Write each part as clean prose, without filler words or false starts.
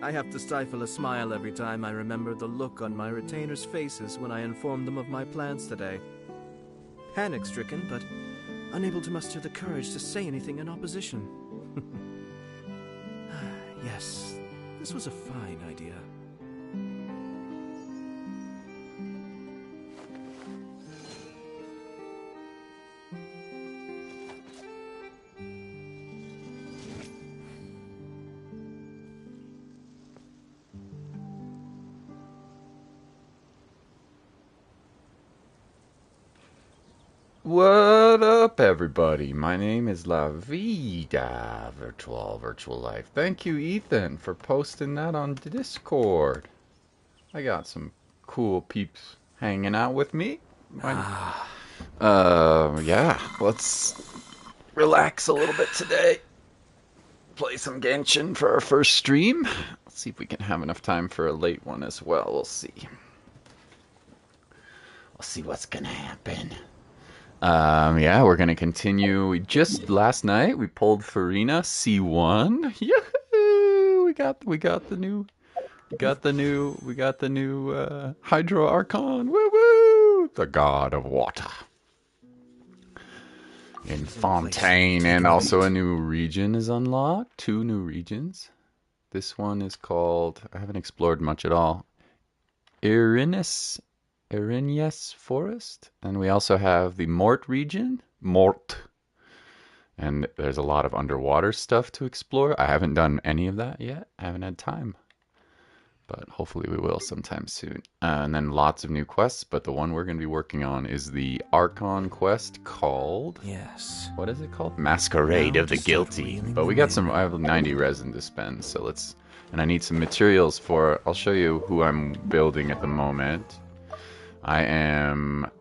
I have to stifle a smile every time I remember the look on my retainers' faces when I informed them of my plans today. Panic-stricken, but unable to muster the courage to say anything in opposition. Yes, this was a fine idea. What up, everybody? My name is La Vida Virtual Life. Thank you, Ethan, for posting that on Discord. I got some cool peeps hanging out with me. Yeah, let's relax a little bit today. Play some Genshin for our first stream. Let's see if we can have enough time for a late one as well. We'll see. We'll see what's gonna happen. Yeah, we're gonna continue. Last night we pulled Farina C1. Yahoo! We got the new Hydro Archon. Woo woo! The God of Water. In Fontaine, and also a new region is unlocked. 2 new regions. This one is called, I haven't explored much at all, Irinus Forest, and we also have the Mort region. Mort. And there's a lot of underwater stuff to explore. I haven't done any of that yet. I haven't had time. But hopefully we will sometime soon. And then lots of new quests, but the one we're going to be working on is the Archon quest called... Yes. What is it called? Masquerade of the Guilty. But we got some... I have 90 resin to spend, so let's... And I need some materials for... I'll show you who I'm building at the moment. I am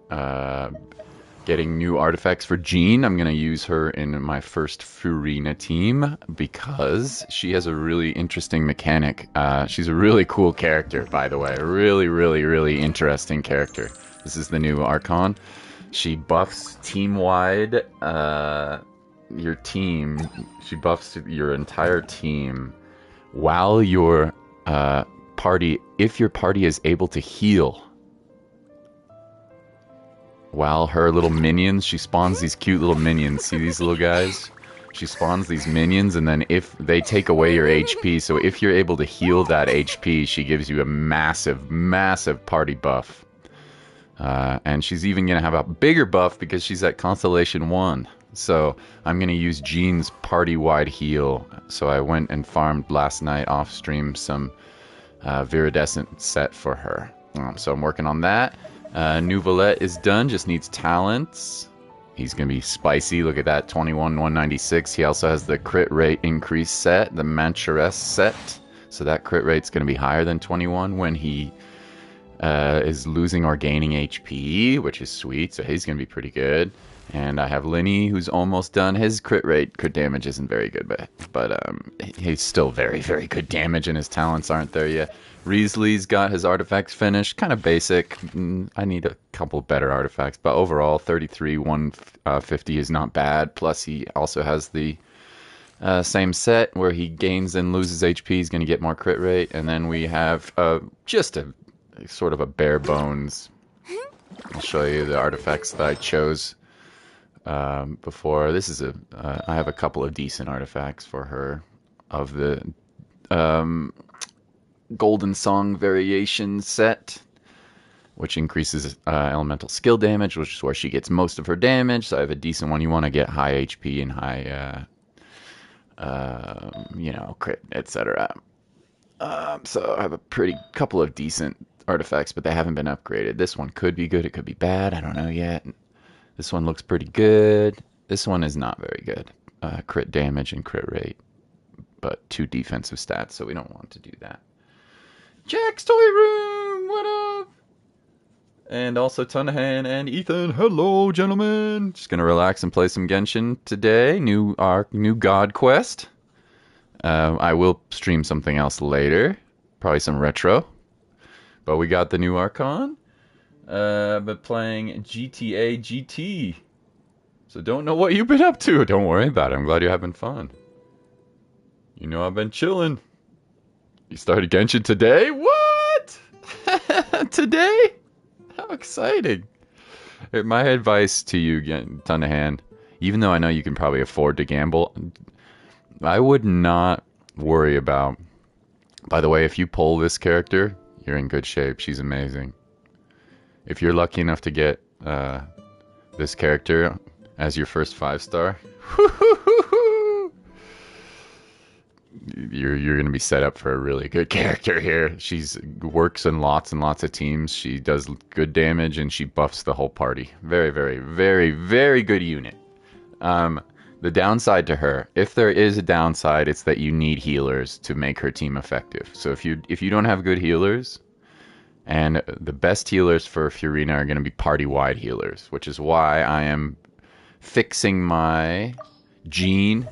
getting new artifacts for Jean. I'm going to use her in my first Farina team because she has a really interesting mechanic. She's a really cool character, by the way. A really interesting character. This is the new Archon. She buffs team-wide your team. She buffs your entire team while your party... If your party is able to heal... While her little minions, she spawns these cute little minions. See these little guys? She spawns these minions, and then if they take away your HP, so if you're able to heal that HP, she gives you a massive party buff. And she's even going to have a bigger buff because she's at Constellation 1. So I'm going to use Jean's party-wide heal. So I went and farmed last night off-stream some Viridescent set for her. So I'm working on that. New Valette is done, just needs talents. He's going to be spicy. Look at that, 21,196. He also has the crit rate increase set, the Mancheress set. So that crit rate's going to be higher than 21 when he is losing or gaining HP, which is sweet. So he's going to be pretty good. And I have Linny, who's almost done. His crit damage isn't very good, but he's still very good damage, and his talents aren't there yet. Riesli's got his artifacts finished, kind of basic. I need a couple better artifacts, but overall, 150 is not bad. Plus, he also has the same set where he gains and loses HP. He's going to get more crit rate. And then we have just a sort of a bare bones. I'll show you the artifacts that I chose before. This is I have a couple of decent artifacts for her of the Golden Song variation set, which increases elemental skill damage, which is where she gets most of her damage. So I have a decent one. You want to get high HP and high, crit, etc. So I have a couple of decent artifacts, but they haven't been upgraded. This one could be good. It could be bad. I don't know yet. This one looks pretty good. This one is not very good. Crit damage and crit rate, but 2 defensive stats, so we don't want to do that. Jack's Toy Room, what up? And also Tunahan and Ethan, hello gentlemen. Just gonna relax and play some Genshin today. Our new God quest. I will stream something else later, probably some retro. But we got the new Archon. Been playing GTA GT. So don't know what you've been up to. Don't worry about it. I'm glad you're having fun. You know I've been chilling. You started Genshin today? What? Today? How exciting. My advice to you, ton of hand, even though I know you can probably afford to gamble, I would not worry about... By the way, if you pull this character, you're in good shape. She's amazing. If you're lucky enough to get this character as your first 5-star, you're going to be set up for a really good character here. She's works in lots and lots of teams. She does good damage and she buffs the whole party. Very, very, very, very good unit. The downside to her, if there is a downside, it's that you need healers to make her team effective. So if you don't have good healers, and the best healers for Fiorina are going to be party-wide healers, which is why I am fixing my Jean.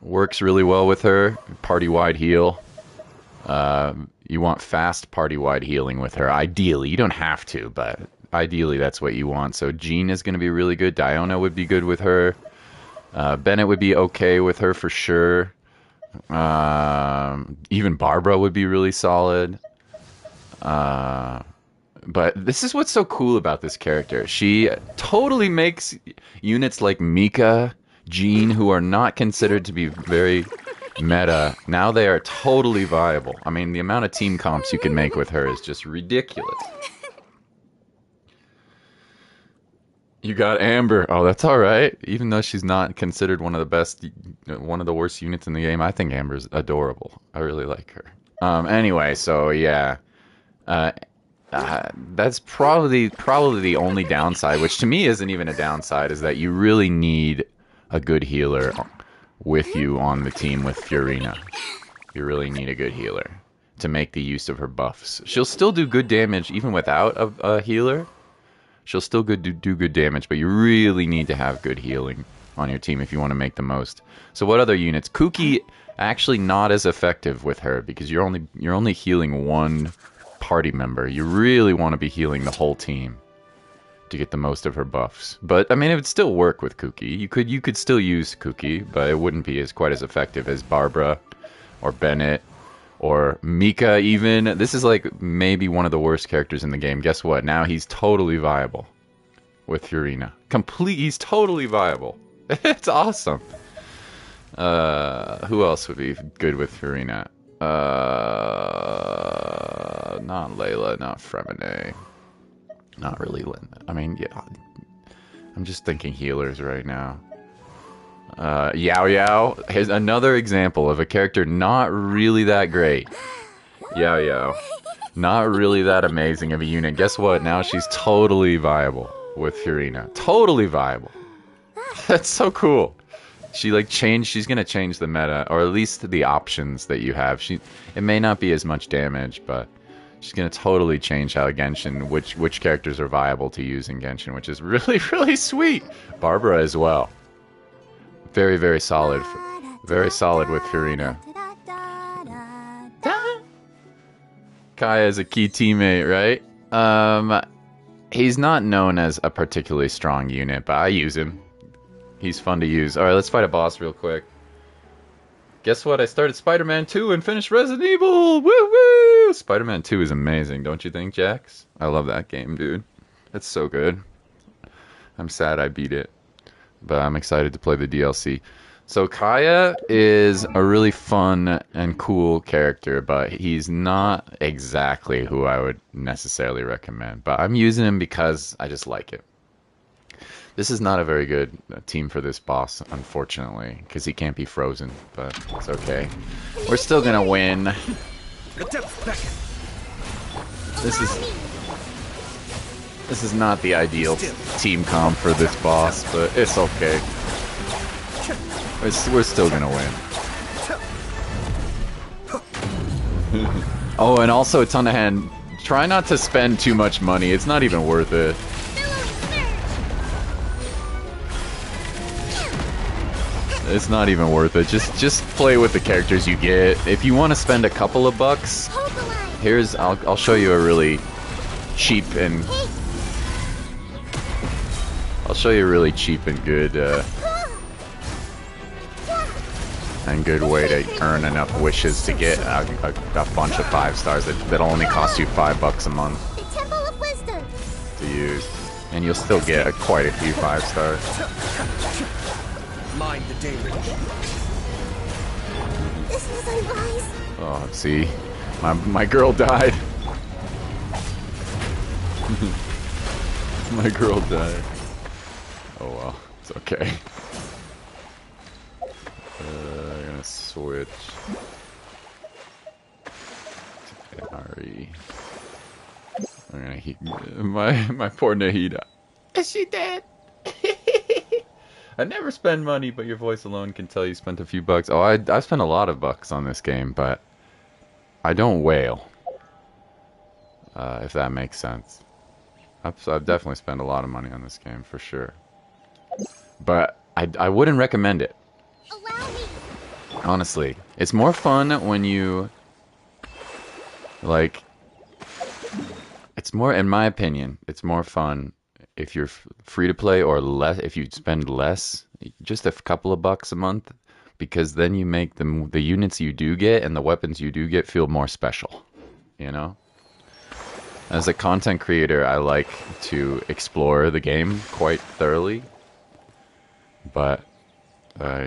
Works really well with her. Party-wide heal. You want fast party-wide healing with her. Ideally, you don't have to, but ideally that's what you want. So Jean is going to be really good. Diona would be good with her. Bennett would be okay with her for sure. Even Barbara would be really solid. But this is what's so cool about this character. She totally makes units like Mika, Jean, who are not considered to be very meta, now they are totally viable. I mean, the amount of team comps you can make with her is just ridiculous. You got Amber. Oh, that's all right. Even though she's not considered one of the best, one of the worst units in the game, I think Amber's adorable. I really like her. Anyway, so yeah, that's probably the only downside, which to me isn't even a downside, is that you really need a good healer with you on the team with Fiorina. You really need a good healer to make the use of her buffs. She'll still do good damage even without a healer. She'll still do good damage, but you really need to have good healing on your team if you want to make the most. So what other units? Kuki, actually not as effective with her because you're only healing one party member. You really want to be healing the whole team to get the most of her buffs. But I mean, it would still work with Kuki. You could still use Kuki, but it wouldn't be quite as effective as Barbara or Bennett or Mika even. This is like maybe one of the worst characters in the game. Guess what? Now he's totally viable with Fiorina. He's totally viable. It's awesome. Who else would be good with Fiorina? Not Layla, not Fremine. Not really Linda. I mean, yeah. I'm just thinking healers right now. Yao Yao. Here's another example of a character not really that great. Yao Yao. Not really that amazing of a unit. Guess what? Now she's totally viable with Fiorina. Totally viable. That's so cool. She's gonna change the meta, or at least the options that you have. It may not be as much damage, but she's gonna totally change how Genshin, which characters are viable to use in Genshin, which is really, really sweet. Barbara as well. Very, very solid. Very solid with Fiorina. Kaya is a key teammate, right? He's not known as a particularly strong unit, but I use him. He's fun to use. Alright, let's fight a boss real quick. Guess what? I started Spider-Man 2 and finished Resident Evil! Woo-woo! Spider-Man 2 is amazing, don't you think, Jax? I love that game, dude. It's so good. I'm sad I beat it, but I'm excited to play the DLC. So Kaya is a really fun and cool character, but he's not exactly who I would necessarily recommend. But I'm using him because I just like it. This is not a very good team for this boss, unfortunately, because he can't be frozen, but it's okay. We're still gonna win. This is not the ideal team comp for this boss, but it's okay. We're still gonna win. Oh, and also a ton of hand. Try not to spend too much money. It's not even worth it. It's not even worth it. Just play with the characters you get. If you want to spend a couple of bucks, I'll show you a really cheap and and good way to earn enough wishes to get a bunch of 5 stars that'll only cost you $5 a month The Temple of Wisdom. to use, and you'll still get quite a few 5 stars. Mind the damage. This was unwise. Oh, see, my girl died. My girl died. Oh well, it's okay. I'm gonna switch to Ari. I'm gonna heat my poor Nahida. Is she dead? I never spend money, but your voice alone can tell you spent a few bucks. Oh, I spent a lot of bucks on this game, but I don't wail. If that makes sense. I've definitely spent a lot of money on this game for sure, but I wouldn't recommend it. Allow me. Honestly, it's more fun when you like. It's more, in my opinion, it's more fun if you're free to play or less. If you spend less, just a couple of bucks a month, because then you make the units you do get and the weapons you do get feel more special. You know. As a content creator, I like to explore the game quite thoroughly, but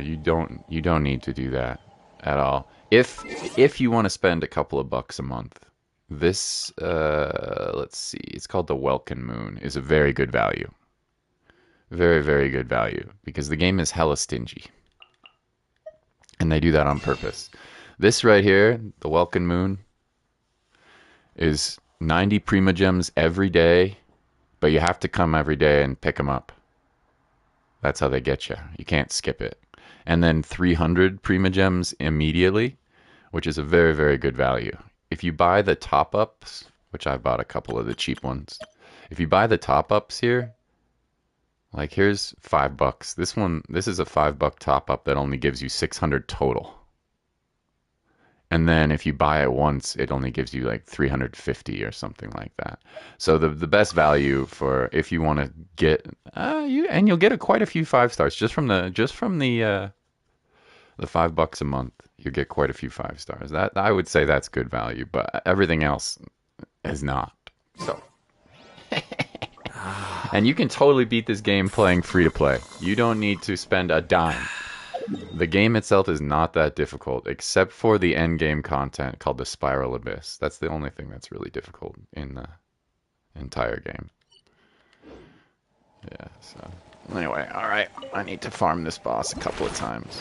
you don't need to do that at all. If you want to spend a couple of bucks a month, this let's see, it's called the Welkin Moon, is a very good value, very, very good value, because the game is hella stingy, and they do that on purpose. This right here, the Welkin Moon, is 90 Prima Gems every day, but you have to come every day and pick them up. That's how they get you. You can't skip it. And then 300 Prima Gems immediately, which is a very, very good value. If you buy the top-ups, which I bought a couple of the cheap ones. If you buy the top-ups here, like here's $5. This is a $5 top-up that only gives you 600 total. And then if you buy it once, it only gives you like 350 or something like that. So the best value for if you want to get you'll get quite a few 5 stars just from the $5 a month. You get quite a few 5 stars. That I would say that's good value, but everything else is not. So and you can totally beat this game playing free to play. You don't need to spend a dime. The game itself is not that difficult, except for the end game content called the Spiral Abyss. That's the only thing that's really difficult in the entire game. Yeah, so anyway, alright. I need to farm this boss a couple of times.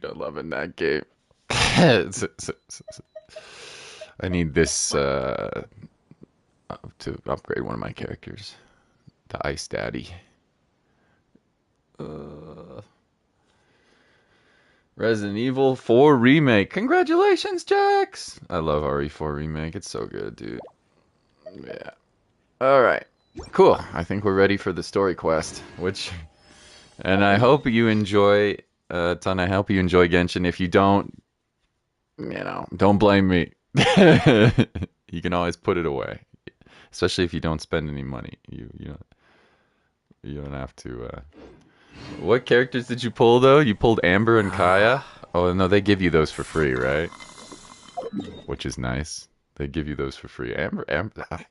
You're loving that game. I need this to upgrade one of my characters. The Ice Daddy. Resident Evil 4 Remake. Congratulations, Jax! I love RE4 Remake. It's so good, dude. Yeah. Alright. Cool. I think we're ready for the story quest. And I hope you enjoy, Ton, I hope you enjoy Genshin. If you don't, don't blame me. You can always put it away. Especially if you don't spend any money. You don't have to, What characters did you pull, though? You pulled Amber and Kaya? Oh, no, they give you those for free, right? Which is nice. They give you those for free. Amber,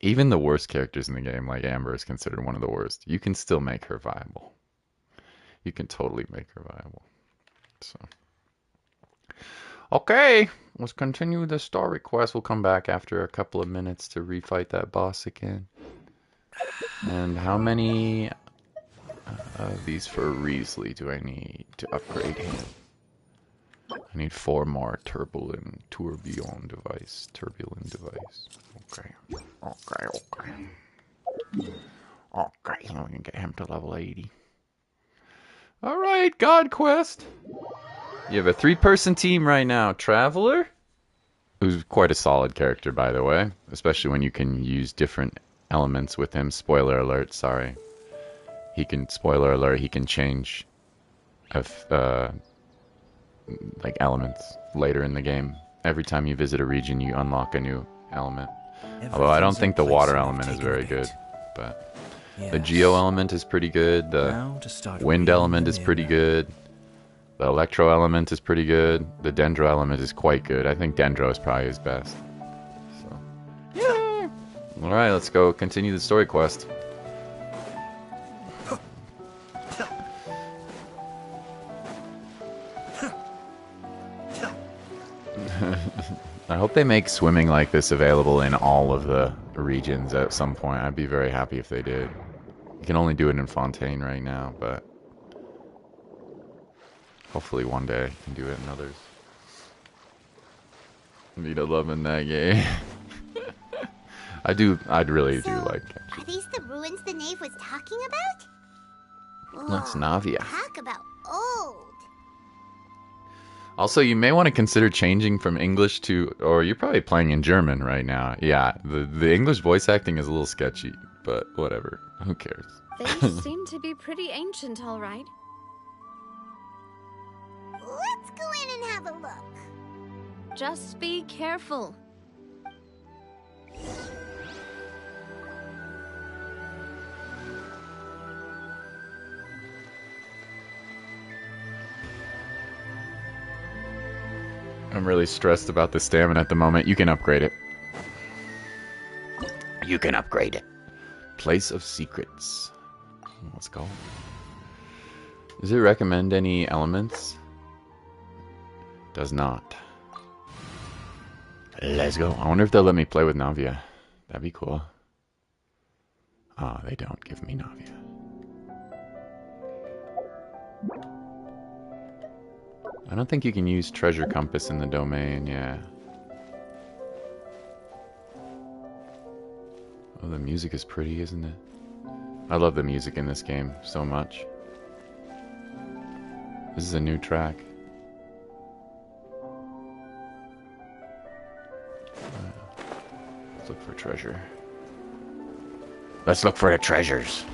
even the worst characters in the game, like Amber, is considered one of the worst. You can still make her viable. You can totally make her viable. So, okay, let's continue the story quest. We'll come back after a couple of minutes to refight that boss again. And how many of these for Riesli do I need to upgrade him? I need 4 more turbulent device. Okay. Okay, now we can get him to level 80. Alright, God Quest. You have a 3-person team right now. Traveler, who's quite a solid character, by the way, especially when you can use different elements with him. Spoiler alert, sorry. He can change like elements later in the game. Every time you visit a region, you unlock a new element. Although I don't think the water element is very good, but the geo element is pretty good. The wind element is pretty good. The Electro element is pretty good. The Dendro element is quite good. I think Dendro is probably his best. So, yeah. All right, let's go continue the story quest. I hope they make swimming like this available in all of the regions at some point. I'd be very happy if they did. You can only do it in Fontaine right now, but hopefully one day you can do it in others. Vita loving that game. I really do like it. Are these the ruins the knave was talking about? That's Whoa, Navia. talk about old. Also, you may want to consider changing from English to, or you're probably playing in German right now. Yeah, the English voice acting is a little sketchy, but whatever. Who cares? They seem to be pretty ancient, all right. Let's go in and have a look. Just be careful. I'm really stressed about the stamina at the moment. You can upgrade it. You can upgrade it. Place of Secrets. Let's go. Does it recommend any elements? Does not. Let's go. I wonder if they'll let me play with Navia. That'd be cool. Ah, they don't give me Navia. I don't think you can use Treasure Compass in the domain, yeah. Oh, the music is pretty, isn't it? I love the music in this game so much. This is a new track. Let's look for treasure. Let's look for the treasures.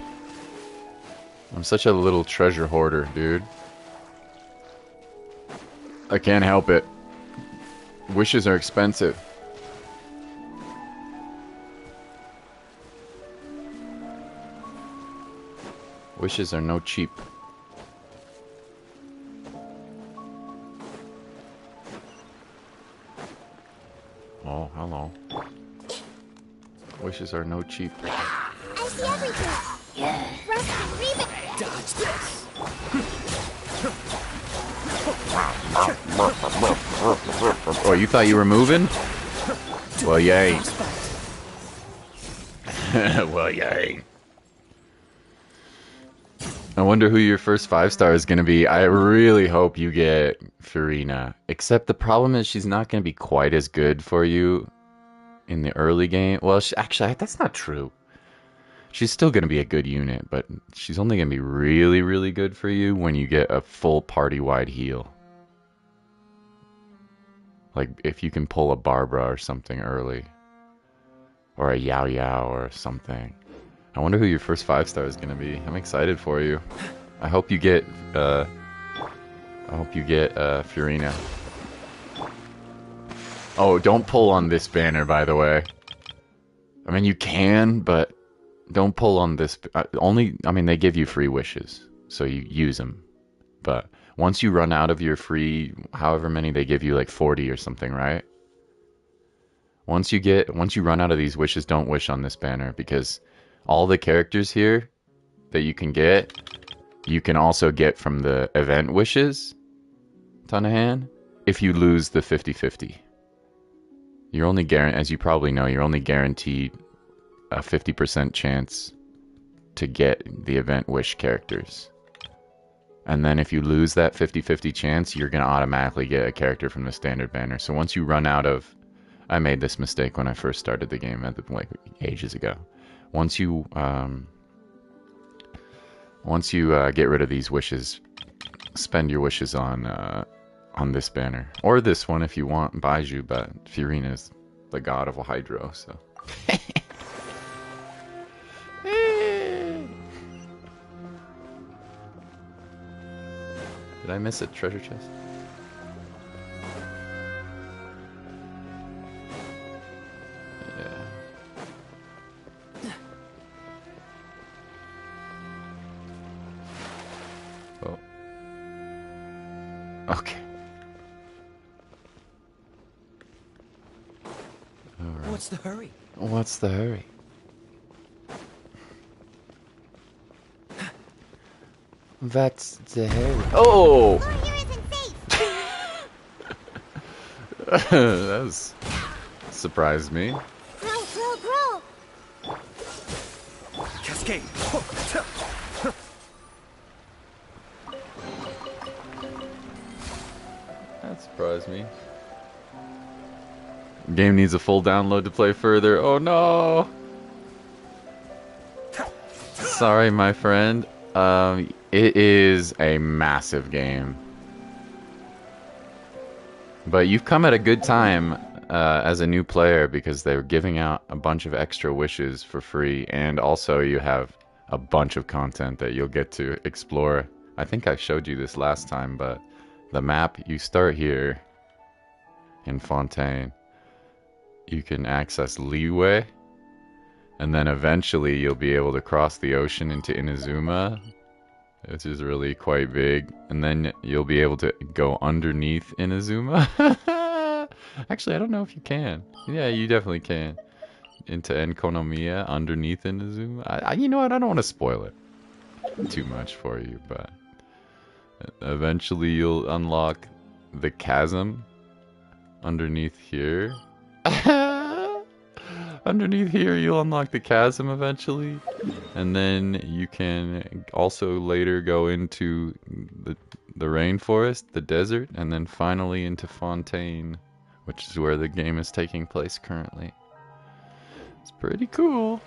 I'm such a little treasure hoarder, dude. I can't help it. Wishes are expensive. Wishes are no cheap. Oh, hello. Wishes are no cheap. I see everything. Yeah. Rush, read it. Dodge this. Oh, you thought you were moving? Well, you ain't. Well, you ain't. I wonder who your first 5-star is going to be. I really hope you get Furina. Except the problem is she's not going to be quite as good for you in the early game. Well, actually, that's not true. She's still going to be a good unit, but she's only going to be really, really good for you when you get a full party-wide heal. Like, if you can pull a Barbara or something early. Or a Yao Yao or something. I wonder who your first 5-star is going to be. I'm excited for you. I hope you get, Furina. Oh, don't pull on this banner, by the way. I mean, you can, but don't pull on this. They give you free wishes, so you use them. But once you run out of your free, however many they give you, like 40 or something, right? Once you run out of these wishes, don't wish on this banner, because all the characters here that you can also get from the event wishes, ton of hand, if you lose the 50-50. You're only as you probably know, you're only guaranteed a 50% chance to get the event wish characters. And then if you lose that 50-50 chance, you're going to automatically get a character from the standard banner. So once you run out of... I made this mistake when I first started the game, like ages ago. Once you get rid of these wishes, spend your wishes on this banner. Or this one if you want, Baiju, but Furina is the god of Hydro, so... Did I miss a treasure chest? Yeah. Oh. Okay. Alright. What's the hurry? What's the hurry? That's the hurry. Oh! Floor here isn't safe. That was... surprised me. Grow, grow, grow. Cascade. That surprised me. Game needs a full download to play further. Oh no! Sorry, my friend. It is a massive game. But you've come at a good time as a new player because they're giving out a bunch of extra wishes for free, and also you have a bunch of content that you'll get to explore. I think I showed you this last time, but the map, you start here in Fontaine. You can access Leeway, and then eventually you'll be able to cross the ocean into Inazuma, which is really quite big, and then you'll be able to go underneath Inazuma. Actually, I don't know if you can. Yeah, you definitely can. Into Enkonomiya, underneath Inazuma. You know what? I don't want to spoil it too much for you, but eventually you'll unlock the chasm underneath here. Underneath here, you'll unlock the chasm eventually, and then you can also later go into the rainforest, the desert, and then finally into Fontaine, which is where the game is taking place currently. It's pretty cool.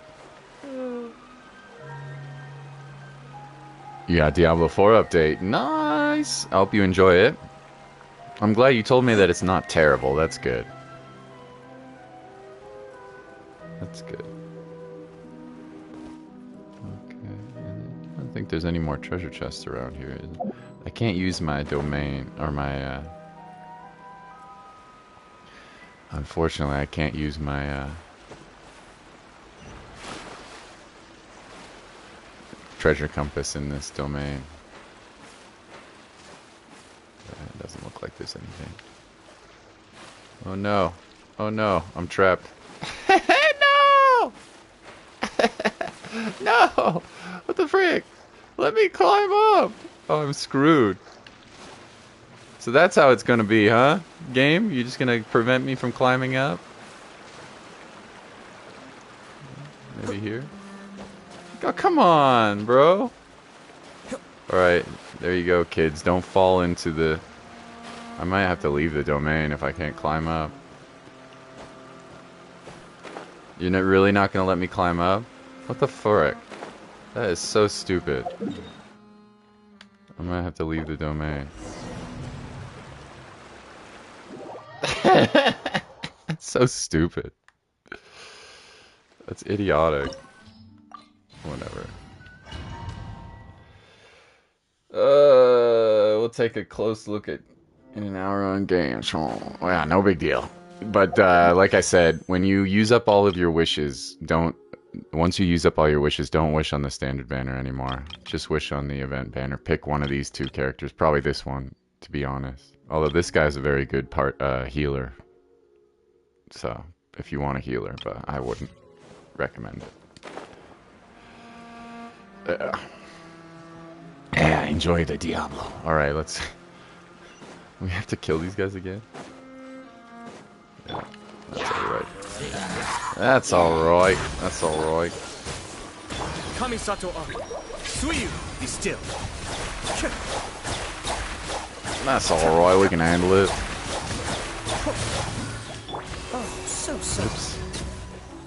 Yeah, Diablo 4 update. Nice! I hope you enjoy it. I'm glad you told me that it's not terrible. That's good. That's good. Okay. I don't think there's any more treasure chests around here. I can't use my domain, or my, unfortunately, I can't use my, treasure compass in this domain. It doesn't look like there's anything. Oh no. Oh no. I'm trapped. No! No! What the frick? Let me climb up! Oh, I'm screwed. So that's how it's gonna be, huh? Game? You're just gonna prevent me from climbing up? Maybe here? Oh, come on, bro. Alright, there you go, kids. Don't fall into the... I might have to leave the domain if I can't climb up. You're really not gonna let me climb up? What the frick? That is so stupid. I might have to leave the domain. That's so stupid. That's idiotic. Whatever. We'll take a close look at in an hour on games. Oh, yeah, no big deal. But like I said, when you use up all of your wishes, once you use up all your wishes, don't wish on the standard banner anymore. Just wish on the event banner. Pick one of these two characters. Probably this one, to be honest. Although this guy's a very good healer. So, if you want a healer, but I wouldn't recommend it. Yeah, enjoy the Diablo. Alright, let's... We have to kill these guys again? Yeah, that's alright. That's alright. That's alright. Kamisato Archon. Suiyu, be still. That's alright, we can handle it. Oh, so soft.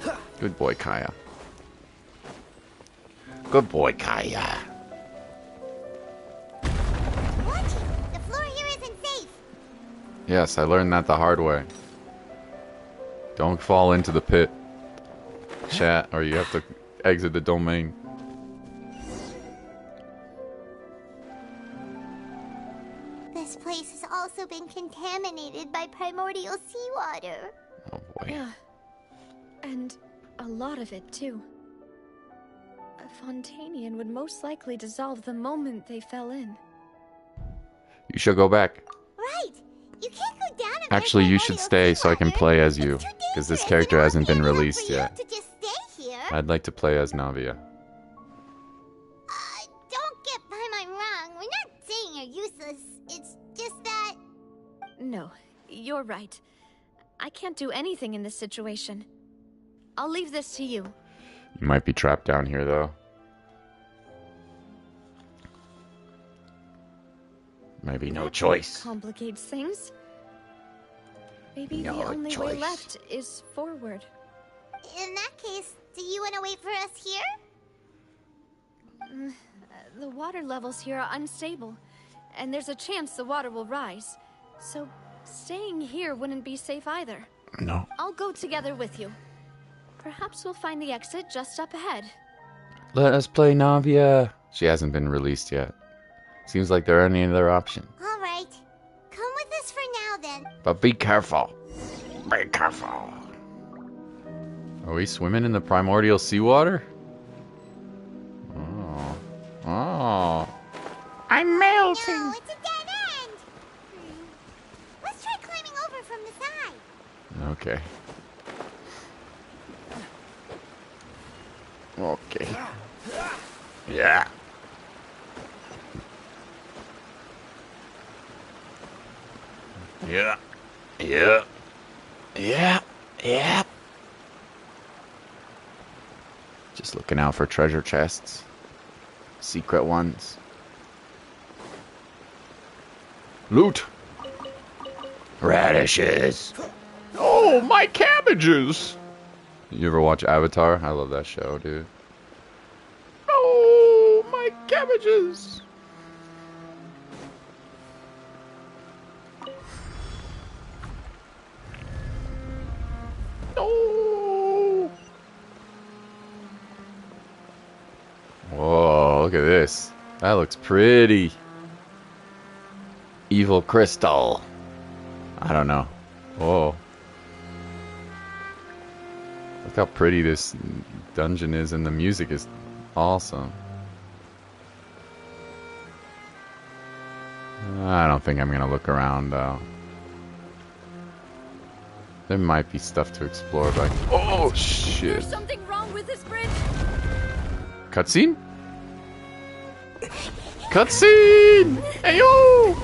Oops. Good boy, Kaya. Good boy, Kaya. What? The floor here isn't safe. Yes, I learned that the hard way. Don't fall into the pit, chat, or you have to exit the domain. This place has also been contaminated by primordial seawater. Oh boy. Yeah. And a lot of it, too. A Fontainian would most likely dissolve the moment they fell in. You should go back. You can't go down and Actually, you should stay so I can play as you, because this character hasn't been released yet. To just stay here. I'd like to play as Navia. Don't get Paimon wrong. We're not saying you're useless. It's just that... No, you're right. I can't do anything in this situation. I'll leave this to you. You might be trapped down here, though. Maybe no choice. Complicates things. Maybe No the only way choice. left is forward. In that case, do you want to wait for us here? The water levels here are unstable, and there's a chance the water will rise. So staying here wouldn't be safe either. No. I'll go together with you. Perhaps we'll find the exit just up ahead. Let us play Navia. She hasn't been released yet. Seems like there aren't any other option. All right. Come with us for now, then. But be careful. Be careful. Are we swimming in the primordial seawater? Oh. Oh. I'm melting. No, it's a dead end. Let's try climbing over from the side. Okay. Okay. Yeah. Yeah. Yeah. Yeah. Yeah. Just looking out for treasure chests. Secret ones. Loot. Radishes. Oh, my cabbages. You ever watch Avatar? I love that show, dude. Oh, my cabbages. Oh. Whoa, look at this. That looks pretty. Evil crystal. I don't know. Whoa. Look how pretty this dungeon is, and the music is awesome. I don't think I'm gonna look around though. There might be stuff to explore, but oh shit! There's something wrong with this bridge. Cutscene? Cutscene! Ayo!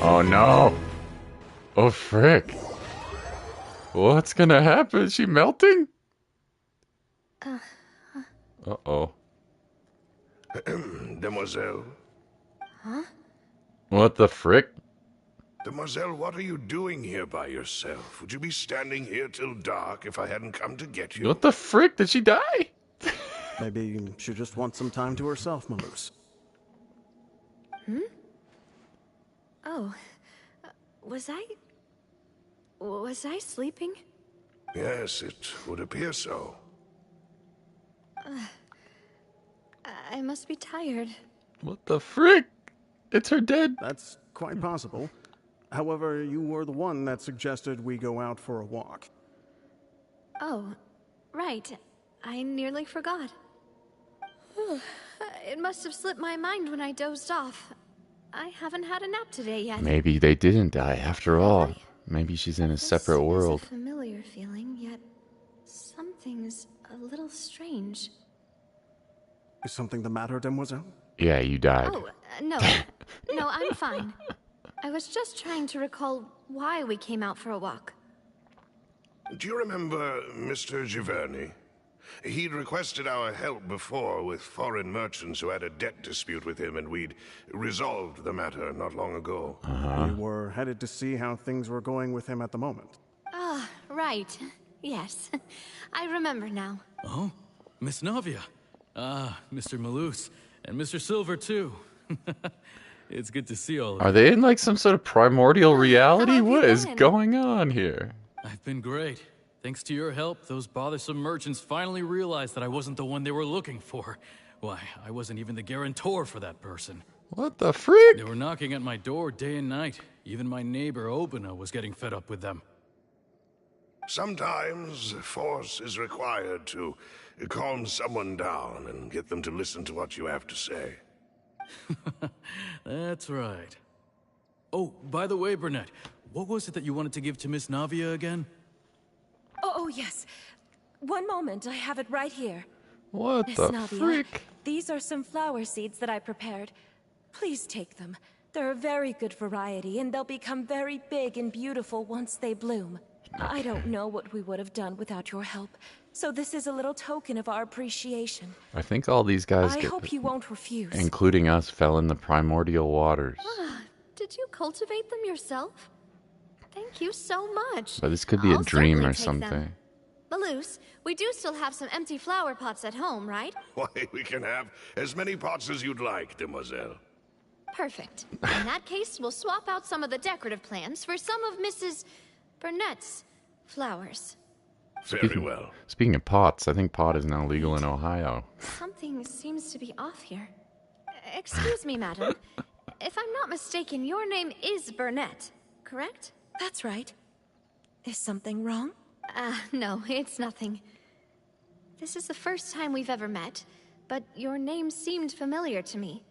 Oh no! Oh frick! What's gonna happen? Is she melting? Uh-oh. Demoiselle. What the frick? Demoiselle, what are you doing here by yourself? Would you be standing here till dark if I hadn't come to get you? What the frick? Did she die? Maybe she just wants some time to herself, Maloose. Oh, was I sleeping? Yes, it would appear so. I must be tired. What the frick? It's her dead. That's quite possible. However, you were the one that suggested we go out for a walk. Oh, right. I nearly forgot. It must have slipped my mind when I dozed off. I haven't had a nap today yet. Maybe they didn't die after all. Maybe she's in a separate This is world. a familiar feeling, yet something's a little strange. Is something the matter, Demoiselle? Yeah, you died. Oh, no. No, I'm fine. I was just trying to recall why we came out for a walk. Do you remember Mr. Giverny? He'd requested our help before with foreign merchants who had a debt dispute with him, and we'd resolved the matter not long ago. We were headed to see how things were going with him at the moment. Ah, right. Yes. I remember now. Oh, Miss Navia. Ah, Mr. Maloose. And Mr. Silver, too. It's good to see all of you. Are they in like some sort of primordial reality? How have you What is been? going on here? I've been great. Thanks to your help, those bothersome merchants finally realized that I wasn't the one they were looking for. Why, I wasn't even the guarantor for that person. What the frick? They were knocking at my door day and night. Even my neighbor Obina was getting fed up with them. Sometimes force is required to calm someone down and get them to listen to what you have to say. That's right. Oh, by the way, Burnett, what was it that you wanted to give to Miss Navia again? Oh, yes. One moment, I have it right here. What Miss the Navia, frick? these are some flower seeds that I prepared. Please take them. They're a very good variety, and they'll become very big and beautiful once they bloom. I don't know what we would have done without your help, so this is a little token of our appreciation. I think all these guys, I hope you won't refuse. including us, fell in the primordial waters. Did you cultivate them yourself? Thank you so much. But this could be a I'll dream certainly or take something. them. Maloose, we do still have some empty flower pots at home, right? Why, we can have as many pots as you'd like, demoiselle. Perfect. In that case, we'll swap out some of the decorative plants for some of Mrs. Burnett's flowers. Very well. Speaking of pots, I think pot is now legal in Ohio. Something seems to be off here. Excuse me, madam. If I'm not mistaken, your name is Burnett, correct? That's right. Is something wrong? No, it's nothing. This is the first time we've ever met, but your name seemed familiar to me.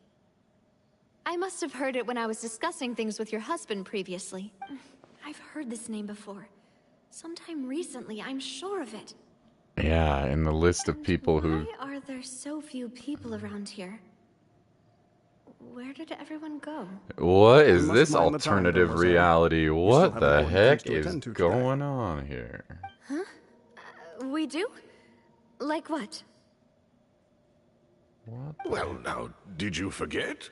I must have heard it when I was discussing things with your husband previously. I've heard this name before. Sometime recently, I'm sure of it. Yeah, in the list of people who... Why are there so few people around here? Where did everyone go? What is must this mind the time, alternative mademoiselle. reality? What have the important heck things to is attend to today. going on here? We do? Like what? What? Well, now, did you forget?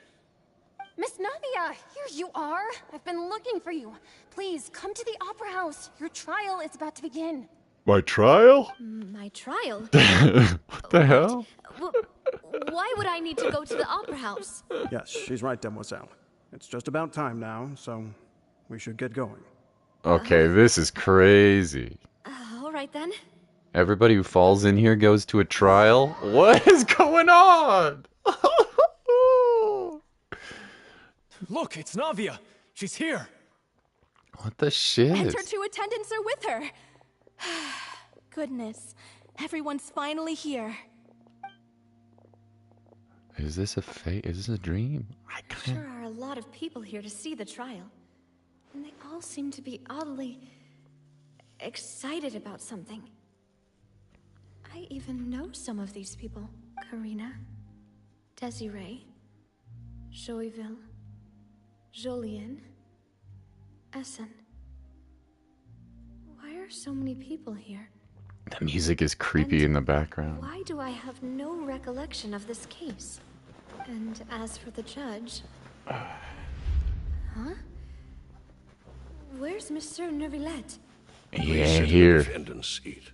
Miss Navia, here you are. I've been looking for you. Please, come to the Opera House. Your trial is about to begin. My trial? My trial? What the hell? Why would I need to go to the opera house? Yes, she's right, demoiselle. It's just about time now, so we should get going. Okay, this is crazy. All right then. Everybody who falls in here goes to a trial? What is going on? Look, it's Navia. She's here. What the shit? And her two attendants are with her. Goodness, everyone's finally here. Is this a fake? Is this a dream? I There can't. are a lot of people here to see the trial. And they all seem to be oddly excited about something. I even know some of these people. Karina, Desiree, Joyville, Jolien, Essen. Why are so many people here? The music is creepy in the background. Why do I have no recollection of this case? And as for the judge... Huh? Where's Monsieur Neuvillette? Yeah, Sit in the here. defendant's seat.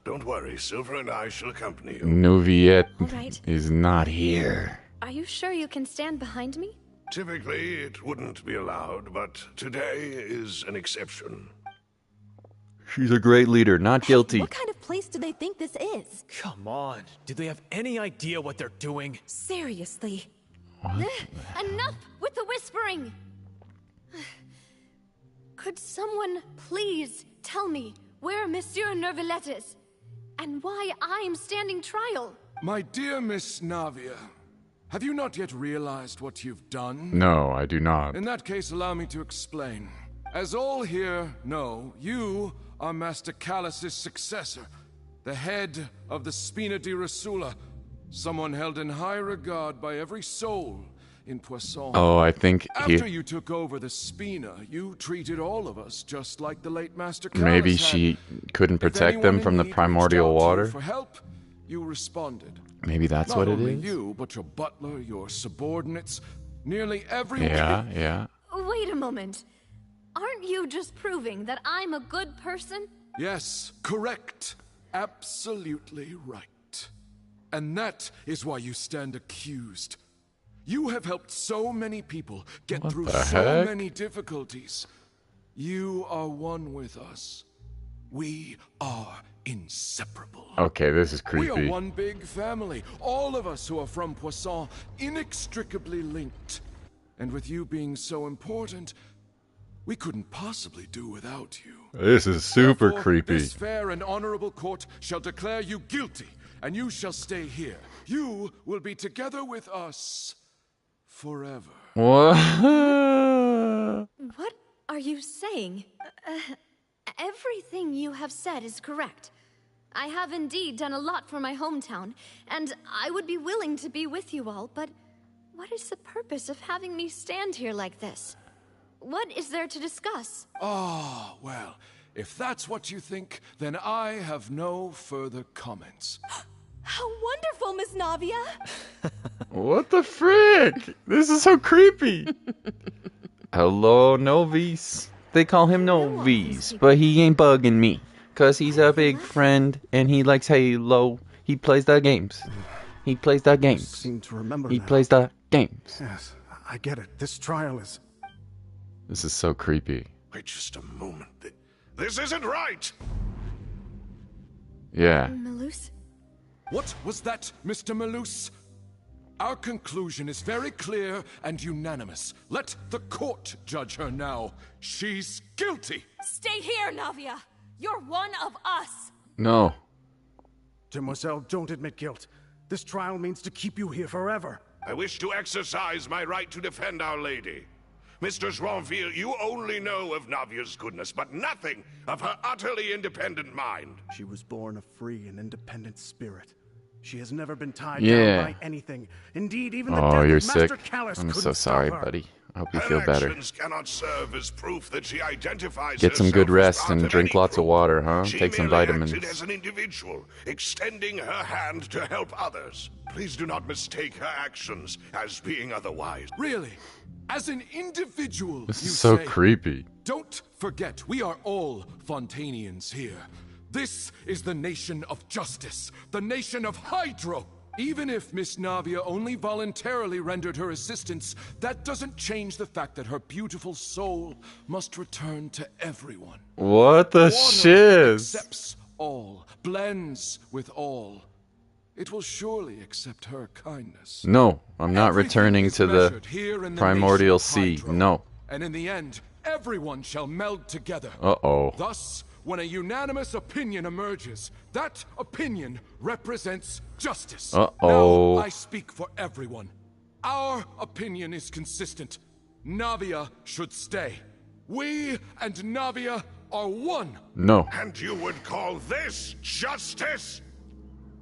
Don't worry, Silver and I shall accompany you. Nouviette All right. is not here. Are you sure you can stand behind me? Typically, it wouldn't be allowed, but today is an exception. She's a great leader, not guilty. What kind of place do they think this is? Come on. Do they have any idea what they're doing? Seriously. Enough with the whispering! Could someone please tell me where Monsieur Neuvillette is? And why I'm standing trial? My dear Miss Navia, have you not yet realized what you've done? No, I do not. In that case, allow me to explain. As all here know, you are Master Callus's successor, the head of the Spina di Rasula, someone held in high regard by every soul in Poisson. Oh, I think After you took over the Spina, you treated all of us just like the late Master Callus maybe had. she couldn't If protect them anyone from in the need primordial reached out to you water. For help, you responded. Maybe that's Not what it only is. you, but your butler, your subordinates, nearly everyone. Yeah, yeah. Wait a moment. Aren't you just proving that I'm a good person? Yes, correct. Absolutely right. And that is why you stand accused. You have helped so many people get What through the so heck? many difficulties. You are one with us. We are inseparable. Okay, this is We are creepy. one big family. All of us who are from Poisson, inextricably linked. Together we will And with you being so important, we couldn't possibly do without you. This is super Therefore, creepy. This fair and honorable court shall declare you guilty, and you shall stay here. You will be together with us forever. What? What are you saying? Everything you have said is correct. I have indeed done a lot for my hometown, and I would be willing to be with you all, but what is the purpose of having me stand here like this? What is there to discuss? Ah, well, if that's what you think, then I have no further comments. How wonderful, Miss Navia! What the frick? This is so creepy. Hello, Novice. They call him Novice, but he ain't bugging me. Cause he's a big friend, and he likes Halo. He plays the games. He plays the games. Seem to remember He now. plays the games. Yes, I get it. This trial is... This is so creepy. Wait just a moment. This isn't right! Yeah. Malus? What was that, Mr. Malus? Our conclusion is very clear and unanimous. Let the court judge her now. She's guilty! Stay here, Navia! You're one of us! No. Demoiselle, don't admit guilt. This trial means to keep you here forever. I wish to exercise my right to defend Our Lady. Mr. Joinville, you only know of Navia's goodness, but nothing of her utterly independent mind. She was born a free and independent spirit. She has never been tied Yeah. down by anything. Indeed, even the Oh, death you're of Master sick. Callus I'm so couldn't sorry, stop her. buddy. I hope you Her feel better. actions cannot serve as proof that she identifies Get some good herself as rest part and of drink any lots of group. water, huh? She Take some merely vitamins. acted as an individual, extending her hand to help others. Please do not mistake her actions as being otherwise. Really? As an individual, This you is so say? creepy. Don't forget, we are all Fontainians here. This is the nation of justice, the nation of Hydro. Even if Miss Navia only voluntarily rendered her assistance, that doesn't change the fact that her beautiful soul must return to everyone. What the Water shiz? accepts all, blends with all. It will surely accept her kindness. No, I'm not Everything returning is to the measured here in the primordial nation of sea. Hydro. No. And in the end, everyone shall meld together. Uh-oh. Thus, when a unanimous opinion emerges, that opinion represents justice. Uh-oh. Now I speak for everyone. Our opinion is consistent. Navia should stay. We and Navia are one. No. And you would call this justice?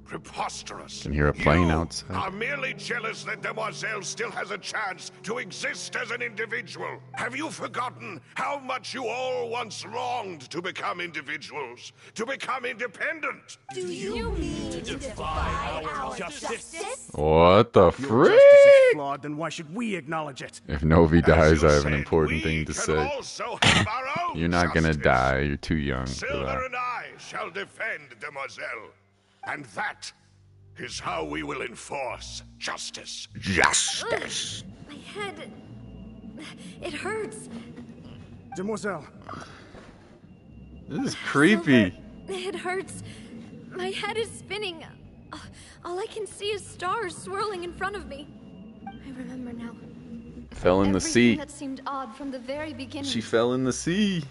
Preposterous. Can hear a plane You outside. are merely jealous that Demoiselle still has a chance to exist as an individual. Have you forgotten how much you all once longed to become individuals, to become independent? Do you mean to defy our justice? What the Your frick? justice is flawed, then why should we acknowledge it? If Novi dies, you I have an said, important we thing to can say. also have our own You're not gonna justice. die. You're too young for Silver that. and I shall defend Demoiselle. And that is how we will enforce justice. Justice. My head... It hurts. Demoiselle, This is creepy. It hurts. My head is spinning. All I can see is stars swirling in front of me. I remember now. Fell in the Everything sea. that seemed odd from the very beginning. She fell in the sea.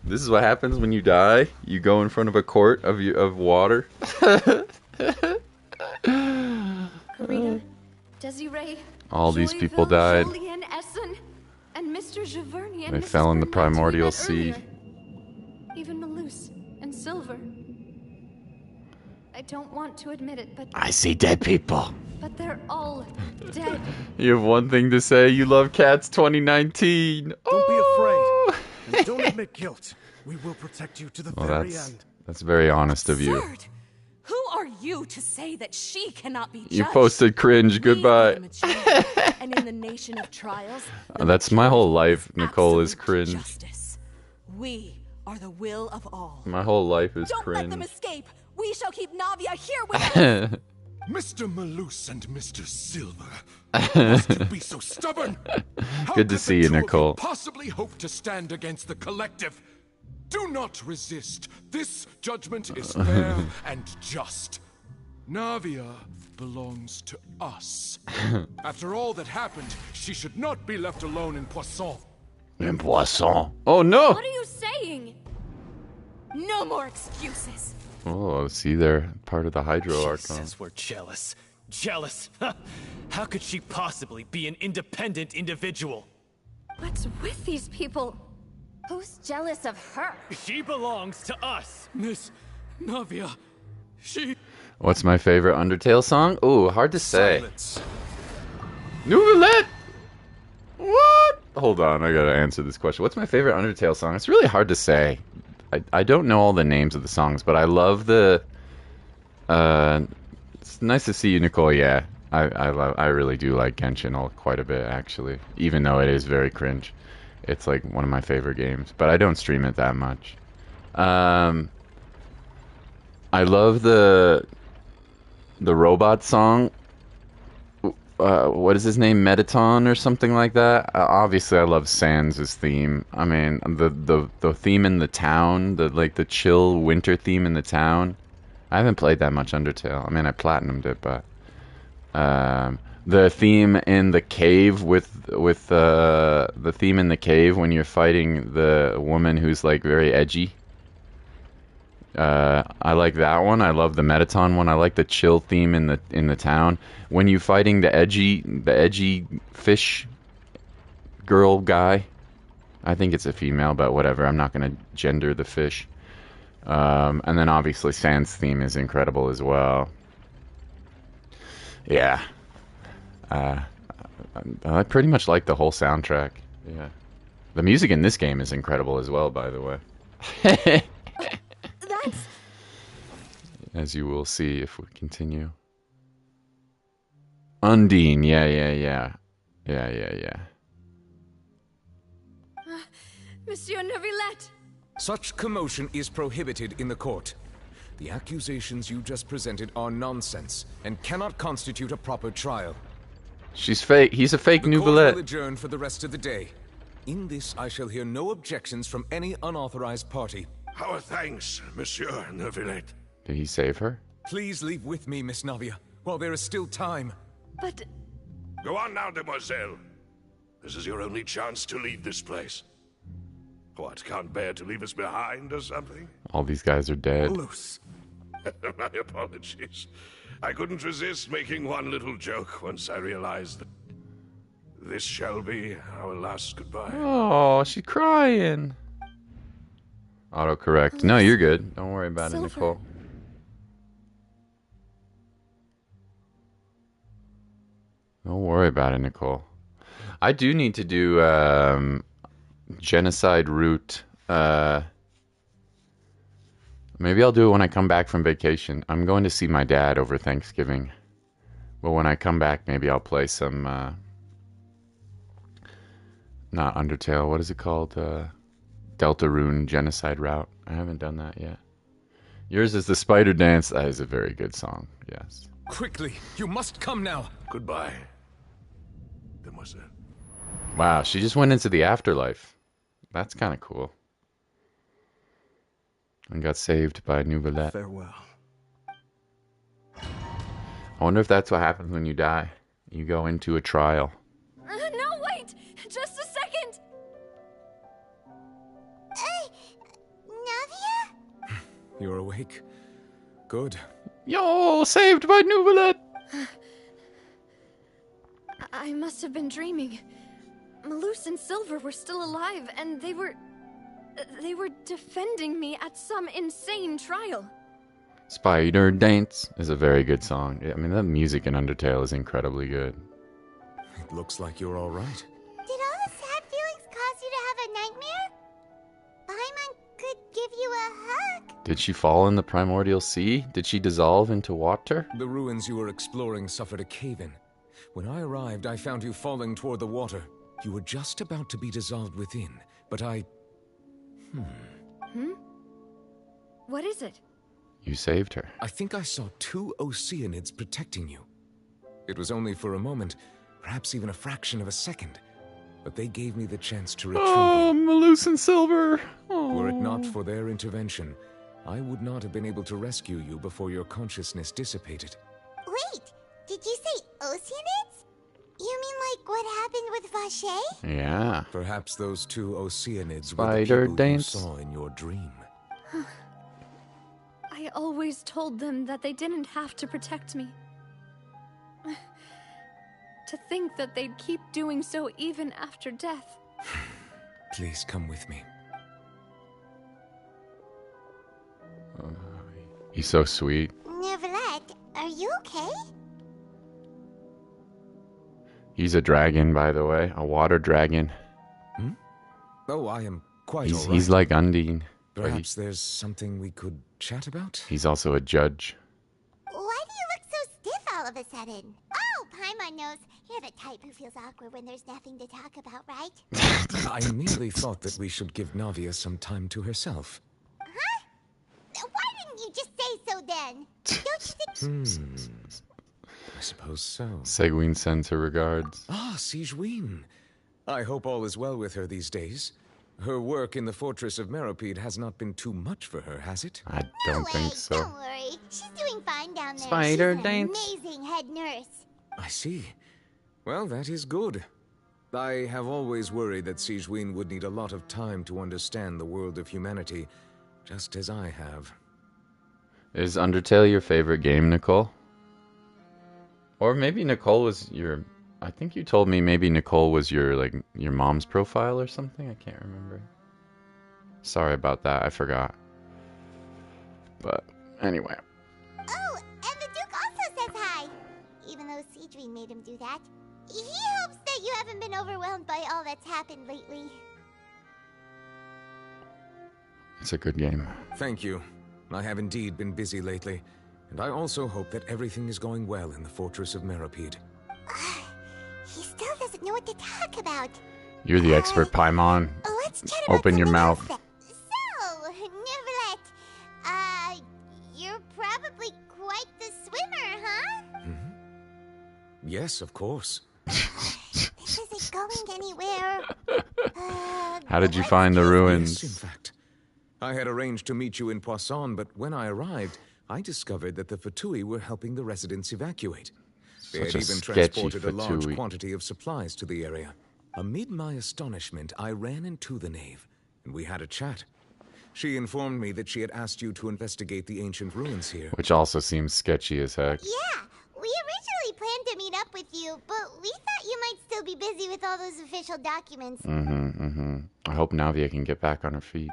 This is what happens when you die. You go in front of a court of water. Karina, Desiree, All these Joyville, people died. Jolien, Essen, and Mr. Giverny and They Mrs. fell in the Burnett, who we primordial met sea. earlier. Even Malus and Silver. I don't want to admit it, but I see dead people. they're all dead. You have one thing to say. You love cats 2019. don't be Oh! afraid. And don't admit guilt. We will protect you to the Well, very that's end. that's very honest of you. Absurd. Who are you to say that she cannot be judged? You posted cringe. We Goodbye. are the majority, and in the nation of trials, the That's my whole majority life. Nicole is absolute cringe. Justice. We are the will of all. My whole life is Don't let them cringe. escape. We shall keep Navia here with us. Mr. Malus and Mr. Silver, must you be so stubborn? How Good to could see the you, two of Nicole. Possibly hope to stand against the collective. Do not resist. This judgment is fair and just. Navia belongs to us. After all that happened, she should not be left alone in Poisson. In Poisson. Oh no! What are you saying? No more excuses. Oh, see, they're part of the Hydro Archon. Jesus, we're jealous. Jealous? How could she possibly be an independent individual? What's with these people? Who's jealous of her? She belongs to us. Miss Navia, she... What's my favorite Undertale song? Ooh, hard to say. Silence. Nouvellette! What? Hold on, I gotta answer this question. What's my favorite Undertale song? It's really hard to say. I don't know all the names of the songs, but I love the... it's nice to see you, Nicole. Yeah, I really do like Genshin quite a bit, actually. Even though it is very cringe. It's like one of my favorite games, but I don't stream it that much. I love the robot song. What is his name? Metaton or something like that. Obviously, I love Sans' theme. I mean, the theme in the town, the chill winter theme in the town. I haven't played that much Undertale. I mean, I platinumed it, but the theme in the cave with the theme in the cave when you're fighting the woman who's like very edgy. I like that one. I love the Metaton one. I like the chill theme in the town. When you fighting the edgy fish girl guy. I think it's a female, but whatever. I'm not gonna gender the fish. And then obviously Sans' theme is incredible as well. Yeah. I pretty much like the whole soundtrack. Yeah. The music in this game is incredible as well, by the way. That's... As you will see if we continue. Undine, yeah. Monsieur Neuvillette! Such commotion is prohibited in the court. The accusations you just presented are nonsense and cannot constitute a proper trial. She's fake. He's a fake The court Nouvellette. will adjourn for the rest of the day. In this, I shall hear no objections from any unauthorized party. Our thanks, Monsieur Neuvillette. Did he save her? Please leave with me, Miss Navia, while there is still time. But... Go on now, demoiselle. This is your only chance to leave this place. What, can't bear to leave us behind or something? All these guys are dead. Loose. My apologies. I couldn't resist making one little joke once I realized that this shall be our last goodbye. Oh, she's crying. Autocorrect. No, you're good. Don't worry about it, Nicole. Don't worry about it, Nicole. I do need to do genocide route. Maybe I'll do it when I come back from vacation. I'm going to see my dad over Thanksgiving. But when I come back, maybe I'll play some... not Undertale. What is it called? Deltarune Genocide Route. I haven't done that yet. Yours is the Spider Dance. That is a very good song. Yes. Quickly, you must come now. Goodbye, demoiselle. Wow, she just went into the afterlife. That's kind of cool. And got saved by Nouvellette. Farewell. I wonder if that's what happens when you die. You go into a trial. no, wait! Just a second! Navia? You're awake. Good. Yo, saved by Nouvellette! I must have been dreaming. Malus and Silver were still alive, and they were defending me at some insane trial. Spider Dance is a very good song. I mean, the music in Undertale is incredibly good. It looks like you're all right. Did all the sad feelings cause you to have a nightmare? Paimon could give you a hug. Did she fall in the primordial sea? Did she dissolve into water? The ruins you were exploring suffered a cave-in. When I arrived, I found you falling toward the water. You were just about to be dissolved within, but I... What is it? You saved her. I think I saw 2 Oceanids protecting you. It was only for a moment, perhaps even a fraction of a second, but they gave me the chance to retrieve you. Malus and Silver! Oh. Were it not for their intervention, I would not have been able to rescue you before your consciousness dissipated. Wait, did you say Oceanids? You mean like what happened with Vache? Yeah. Perhaps those two Oceanids were Spider the people dance. you saw in your dream. I always told them that they didn't have to protect me. To think that they'd keep doing so even after death. Please come with me. He's so sweet. Neverlet, are you okay? He's a dragon, by the way. A water dragon. Hmm? Oh, I am quite all right. He's like Undine. Perhaps there's something we could chat about? He's also a judge. Why do you look so stiff all of a sudden? Oh, Paimon knows. You're the type who feels awkward when there's nothing to talk about, right? I merely thought that we should give Navia some time to herself. Huh? Why didn't you just say so then? Don't you think... I suppose so. Seguin sends her regards. Ah, Sigewin. I hope all is well with her these days. Her work in the fortress of Meropide has not been too much for her, has it? I don't think so. Don't worry. She's doing fine down there. Spider She's an dance. amazing head nurse. I see. Well, that is good. I have always worried that Sigewin would need a lot of time to understand the world of humanity, just as I have. Is Undertale your favorite game, Nicole? Or maybe Nicole was your... I think you told me maybe Nicole was your mom's profile or something? I can't remember. Sorry about that, I forgot. But, anyway. Oh, and the Duke also says hi. Even though Sigewin made him do that. He hopes that you haven't been overwhelmed by all that's happened lately. It's a good game. Thank you. I have indeed been busy lately, and I also hope that everything is going well in the fortress of Meropide. He still doesn't know what to talk about. You're the expert, Paimon. Let's chat about Open your something mouth. else then. So, Neverlet, you're probably quite the swimmer, huh? Mm-hmm. Yes, of course. This isn't going anywhere. How did you find the ruins? Yes, in fact. I had arranged to meet you in Poisson, but when I arrived, I discovered that the Fatui were helping the residents evacuate. They had even transported a large quantity of supplies to the area. Amid my astonishment, I ran into the knave, and we had a chat. She informed me that she had asked you to investigate the ancient ruins here. Which also seems sketchy as heck. Yeah, we originally planned to meet up with you, but we thought you might still be busy with all those official documents. I hope Navia can get back on her feet.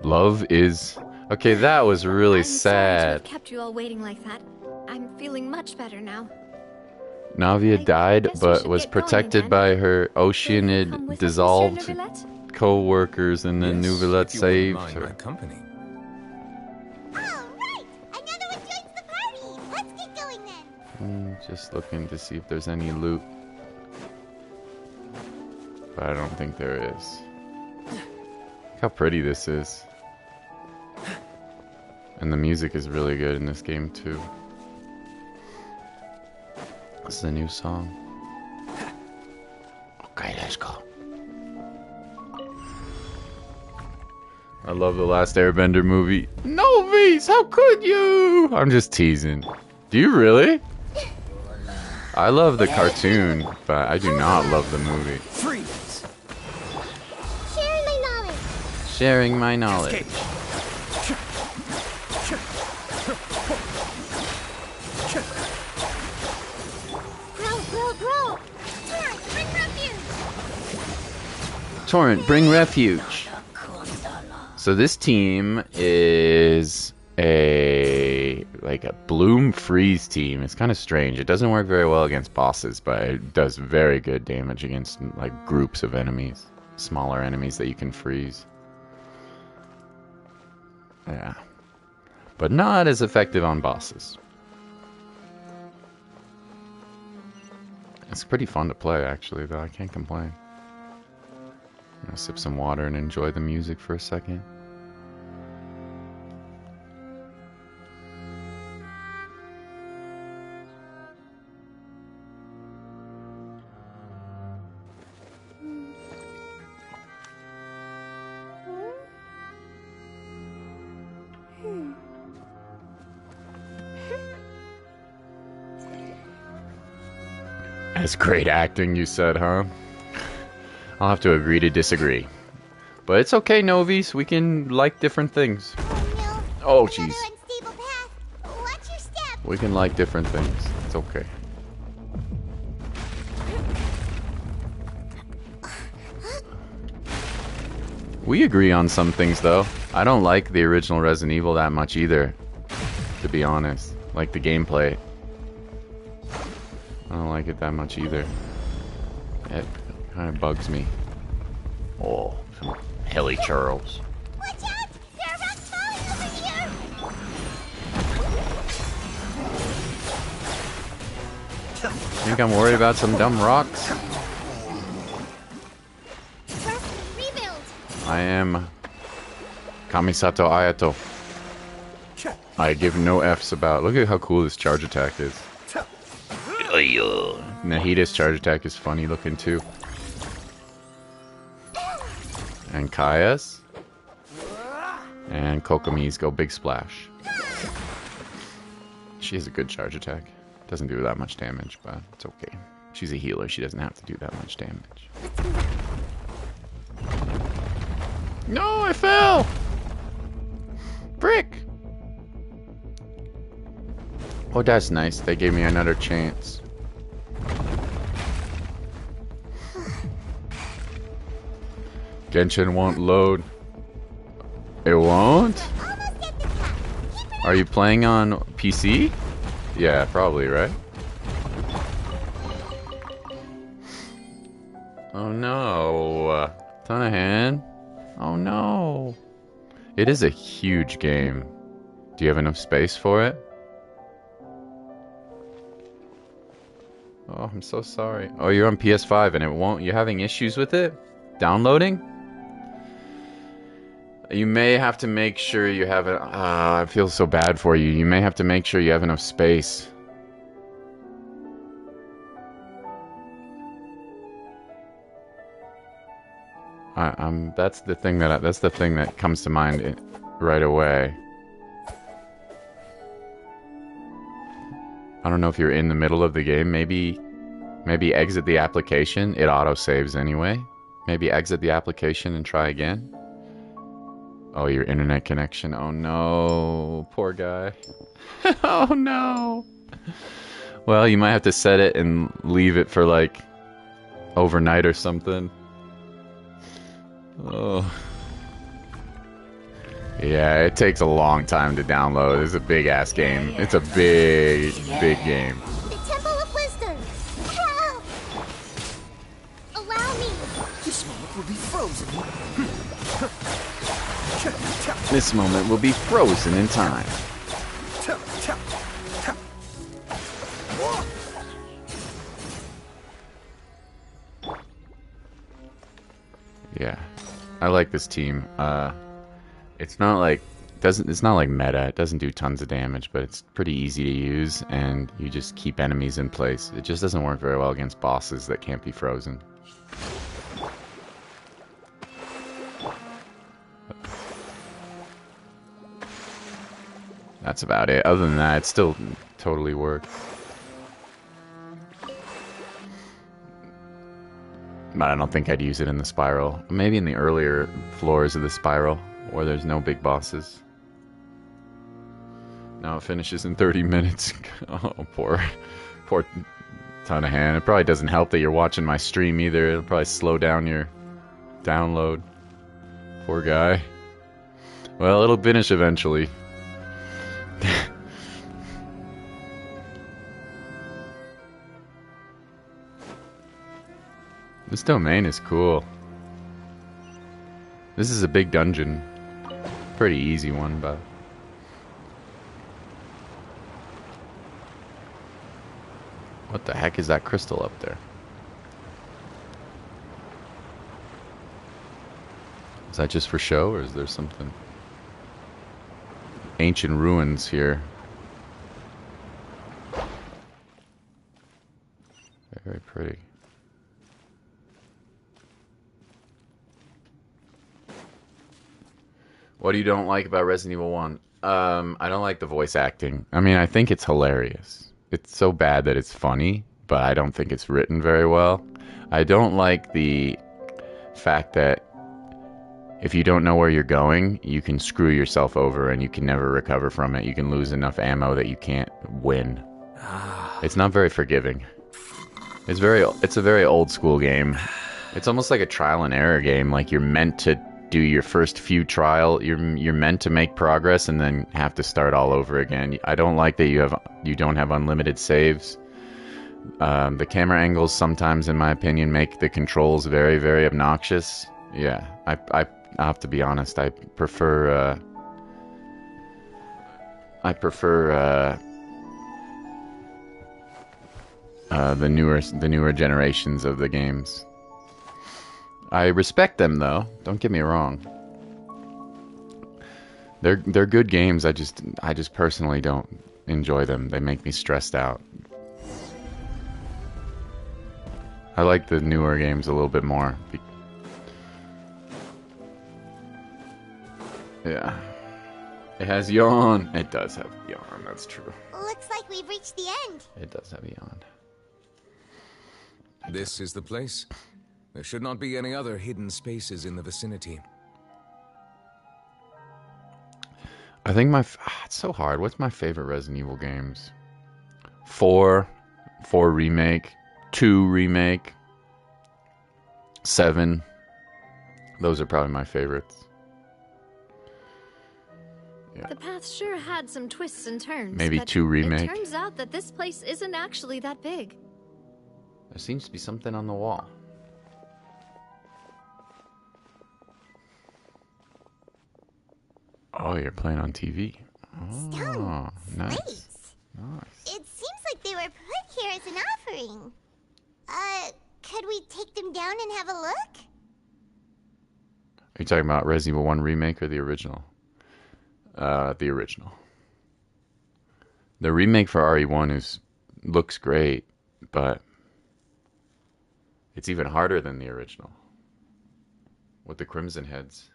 Love is... Okay, that was really I'm sorry to sad. have kept you all waiting like that. I'm feeling much better now. Navia died, guess we but should was get going protected again. by her Come Oceanid with us, dissolved Monsieur Neuvillette? co-workers, and then Neuvillette saved My her. company. Alright, another one joins the party. Let's get going then. Just looking to see if there's any loot. But I don't think there is. Look how pretty this is. And the music is really good in this game too. This is a new song. Okay, let's go. I love the last Airbender movie. Novice, how could you? I'm just teasing. Do you really? I love the cartoon, but I do not love the movie. Freeze! Sharing my knowledge. Sharing my knowledge. Bro. Torrent, bring refuge. Torrent, bring refuge. So this team is a Bloom Freeze team. It's kind of strange. It doesn't work very well against bosses, but it does very good damage against groups of enemies, smaller enemies that you can freeze. Yeah, but not as effective on bosses. It's pretty fun to play, actually, though. I can't complain. I'm gonna sip some water and enjoy the music for a second. That's great acting, you said, huh? I'll have to agree to disagree. But it's okay, Novice. We can like different things. Oh, jeez. We can like different things. It's okay. We agree on some things, though. I don't like the original Resident Evil that much either, to be honest. Like the gameplay. I don't like it that much either. It kind of bugs me. Oh, some Hilly Churls. Watch out! There are rocks falling over here! Think I'm worried about some dumb rocks? Rebuild! I am Kamisato Ayato. I give no F's about. Look at how cool this charge attack is. Nahida's charge attack is funny looking too. And Kaya's. And Kokomi's go big splash. She has a good charge attack. Doesn't do that much damage, but it's okay. She's a healer. She doesn't have to do that much damage. No, I fell! Brick! Oh, that's nice. They gave me another chance. Genshin won't load. It won't? Are you playing on PC? Yeah, probably, right? Oh no. Tonahan. Oh no. It is a huge game. Do you have enough space for it? Oh, I'm so sorry. Oh, you're on PS5 and it won't. You're having issues with it? Downloading? You may have to make sure you have it. I feel so bad for you. You may have to make sure you have enough space. That's the thing that comes to mind right away. I don't know if you're in the middle of the game. Maybe exit the application. It auto saves anyway. Maybe exit the application and try again. Oh, your internet connection. Oh no, poor guy. Oh no. Well, you might have to set it and leave it for like overnight or something. Oh. Yeah, it takes a long time to download. It's a big ass game. It's a big game. The Temple of Wisdom! Wow! Allow me! This moment will be frozen. This moment will be frozen in time. Yeah, I like this team. It's not like meta. It doesn't do tons of damage, but it's pretty easy to use, and you just keep enemies in place. It just doesn't work very well against bosses that can't be frozen. That's about it. Other than that, it still totally works. But I don't think I'd use it in the spiral. Maybe in the earlier floors of the spiral, where there's no big bosses. Now it finishes in 30 minutes. Oh, poor Tonahan. It probably doesn't help that you're watching my stream either. It'll probably slow down your download. Poor guy. Well, it'll finish eventually. This domain is cool. This is a big dungeon. Pretty easy one, but... What the heck is that crystal up there? Is that just for show, or is there something? Ancient ruins here. Very pretty. What do you don't like about Resident Evil 1? I don't like the voice acting. I mean, I think it's hilarious. It's so bad that it's funny, but I don't think it's written very well. I don't like the fact that if you don't know where you're going, you can screw yourself over and you can never recover from it. You can lose enough ammo that you can't win. It's not very forgiving. It's a very old school game. It's almost like a trial and error game. Like you're meant to do your first few you're meant to make progress and then have to start all over again. I don't like that you don't have unlimited saves. The camera angles sometimes, in my opinion, make the controls very, very obnoxious. Yeah, I have to be honest. I prefer the newer generations of the games. I respect them though. Don't get me wrong. They're good games. I just personally don't enjoy them. They make me stressed out. I like the newer games a little bit more. Yeah. It has yawn. It does have yawn, that's true. Looks like we've reached the end. It does have yawn. This is the place. There should not be any other hidden spaces in the vicinity. I think it's so hard. What's my favorite Resident Evil games? 4 Remake, 2 Remake, 7. Those are probably my favorites. Yeah. The path sure had some twists and turns. Maybe but 2 Remake. It turns out that this place isn't actually that big. There seems to be something on the wall. Oh, you're playing on TV. Oh, nice. Slates. Nice. It seems like they were put here as an offering. Could we take them down and have a look? Are you talking about Resident Evil 1 Remake or the original? The original. The remake for RE1 looks great, but it's even harder than the original. With the Crimson Heads.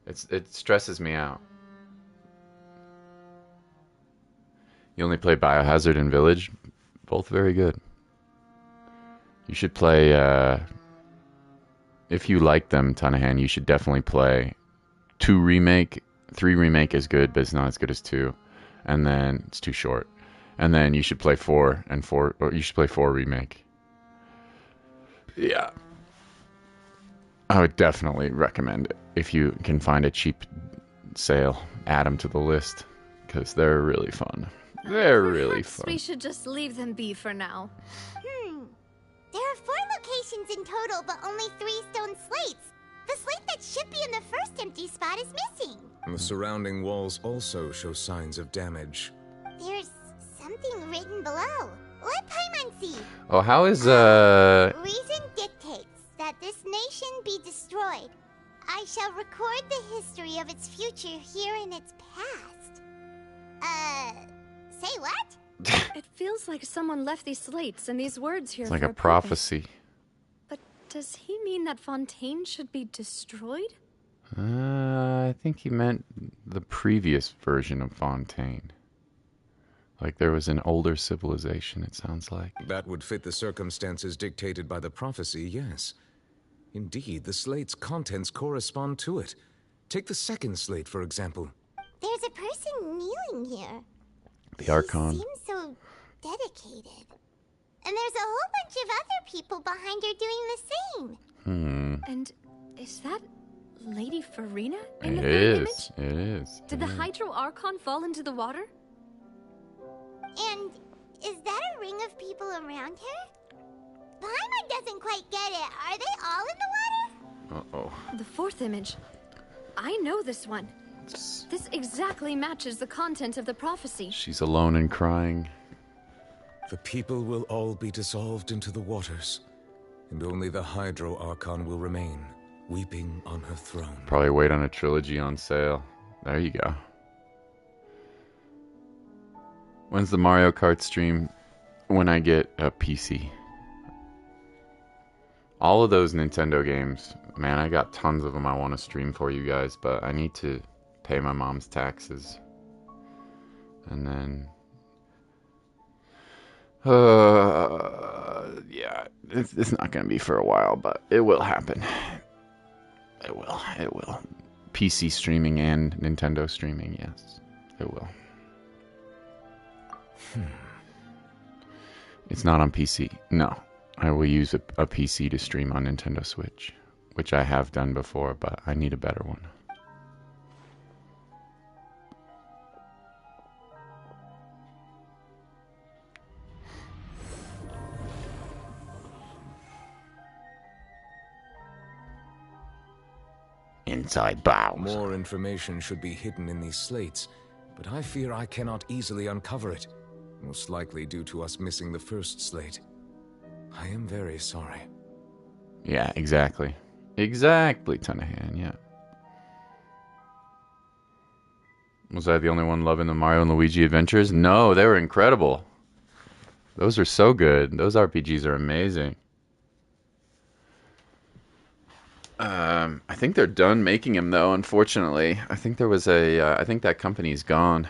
It stresses me out. You only play Biohazard and Village. Both very good. You should play, if you like them, Tanahan, you should definitely play 2 Remake. 3 Remake is good, but it's not as good as 2. And then it's too short. And then you should play 4 or you should play 4 Remake. Yeah. I would definitely recommend it. If you can find a cheap sale, add them to the list. Because they're really fun. They're really fun. We should just leave them be for now. There are 4 locations in total, but only 3 stone slates. The slate that should be in the first empty spot is missing. The surrounding walls also show signs of damage. There's something written below. Let Paimon see. Oh, how is, Reason dictates that this nation be destroyed. I shall record the history of its future here in its past. Say what? It feels like someone left these slates and these words here. It's like for a prophecy. But does he mean that Fontaine should be destroyed? I think he meant the previous version of Fontaine. Like there was an older civilization, it sounds like. That would fit the circumstances dictated by the prophecy, yes. Indeed, the slate's contents correspond to it. Take the second slate, for example. There's a person kneeling here. The Archon. He seems so dedicated. And there's a whole bunch of other people behind her doing the same. And is that Lady Farina in the It third is. image? It is. Did the Hydro Archon fall into the water? And is that a ring of people around her? Paimon doesn't quite get it. Are they all in the water? Uh-oh. The fourth image. I know this one. This exactly matches the content of the prophecy. She's alone and crying. The people will all be dissolved into the waters, and only the Hydro Archon will remain, weeping on her throne. Probably wait on a trilogy on sale. There you go. When's the Mario Kart stream? When I get a PC. All of those Nintendo games, man, I got tons of them I want to stream for you guys, but I need to pay my mom's taxes. And then Yeah, it's not going to be for a while, but it will happen. It will. PC streaming and Nintendo streaming, yes. It will. It's not on PC. No. I will use a PC to stream on Nintendo Switch, which I have done before, but I need a better one. Inside bows. More information should be hidden in these slates, but I fear I cannot easily uncover it, most likely due to us missing the first slate. I am very sorry. Yeah, exactly. Exactly, Tunahan, yeah. Was I the only one loving the Mario and Luigi adventures? No, they were incredible. Those are so good. Those RPGs are amazing. I think they're done making them, though, unfortunately. I think there was I think that company's gone.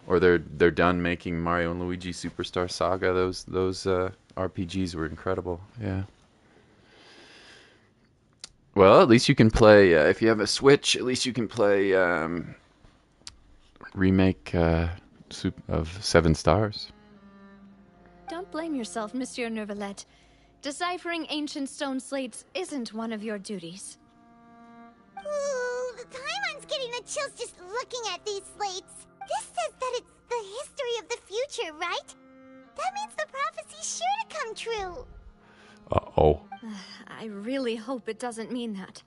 Or they're done making Mario and Luigi Superstar Saga. Those RPGs were incredible. Yeah. Well, at least you can play, if you have a Switch, at least you can play remake of 7 Stars. Don't blame yourself, Monsieur Neuvillette. Deciphering ancient stone slates isn't one of your duties. Ooh, Paimon's getting the chills just looking at these slates. This says that it's the history of the future, right? That means the prophecy's sure to come true. Uh-oh. I really hope it doesn't mean that.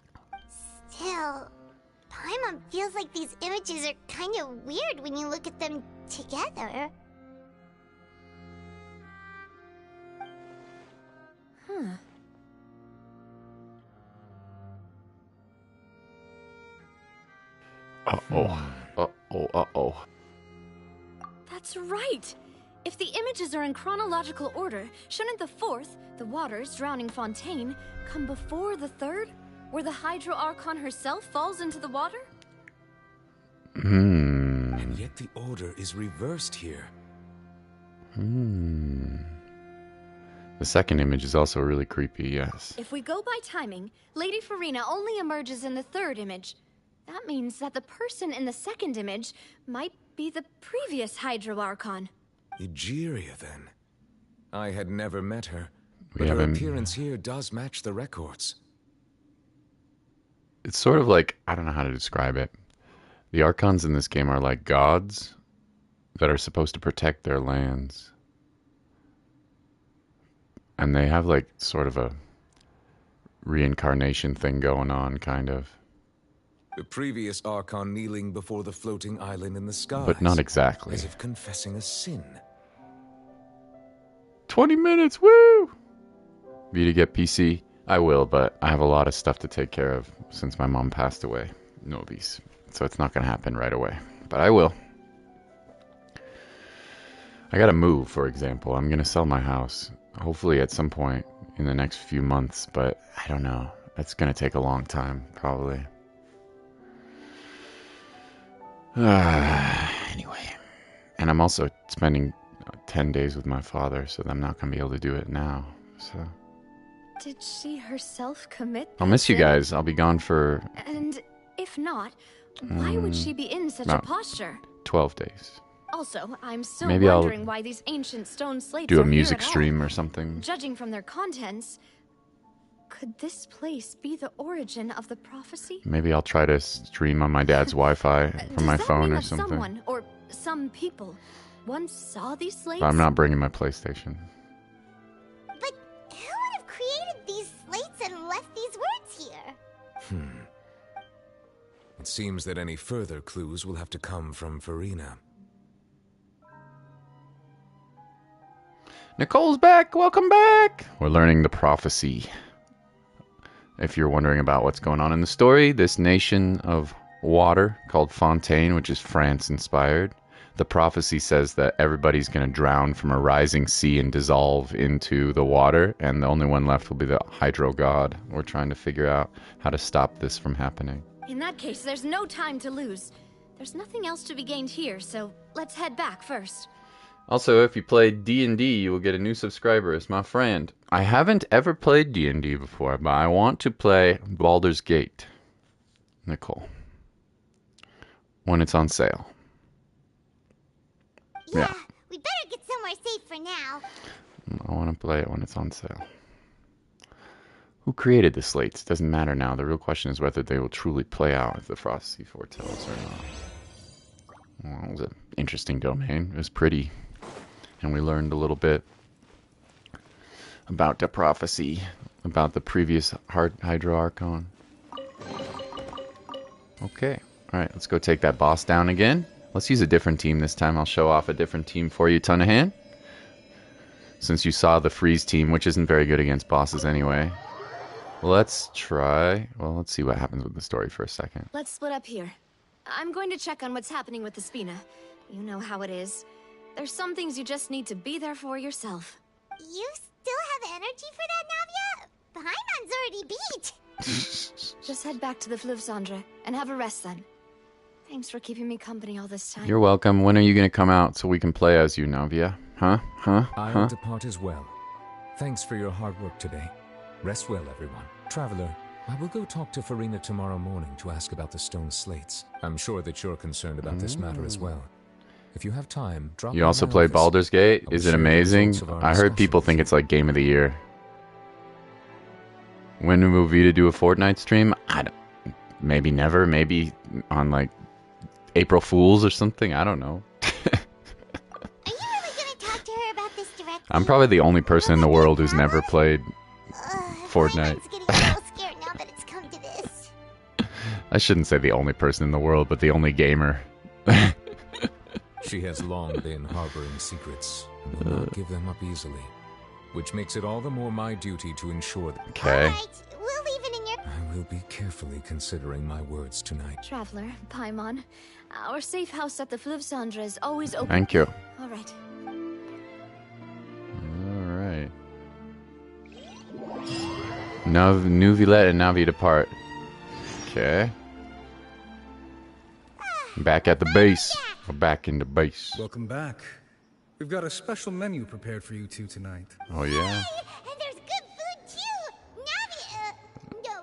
Still, Paimon feels like these images are kind of weird when you look at them together. Huh. Uh-oh. Uh-oh, uh-oh. That's right! If the images are in chronological order, shouldn't the 4th, the waters drowning Fontaine, come before the 3rd, where the Hydro Archon herself falls into the water? And yet the order is reversed here. The second image is also really creepy, yes. If we go by timing, Lady Farina only emerges in the 3rd image. That means that the person in the 2nd image might be the previous Hydro Archon. Egeria, then. I had never met her, but her appearance here does match the records. It's sort of like, I don't know how to describe it. The Archons in this game are like gods that are supposed to protect their lands. And they have like sort of a reincarnation thing going on, kind of. The previous Archon kneeling before the floating island in the sky. But not exactly. As if confessing a sin. 20 minutes, woo! V to get PC? I will, but I have a lot of stuff to take care of since my mom passed away. Novice. So it's not going to happen right away. But I will. I gotta move, for example. I'm going to sell my house. Hopefully at some point in the next few months, but I don't know. That's going to take a long time, probably. Anyway. And I'm also spending 10 days with my father, so I'm not going to be able to do it now. So Did she herself commit? I'll miss you guys. I'll be gone for... And if not, why would she be in such a posture? 12 days. Also, I'm still Maybe wondering why these ancient stone slates do a are music here at stream all. or something. Judging from their contents, could this place be the origin of the prophecy? Maybe I'll try to stream on my dad's Wi-Fi from my phone or something. Someone, or some people, once saw these slates? But I'm not bringing my PlayStation. But who would have created these slates and left these words here? It seems that any further clues will have to come from Farina. Nicole's back! Welcome back! We're learning the prophecy. If you're wondering about what's going on in the story, this nation of water called Fontaine, which is France-inspired, the prophecy says that everybody's going to drown from a rising sea and dissolve into the water, and the only one left will be the hydro god. We're trying to figure out how to stop this from happening. In that case, there's no time to lose. There's nothing else to be gained here, so let's head back first. Also, if you play D&D, you will get a new subscriber as my friend. I haven't ever played D&D before, but I want to play Baldur's Gate, Nicole, when it's on sale. Yeah, we better get somewhere safe for now. I want to play it when it's on sale. Who created the slates? Doesn't matter now. The real question is whether they will truly play out as the prophecy foretells or not. Well, it was an interesting domain. It was pretty. And we learned a little bit about the prophecy, about the previous Hydro Archon. Okay. Alright, let's go take that boss down again. Let's use a different team this time. I'll show off a different team for you, Tunahan. Since you saw the freeze team, which isn't very good against bosses anyway. Let's try... Well, let's see what happens with the story for a second. Let's split up here. I'm going to check on what's happening with the Spina. You know how it is. There's some things you just need to be there for yourself. You still have energy for that, Navia? Paimon's already beat. Just head back to the Fleuve Cendre and have a rest then. Thanks for keeping me company all this time. You're welcome. When are you going to come out so we can play as you, Navia? Huh? I will depart as well. Thanks for your hard work today. Rest well, everyone. Traveler, I will go talk to Farina tomorrow morning to ask about the stone slates. I'm sure that you're concerned about this matter as well. If you have time, drop You also played Baldur's Gate? Is it amazing? I heard people think it's like Game of the Year. When will Vita do a Fortnite stream? I don't... Maybe never. Maybe on like April Fools or something. I don't know. Are you really gonna talk to her about this directly? I'm probably the only person in the world who's never played Fortnite. Paimon's getting a little scared now that it's come to this. I shouldn't say the only person in the world, but the only gamer. She has long been harboring secrets and will not give them up easily, which makes it all the more my duty to ensure that... Okay. Alright, we'll leave it in your... I will be carefully considering my words tonight. Traveler, Paimon, our safe house at the Fleuve Cendre is always open. Thank you. All right. Alright. Nuvilet and Navi depart. Okay. Back at the base. We're back in the base. Welcome back. We've got a special menu prepared for you two tonight. Oh, yeah? And there's good food too! Navi, no,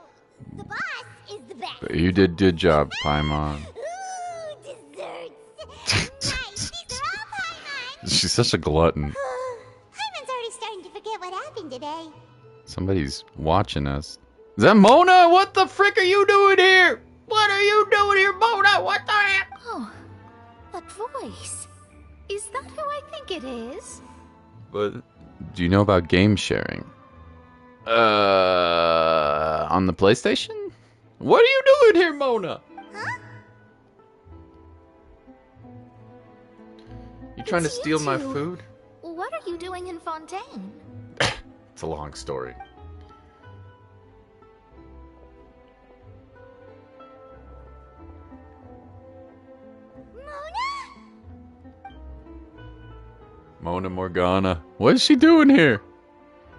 the boss is the best. You did good job, Paimon. Ooh, desserts! Nice, these are all Paimon! She's such a glutton. Paimon's already starting to forget what happened today. Somebody's watching us. Is that Mona? What the frick are you doing here? What are you doing here, Mona? What the heck? Oh, that voice. Is that who I think it is? But do you know about game sharing? On the PlayStation? What are you doing here, Mona? Huh? You trying to steal my food? What are you doing in Fontaine? It's a long story. Mona Morgana. What is she doing here?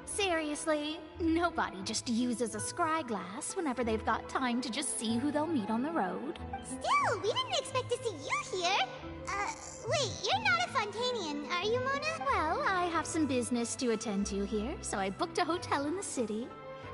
Seriously, nobody just uses a scry glass whenever they've got time to just see who they'll meet on the road. Still, we didn't expect to see you here. Wait, you're not a Fontainian, are you, Mona? Well, I have some business to attend to here, so I booked a hotel in the city.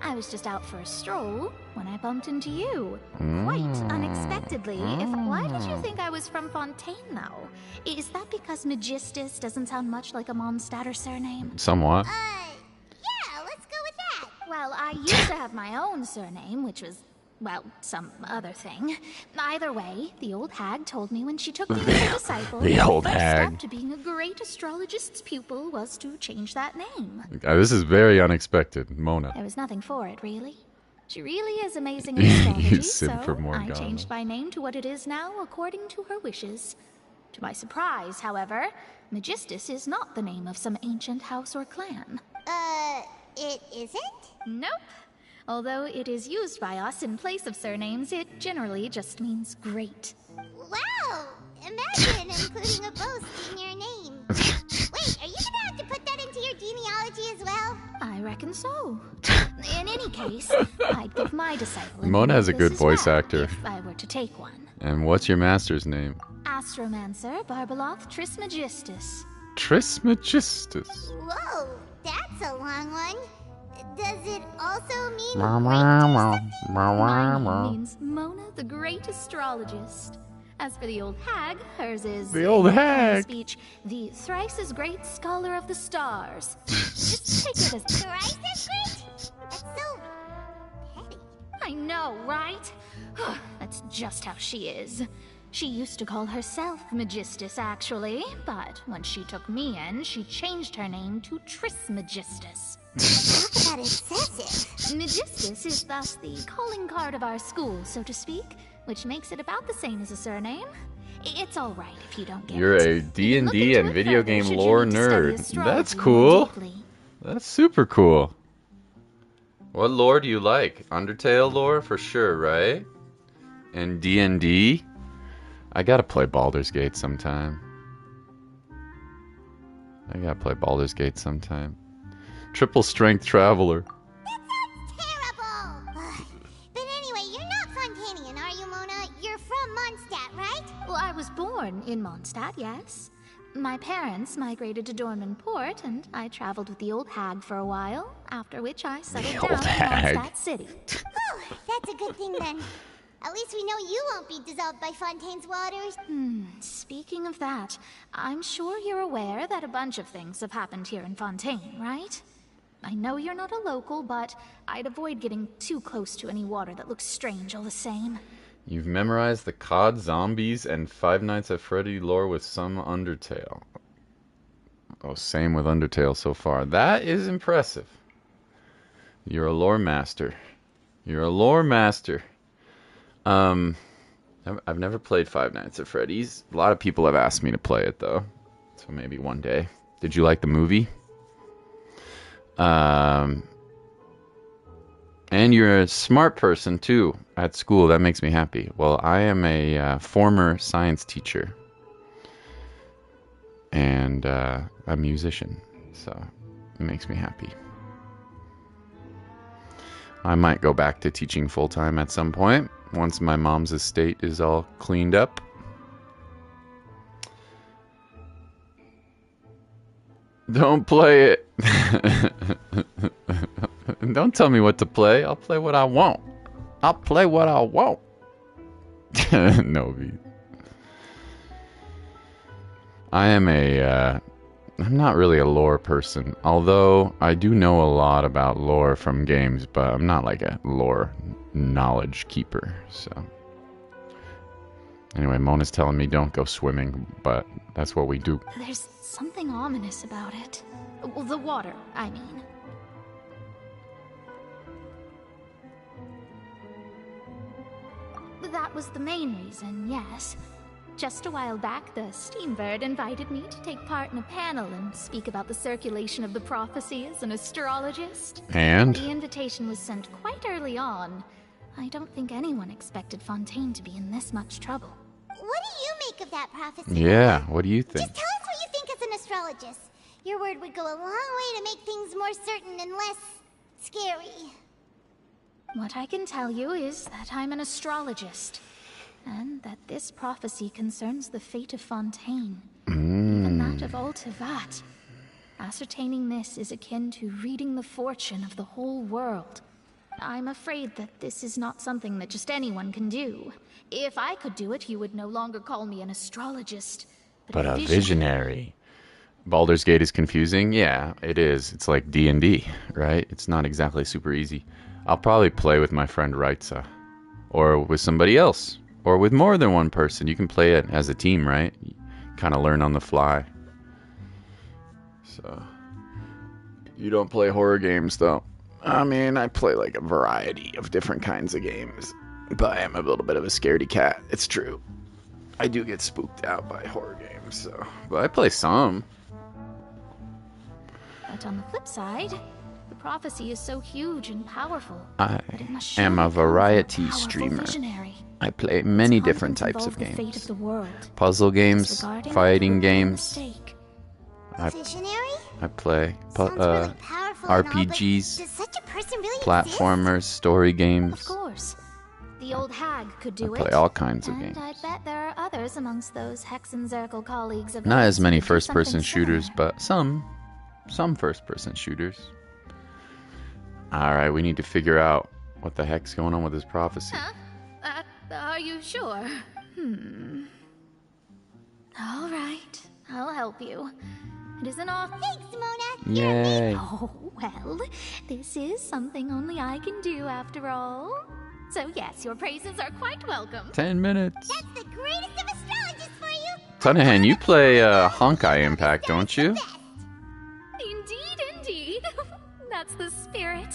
I was just out for a stroll when I bumped into you. Quite unexpectedly. Why did you think I was from Fontaine, though? Is that because Magistus doesn't sound much like a Mondstadt surname? Somewhat. Yeah, let's go with that. Well, I used to have my own surname, which was, well, some other thing. Either way, the old hag told me when she took me as a disciple, The old first hag. step to being a great astrologist's pupil was to change that name. This is very unexpected, Mona. There was nothing for it, really. She really is amazing in astrology, You so simp for I Morgana. changed my name to what it is now according to her wishes. To my surprise, however, Magistus is not the name of some ancient house or clan. It isn't? Nope. Although it is used by us in place of surnames, it generally just means great. Wow! Imagine including a boast in your name. Wait, are you gonna have to put that into your genealogy as well? I reckon so. In any case, I'd give my disciple a Mona name has a like good this as voice well, actor. if I were to take one. And what's your master's name? Astromancer Barbeloth Trismegistus. Trismegistus. Whoa, that's a long one. Does it also mean My name means Mona the Great Astrologist. As for the old hag, hers is The old hag. Speech, the thrice as great scholar of the stars. Just take it as thrice as great? That's so petty. I know, right? That's just how she is. She used to call herself Megistus, actually, but when she took me in, she changed her name to Trismegistus. Talk about excessive. Megistus is thus the calling card of our school, so to speak, which makes it about the same as a surname. It's all right if you don't get You're it. a D&D and video game should you lore need to study nerd. astrology That's more cool. deeply. That's super cool. What lore do you like? Undertale lore for sure, right? And D&D? I gotta play Baldur's Gate sometime. Triple Strength Traveler. Terrible! But anyway, you're not Fontainian, are you, Mona? You're from Mondstadt, right? Well, I was born in Mondstadt, yes. My parents migrated to Dorman Port, and I traveled with the old hag for a while, after which I settled down in Mondstadt City. Oh, that's a good thing then. At least we know you won't be dissolved by Fontaine's waters. Speaking of that, I'm sure you're aware that a bunch of things have happened here in Fontaine, right? I know you're not a local, but I'd avoid getting too close to any water that looks strange all the same. You've memorized the COD Zombies and Five Nights at Freddy lore with some Undertale. Oh, same with Undertale so far. That is impressive. You're a lore master. I've never played Five Nights at Freddy's. A lot of people have asked me to play it, though. So maybe one day. Did you like the movie? And you're a smart person, too, at school. That makes me happy. Well, I am a former science teacher. And a musician. So it makes me happy. I might go back to teaching full-time at some point. Once my mom's estate is all cleaned up. Don't play it. Don't tell me what to play. I'll play what I want. Novi. I'm not really a lore person, although I do know a lot about lore from games, but I'm not like a lore knowledge keeper, so. Anyway, Mona's telling me don't go swimming, but that's what we do. There's something ominous about it. Well, the water, I mean. That was the main reason, yes. Just a while back, the Steambird invited me to take part in a panel and speak about the circulation of the prophecy as an astrologist. And? The invitation was sent quite early on. I don't think anyone expected Fontaine to be in this much trouble. What do you make of that prophecy? Yeah, what do you think? Just tell us what you think as an astrologist. Your word would go a long way to make things more certain and less scary. What I can tell you is that I'm an astrologist, and that this prophecy concerns the fate of Fontaine, even that of Ultivat. Ascertaining this is akin to reading the fortune of the whole world. I'm afraid that this is not something that just anyone can do. If I could do it, you would no longer call me an astrologist, but a visionary. Baldur's Gate is confusing? Yeah, it is. It's like D&D, right? It's not exactly super easy. I'll probably play with my friend Raitza, or with somebody else, or with more than one person. You can play it as a team, right? You kind of learn on the fly. So, you don't play horror games, though. I mean, I play like a variety of different kinds of games, but I am a little bit of a scaredy cat. It's true. I do get spooked out by horror games, so, but I play some. But on the flip side, the prophecy is so huge and powerful. I am a variety streamer. Visionary. I play many different types of games. Fate of the world. Puzzle games, fighting games. Visionary? I play really RPGs, does such a person really platformers, story games. Of course. the old hag could do I play it. all kinds of and games. I bet there are others amongst those Hexenzirkel colleagues of Not hers as who many could do first-person something shooters, similar. but some first-person shooters. All right, we need to figure out what the heck's going on with this prophecy. Are you sure? All right, I'll help you. It isn't off. Thanks, Mona. Yay! Oh, well, this is something only I can do after all. So yes, your praises are quite welcome. 10 minutes. That's the greatest of astrologers for you. Tunahan, you play Honkai Impact, don't you? Indeed. That's the spirit.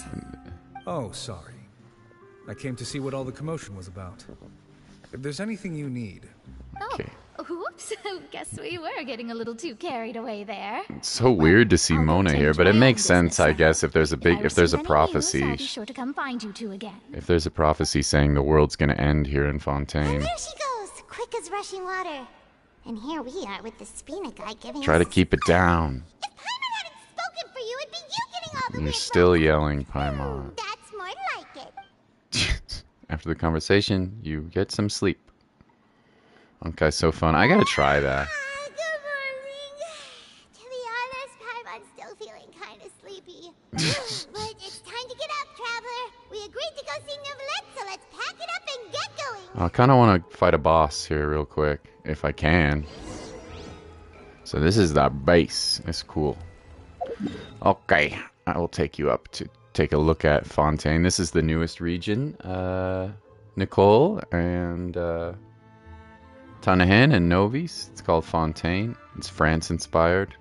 Oh, sorry. I came to see what all the commotion was about. If there's anything you need... Okay. Oops, guess we were getting a little too carried away there. It's so weird to see Mona here, but it makes sense, I guess, if there's a prophecy. I'll be sure to come find you two again. If there's a prophecy saying the world's gonna end here in And Fontaine. there she goes, quick as rushing water. And here we are with the Spina guy giving Try us... to keep it down. If Paimon hadn't spoken for you, it'd be you getting all the You're weird still yelling, Paimon. That's more like it. After the conversation, you get some sleep. Okay, so fun. I gotta try that. Good morning. To be honest, Paimon's still feeling kind of sleepy. But it's time to get up, traveler. We agreed to go see Neuvillette, so let's pack it up and get going. I kind of want to fight a boss here real quick, if I can. So this is the base. It's cool. Okay, I will take you up to take a look at Fontaine. This is the newest region. Nicole and Tunahan and Novice. It's called Fontaine. It's France-inspired.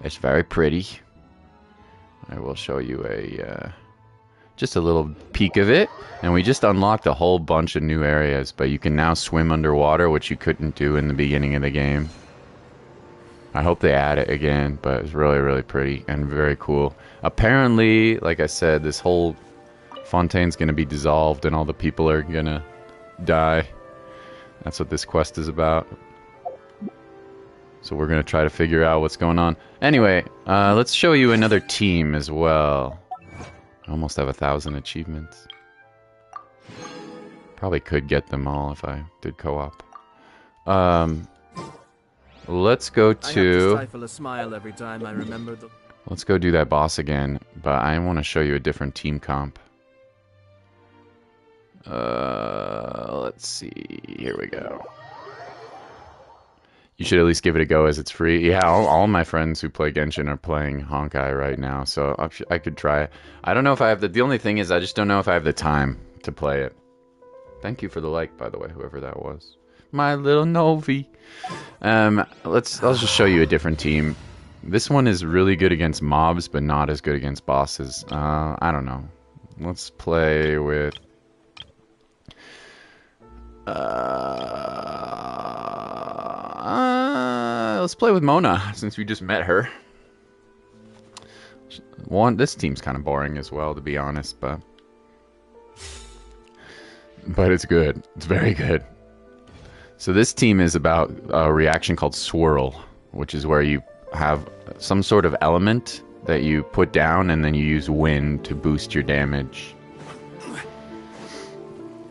It's very pretty. I will show you just a little peek of it. And we just unlocked a whole bunch of new areas, but you can now swim underwater, which you couldn't do in the beginning of the game. I hope they add it again, but it's really, really pretty and very cool. Apparently, like I said, this whole Fontaine's going to be dissolved and all the people are going to die. That's what this quest is about. So we're going to try to figure out what's going on. Anyway, let's show you another team as well. I almost have 1,000 achievements. Probably could get them all if I did co-op. Let's go to... I have to stifle a smile every time I remember the... Let's go do that boss again, but I want to show you a different team comp. Let's see. Here we go. You should at least give it a go as it's free. Yeah, all my friends who play Genshin are playing Honkai right now, so I could try it. I don't know if I have the only thing is I just don't know if I have the time to play it. Thank you for the like, by the way, whoever that was. My little Novi. I'll just show you a different team. This one is really good against mobs, but not as good against bosses. I don't know. Let's play with... let's play with Mona, since we just met her. This team's kind of boring as well, to be honest, but it's good. It's very good. So this team is about a reaction called Swirl, which is where you have some sort of element that you put down and then you use wind to boost your damage.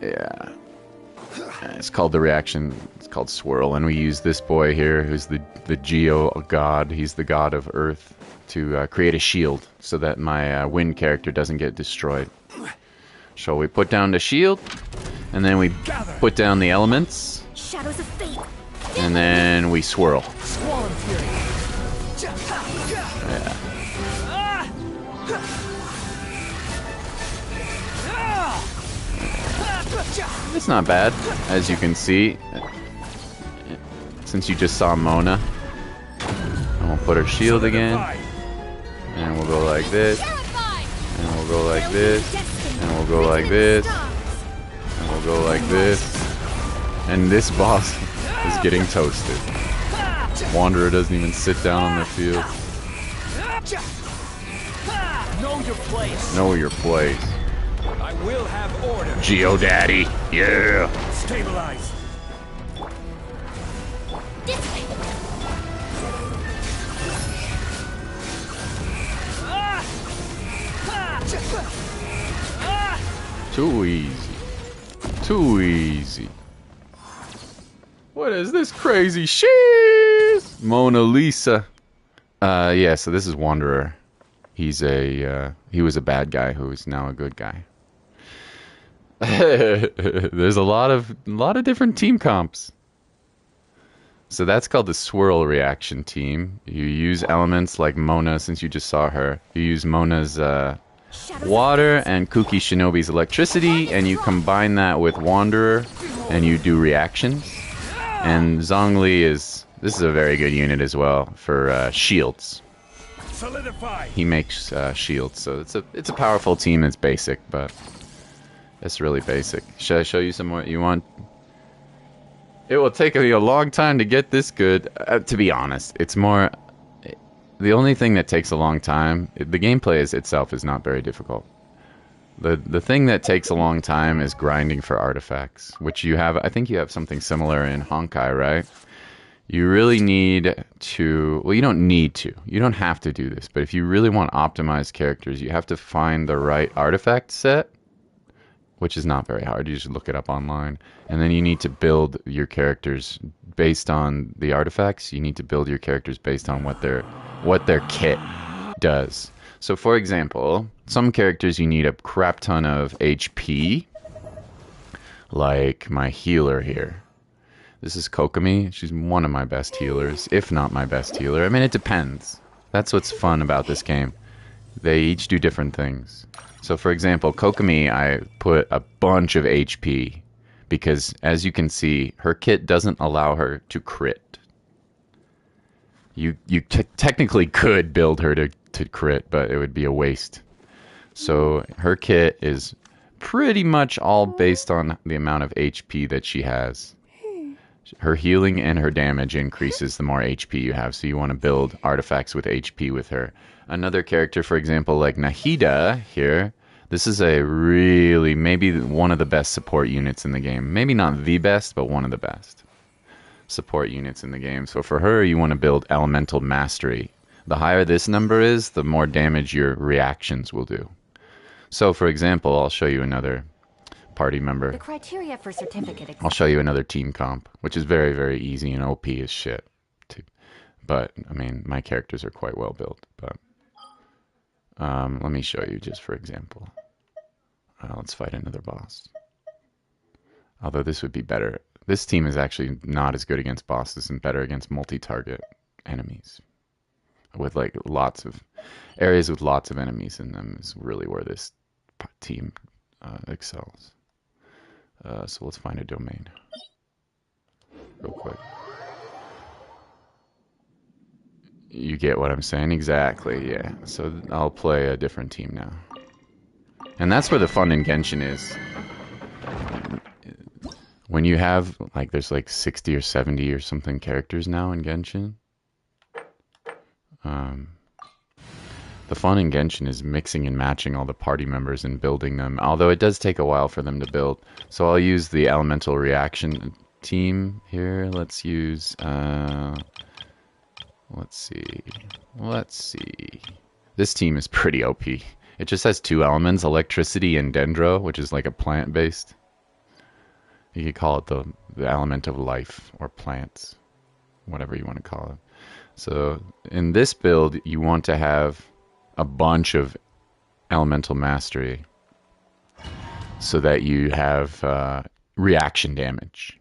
Yeah. It's called the reaction. It's called Swirl, and we use this boy here, who's the Geo god. He's the god of Earth, to create a shield so that my wind character doesn't get destroyed. So we put down the shield, and then we put down the elements, Shadows of fate. and then we swirl. Swollen fury. Yeah. It's not bad, as you can see. Since you just saw Mona. And we'll put her shield again. And we'll go like this. And we'll go like this. And we'll go like this. And we'll go like this. And this boss is getting toasted. Wanderer doesn't even sit down on the field. Know your place. Know your place. I will have order. Geo Daddy, yeah. Stabilize. Too easy. Too easy. What is this crazy shit? Mona Lisa. Yeah, so this is Wanderer. He's he was a bad guy who is now a good guy. There's a lot of different team comps. So that's called the swirl reaction team. You use elements like Mona, since you just saw her. You use Mona's water and Kuki Shinobi's electricity, and you combine that with Wanderer, and you do reactions. And Zhongli this is a very good unit as well for shields. He makes shields, so it's a powerful team. It's basic, but it's really basic. Should I show you some more? You want? It will take me a long time to get this good. To be honest, it's more. The only thing that takes a long time, the gameplay itself is not very difficult. The thing that takes a long time is grinding for artifacts, which you have. I think you have something similar in Honkai, right? You really need to. Well, you don't need to. You don't have to do this, but if you really want optimized characters, you have to find the right artifact set, which is not very hard. You just look it up online. And then you need to build your characters based on the artifacts. You need to build your characters based on what their kit does. So for example, some characters you need a crap ton of HP, like my healer here. This is Kokomi. She's one of my best healers, if not my best healer. I mean, it depends. That's what's fun about this game. They each do different things. So for example, Kokomi, I put a bunch of HP because, as you can see, her kit doesn't allow her to crit. You technically could build her to crit, but it would be a waste. So her kit is pretty much all based on the amount of HP that she has. Her healing and her damage increases the more HP you have, so you want to build artifacts with HP with her. Another character, for example, like Nahida here, this is a really, maybe one of the best support units in the game. Maybe not the best, but one of the best support units in the game. So for her, you want to build elemental mastery. The higher this number is, the more damage your reactions will do. So for example, I'll show you another party member. The criteria for certificate. I'll show you another team comp, which is very, very easy and OP as shit. But, I mean, my characters are quite well built. But let me show you just for example. Let's fight another boss. Although this would be better. This team is actually not as good against bosses and better against multi-target enemies. With like lots of areas with lots of enemies in them is really where this team excels. So let's find a domain real quick. You get what I'm saying? Exactly, yeah. So I'll play a different team now. And that's where the fun in Genshin is. When you have, like, there's like 60 or 70 or something characters now in Genshin. The fun in Genshin is mixing and matching all the party members and building them, although it does take a while for them to build. So I'll use the elemental reaction team here. Let's use, let's see. This team is pretty OP. It just has two elements, electricity and dendro, which is like a plant-based. You could call it the element of life, or plants, whatever you want to call it. So in this build, you want to have a bunch of elemental mastery so that you have reaction damage.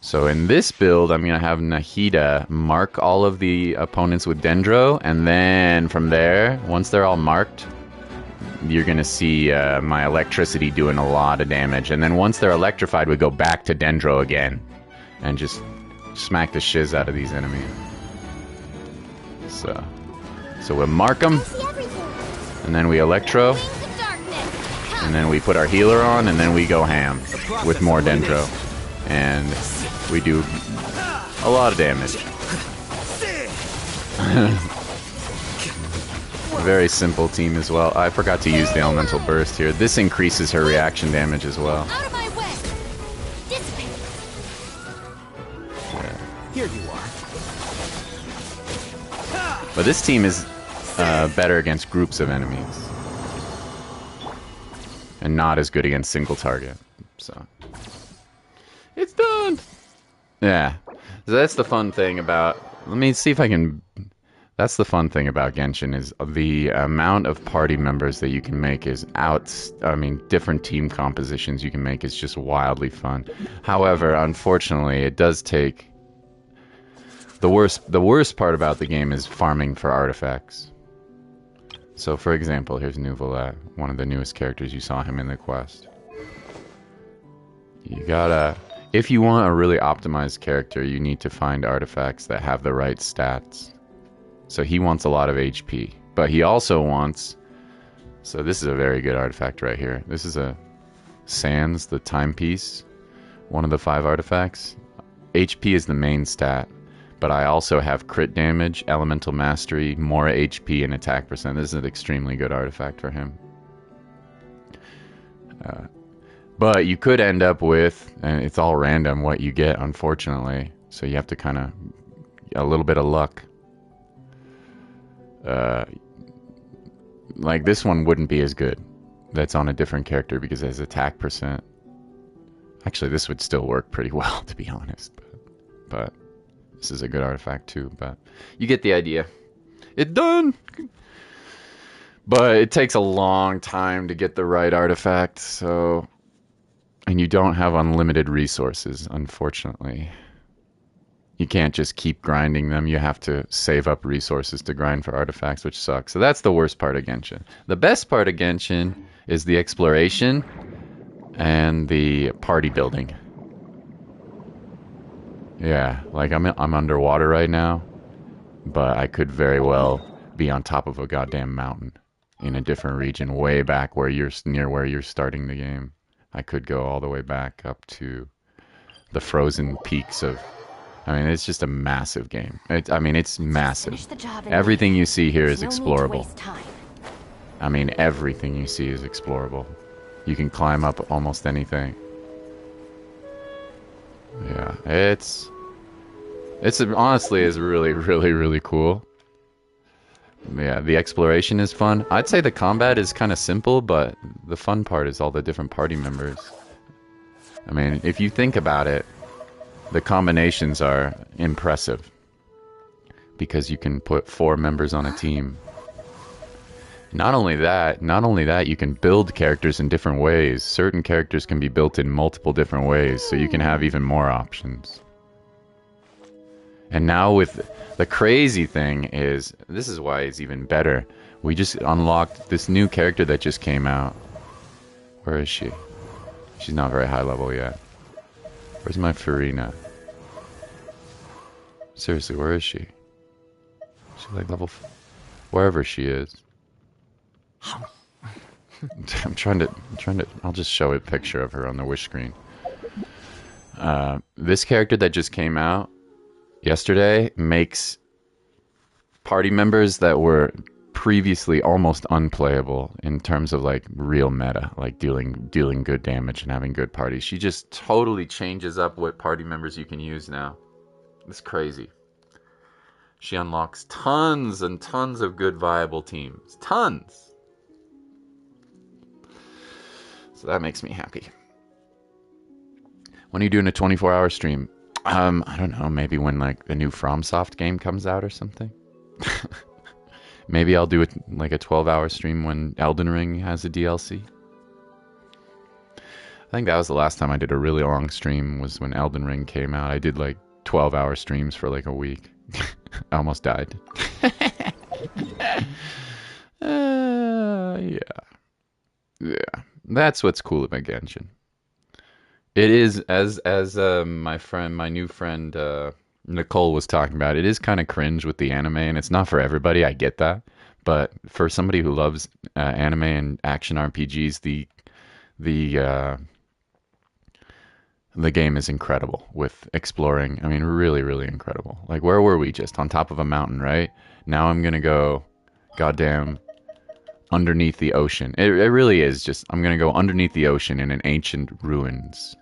So in this build, I'm going to have Nahida mark all of the opponents with dendro, and then from there, once they're all marked, you're going to see my electricity doing a lot of damage. And then once they're electrified, we go back to dendro again and just smack the shiz out of these enemies. So we'll mark them, and then we electro, and then we put our healer on, and then we go ham with more dendro. And we do a lot of damage. A very simple team as well. I forgot to use the elemental burst here. This increases her reaction damage as well. Out of my way. Yeah. Here you are. But this team is better against groups of enemies, and not as good against single target. So it's done. Yeah, so that's the fun thing about. Let me see if I can. That's the fun thing about Genshin is the amount of party members that you can make is I mean, different team compositions you can make is just wildly fun. However, unfortunately, it does take. The worst part about the game is farming for artifacts. So, for example, here's Nouvelet, one of the newest characters. You saw him in the quest. You gotta... If you want a really optimized character, you need to find artifacts that have the right stats. So he wants a lot of HP. But he also wants... So this is a very good artifact right here. This is a Sands, the timepiece. One of the 5 artifacts. HP is the main stat. But I also have crit damage, elemental mastery, more HP, and attack percent. This is an extremely good artifact for him. But you could end up with, and it's all random what you get, unfortunately. So you have to kind of, a little bit of luck. Like this one wouldn't be as good. That's on a different character because it has attack percent. Actually, this would still work pretty well, to be honest. But this is a good artifact too, but you get the idea. It's done! But it takes a long time to get the right artifact, so... And you don't have unlimited resources, unfortunately. You can't just keep grinding them. You have to save up resources to grind for artifacts, which sucks. So that's the worst part of Genshin. The best part of Genshin is the exploration and the party building. Yeah, like I'm underwater right now, but I could very well be on top of a goddamn mountain in a different region, way back where you're near where you're starting the game. I could go all the way back up to the frozen peaks of. I mean, it's just a massive game. It's massive. Everything you see here is explorable. I mean, everything you see is explorable. You can climb up almost anything. Yeah, it's honestly is really, really, really cool. Yeah, the exploration is fun. I'd say the combat is kind of simple, but the fun part is all the different party members. I mean, if you think about it, the combinations are impressive because you can put 4 members on a team. Not only that, you can build characters in different ways. Certain characters can be built in multiple different ways, so you can have even more options. And now with the crazy thing is, this is why it's even better. We just unlocked this new character that just came out. Where is she? She's not very high level yet. Where's my Farina? Seriously, where is she? She's like level... Wherever she is. I'm trying to... I'll just show a picture of her on the wish screen. This character that just came out yesterday makes party members that were previously almost unplayable in terms of like real meta, like dealing good damage and having good parties. She just totally changes up what party members you can use now. It's crazy. She unlocks tons and tons of good viable teams. Tons! So that makes me happy. When are you doing a 24-hour stream? I don't know, maybe when like the new FromSoft game comes out or something. Maybe I'll do it like a 12-hour stream when Elden Ring has a DLC. I think that was the last time I did a really long stream, was when Elden Ring came out. I did like 12-hour streams for like a week. I almost died. Yeah. That's what's cool about Genshin. It is, as my new friend Nicole was talking about, it is kind of cringe with the anime, and it's not for everybody, I get that. But for somebody who loves anime and action RPGs, the game is incredible with exploring. I mean, really, really incredible. Like, where were we just? On top of a mountain, right? Now I'm going to go, goddamn, underneath the ocean. It really is just, I'm going to go underneath the ocean in an ancient ruins.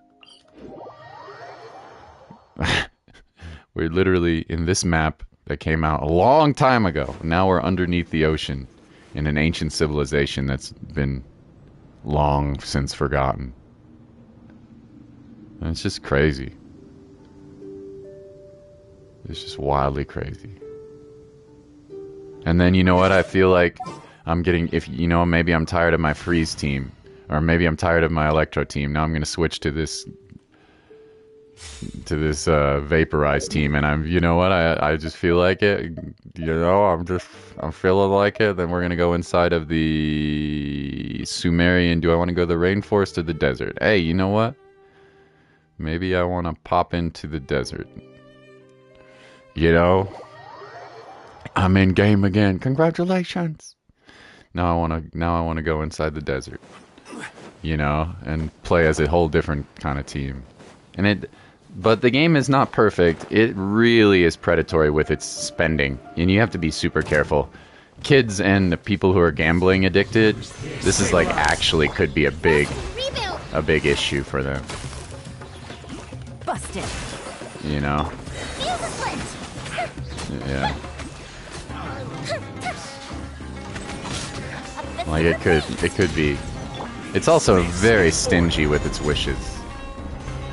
We're literally in this map that came out a long time ago. Now we're underneath the ocean in an ancient civilization that's been long since forgotten. And it's just crazy. It's just wildly crazy. And then, you know what? I feel like I'm getting, if you know, maybe I'm tired of my freeze team, or maybe I'm tired of my electro team. Now I'm going to switch to this vaporized team, and I'm, you know what? I just feel like it. You know, I'm feeling like it. Then we're going to go inside of the Sumerian. Do I want to go to the rainforest or the desert? Hey, you know what? Maybe I want to pop into the desert. You know, I'm in game again. Congratulations. Now I want to go inside the desert. You know, and play as a whole different kind of team. But the game is not perfect. It really is predatory with its spending, and you have to be super careful. Kids and people who are gambling addicted, this is like actually could be a big issue for them. Busted. You know. Yeah. Like it could be. It's also very stingy with its wishes.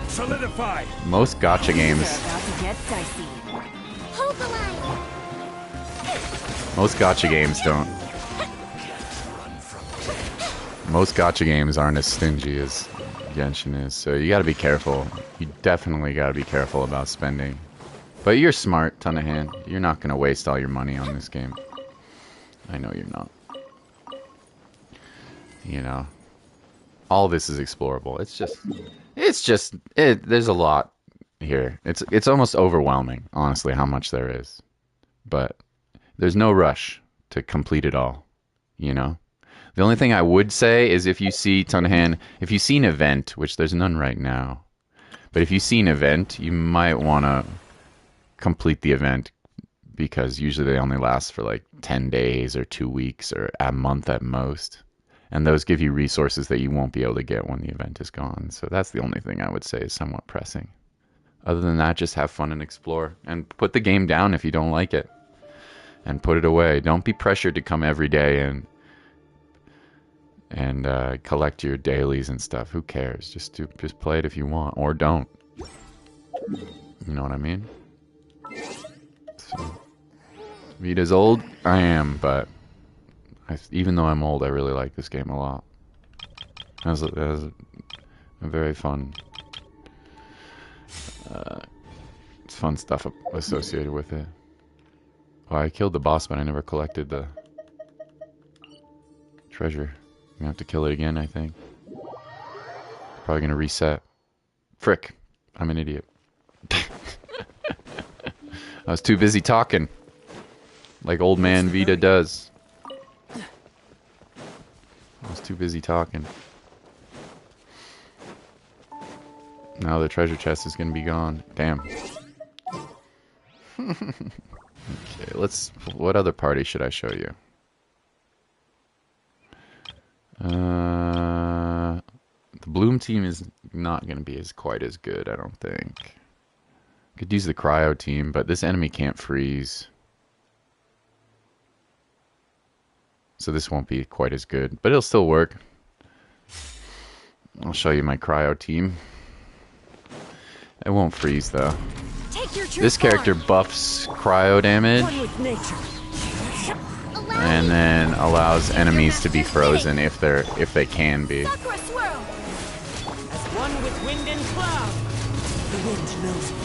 Solidify. Most gacha games. Most gacha games don't. Most gacha games aren't as stingy as Genshin is, so you gotta be careful. You definitely gotta be careful about spending. But you're smart, Tunahan. You're not gonna waste all your money on this game. I know you're not. You know. All this is explorable. There's a lot here. It's almost overwhelming, honestly, how much there is. But there's no rush to complete it all, you know? The only thing I would say is if you see, Tunhan, if you see an event, which there's none right now, but if you see an event, you might want to complete the event, because usually they only last for like 10 days or 2 weeks or a month at most. And those give you resources that you won't be able to get when the event is gone. So that's the only thing I would say is somewhat pressing. Other than that, just have fun and explore. And put the game down if you don't like it. And put it away. Don't be pressured to come every day and collect your dailies and stuff. Who cares? Just play it if you want. Or don't. You know what I mean? So, Vita's old? I am, but... even though I'm old, I really like this game a lot. It has a very fun... it's fun stuff associated with it. Oh, I killed the boss, but I never collected the treasure. I'm gonna have to kill it again, I think. Probably gonna reset. Frick. I'm an idiot. I was too busy talking. Like old man Vita does. I was too busy talking. Now the treasure chest is going to be gone. Damn. Okay, what other party should I show you? The Bloom team is not going to be quite as good, I don't think. Could use the Cryo team, but this enemy can't freeze. So this won't be quite as good, but it'll still work. I'll show you my Cryo team. It won't freeze though. This character buffs cryo damage and then allows enemies to be frozen if they can be. As one with wind and cloud. The wind knows me.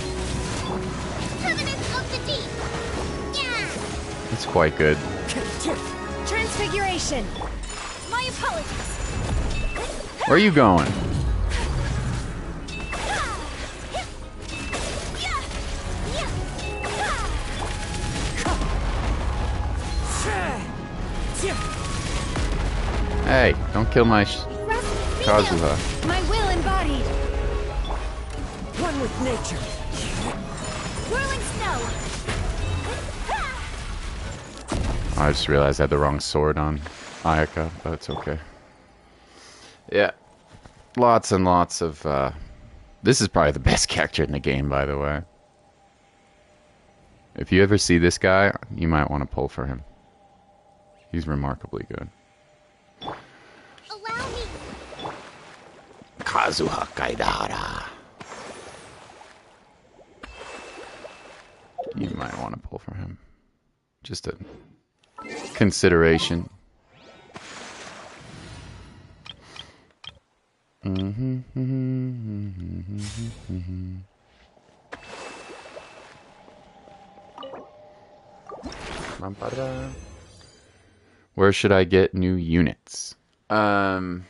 Permanence of the deep. Yeah. It's quite good. Transfiguration. My apologies. Where are you going? Hey, don't kill my Kazuha. My will embodied. One with nature. Whirling snow. I just realized I had the wrong sword on Ayaka, but it's okay. Yeah. Lots and lots of... This is probably the best character in the game, by the way. If you ever see this guy, you might want to pull for him. He's remarkably good. Allow me. Kazuha Kaidara. you might want to pull for him. Just a consideration. Where should I get new units? From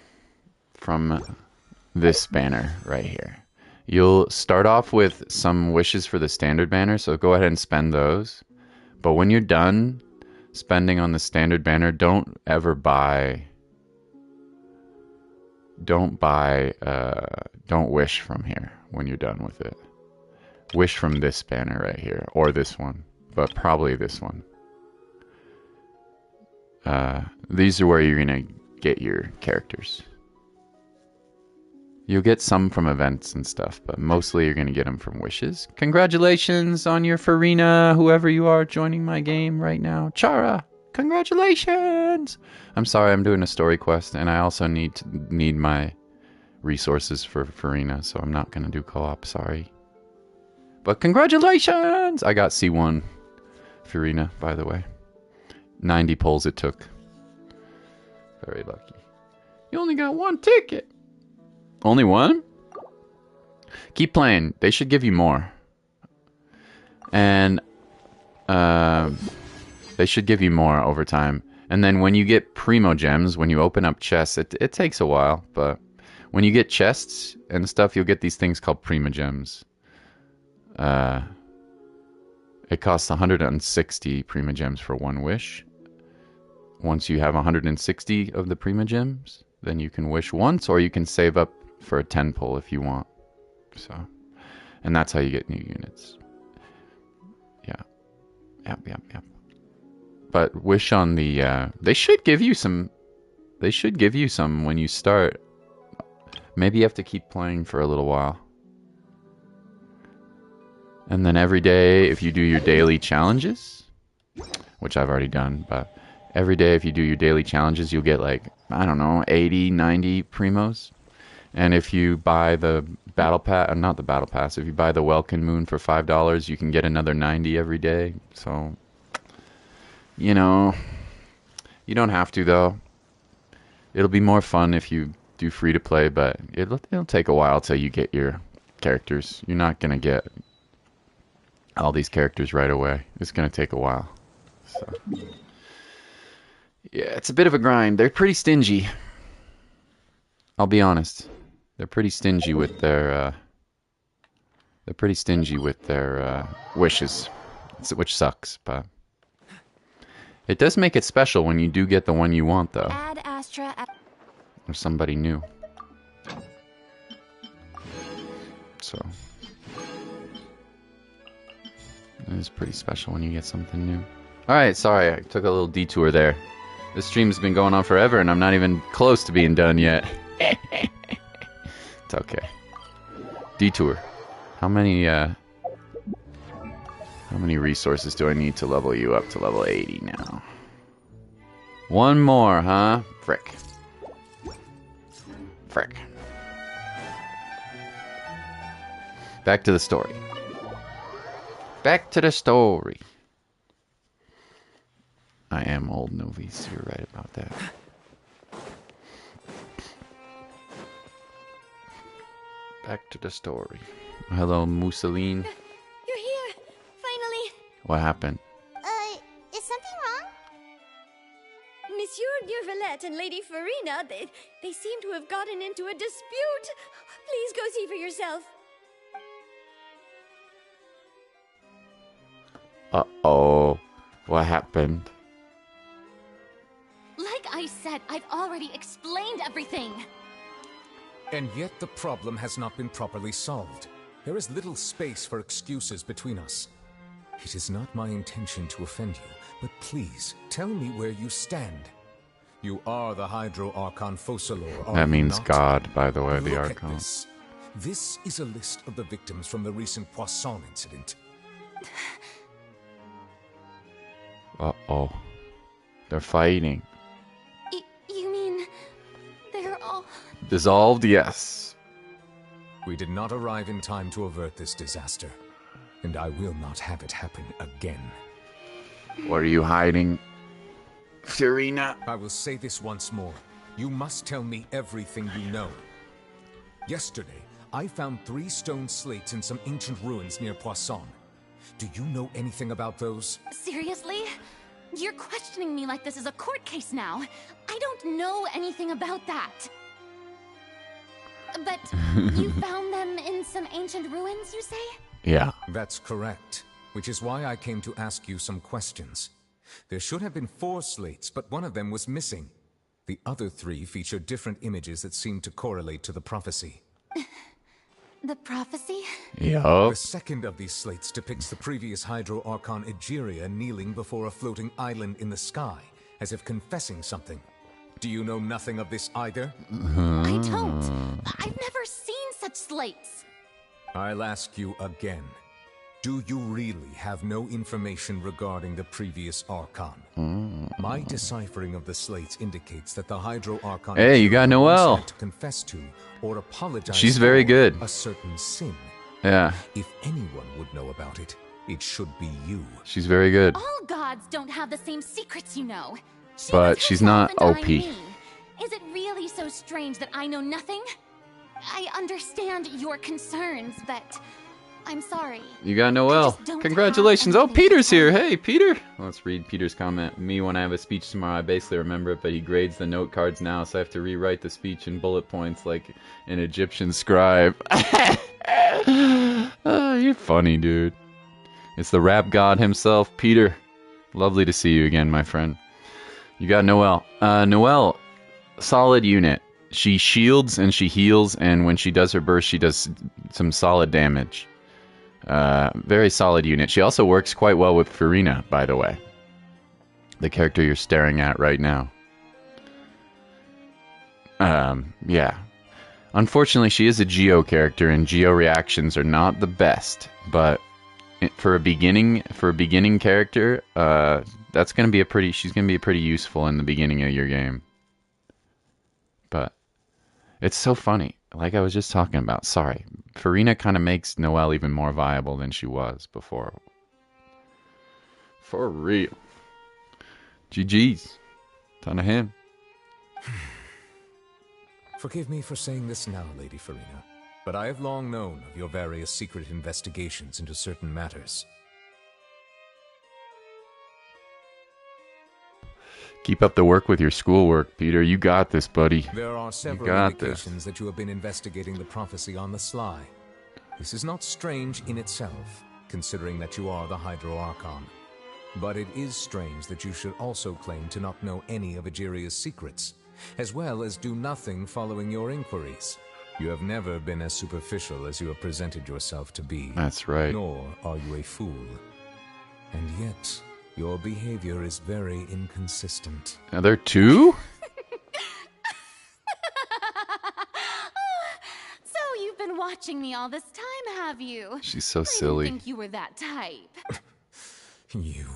this banner right here. You'll start off with some wishes for the standard banner, so go ahead and spend those. But when you're done spending on the standard banner, don't wish from here when you're done with it. Wish from this banner right here, or this one, but probably this one. These are where you're gonna get your characters. You'll get some from events and stuff, but mostly you're gonna get them from wishes. Congratulations on your Farina, whoever you are joining my game right now. Chara, congratulations! I'm sorry, I'm doing a story quest, and I also need my resources for Farina, so I'm not gonna do co-op, sorry. But congratulations! I got C1 Farina, by the way. 90 pulls it took. Very lucky. You only got one ticket. Only one? Keep playing. They should give you more. And they should give you more over time. And then when you get primo gems, when you open up chests, it takes a while, but when you get chests and stuff, you'll get these things called primo gems. It costs 160 primo gems for one wish. Once you have 160 of the primo gems, then you can wish once, or you can save up for a 10 pull if you want. So, and that's how you get new units. Yep. But wish on the they should give you some when you start. Maybe you have to keep playing for a little while. And then every day if you do your daily challenges, which I've already done, but every day if you do your daily challenges, you'll get like, I don't know, 80, 90 primos. And if you buy the battle pass, not the battle pass, if you buy the Welkin Moon for $5, you can get another 90 every day. So, you know, you don't have to though. It'll be more fun if you do free to play, but it'll take a while till you get your characters. You're not gonna get all these characters right away. It's gonna take a while. So, yeah, it's a bit of a grind. They're pretty stingy. I'll be honest. They're pretty stingy with their wishes, which sucks, but it does make it special when you do get the one you want, though. Add Astra. Or somebody new. So it is pretty special when you get something new. Alright, sorry, I took a little detour there. This stream's been going on forever and I'm not even close to being done yet. It's okay. Detour. How many resources do I need to level you up to level 80 now? One more, huh? Frick. Back to the story. I am old Novice, you're right about that. Back to the story. Hello, Mousseline. You're here, finally. What happened? Is something wrong? Monsieur Neuvillette and Lady Farina, they seem to have gotten into a dispute. Please go see for yourself. Uh-oh. What happened? Like I said, I've already explained everything. And yet the problem has not been properly solved. There is little space for excuses between us. It is not my intention to offend you, but please, tell me where you stand. You are the Hydro Archon Focalor, are That you means not? God, by the way, the Look at Archon. this. This is a list of the victims from the recent Poisson incident. Uh-oh. They're fighting. You mean they're all... Dissolved, yes. We did not arrive in time to avert this disaster. and I will not have it happen again. What are you hiding, Furina? I will say this once more. You must tell me everything you know. Yesterday, I found 3 stone slates in some ancient ruins near Poisson. Do you know anything about those? Seriously? You're questioning me like this is a court case now. I don't know anything about that. But you found them in some ancient ruins, you say? Yeah. That's correct. Which is why I came to ask you some questions. There should have been 4 slates, but one of them was missing. The other 3 feature different images that seem to correlate to the prophecy. The prophecy? Yup. The second of these slates depicts the previous Hydro Archon Egeria kneeling before a floating island in the sky, as if confessing something. Do you know nothing of this either? I don't. I've never seen such slates. I'll ask you again. Do you really have no information regarding the previous Archon? My deciphering of the slates indicates that the Hydro Archon... Hey, you got Noelle. ...had to confess to or apologize She's very good. a certain sin. Yeah. If anyone would know about it, it should be you. She's very good. All gods don't have the same secrets, you know. But she's not OP. Is it really so strange that I know nothing? I understand your concerns, but I'm sorry. You got Noelle. Congratulations. Oh, Peter's here. Hey, Peter. Let's read Peter's comment. Me, when I have a speech tomorrow, I basically remember it, but he grades the note cards now, so I have to rewrite the speech in bullet points like an Egyptian scribe. You're funny, dude. It's the rap god himself, Peter. Lovely to see you again, my friend. You got Noelle. Noelle, solid unit. She shields and she heals, and when she does her burst, she does some solid damage. Very solid unit. She also works quite well with Furina, by the way. The character you're staring at right now. Yeah. Unfortunately, she is a Geo character, and Geo reactions are not the best. But for a beginning character, that's gonna be she's gonna be pretty useful in the beginning of your game. But it's so funny. Like I was just talking about. Sorry. Furina kind of makes Noelle even more viable than she was before. For real. GG's. Ton of him. Forgive me for saying this now, Lady Furina, but I have long known of your various secret investigations into certain matters. Keep up the work with your schoolwork, Peter. You got this, buddy. There are several indications that you have been investigating the prophecy on the sly. This is not strange in itself, considering that you are the Hydro Archon. But it is strange that you should also claim to not know any of Egeria's secrets, as well as do nothing following your inquiries. You have never been as superficial as you have presented yourself to be. That's right. Nor are you a fool. And yet, your behavior is very inconsistent. Are there 2? So you've been watching me all this time, have you? She's so silly. I didn't think you were that type. You...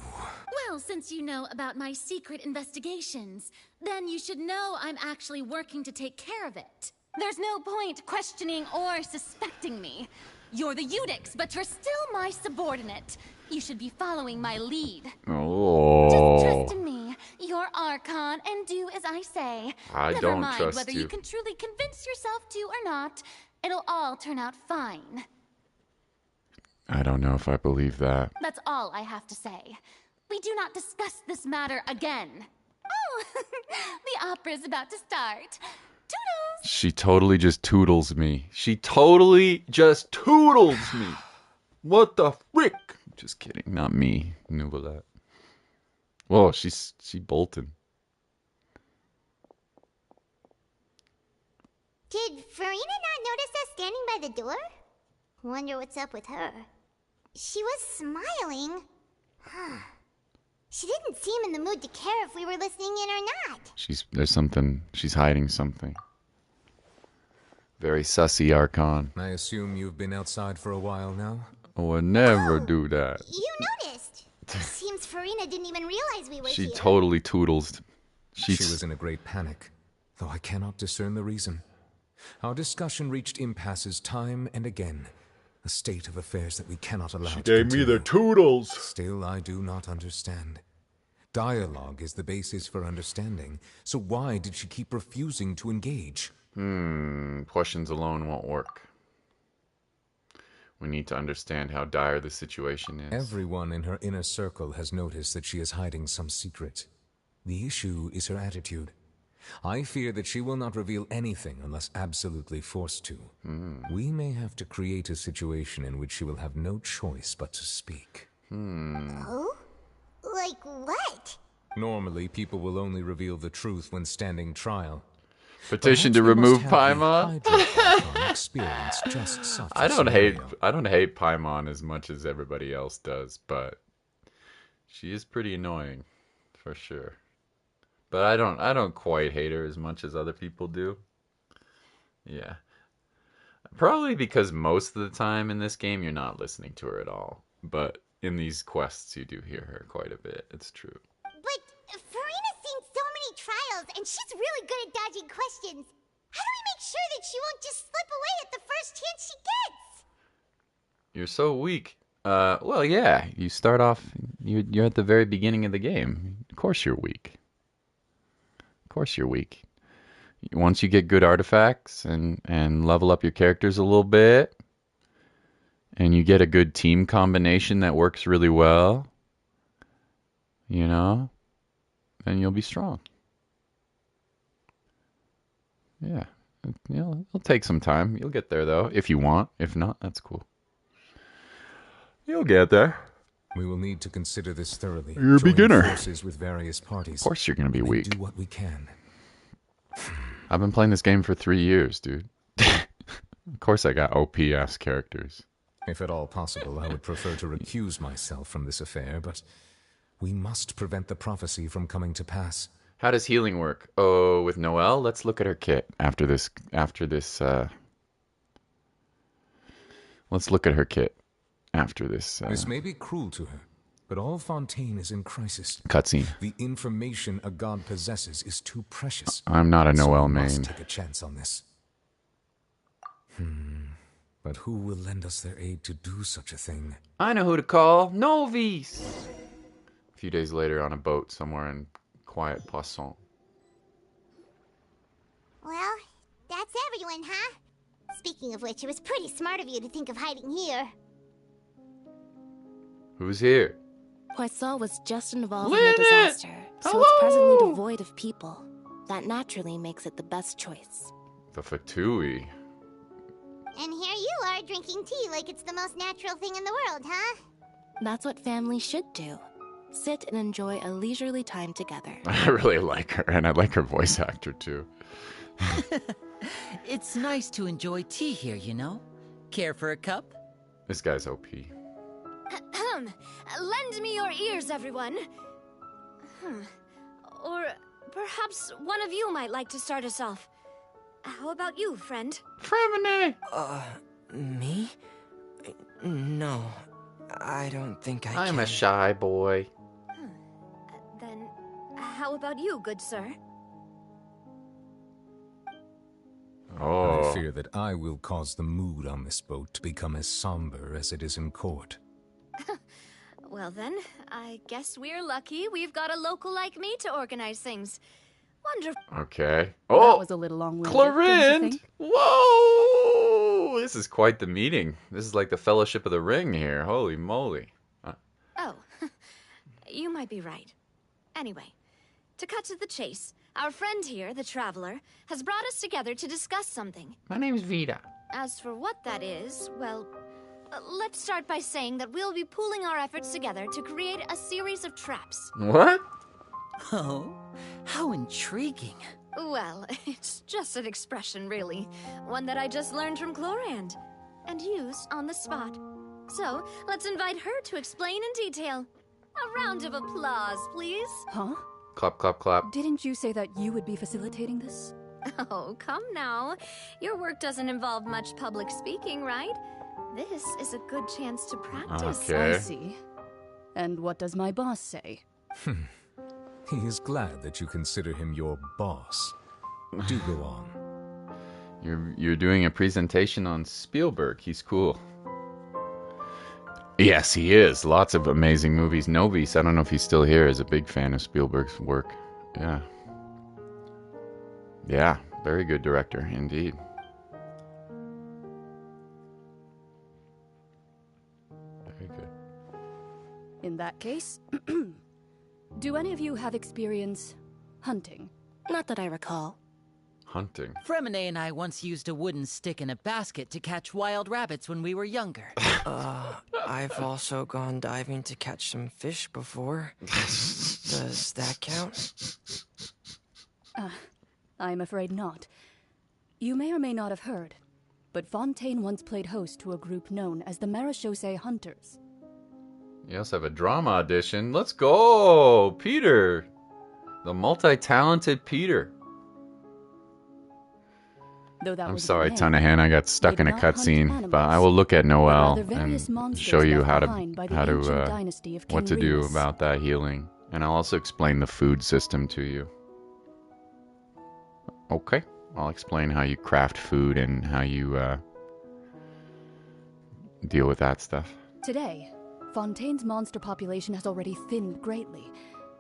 Well, since you know about my secret investigations, then you should know I'm actually working to take care of it. There's no point questioning or suspecting me. You're the Eudix, but you're still my subordinate. You should be following my lead. Oh. Just trust in me. You're Archon, and do as I say. I Never don't mind trust whether you can truly convince yourself to or not. It'll all turn out fine. I don't know if I believe that. That's all I have to say. We do not discuss this matter again. Oh, the opera's about to start. Toodles! She totally just toodles me. She totally just toodles me. What the frick? Just kidding. Not me. Nuvolat. Whoa, she bolted. Did Furina not notice us standing by the door? Wonder what's up with her. She was smiling. She didn't seem in the mood to care if we were listening in or not. There's something. She's hiding something. Very sussy, Archon. I assume you've been outside for a while now? I would never do that. You noticed. Seems Furina didn't even realize we were here. She totally toodles. She was in a great panic, though I cannot discern the reason. Our discussion reached impasses time and again, A state of affairs that we cannot allow She to gave continue. me the toodles. Still, I do not understand. Dialogue is the basis for understanding, so why did she keep refusing to engage? Questions alone won't work. We need to understand how dire the situation is. Everyone in her inner circle has noticed that she is hiding some secret. The issue is her attitude. I fear that she will not reveal anything unless absolutely forced to. We may have to create a situation in which she will have no choice but to speak. Oh? Like what? Normally, people will only reveal the truth when standing trial. Petition to remove Paimon. I don't hate Paimon as much as everybody else does, but she is pretty annoying, for sure. But I don't quite hate her as much as other people do. Yeah. Probably because most of the time in this game you're not listening to her at all. But in these quests you do hear her quite a bit. It's true. But Farina's seen so many trials, and she's really good at dodging questions. How do we make sure that she won't just slip away at the first chance she gets? You're so weak. Well, yeah. You start off, you're at the very beginning of the game. Of course you're weak. Of course you're weak. Once you get good artifacts and level up your characters a little bit, and you get a good team combination that works really well, you know, then you'll be strong. Yeah. It'll take some time. You'll get there, though, if you want. If not, that's cool. You'll get there. We will need to consider this thoroughly. You're a beginner. Forces with various parties. Of course you're going to be weak. Do what we can. I've been playing this game for 3 years, dude. Of course I got OP-ass characters. If at all possible, I would prefer to recuse myself from this affair, but we must prevent the prophecy from coming to pass. How does healing work? Oh, with Noelle? Let's look at her kit after this. Let's look at her kit after this. This may be cruel to her, but all Fontaine is in crisis. Cutscene. The information a god possesses is too precious. I'm not a Noelle we main. Must take a chance on this. But who will lend us their aid to do such a thing? I know who to call. Novice. A few days later, on a boat somewhere in quiet Poisson. Well, that's everyone, huh? Speaking of which, it was pretty smart of you to think of hiding here. Who's here? Poisson was just involved in a disaster, so it's presently devoid of people. That naturally makes it the best choice. The Fatui. And here you are drinking tea like it's the most natural thing in the world, huh? That's what families should do. Sit and enjoy a leisurely time together. I really like her, and I like her voice actor, too. It's nice to enjoy tea here, you know? Care for a cup? This guy's OP. Lend me your ears, everyone. Or perhaps one of you might like to start us off. How about you, friend? Fremine! Me? No, I don't think I can. I'm a shy boy. Then, how about you, good sir? Oh. I fear that I will cause the mood on this boat to become as somber as it is in court. Well then, I guess we're lucky we've got a local like me to organize things. Wonderful. Okay. That was a little long-winded. Clarinde! Whoa! This is quite the meeting. This is like the Fellowship of the Ring here. Holy moly. Oh, you might be right. Anyway, to cut to the chase, our friend here, the Traveler, has brought us together to discuss something. My name's Vita. As for what that is, well, let's start by saying that we'll be pooling our efforts together to create a series of traps. What? Oh, how intriguing. Well, it's just an expression, really. One that I just learned from Chlorand, and used on the spot. So, let's invite her to explain in detail. A round of applause, please. Huh? Clap, clap, clap. Didn't you say that you would be facilitating this? Oh, come now. Your work doesn't involve much public speaking, right? This is a good chance to practice. Okay. I see. And what does my boss say? He is glad that you consider him your boss. Do go on. You're doing a presentation on Spielberg. He's cool. Yes, he is. Lots of amazing movies. Novice, I don't know if he's still here, is a big fan of Spielberg's work. Yeah. Yeah, very good director, indeed. Very good. In that case, do any of you have experience hunting? Not that I recall. Hunting? Fremine and I once used a wooden stick in a basket to catch wild rabbits when we were younger. I've also gone diving to catch some fish before. Does that count? I'm afraid not. You may or may not have heard, but Fontaine once played host to a group known as the Marechaussee Hunters. You also have a drama audition. Let's go! Peter! The multi-talented Peter. I'm sorry, Tunahan, I got stuck in a cutscene, but I will look at Noel and show you what to do about that healing. And I'll also explain the food system to you. Okay, I'll explain how you craft food and how you deal with that stuff. Today, Fontaine's monster population has already thinned greatly,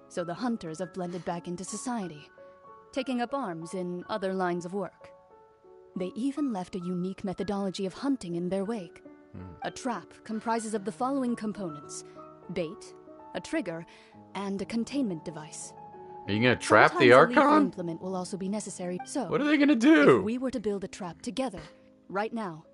so the hunters have blended back into society, taking up arms in other lines of work. They even left a unique methodology of hunting in their wake. A trap comprises of the following components: bait, a trigger, and a containment device. Are you gonna trap the Archon? Sometimes a lethal implement will also be necessary. So, what are they gonna do? If we were to build a trap together, right now,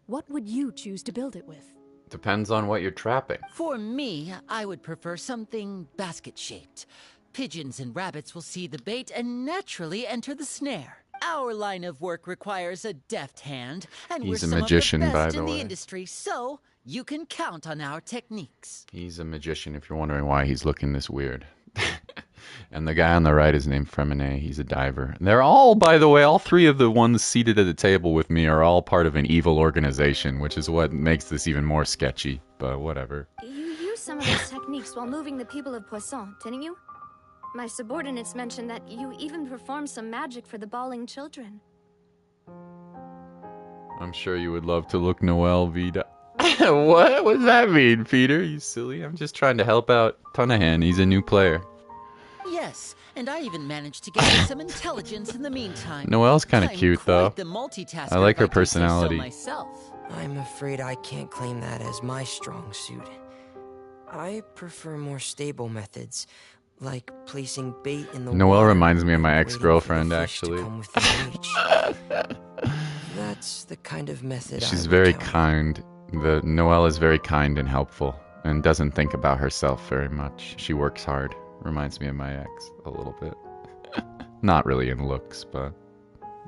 what would you choose to build it with? Depends on what you're trapping. For me, I would prefer something basket-shaped. Pigeons and rabbits will see the bait and naturally enter the snare. Our line of work requires a deft hand, and we're some magician, of the best by in the the way. industry, so you can count on our techniques. He's a magician, if you're wondering why he's looking this weird. And the guy on the right is named Fremine. He's a diver. And they're all, by the way, all three of the ones seated at the table with me are all part of an evil organization, which is what makes this even more sketchy, but whatever. You used some of those techniques while moving the people of Poisson, didn't you? My subordinates mentioned that you even performed some magic for the bawling children. I'm sure you would love to look Noel Vida. What? What does that mean, Peter? You silly. I'm just trying to help out Tunahan. He's a new player. Yes, and I even managed to get some intelligence in the meantime. Noelle's kind of cute, though. The multitasker, I like her if I do say so personality. myself. I'm afraid I can't claim that as my strong suit. I prefer more stable methods, like placing bait in the Noelle water reminds me of my and ex-girlfriend, waiting for the fish to actually. come within reach. That's the kind of method She's I would very count on. kind. Noelle is very kind and helpful and doesn't think about herself very much. She works hard. Reminds me of my ex a little bit. Not really in looks, but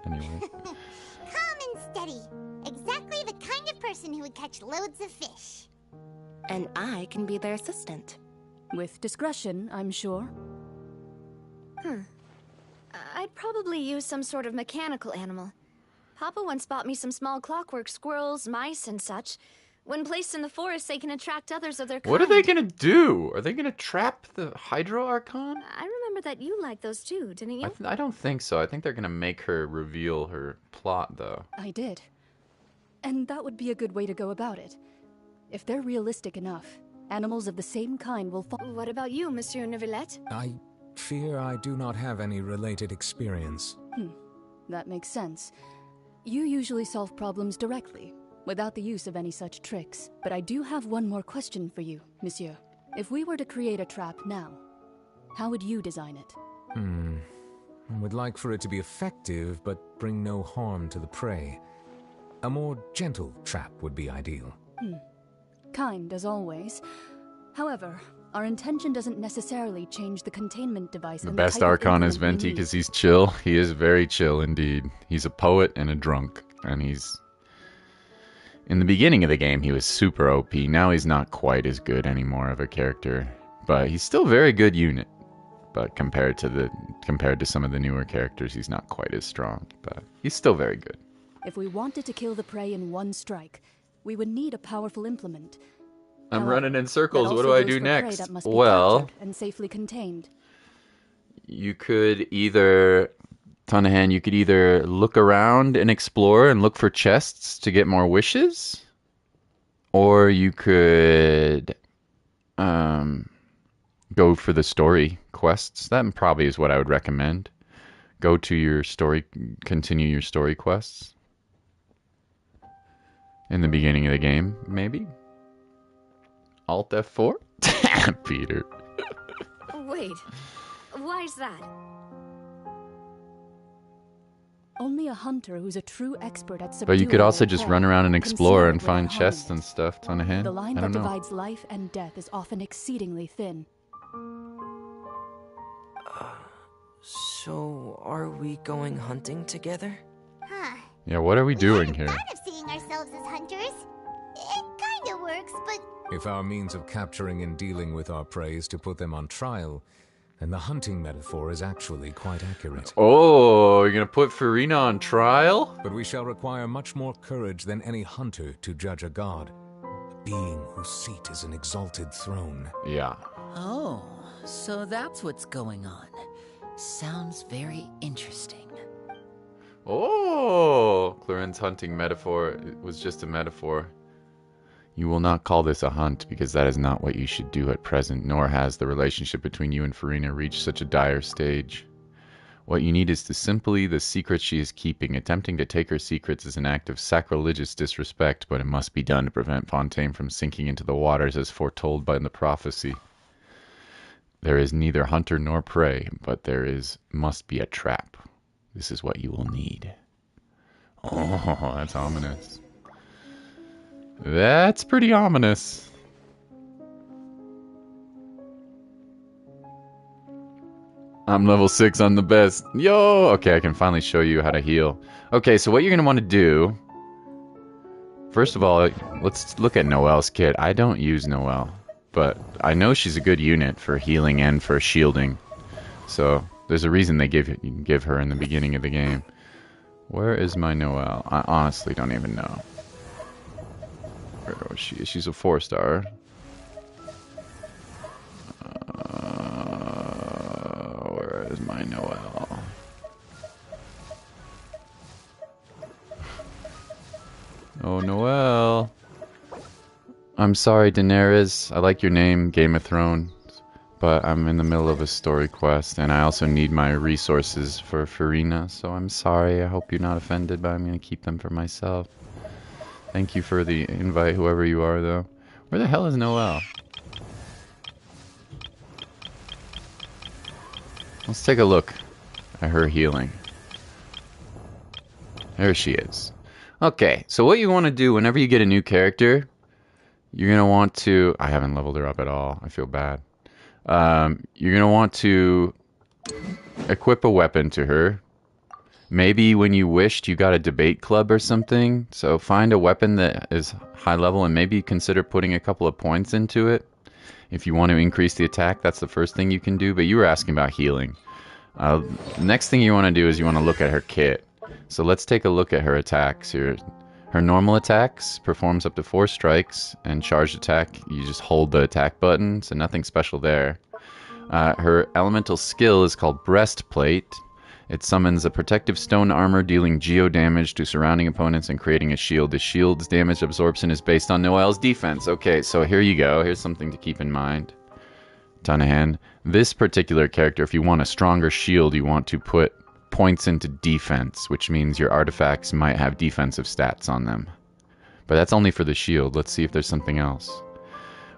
anyway. Calm and steady. Exactly the kind of person who would catch loads of fish. And I can be their assistant. With discretion, I'm sure. I'd probably use some sort of mechanical animal. Papa once bought me some small clockwork squirrels, mice, and such. When placed in the forest, they can attract others of their kind. What are they gonna do? Are they gonna trap the Hydro Archon? I remember that you liked those too, didn't you? I don't think so. I think they're gonna make her reveal her plot, though. I did. And that would be a good way to go about it. If they're realistic enough, animals of the same kind will fall. What about you, Monsieur Neuvillette? I fear I do not have any related experience. That makes sense. You usually solve problems directly, without the use of any such tricks. But I do have one more question for you, Monsieur. If we were to create a trap now, how would you design it? I would like for it to be effective, but bring no harm to the prey. A more gentle trap would be ideal. Kind, as always. However, our intention doesn't necessarily change the containment device. The and best type of Archon is implement we Venti need. because he's chill. He is very chill indeed. He's a poet and a drunk. And he's... In the beginning of the game, he was super OP. Now he's not quite as good anymore of a character. But he's still a very good unit. But compared to some of the newer characters, he's not quite as strong. But he's still very good. If we wanted to kill the prey in one strike, we would need a powerful implement. I'm However, running in circles. that What also do I goes do for prey next? that must be Well, captured and safely contained. you could either... Tunahan, you could either look around and explore and look for chests to get more wishes, Or you could go for the story quests. That probably is what I would recommend. Go to your story, continue your story quests. In the beginning of the game, maybe? Alt F4? Peter. Wait, why's that? Only a hunter who's a true expert at subduing. But you could also their just prey run around and can explore see and it find without chests harming and stuff. Ton of hand. it. The line I that don't know. divides life and death is often exceedingly thin. So, are we going hunting together? Huh. Yeah, what are we doing here? Thought of seeing ourselves as hunters. It kinda works, but If our means of capturing and dealing with our prey is to put them on trial, then the hunting metaphor is actually quite accurate. Oh, you're gonna put Farina on trial? But we shall require much more courage than any hunter to judge a god. A being whose seat is an exalted throne. Yeah. Oh, so that's what's going on. Sounds very interesting. Oh, Clarence's hunting metaphor was just a metaphor. You will not call this a hunt, because that is not what you should do at present, nor has the relationship between you and Farina reached such a dire stage. What you need is to simply the secrets she is keeping. Attempting to take her secrets is an act of sacrilegious disrespect, but it must be done to prevent Fontaine from sinking into the waters as foretold by the prophecy. There is neither hunter nor prey, but must be a trap. This is what you will need. Oh, that's ominous. That's pretty ominous. I'm level 6 on the best. Yo! Okay, I can finally show you how to heal. Okay, so what you're going to want to do... First of all, let's look at Noelle's kit. I don't use Noelle, but I know she's a good unit for healing and for shielding. So, there's a reason they give her in the beginning of the game. Where is my Noelle? I honestly don't even know. Where was she? She's a 4-star. Where is my Noelle? Oh, Noelle. I'm sorry, Daenerys. I like your name, Game of Thrones. But I'm in the middle of a story quest, and I also need my resources for Farina, so I'm sorry. I hope you're not offended, but I'm going to keep them for myself. Thank you for the invite, whoever you are, though. Where the hell is Noelle? Let's take a look at her healing. There she is. Okay, so what you want to do whenever you get a new character, you're going to want to... I haven't leveled her up at all. I feel bad. You're going to want to equip a weapon to her. Maybe when you wished you got a debate club or something. So find a weapon that is high level and maybe consider putting a couple of points into it. If you want to increase the attack, that's the first thing you can do. But you were asking about healing. The next thing you want to do is you want to look at her kit. So let's take a look at her attacks here. Her normal attacks performs up to 4 strikes, and charged attack, you just hold the attack button, so nothing special there. Her elemental skill is called Breastplate. It summons a protective stone armor, dealing geo damage to surrounding opponents and creating a shield. The shield's damage absorption is based on Noelle's defense. Okay, so here you go. Here's something to keep in mind. Ton of hand. This particular character, if you want a stronger shield, you want to put points into defense, which means your artifacts might have defensive stats on them. But that's only for the shield. Let's see if there's something else.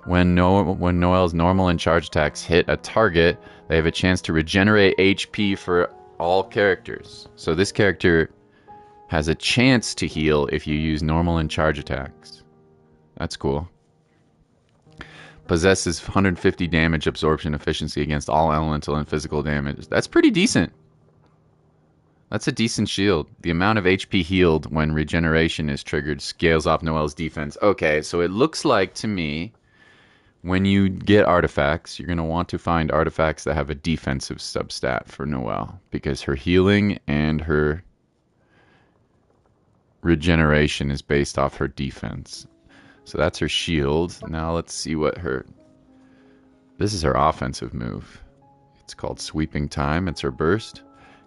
When Noelle's normal and charge attacks hit a target, they have a chance to regenerate HP for all characters. So this character has a chance to heal if you use normal and charge attacks. That's cool. Possesses 150 damage absorption efficiency against all elemental and physical damage. That's pretty decent. That's a decent shield. The amount of HP healed when regeneration is triggered scales off Noelle's defense. Okay, so it looks like to me, when you get artifacts, you're going to want to find artifacts that have a defensive substat for Noelle, because her healing and her regeneration is based off her defense. So that's her shield. Now let's see what her... This is her offensive move. It's called Sweeping Time. It's her burst.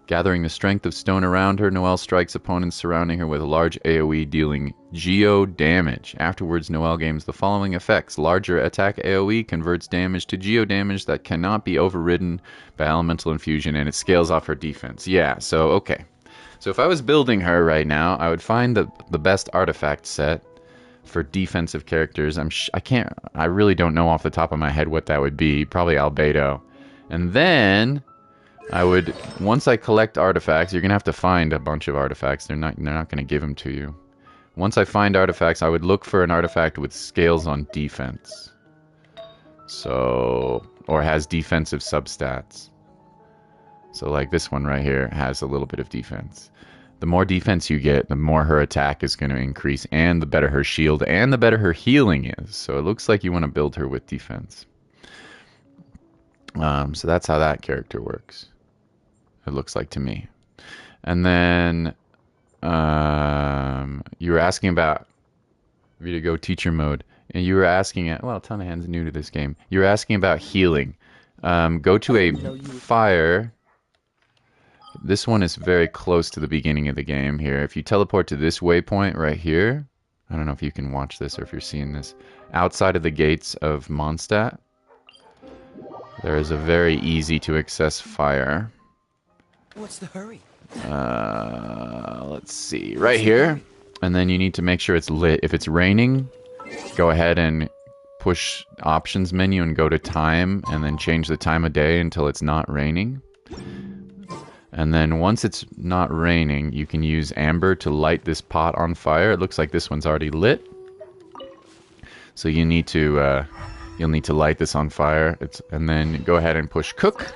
Gathering the strength of stone around her, Noelle strikes opponents surrounding her with a large AoE dealing geo damage. Afterwards, Noelle gains the following effects. Larger attack AoE converts damage to geo damage that cannot be overridden by elemental infusion, and it scales off her defense. Yeah, so, okay. So if I was building her right now, I would find the best artifact set for defensive characters. I really don't know off the top of my head what that would be. Probably Albedo. And then I would, once I collect artifacts, you're going to have to find a bunch of artifacts. They're not going to give them to you. Once I find artifacts, I would look for an artifact with scales on defense. So, or has defensive substats. So like this one right here has a little bit of defense. The more defense you get, the more her attack is going to increase, and the better her shield, and the better her healing is. So it looks like you want to build her with defense. So that's how that character works. It looks like to me. And then you were asking about Vita Go teacher mode, and you were asking, well, Ton of Hands new to this game. You were asking about healing. Go to a fire. This one is very close to the beginning of the game here. If you teleport to this waypoint right here, I don't know if you can watch this or if you're seeing this, outside of the gates of Mondstadt, there is a very easy to access fire. What's the hurry? Let's see, right here. And then you need to make sure it's lit. If it's raining, go ahead and push options menu and go to time, and then change the time of day until it's not raining. And then once it's not raining, you can use amber to light this pot on fire. It looks like this one's already lit. So you need to, you'll need to light this on fire. And then go ahead and push cook.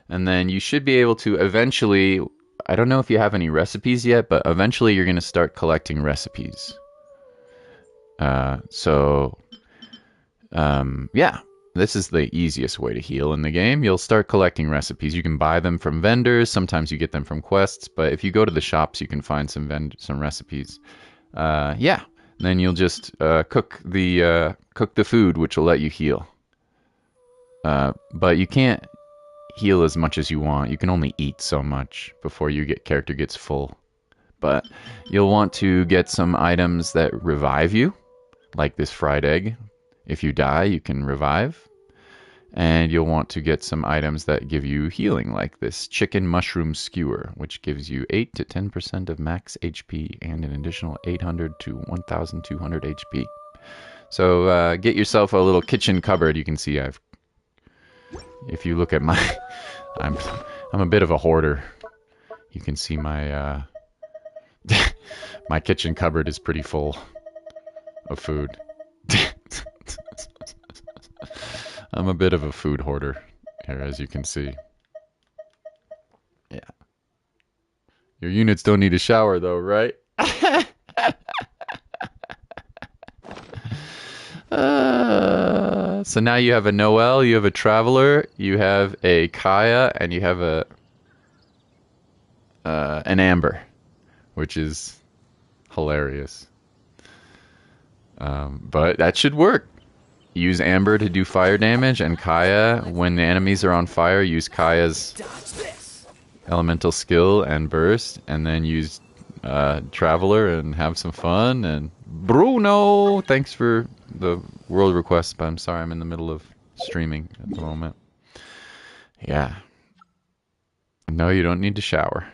And then you should be able to eventually, I don't know if you have any recipes yet, but eventually you're going to start collecting recipes. Yeah. This is the easiest way to heal in the game. You'll start collecting recipes. You can buy them from vendors. Sometimes you get them from quests. But if you go to the shops, you can find some recipes. Yeah. Then you'll just cook the food, which will let you heal. But you can't heal as much as you want. You can only eat so much before your character gets full. But you'll want to get some items that revive you, like this fried egg. If you die, you can revive. And you'll want to get some items that give you healing, like this chicken mushroom skewer, which gives you 8 to 10% of max HP and an additional 800 to 1,200 HP. So get yourself a little kitchen cupboard. You can see if you look at my, I'm a bit of a hoarder. You can see my my kitchen cupboard is pretty full of food. I'm a bit of a food hoarder here, as you can see. Yeah. Your units don't need a shower, though, right? So now you have a Noelle, you have a Traveler, you have a Kaya, and you have an Amber, which is hilarious. But that should work. Use Amber to do fire damage, and Kaya, when the enemies are on fire, use Kaya's elemental skill and burst, and then use Traveler and have some fun. And Bruno, thanks for the world request, but I'm sorry I'm in the middle of streaming at the moment. Yeah. No, you don't need to shower.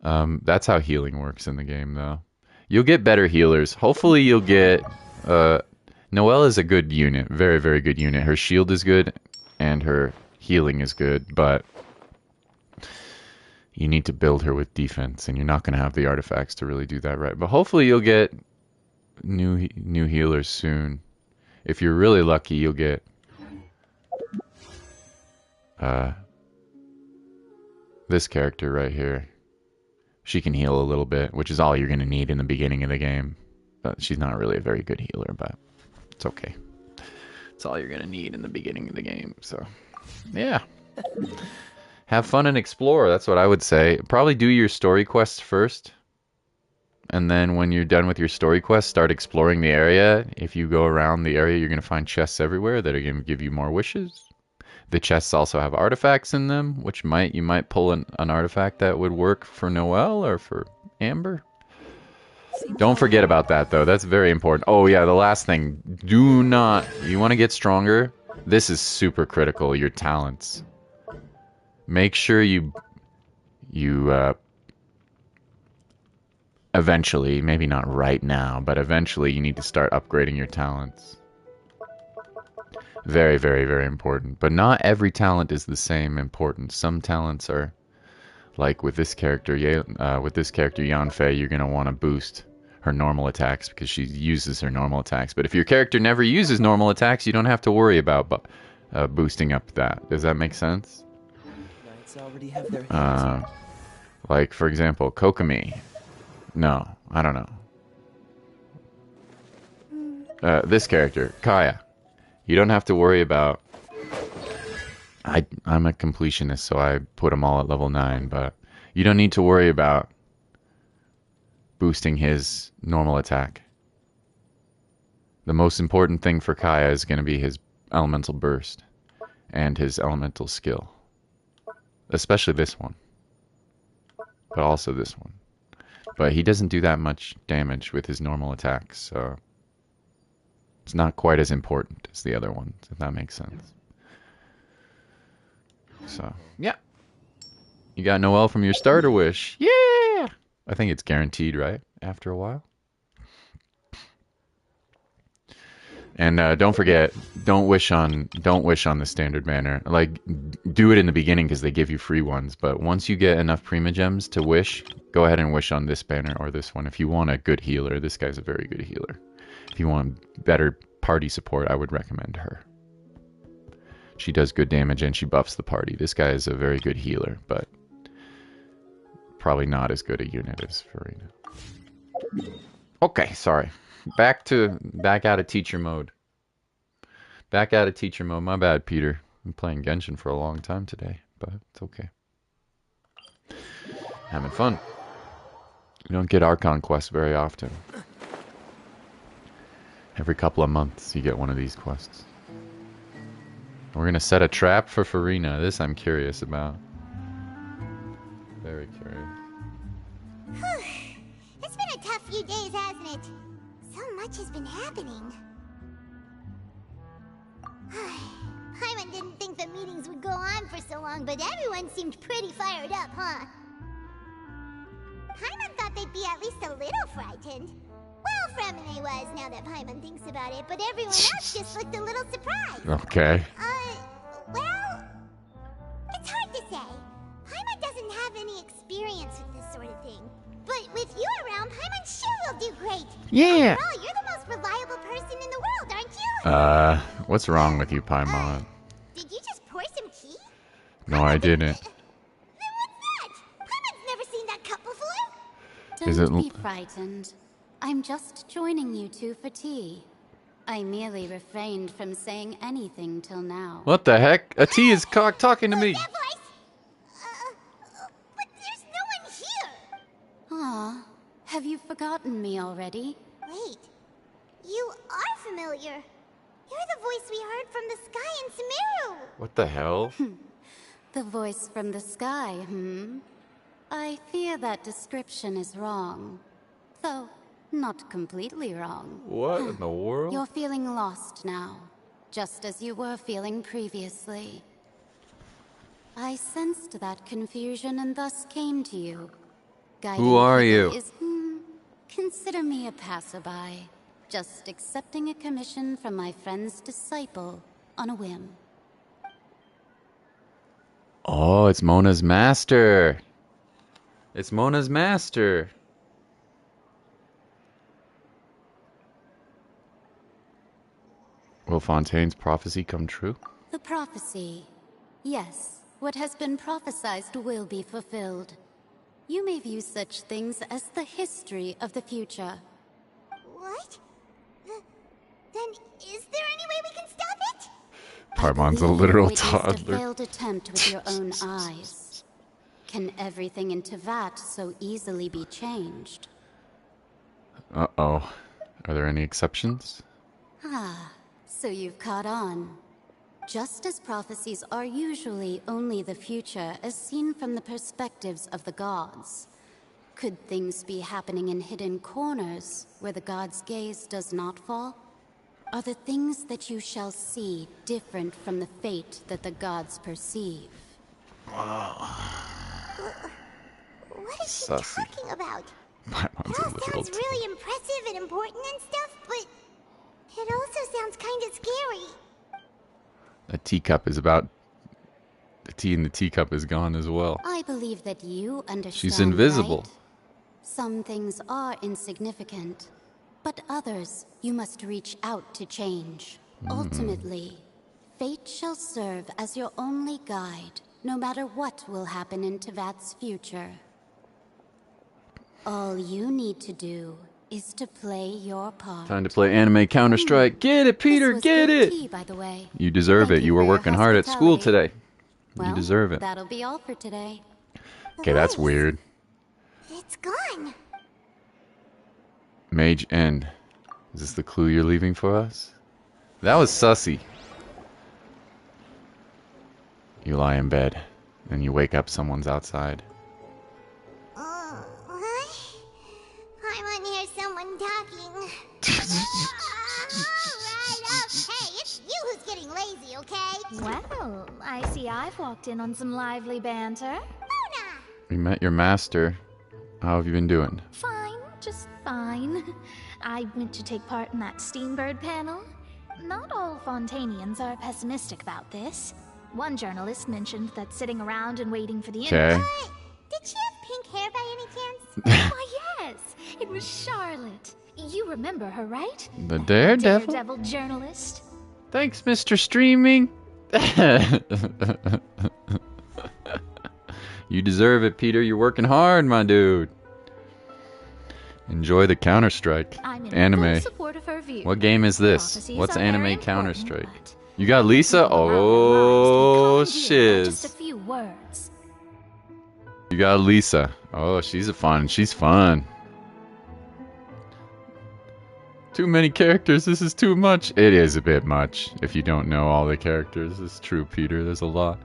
That's how healing works in the game, though. You'll get better healers. Hopefully you'll get... Noelle is a good unit. Very, very good unit. Her shield is good, and her healing is good, but you need to build her with defense, and you're not going to have the artifacts to really do that right. But hopefully you'll get new healers soon. If you're really lucky, you'll get this character right here. She can heal a little bit, which is all you're going to need in the beginning of the game. But she's not really a very good healer, but it's okay. It's all you're going to need in the beginning of the game. So, yeah. Have fun and explore. That's what I would say. Probably do your story quests first. And then when you're done with your story quest, start exploring the area. If you go around the area, you're going to find chests everywhere that are going to give you more wishes. The chests also have artifacts in them, which you might pull an artifact that would work for Noelle or for Amber. Don't forget about that, though. That's very important. Oh, yeah, the last thing. You want to get stronger? This is super critical, your talents. Make sure you eventually, maybe not right now, but eventually you need to start upgrading your talents. Very, very, very important. But not every talent is the same importance. Some talents are, like with this character, Yanfei, you're going to want to boost her normal attacks because she uses her normal attacks. But if your character never uses normal attacks, you don't have to worry about boosting up that. Does that make sense? Already have their hands Like, for example, Kokomi. No, I don't know. This character, Kaya. You don't have to worry about... I'm a completionist, so I put them all at level 9, but you don't need to worry about boosting his normal attack. The most important thing for Kaya is going to be his elemental burst and his elemental skill. Especially this one. But also this one. But he doesn't do that much damage with his normal attacks, so it's not quite as important as the other ones, if that makes sense. So, yeah. You got Noelle from your starter wish. Yeah! I think it's guaranteed, right? After a while. And don't forget, don't wish on the standard banner. Like, do it in the beginning because they give you free ones. But once you get enough Prima Gems to wish, go ahead and wish on this banner or this one. If you want a good healer, this guy's a very good healer. If you want better party support, I would recommend her. She does good damage and she buffs the party. This guy is a very good healer, but probably not as good a unit as Farina. Okay, sorry. Back out of teacher mode. Back out of teacher mode. My bad, Peter. I'm playing Genshin for a long time today, but it's okay. Having fun. You don't get Archon quests very often. Every couple of months you get one of these quests. We're gonna set a trap for Farina. This I'm curious about. Very curious. It's been a tough few days, hasn't it? So much has been happening. Paimon didn't think the meetings would go on for so long, but everyone seemed pretty fired up, huh? Paimon thought they'd be at least a little frightened. Well, Fremine was, now that Paimon thinks about it, but everyone else just looked a little surprised. Okay. Well, it's hard to say. Paimon doesn't have any experience with this sort of thing. But with you around, Paimon sure will do great. Yeah. After all, you're the most reliable person in the world, aren't you? What's wrong with you, Paimon? Did you just pour some tea? No, I didn't. Then what's that? Paimon's never seen that cup before. Don't be frightened. I'm just joining you two for tea. I merely refrained from saying anything till now. What the heck? A tea is talking to me. But there's no one here. Aw, have you forgotten me already? Wait, you are familiar. You're the voice we heard from the sky in Sumeru. What the hell? The voice from the sky, I fear that description is wrong. Though, not completely wrong. What in the world? You're feeling lost now, just as you were feeling previously. I sensed that confusion and thus came to you. Who are you? Consider me a passerby, just accepting a commission from my friend's disciple on a whim. Oh, it's Mona's master. It's Mona's master. Will Fontaine's prophecy come true? The prophecy. Yes, what has been prophesized will be fulfilled. You may view such things as the history of the future. What? Then is there any way we can stop it? Paimon's a literal A toddler. failed attempt with your own eyes. Can everything in Tevat so easily be changed? Uh-oh. Are there any exceptions? Ah, so you've caught on. Just as prophecies are usually only the future as seen from the perspectives of the gods, could things be happening in hidden corners where the gods' gaze does not fall? Are the things that you shall see different from the fate that the gods perceive? What is she Sussy. talking about? Paimon's It a all literal sounds really impressive and important and stuff, but it also sounds kind of scary. A teacup is about... The tea in the teacup is gone as well. I believe that you understand. She's invisible. Right? Some things are insignificant, but others you must reach out to change. Ultimately, fate shall serve as your only guide, no matter what will happen in Tevat's future. All you need to do is to play your part. Time to play anime Counter-Strike. Get it, Peter, get it! Tea, by the way. You deserve it. You were working hard at school today. Well, you deserve it. That'll be all for today. Okay, that's weird. It's gone. Mage End. Is this the clue you're leaving for us? That was sussy. You lie in bed, and you wake up, someone's outside. What? I want to hear someone talking. Alright, okay. It's you who's getting lazy, okay? Well, I see I've walked in on some lively banter. You met your master. How have you been doing? Fine, just fine. I went to take part in that Steambird panel. Not all Fontainians are pessimistic about this. One journalist mentioned that sitting around and waiting for the Okay. Did she have pink hair by any chance? Why, yes, it was Charlotte. You remember her, right? The Daredevil? Daredevil journalist. Thanks, Mr. Streaming. You deserve it, Peter. You're working hard, my dude. Enjoy the Counter-Strike I'm in anime. full support of her view. What game is this? Prophecies What's are very anime important, Counter-Strike? You got Lisa? Oh, Just a shiz. few words. You got Lisa. Oh, she's fun. Too many characters. This is too much. It is a bit much if you don't know all the characters. It's true, Peter. There's a lot.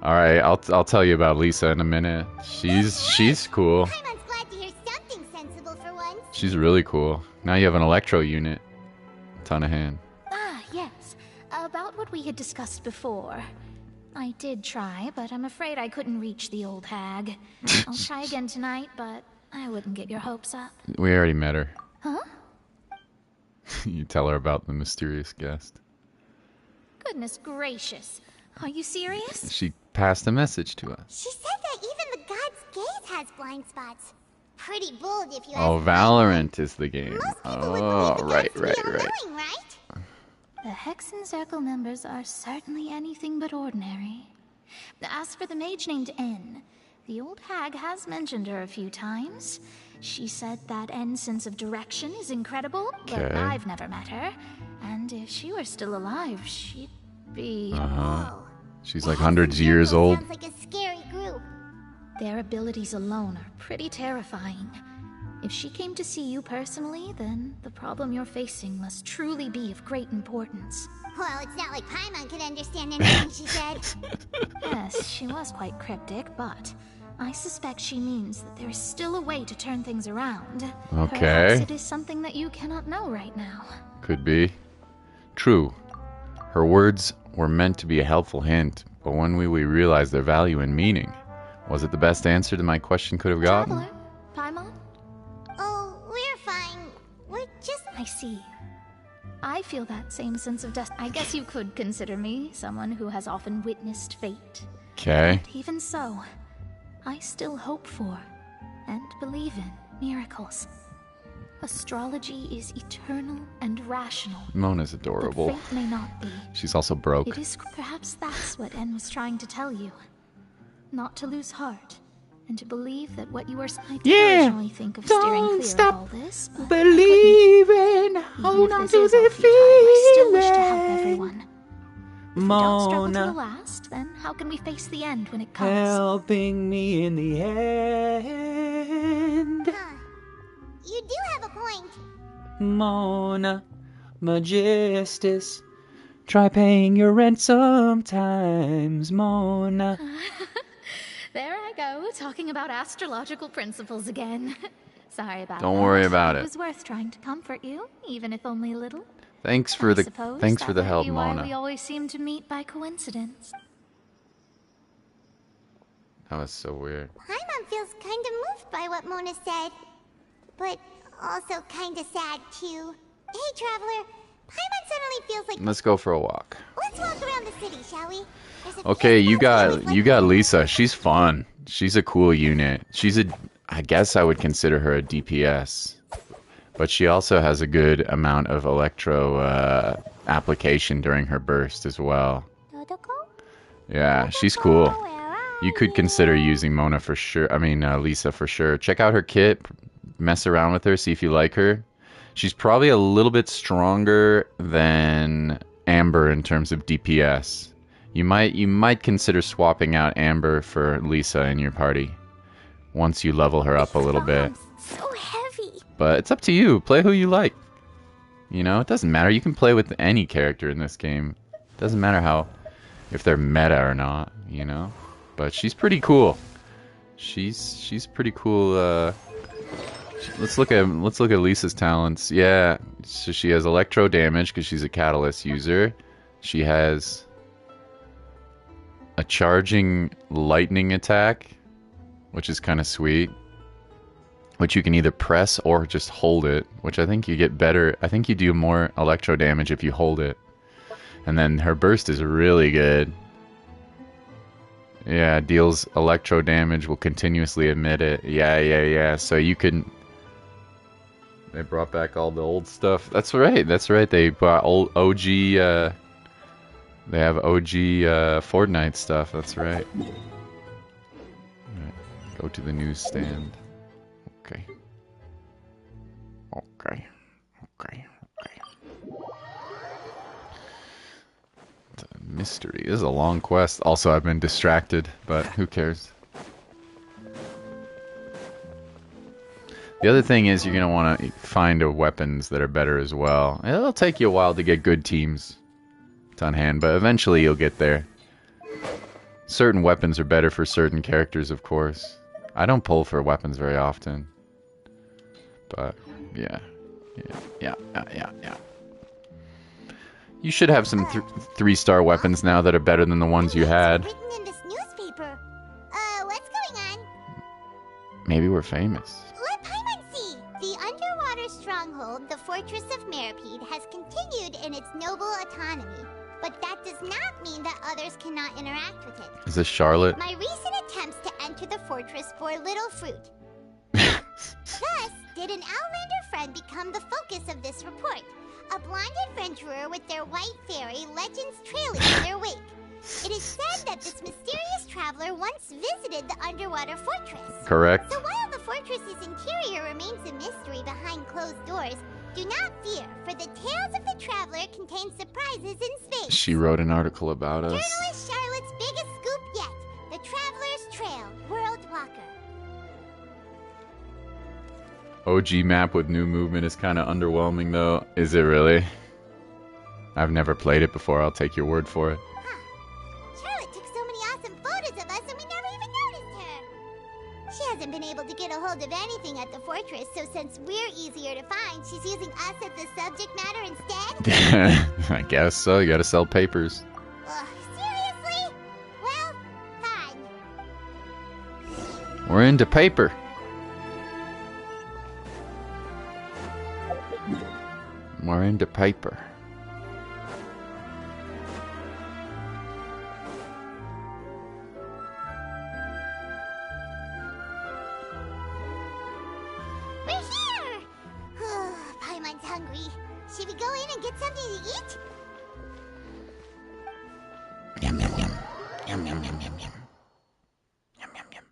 All right, I'll tell you about Lisa in a minute. She's cool. I'm glad to hear something sensible for once. She's really cool. Now you have an electro unit. Ton of hand. Ah, yes. About what we had discussed before. I did try, but I'm afraid I couldn't reach the old hag. I'll try again tonight, but I wouldn't get your hopes up. We already met her. Huh? You tell her about the mysterious guest. Goodness gracious. Are you serious? She passed a message to us. She said that even the god's gaze has blind spots. Pretty bold if you Oh, ask Valorant is the game. Oh, right. right? The Hexen Circle members are certainly anything but ordinary. As for the mage named N, the old hag has mentioned her a few times. She said that N's sense of direction is incredible, but Okay. I've never met her. And if she were still alive, she'd be... She's like hundreds of years old. Sounds like a scary group. Their abilities alone are pretty terrifying. If she came to see you personally, then the problem you're facing must truly be of great importance. Well, it's not like Paimon could understand anything she said. Yes, she was quite cryptic, but I suspect she means that there is still a way to turn things around. Okay. Perhaps it is something that you cannot know right now. Could be. True. Her words were meant to be a helpful hint, but when we realized their value and meaning, was it the best answer that my question could have gotten? Traveler? Paimon? Oh, we're fine. We're just... I see. I feel that same sense of I guess you could consider me someone who has often witnessed fate. Okay. But even so, I still hope for and believe in miracles. Astrology is eternal and rational. Mona's adorable. But fate may not be. She's also broke. It is perhaps that's what N was trying to tell you. Not to lose heart, and to believe that what you were. I did originally think of steering clear of all this, but believing. Hold on to the feeling. I still wish to help everyone. If we don't struggle to the Mona, last, then how can we face the end when it comes? helping me in the end. You do have a point. Mona, Majestus, Try paying your rent sometimes, Mona. There I go, talking about astrological principles again. Sorry about that. Don't worry about It it. was worth trying to comfort you, even if only a little. Thanks for the help, Why Mona. we always seem to meet by coincidence. That was so weird. Paimon feels kind of moved by what Mona said, but also kind of sad too. Hey, traveler, Paimon suddenly feels like. Let's go for a walk. Let's walk around the city, shall we? Okay, you got Lisa. She's fun. She's a cool unit. I guess I would consider her a DPS, but she also has a good amount of electro application during her burst as well. Yeah, she's cool. You could consider using Mona for sure. I mean, Lisa for sure. Check out her kit. Mess around with her. See if you like her. She's probably a little bit stronger than Amber in terms of DPS. You might consider swapping out Amber for Lisa in your party once you level her up a little bit. So heavy. But it's up to you. Play who you like. You know, it doesn't matter. You can play with any character in this game. It doesn't matter if they're meta or not, you know? But she's pretty cool. She's pretty cool. Let's look at Lisa's talents. Yeah, so she has electro damage because she's a catalyst user. She has a charging lightning attack, which is kind of sweet. Which you can either press or just hold it, which I think you get better. I think you do more electro damage if you hold it. And then her burst is really good. Yeah, deals electro damage, will continuously emit it. Yeah. So you can... They brought back all the old stuff. That's right. They brought old OG... They have OG Fortnite stuff. That's right. Go to the newsstand. Okay. It's a mystery. This is a long quest. Also, I've been distracted, but who cares? The other thing is you're going to want to find weapons that are better as well. It'll take you a while to get good teams on hand, but eventually you'll get there. Certain weapons are better for certain characters, of course. I don't pull for weapons very often. But, yeah. You should have some 3-star weapons now that are better than the ones you had. Written in this newspaper. What's going on? Maybe we're famous. Let Paimon see. The underwater stronghold, the Fortress of Meripede, has continued in its noble autonomy. But that does not mean that others cannot interact with it. Is this Charlotte? My recent attempts to enter the fortress bore little fruit. Thus, did an Outlander friend become the focus of this report. A blind adventurer with their white fairy, legends trailing in their wake. It is said that this mysterious traveler once visited the underwater fortress. Correct. So while the fortress's interior remains a mystery behind closed doors, do not fear, for the tales of the traveler contain surprises in space. She wrote an article about us. Journalist Charlotte's biggest scoop yet. The Traveler's Trail, World Walker. OG map with new movement is kind of underwhelming, though. Is it really? I've never played it before. I'll take your word for it. Charlotte took so many awesome photos of us and we never even noticed her. She hasn't been able to get a hold of anything at the fortress, so since we're easier to find, she's using us as the subject matter instead? I guess so. You gotta sell papers. Seriously? Well, fine. We're into paper. We're into paper. We're here! Paimon's hungry. Should we go in and get something to eat? Yum, yum, yum. Yum, yum, yum, yum, yum. Yum, yum, yum.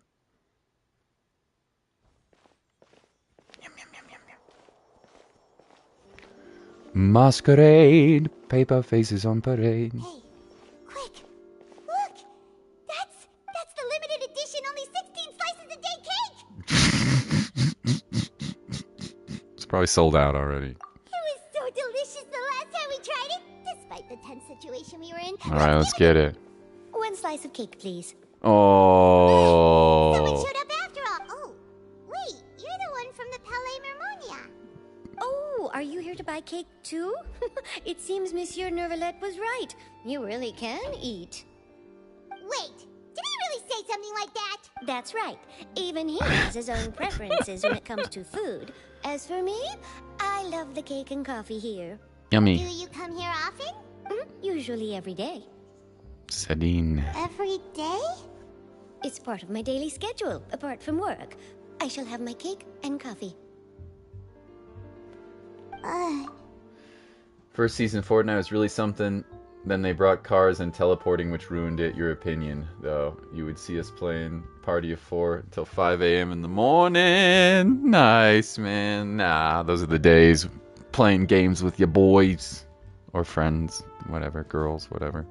Yum, yum, yum, yum, yum. Masquerade. Paper faces on parade. Hey, quick! Look! That's the limited edition only 16 slices a day cake! It's probably sold out already. It was so delicious the last time we tried it, despite the tense situation Alright, let's get it. One slice of cake, please. Oh. Someone showed up after all. Oh, wait, you're the one from the Palais Mermonia. Oh, are you here to buy cake too? It seems Monsieur Nervalet was right. You really can eat. Wait, did he really say something like that? That's right. Even he has his own preferences when it comes to food. As for me, I love the cake and coffee here. Yummy. Do you come here often? Usually every day. Sadine. Every day? It's part of my daily schedule, apart from work. I shall have my cake and coffee. First season Fortnite was really something. Then they brought cars and teleporting, which ruined it. Your opinion, though. You would see us playing Party of 4 until 5 a.m. in the morning. Nice, man. Nah, those are the days. Playing games with your boys. Or friends. Whatever. Girls. Whatever.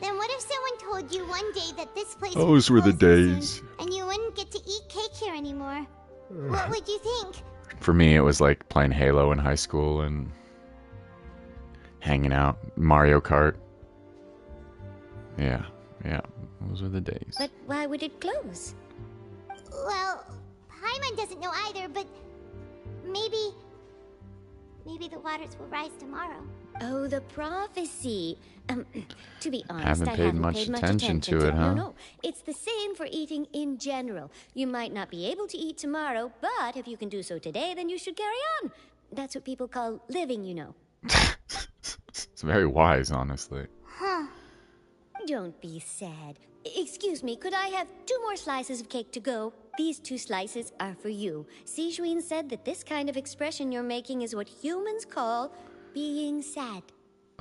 Then what if someone told you one day that this place Those were the days. and you wouldn't get to eat cake here anymore? What would you think? For me, it was like playing Halo in high school and hanging out. Mario Kart. Yeah. Those were the days. But why would it close? Well, Paimon doesn't know either, but maybe the waters will rise tomorrow. Oh, the prophecy. To be honest, Haven't I paid haven't much paid much attention attention to it, huh? No. It's the same for eating in general. You might not be able to eat tomorrow, but if you can do so today, then you should carry on. That's what people call living, you know. It's very wise, honestly. Huh. Don't be sad. Excuse me, could I have 2 more slices of cake to go? These 2 slices are for you. Sijuin said that this kind of expression you're making is what humans call being sad.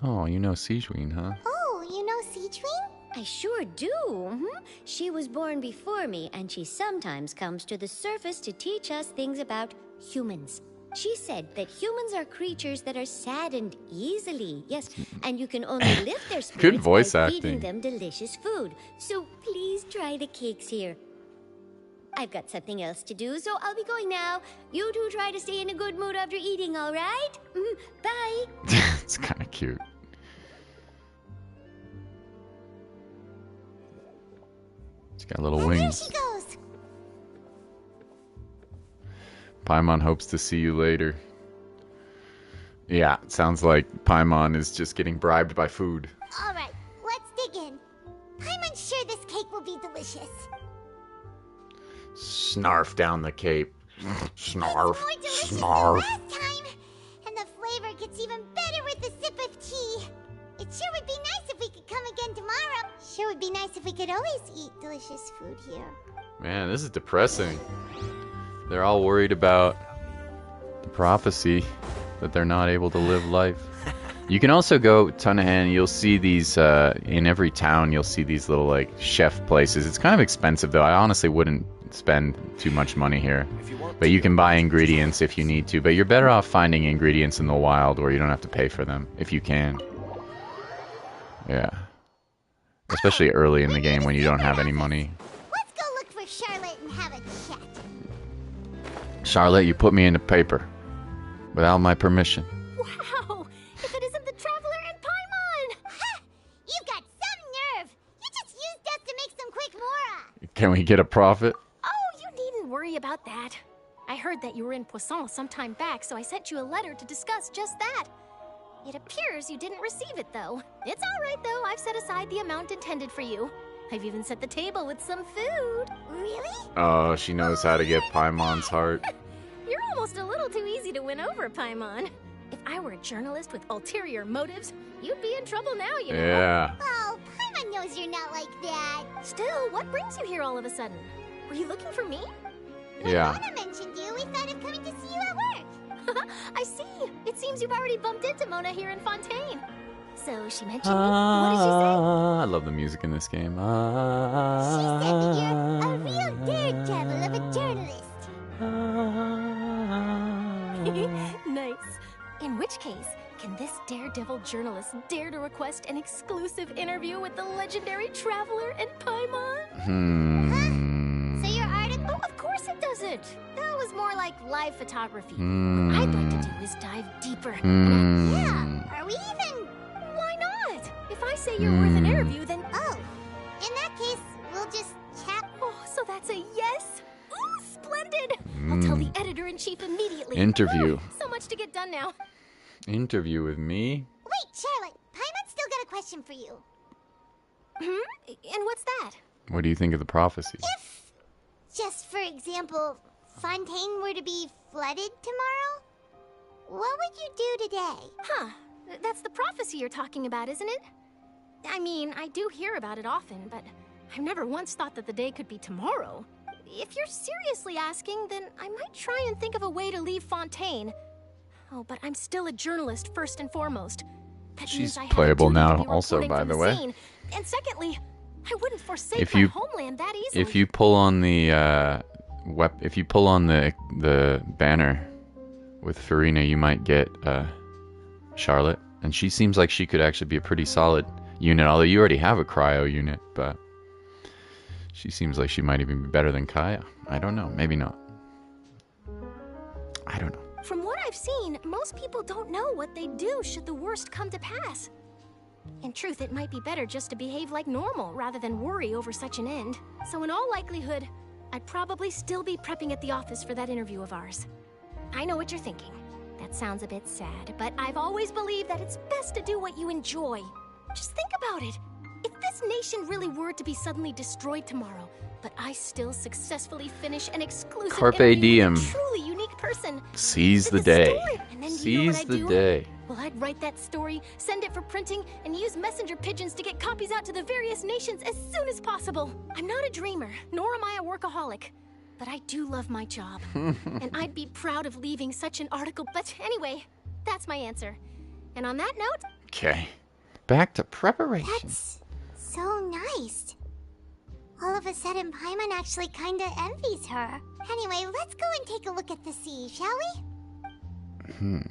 Oh, you know Sijuin, huh? Oh, you know Sijuin? I sure do. She was born before me, and she sometimes comes to the surface to teach us things about humans. She said that humans are creatures that are saddened easily. Yes, and you can only lift their spirits Good voice by acting. feeding them delicious food. So please try the cakes here. I've got something else to do, so I'll be going now. You two try to stay in a good mood after eating, all right? Bye. It's kind of cute. It's got little wings. There she goes. Paimon hopes to see you later. Yeah, it sounds like Paimon is just getting bribed by food. All right, let's dig in. Paimon's sure this cake will be delicious. Snarf down the cape. Snarf. It's more delicious than Snarf. last time, and the flavor gets even better with the sip of tea. It sure would be nice if we could come again tomorrow. Sure would be nice if we could always eat delicious food here. Man, this is depressing. They're all worried about the prophecy that they're not able to live life. You can also go Tunahan. You'll see these in every town. You'll see these little like chef places. It's kind of expensive though. I honestly wouldn't spend too much money here. But you can buy ingredients if you need to. But you're better off finding ingredients in the wild where you don't have to pay for them if you can. Yeah. Especially early in the game when you don't have any money. Let's go look for Charlotte and have a chat. Charlotte, you put me in the paper without my permission. Wow! If it isn't the Traveler and Paimon! Ha! You've got some nerve! You just used us to make some quick mora! Can we get a profit? Oh, you needn't worry about that. I heard that you were in Poisson some time back, so I sent you a letter to discuss just that. It appears you didn't receive it, though. It's all right, though. I've set aside the amount intended for you. I've even set the table with some food. Really? Oh, she knows how to get Paimon's heart. You're almost a little too easy to win over, Paimon. If I were a journalist with ulterior motives, you'd be in trouble now, you know. Yeah. Oh, Paimon knows you're not like that. Still, what brings you here all of a sudden? Were you looking for me? Yeah. Mona mentioned you. We thought of coming to see you at work. I see. It seems you've already bumped into Mona here in Fontaine. So she mentioned me. What did she say? I love the music in this game. She said that you're a real daredevil of a journalist. Nice. In which case, can this daredevil journalist dare to request an exclusive interview with the legendary Traveler and Paimon? So your article? Oh, of course it doesn't. That was more like live photography. What I'd like to do is dive deeper. Yeah. Are we even? Why not? If I say you're worth an interview, then... Oh, in that case, we'll just chat. Oh, so that's a yes? Ooh, splendid! I'll tell the editor-in-chief immediately. Interview. Ooh, so much to get done now. Interview with me? Wait, Charlotte, Paimon's still got a question for you. And what's that? What do you think of the prophecy? If, just for example, Fontaine were to be flooded tomorrow, what would you do today? Huh. That's the prophecy you're talking about, isn't it? I mean, I do hear about it often, but I've never once thought that the day could be tomorrow. If you're seriously asking, then I might try and think of a way to leave Fontaine. Oh, but I'm still a journalist first and foremost. That She's means I have playable a duty to now be also, reporting by from the way. scene. And secondly, I wouldn't forsake If my you- homeland that easily. If you pull on the if you pull on the banner with Farina, you might get Charlotte, and she seems like she could actually be a pretty solid unit. Although you already have a cryo unit, but she seems like she might even be better than Kaya. I don't know. Maybe not. I don't know. From what I've seen, most people don't know what they'd do should the worst come to pass. In truth, it might be better just to behave like normal rather than worry over such an end. So in all likelihood, I'd probably still be prepping at the office for that interview of ours. I know what you're thinking. That sounds a bit sad, but I've always believed that it's best to do what you enjoy. Just think about it. If this nation really were to be suddenly destroyed tomorrow, but I still successfully finish an exclusive Carpe interview with diem. a truly unique person. Seize the Then day. story. And then do you know what Seize I'd the do? day. Well, I'd write that story, send it for printing, and use messenger pigeons to get copies out to the various nations as soon as possible. I'm not a dreamer, nor am I a workaholic. But I do love my job. And I'd be proud of leaving such an article. But anyway, that's my answer. And on that note... Okay. Back to preparation. That's so nice. All of a sudden, Paimon actually kinda envies her. Anyway, let's go and take a look at the sea, shall we?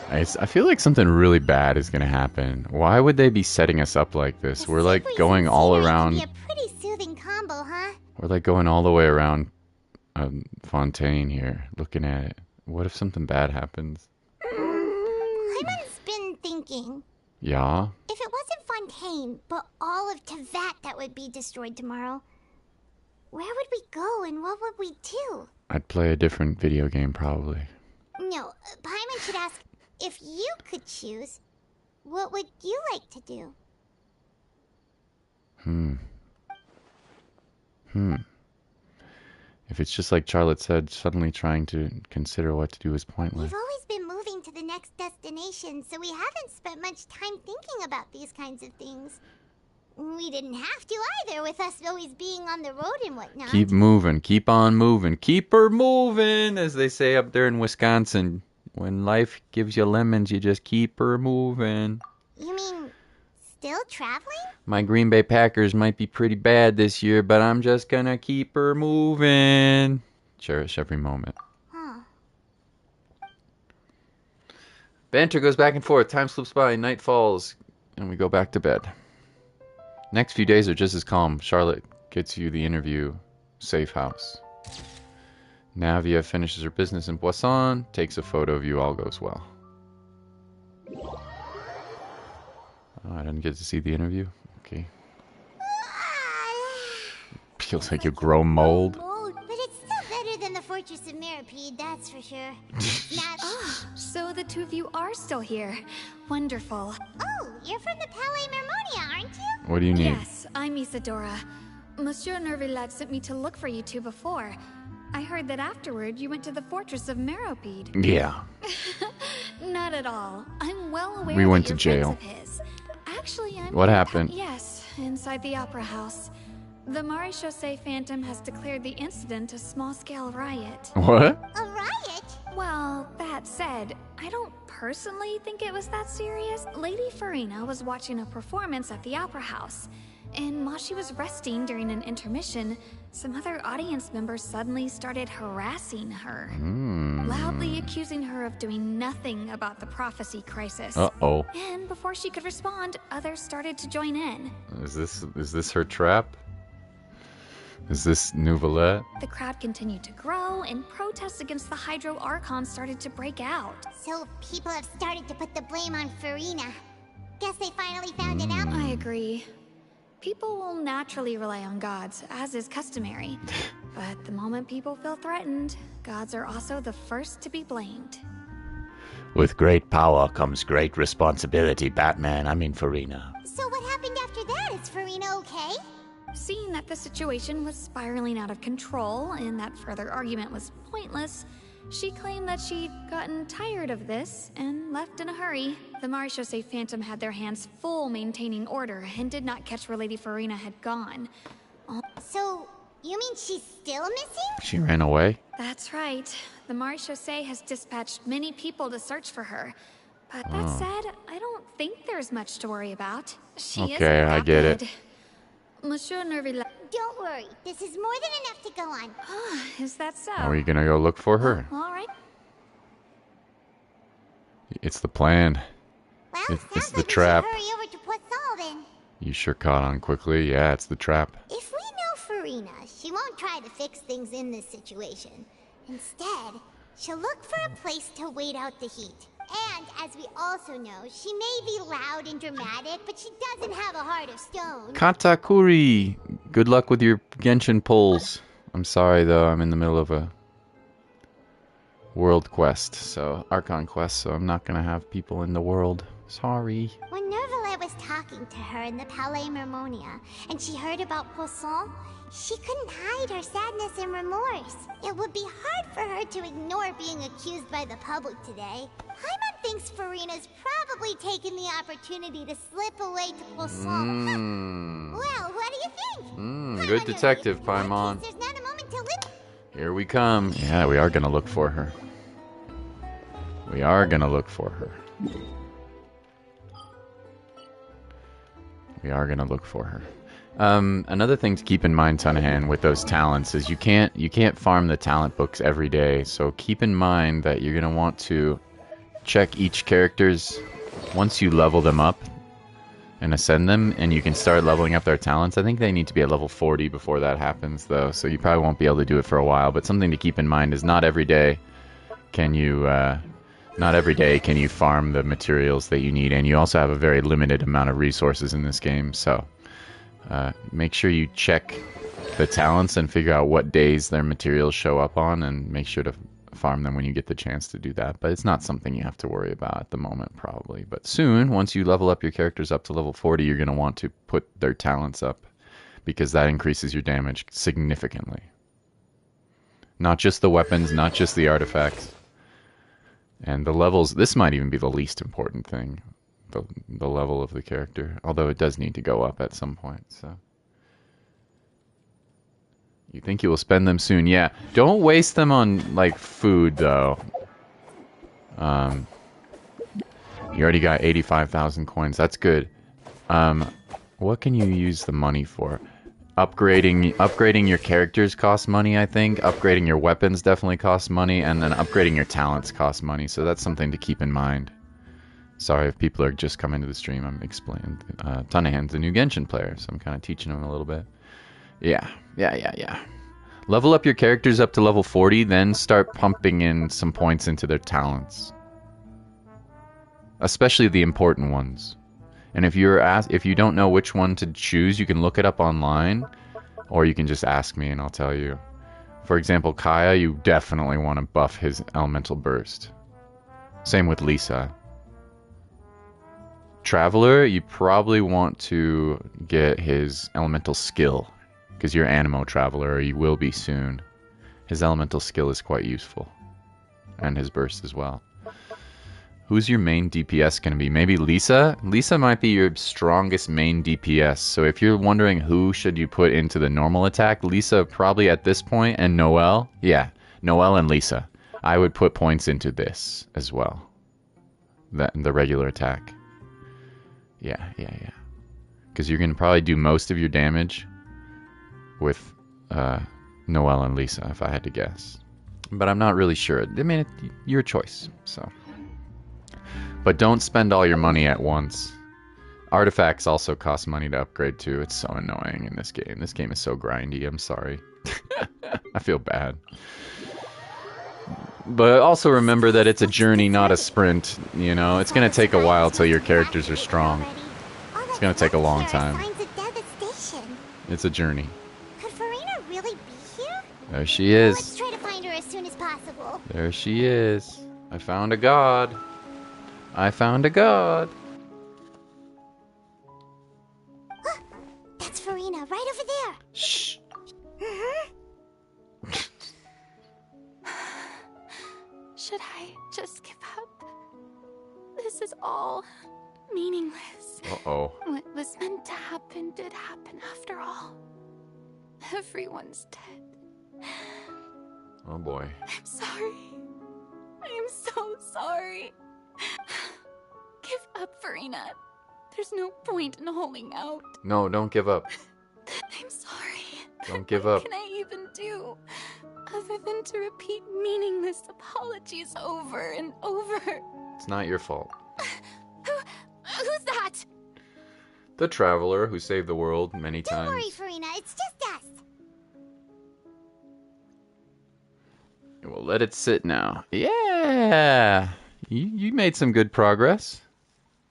I feel like something really bad is gonna happen. Why would they be setting us up like this? We're like going all around. Be a pretty soothing combo, huh? We're like going all the way around Fontaine here, looking at it. What if something bad happens? Paimon's been thinking. Yeah? If it wasn't Fontaine, but all of Tevat that would be destroyed tomorrow, where would we go and what would we do? I'd play a different video game, probably. No, Paimon should ask, if you could choose, what would you like to do? If it's just like Charlotte said, suddenly trying to consider what to do is pointless. We've always been moving to the next destination, so we haven't spent much time thinking about these kinds of things. We didn't have to either, with us always being on the road and whatnot. Keep moving, keep on moving, keep her moving, as they say up there in Wisconsin. When life gives you lemons, you just keep her moving. You mean, still traveling? My Green Bay Packers might be pretty bad this year, but I'm just gonna keep her moving. Cherish every moment. Huh. Banter goes back and forth, time slips by, night falls, and we go back to bed. Next few days are just as calm. Charlotte gets you the interview, safe house. Navia finishes her business in Poisson, takes a photo of you, all goes well. Oh, I didn't get to see the interview? Okay. Feels like you grow mold. But it's still better than the Fortress of Meripede, that's for sure. So the two of you are still here. Wonderful. Oh, you're from the Palais Mermonia, aren't you? What do you need? Yes, I'm Isadora. Monsieur Nervillat sent me to look for you two before. I heard that afterward you went to the Fortress of Meropide. Yeah. Not at all. I'm well aware We went that to you're jail. friends of his. Actually, I'm... What happened? Yes, inside the Opera House. The Maréchaussée Phantom has declared the incident a small-scale riot. What? A riot? Well, that said, I don't personally think it was that serious. Lady Farina was watching a performance at the Opera House, and while she was resting during an intermission, some other audience members suddenly started harassing her, loudly accusing her of doing nothing about the prophecy crisis. Uh-oh. And before she could respond, others started to join in. Is this her trap? Is this Nouvellette? The crowd continued to grow, and protests against the Hydro Archon started to break out. So people have started to put the blame on Farina. Guess they finally found it out. I agree. People will naturally rely on gods, as is customary. But the moment people feel threatened, gods are also the first to be blamed. With great power comes great responsibility, Batman. I mean, Farina. So what happened after that? Is Farina okay? Seeing that the situation was spiraling out of control and that further argument was pointless, she claimed that she'd gotten tired of this and left in a hurry. The Marechaussee Phantom had their hands full maintaining order and did not catch where Lady Farina had gone. So, you mean she's still missing? She ran away? That's right. The Marechaussee has dispatched many people to search for her. But that said, I don't think there's much to worry about. She is Okay, I get it. Monsieur Nervilla. Don't worry, this is more than enough to go on. Is that so? Are we gonna go look for her? All right. It's the plan. Well, It's the like trap. we should hurry over to Poisson then. You sure caught on quickly. Yeah, it's the trap. If we know Farina, she won't try to fix things in this situation. Instead, she'll look for a place to wait out the heat. And, as we also know, she may be loud and dramatic, but she doesn't have a heart of stone. Katakuri! Good luck with your Genshin pulls. I'm sorry, though. I'm in the middle of a world quest, Archon quest, so I'm not gonna have people in the world. Sorry. When Nervalet was talking to her in the Palais Mermonia, and she heard about Poisson, she couldn't hide her sadness and remorse. It would be hard for her to ignore being accused by the public today. Paimon thinks Farina's probably taken the opportunity to slip away to Poisson. Well, what do you think? Good detective, Paimon. There's not a moment to live. Here we come. Yeah, we are gonna look for her. We are gonna look for her. We are gonna look for her. Another thing to keep in mind, Tunahan, with those talents is you can't farm the talent books every day. So keep in mind that you're gonna want to check each character's once you level them up and ascend them, and you can start leveling up their talents. I think they need to be at level 40 before that happens, though. So you probably won't be able to do it for a while. But something to keep in mind is not every day can you farm the materials that you need, and you also have a very limited amount of resources in this game. So make sure you check the talents and figure out what days their materials show up on, and make sure to farm them when you get the chance to do that. But it's not something you have to worry about at the moment, probably. But soon, once you level up your characters up to level 40, you're going to want to put their talents up, because that increases your damage significantly. Not just the weapons, not just the artifacts. And the levels, this might even be the least important thing, the level of the character, although it does need to go up at some point. So you think you will spend them soon? Yeah, don't waste them on like food though. You already got 85,000 coins. That's good. What can you use the money for? Upgrading your characters costs money, I think. Upgrading your weapons definitely costs money, and then upgrading your talents costs money. So that's something to keep in mind. Sorry if people are just coming to the stream. I'm explaining. Tunahan's a new Genshin player, so I'm kind of teaching him a little bit. Yeah. Level up your characters up to level 40, then start pumping in some points into their talents. Especially the important ones. And if you don't know which one to choose, you can look it up online, or you can just ask me and I'll tell you. For example, Kaya, you definitely want to buff his elemental burst. Same with Lisa. Traveler, you probably want to get his elemental skill, because you're Animo Traveler, or you will be soon. His elemental skill is quite useful, and his burst as well. Who's your main DPS going to be? Maybe Lisa? Lisa might be your strongest main DPS. So if you're wondering who should you put into the normal attack, Lisa probably at this point, and Noelle? Yeah, Noelle and Lisa. I would put points into this as well. The regular attack. Yeah. Because you're going to probably do most of your damage with Noelle and Lisa, if I had to guess. But I'm not really sure. I mean, your choice, so... But don't spend all your money at once. Artifacts also cost money to upgrade too. It's so annoying in this game. This game is so grindy. I'm sorry. I feel bad. But also remember that it's a journey, not a sprint. You know, it's gonna take a while till your characters are strong. It's gonna take a long time. It's a journey. Could Farina really be here? There she is. Let's try to find her as soon as possible. There she is. I found a god. I found a god. That's Farina, right over there. Shh. Should I just give up? This is all meaningless. Uh-oh. What was meant to happen did happen after all. Everyone's dead. Oh boy. I'm sorry. I am so sorry. Give up, Farina. There's no point in holding out. No, don't give up. I'm sorry. Don't give up. What can I even do other than to repeat meaningless apologies over and over? It's not your fault. Who's that? The traveler who saved the world many times. Don't worry, Farina. It's just us. We'll let it sit now. Yeah! You made some good progress.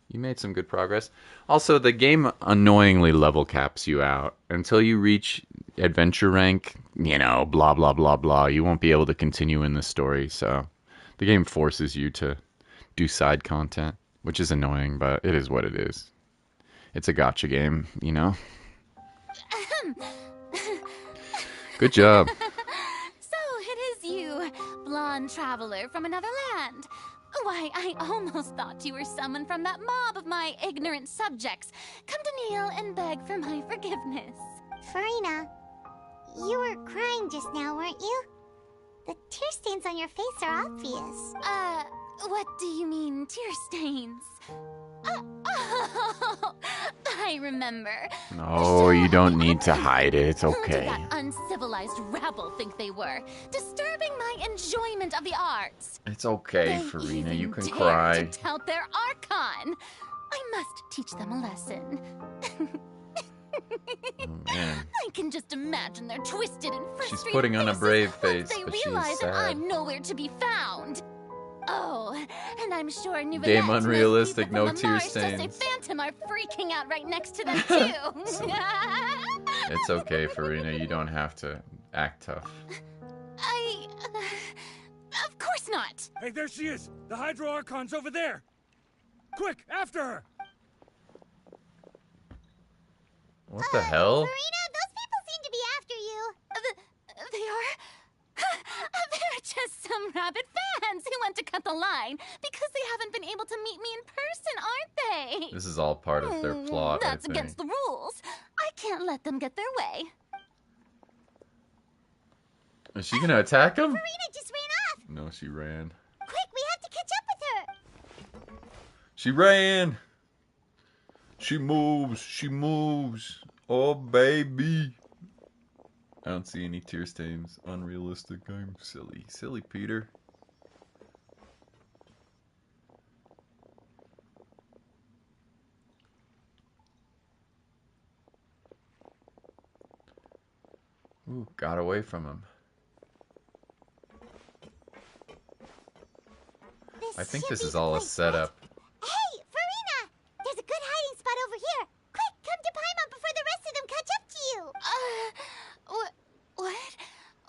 You made some good progress. Also, the game annoyingly level caps you out. Until you reach adventure rank, you know, blah, blah, blah, blah. You won't be able to continue in the story, so the game forces you to do side content, which is annoying, but it is what it is. It's a gacha game, you know? Good job. So it is you, blonde traveler from another land. Why, I almost thought you were someone from that mob of my ignorant subjects. Come to kneel and beg for my forgiveness. Farina, you were crying just now, weren't you? The tear stains on your face are obvious. What do you mean, tear stains? Oh, I remember. No, you don't need to hide it. It's Who did okay. that uncivilized rabble think they were? Disturbing my enjoyment of the arts. It's okay, They Farina. You even can dared cry. to tout their Archon. I must teach them a lesson. Oh, man. I can just imagine their twisted and frustrated She's putting on a faces brave once face, they but she realize is that sad. I'm nowhere to be found. Oh, and I'm sure Nouvellette Game and those unrealistic, people no from the tear Mars Jose stains. Phantom are freaking out right next to them too. It's okay, Farina. You don't have to act tough. Of course not. Hey, there she is! The Hydro Archon's over there! Quick, after her! What the hell? Farina, those people seem to be after you. They are? They're just some rabid fans who want to cut the line because they haven't been able to meet me in person, aren't they? This is all part of their plot, I That's think. against the rules. I can't let them get their way. Is she gonna attack him? Farina just ran off. No, she ran. Quick, we have to catch up with her. She ran! She moves! She moves! Oh, baby! I don't see any tear stains. Unrealistic. I'm silly. Silly Peter. Ooh, got away from him. I think this is all a setup. Hey, Farina! There's a good hiding spot over here. Quick, come to Paimon before the rest of them catch up to you.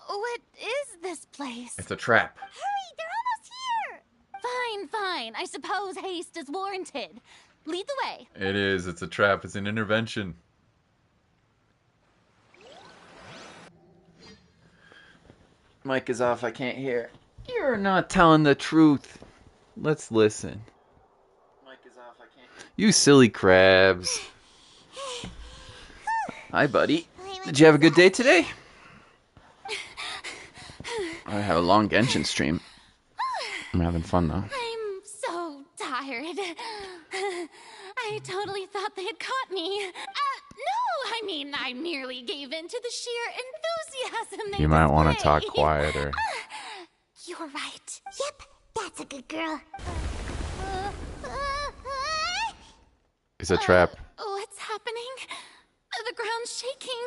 What is this place? It's a trap. Hurry, they're almost here. Fine, fine. I suppose haste is warranted. Lead the way. It is. It's a trap. It's an intervention. Mic is off. I can't hear. You're not telling the truth. Let's listen. Mic is off. I can't. You silly crabs. Hi, buddy. Did you have a good day today? I have a long Genshin stream. I'm having fun though. I'm so tired. I totally thought they had caught me. No, I mean, I merely gave in to the sheer enthusiasm they You might want to display. talk quieter. You're right. Yep, that's a good girl. It's a trap. What's happening? The ground's shaking.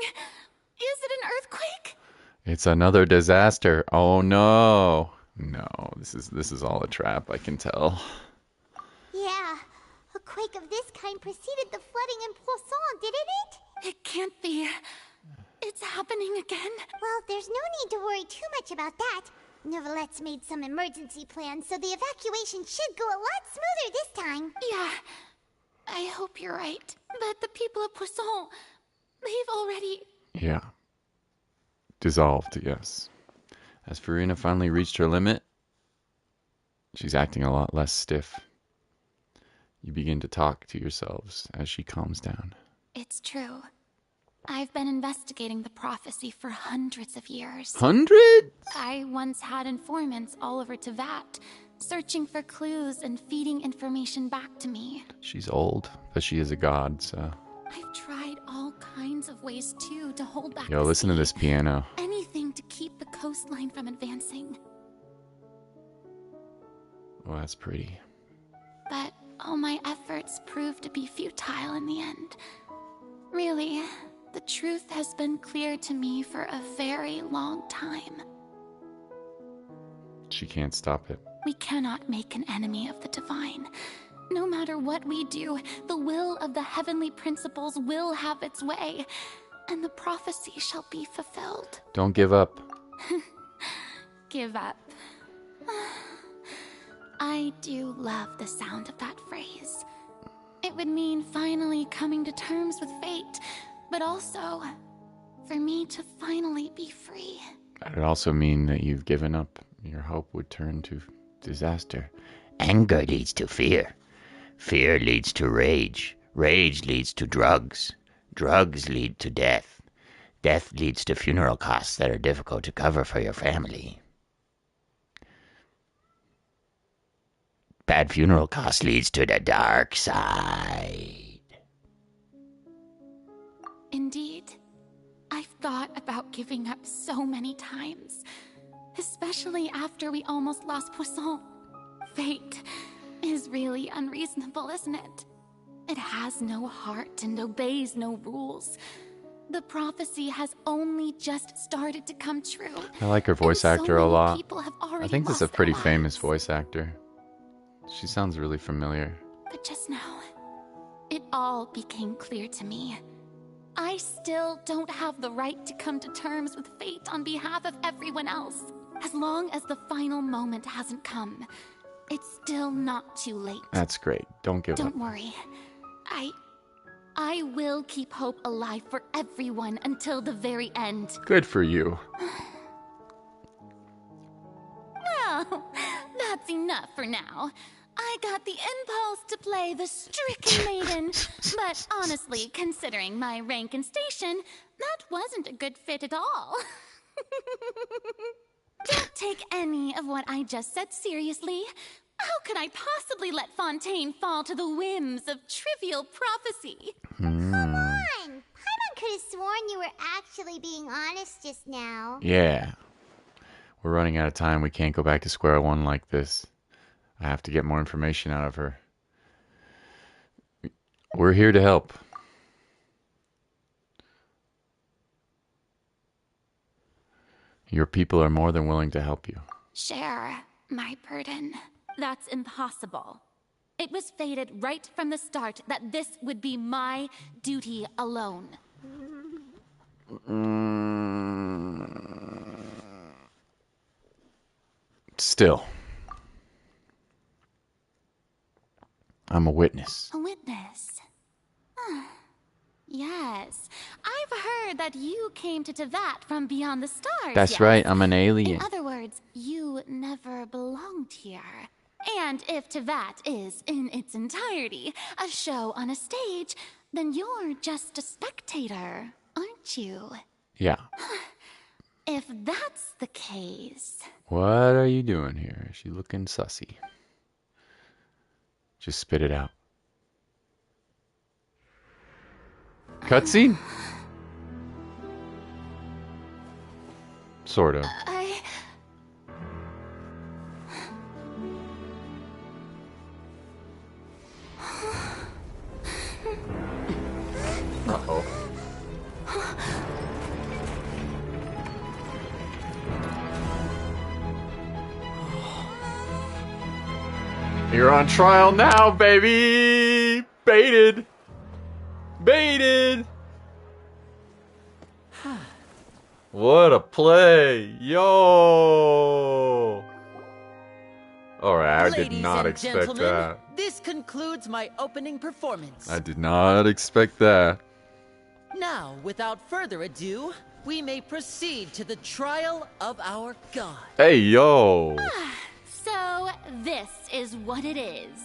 Is it an earthquake? It's another disaster. Oh no. No, this is all a trap, I can tell. Yeah, a quake of this kind preceded the flooding in Poisson, didn't it? It can't be. It's happening again. Well, there's no need to worry too much about that. Neverlette's made some emergency plans, so the evacuation should go a lot smoother this time. Yeah, I hope you're right. But the people of Poisson, they've already... Yeah. Dissolved, yes. As Farina finally reached her limit, she's acting a lot less stiff. You begin to talk to yourselves as she calms down. It's true. I've been investigating the prophecy for hundreds of years. Hundreds? I once had informants all over Tevat, searching for clues and feeding information back to me. She's old, but she is a god, so... I've tried all kinds of ways, too, to hold back Yo, the listen to sea. this piano. Anything to keep the coastline from advancing. Oh, that's pretty. But all my efforts proved to be futile in the end. Really, the truth has been clear to me for a very long time. She can't stop it. We cannot make an enemy of the divine. No matter what we do, the will of the heavenly principles will have its way, and the prophecy shall be fulfilled. Don't give up. Give up. I do love the sound of that phrase. It would mean finally coming to terms with fate, but also for me to finally be free. That'd also mean that you've given up. Your hope would turn to disaster. Anger leads to fear. Fear leads to rage. Rage leads to drugs. Drugs lead to death. Death leads to funeral costs that are difficult to cover for your family. Bad funeral costs leads to the dark side. Indeed. I've thought about giving up so many times. Especially after we almost lost Poisson. Fate is really unreasonable, isn't it? It has no heart and obeys no rules. The prophecy has only just started to come true. I like her voice and actor so a many lot. people have already I think this is a lost their pretty lives. famous voice actor. She sounds really familiar. But just now, it all became clear to me. I still don't have the right to come to terms with fate on behalf of everyone else. As long as the final moment hasn't come, it's still not too late. That's great. Don't give up. Don't worry. I will keep hope alive for everyone until the very end. Good for you. Well, that's enough for now. I got the impulse to play the stricken maiden, but honestly, considering my rank and station, that wasn't a good fit at all. Don't take any of what I just said seriously. How could I possibly let Fontaine fall to the whims of trivial prophecy? Come on! Paimon could have sworn you were actually being honest just now. Yeah. We're running out of time. We can't go back to square one like this. I have to get more information out of her. We're here to help. Your people are more than willing to help you. Share my burden. That's impossible. It was fated right from the start that this would be my duty alone. Still. I'm a witness. A witness? Yes. I've heard that you came to Tevat from beyond the stars. That's yes? right, I'm an alien. In other words, you never belonged here. And if Tevat is, in its entirety, a show on a stage, then you're just a spectator, aren't you? Yeah. If that's the case... What are you doing here? Is she looking sussy? Just spit it out. Cutscene? Sort of. Uh-oh. You're on trial now, baby! Baited! Baited! What a play! Yo! Alright, I did not expect that. This concludes my opening performance. I did not expect that. Now, without further ado, we may proceed to the trial of our god. Hey, yo! So, this is what it is.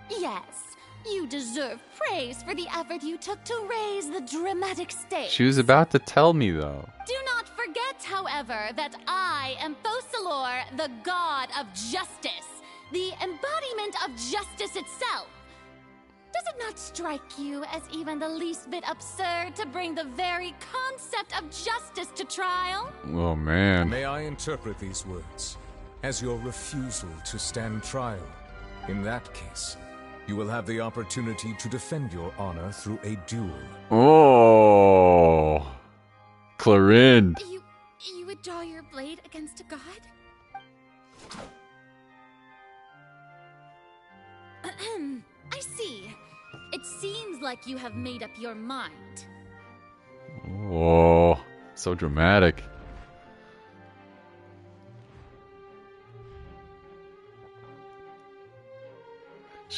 Yes, you deserve praise for the effort you took to raise the dramatic stakes. She was about to tell me, though. Do not forget, however, that I am Focalor, the god of justice, the embodiment of justice itself. Does it not strike you as even the least bit absurd to bring the very concept of justice to trial? Oh, man. May I interpret these words as your refusal to stand trial? In that case, you will have the opportunity to defend your honor through a duel. Oh. Clarin. You would draw your blade against a god? I see. It seems like you have made up your mind. Oh, so dramatic.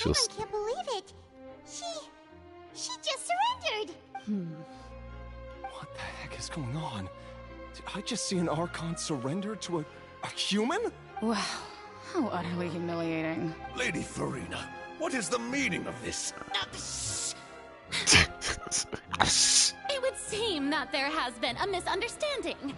I can't believe it. She just surrendered. What the heck is going on? Did I just see an Archon surrender to a human? Wow, how utterly humiliating. Lady Farina, what is the meaning of this? It would seem that there has been a misunderstanding.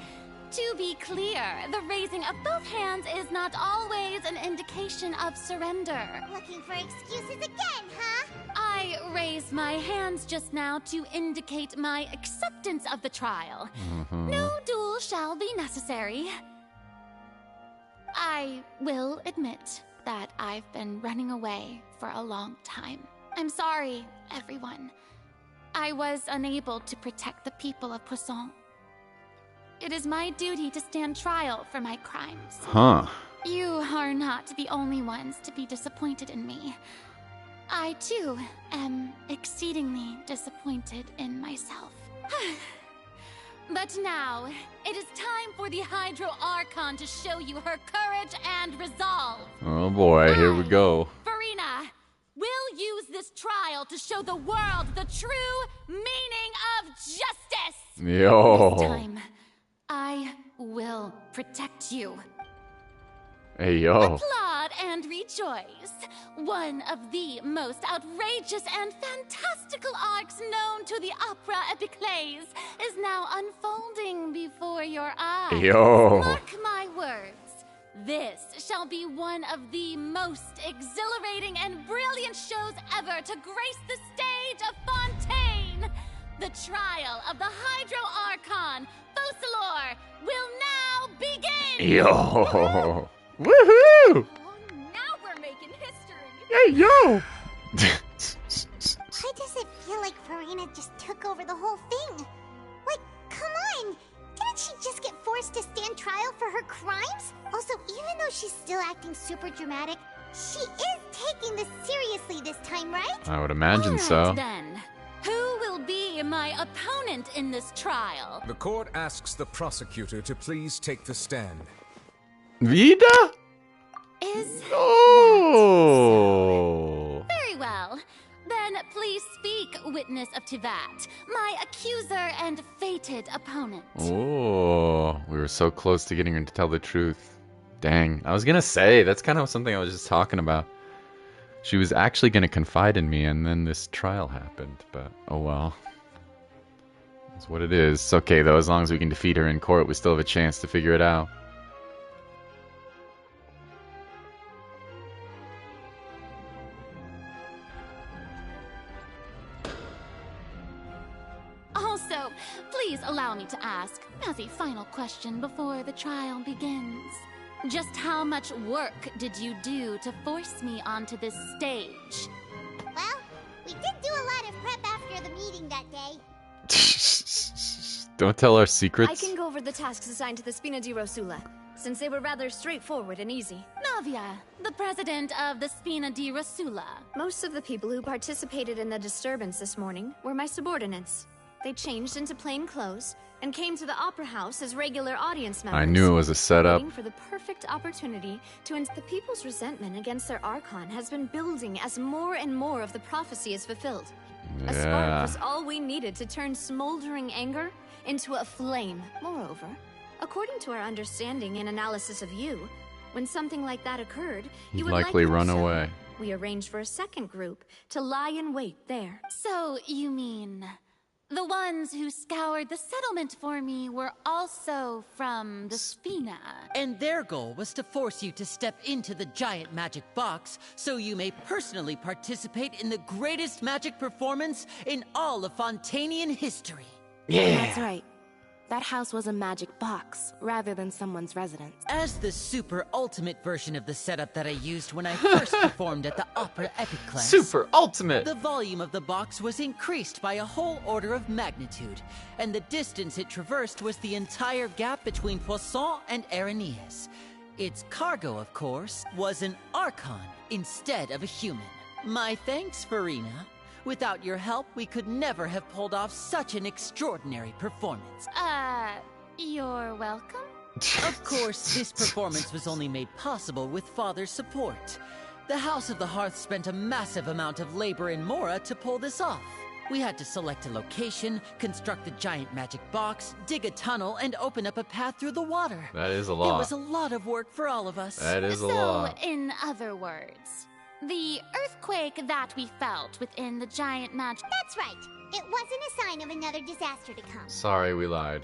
To be clear, the raising of both hands is not always an indication of surrender. Looking for excuses again, huh? I raised my hands just now to indicate my acceptance of the trial. No duel shall be necessary. I will admit that I've been running away for a long time. I'm sorry, everyone. I was unable to protect the people of Poisson. It is my duty to stand trial for my crimes. Huh. You are not the only ones to be disappointed in me. I, too, am exceedingly disappointed in myself. But now, it is time for the Hydro Archon to show you her courage and resolve. Oh boy, here we go. Farina, will use this trial to show the world the true meaning of justice. Yo. This time, I will protect you. Hey, yo. Applaud and rejoice. One of the most outrageous and fantastical arcs known to the opera epiclese is now unfolding before your eyes. Yo. Mark my words. This shall be one of the most exhilarating and brilliant shows ever to grace the stage of Fontaine. The trial of the Hydro Archon, Focalor, will now begin! Yo! Woohoo! Now we're making history! Hey, yo! Why does it feel like Farina just took over the whole thing? Like, come on! Didn't she just get forced to stand trial for her crimes? Also, even though she's still acting super dramatic, she is taking this seriously this time, right? I would imagine so. Then, who will be my opponent in this trial? The court asks the prosecutor to please take the stand. Vida? Is Oh. very well. Then please speak, witness of Tivat, my accuser and fated opponent. Oh, we were so close to getting her to tell the truth. Dang, I was gonna say, that's kind of something I was just talking about. She was actually gonna confide in me, and then this trial happened, but oh well. It's what it is. It's okay though, as long as we can defeat her in court, we still have a chance to figure it out. Also, please allow me to ask, as a final question before the trial begins, just how much work did you do to force me onto this stage? Well, we did do a lot of prep after the meeting that day. Don't tell our secrets. I can go over the tasks assigned to the Spina di Rosula. since they were rather straightforward and easy. Navia, the president of the Spina di Rosula. Most of the people who participated in the disturbance this morning were my subordinates. They changed into plain clothes and came to the Opera House as regular audience members. I knew it was a setup. Waiting for the perfect opportunity to end the people's resentment against their Archon has been building as more and more of the prophecy is fulfilled. A spark was all we needed to turn smoldering anger into a flame. Moreover, according to our understanding and analysis of you, when something like that occurred, you would likely run show. away. We arranged for a second group to lie in wait there. So, you mean... the ones who scoured the settlement for me were also from the Spina. And their goal was to force you to step into the giant magic box so you may personally participate in the greatest magic performance in all of Fontainian history. That's right. That house was a magic box, rather than someone's residence. As the super ultimate version of the setup that I used when I first performed at the Opera Epic class. Super ultimate! The volume of the box was increased by a whole order of magnitude, and the distance it traversed was the entire gap between Poisson and Araneas. Its cargo, of course, was an Archon instead of a human. My thanks, Farina. Without your help, we could never have pulled off such an extraordinary performance. You're welcome? Of course, this performance was only made possible with Father's support. The House of the Hearth spent a massive amount of labor in Mora to pull this off. We had to select a location, construct the giant magic box, dig a tunnel, and open up a path through the water. That is a lot. It was a lot of work for all of us. That is a lot. So, in other words, the earthquake that we felt within the giant magic... That's right. It wasn't a sign of another disaster to come. Sorry, we lied.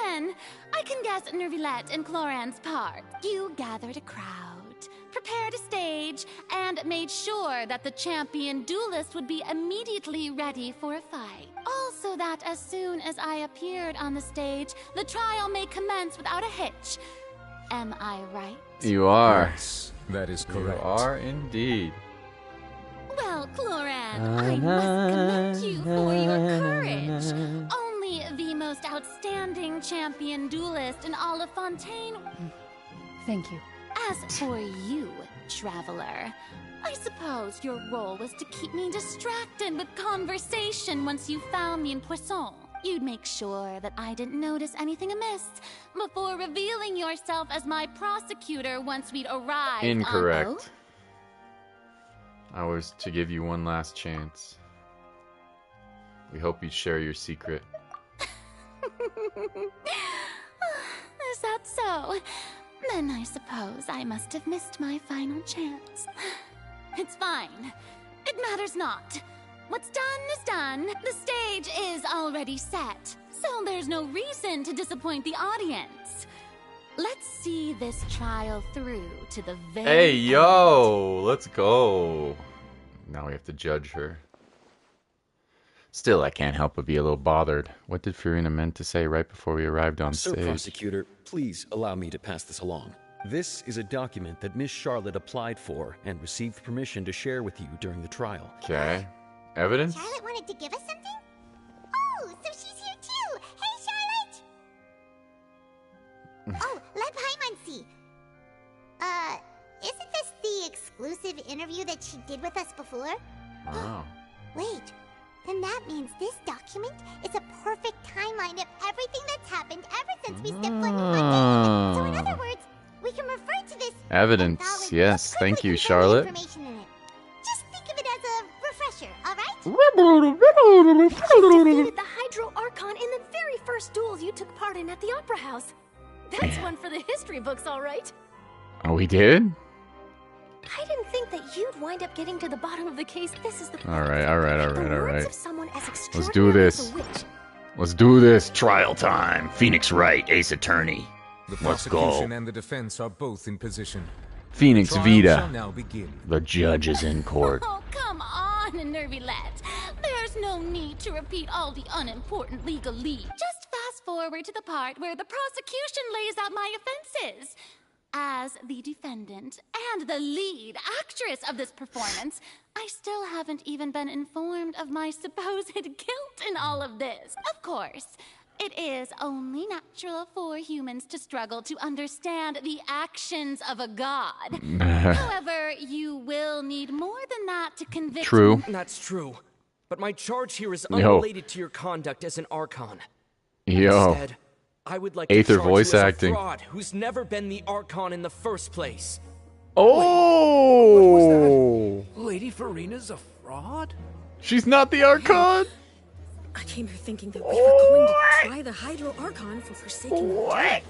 Then, I can guess Nervilette and Cloran's part. You gathered a crowd, prepared a stage, and made sure that the champion duelist would be immediately ready for a fight. Also that as soon as I appeared on the stage, the trial may commence without a hitch. Am I right? You are. Yes, that is correct. You are indeed. Well, Cloran, I must commend you for your courage. Only the most outstanding champion duelist in all of Fontaine. Thank you. As for you, traveler, I suppose your role was to keep me distracted with conversation once you found me in Poisson. You'd make sure that I didn't notice anything amiss before revealing yourself as my prosecutor once we'd arrived. Incorrect. On Oath. I was to give you one last chance. We hope you share your secret. Is that so? Then I suppose I must have missed my final chance. It's fine. It matters not. What's done is done. The stage is already set, so there's no reason to disappoint the audience. Let's see this trial through to the very Hey, end. yo! Let's go. Now we have to judge her. Still, I can't help but be a little bothered. What did Farina meant to say right before we arrived on Sir stage? Prosecutor, please allow me to pass this along. This is a document that Miss Charlotte applied for and received permission to share with you during the trial. Okay. Evidence? Charlotte wanted to give us something? Oh, so she's here too! Hey, Charlotte! Oh, let Paimon see. Isn't this the exclusive interview that she did with us before? Oh. Wait, then that means this document is a perfect timeline of everything that's happened ever since we stepped foot in Fontaine. So in other words, we can refer to this Evidence. Yes, thank you, Charlotte. information in it. Just think of it as a refresher, alright? Defeated the Hydro Archon in the very first duels you took part in at the Opera House. That's one for the history books, alright. Oh, we did? I didn't think that you'd wind up getting to the bottom of the case. This is the Alright. words of someone as Let's extraordinary do as this. a witch. Let's do this. Trial time. Phoenix Wright, Ace Attorney. The Let's go. prosecution and the defense are both in position. Phoenix Trial Vita. shall now begin. The judge is in court. Oh, come on, Nervilette. There's no need to repeat all the unimportant legalese. Just fast forward to the part where the prosecution lays out my offenses. As the defendant and the lead actress of this performance, I still haven't even been informed of my supposed guilt in all of this. Of course, It is only natural for humans to struggle to understand the actions of a god. However, you will need more than that to convict True. That's true. But my charge here is unrelated to your conduct as an Archon. Yo. Instead, I would like Aether to charge voice you as acting. a fraud who's never been the Archon in the first place. Oh! Lady Farina's a fraud? She's not the Archon? I came here thinking that we were going to try the Hydro Archon for Forsaken the Dead.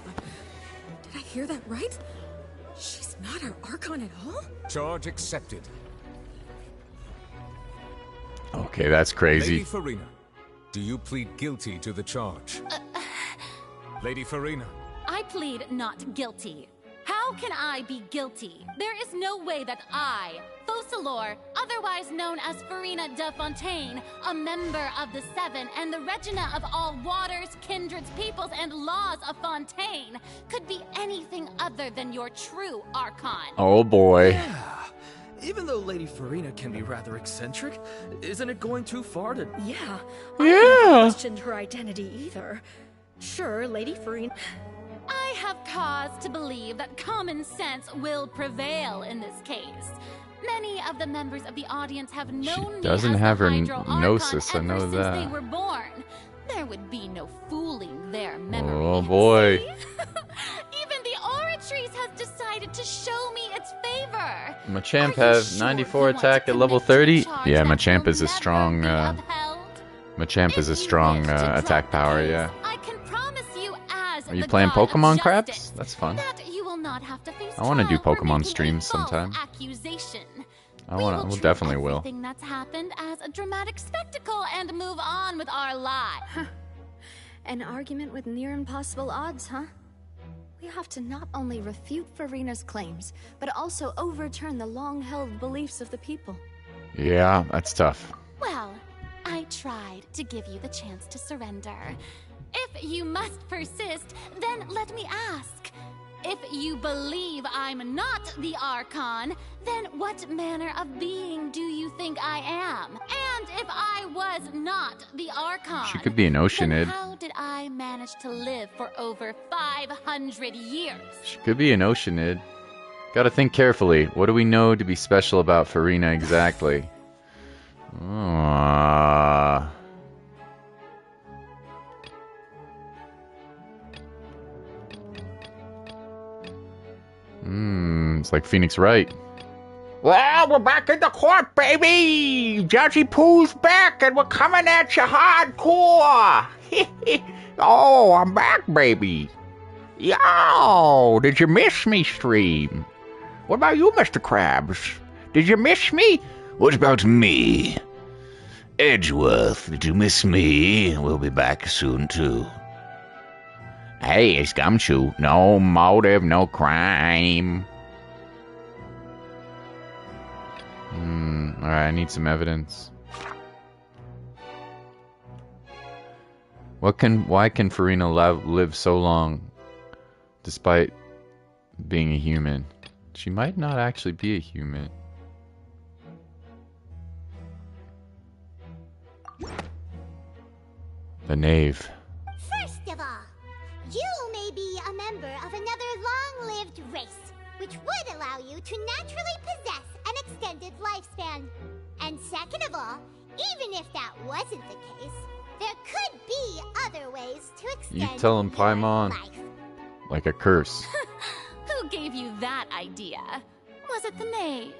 Did I hear that right? She's not our Archon at all? Charge accepted. Okay, that's crazy. Lady Farina, do you plead guilty to the charge? Lady Farina. I plead not guilty. How can I be guilty? There is no way that I, Focalor, otherwise known as Farina de Fontaine, a member of the Seven and the Regina of all waters, kindreds, peoples, and laws of Fontaine, could be anything other than your true Archon. Oh boy. Yeah. Even though Lady Farina can be rather eccentric, isn't it going too far to... Yeah. Yeah. I haven't questioned her identity either. Sure, Lady Farina... I have cause to believe that common sense will prevail in this case. Many of the members of the audience have known me Doesn't as have the her Hydro gnosis, I Archon know ever since they that. were born. There would be no fooling their memory. Oh boy. Even the Oratrice has decided to show me its favor. Machamp has 94 attack at level 30. Yeah, Machamp is a strong. Machamp is a strong attack power. Yeah. I can promise you, as Are you the playing god of Pokemon justice, Craps? That's fun. that you will not have to face I want to do trial for Pokemon making a streams false sometime. accusation. I want. will We'll treat definitely will. everything that's happened as a dramatic spectacle and move on with our lives. An argument with near impossible odds, huh? We have to not only refute Farina's claims, but also overturn the long-held beliefs of the people. Yeah, that's tough. Well, I tried to give you the chance to surrender. If you must persist, then let me ask. If you believe I'm not the Archon, then what manner of being do you think I am? And if I was not the Archon, She could be an then Oceanid. how did I manage to live for over 500 years? She could be an Oceanid. Gotta think carefully. What do we know to be special about Farina exactly? It's like Phoenix Wright. Well, we're back in the court, baby! Judgy Pooh's back, and we're coming at you hardcore! Oh, I'm back, baby! Yo, did you miss me, stream? What about you, Mr. Krabs? Did you miss me? What about me? Edgeworth, did you miss me? We'll be back soon, too. Hey, it's Gumshoe. No motive, no crime. Alright, I need some evidence. Why can Farina live so long despite being a human? She might not actually be a human. The knave. First of all, you may be a member of another long-lived race, which would allow you to naturally possess an extended lifespan. And second of all, even if that wasn't the case, there could be other ways to extend You tell him Paimon. life. Like a curse. Who gave you that idea? Was it the knave?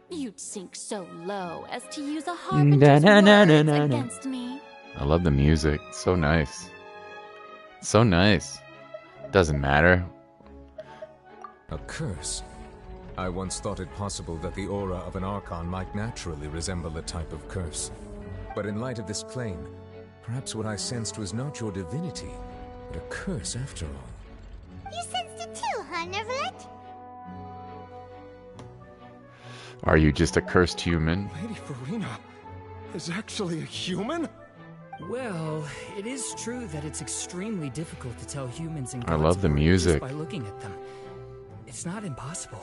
You'd sink so low as to use a harbinger's words against me. I love the music. It's so nice. So nice. Doesn't matter. A curse? I once thought it possible that the aura of an Archon might naturally resemble a type of curse. But in light of this claim, perhaps what I sensed was not your divinity, but a curse after all. You sensed it too, huh, Neverlet? Are you just a cursed human? Lady Farina is actually a human? Well, it is true that it's extremely difficult to tell humans and I gods love the apart music. just by looking at them. It's not impossible.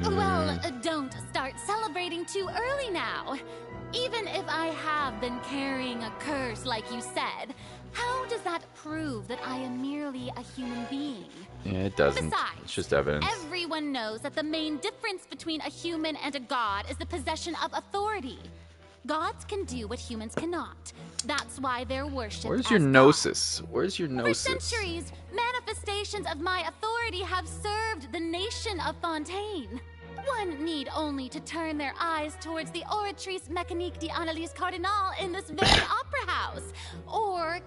Well, don't start celebrating too early now. Even if I have been carrying a curse like you said, how does that prove that I am merely a human being? Yeah, it doesn't. Besides, it's just evidence. Everyone knows that the main difference between a human and a god is the possession of authority. Gods can do what humans cannot. That's why they're worshipped. Where's your gnosis? Where's your gnosis? For centuries, manifestations of my authority have served the nation of Fontaine. One need only to turn their eyes towards the Oratrice Mécanique d'Analyse Cardinal in this very opera house. Or...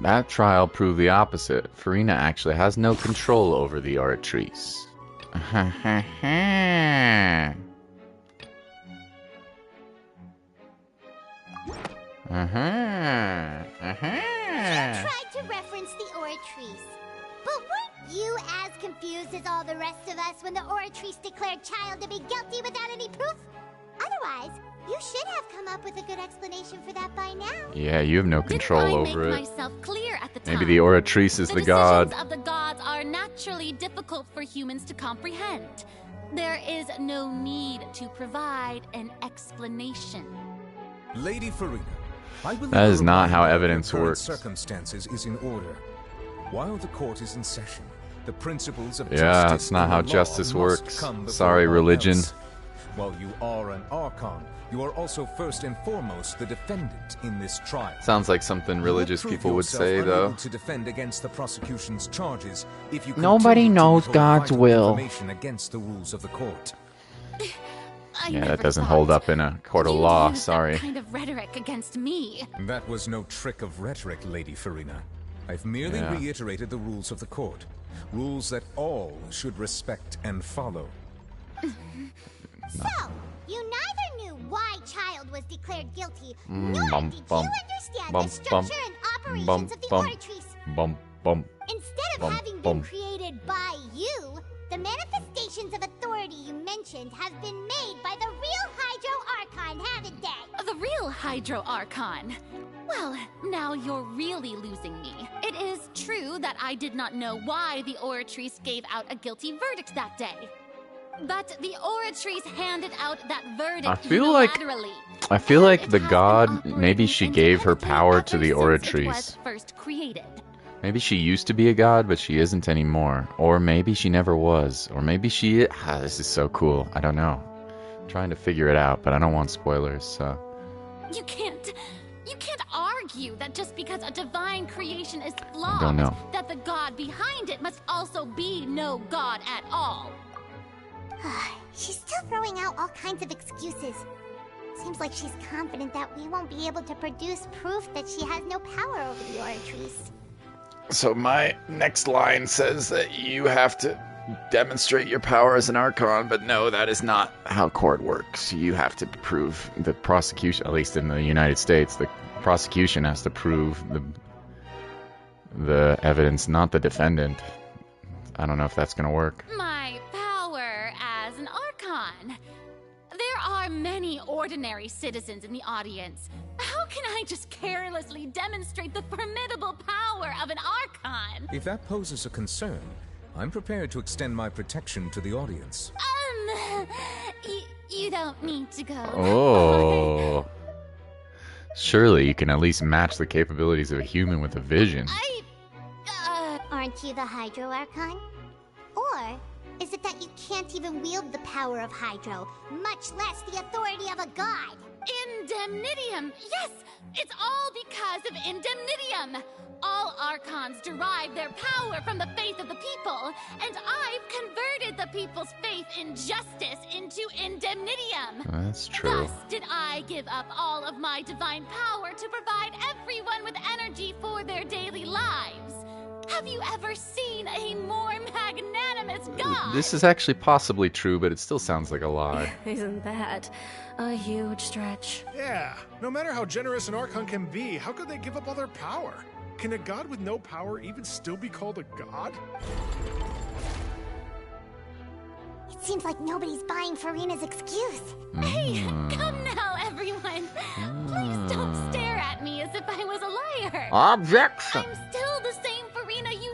That trial proved the opposite. Farina actually has no control over the Oratrice. You tried to reference the Oratrice. But weren't you as confused as all the rest of us when the Oratrice declared Child to be guilty without any proof? Otherwise, you should have come up with a good explanation for that by now. Yeah, you have no control over it. Myself clear at the time? Maybe the Oratrice is the god. The decisions of the gods are naturally difficult for humans to comprehend. There is no need to provide an explanation. Lady Farina, I believe that is not how evidence works. Circumstances is in order. While the court is in session, the principles of yeah, justice that's not how justice works. Sorry, religion. While you are an Archon, you are also first and foremost the defendant in this trial. Sounds like something religious people would say, though. To defend against the prosecution's charges, if you nobody knows God's will. Against the rules of the court. Yeah, that doesn't hold up in a court of law. Sorry. That kind of rhetoric against me. That was no trick of rhetoric, Lady Farina. I've merely reiterated the rules of the court. Rules that all should respect and follow. So, you neither knew why Child was declared guilty, nor did you understand the structure and operations of the Oratrice. Instead of having been created by you, the manifestations of authority you mentioned have been made by the real Hydro Archon, haven't they? The real Hydro Archon? Well, now you're really losing me. It is true that I did not know why the Oratrice gave out a guilty verdict that day. But the Oratrice handed out that verdict unilaterally. I feel like the god, maybe she gave her power to the Oratrice. First created. Maybe she used to be a god, but she isn't anymore. Or maybe she never was. Or maybe she... this is so cool. I don't know. I'm trying to figure it out, but I don't want spoilers, so... You can't argue that just because a divine creation is flawed, I don't know. that the god behind it must also be no god at all. She's still throwing out all kinds of excuses. Seems like she's confident that we won't be able to produce proof that she has no power over the Oratrice. So my next line says that you have to demonstrate your power as an Archon, but no, that is not how court works. You have to prove the prosecution, at least in the United States, the prosecution has to prove the evidence, not the defendant. I don't know if that's going to work. My power as an Archon. There are many ordinary citizens in the audience. How can I just carelessly demonstrate the formidable power of an Archon? If that poses a concern, I'm prepared to extend my protection to the audience. You don't need to go. Oh. Surely you can at least match the capabilities of a human with a vision. Aren't you the Hydro Archon? Or is it that you can't even wield the power of Hydro, much less the authority of a god? Indemnitium! Yes! It's all because of Indemnitium! All Archons derive their power from the faith of the people, and I've converted the people's faith in justice into Indemnitium. That's true. Thus did I give up all of my divine power to provide everyone with energy for their daily lives. Have you ever seen a more magnanimous god? This is actually possibly true, but it still sounds like a lie. Isn't that a huge stretch? Yeah, no matter how generous an Archon can be, how could they give up all their power? Can a god with no power even still be called a god? It seems like nobody's buying Farina's excuse. Hey, come now, everyone. Please don't stare at me as if I was a liar. Objection. I'm still the same Farina you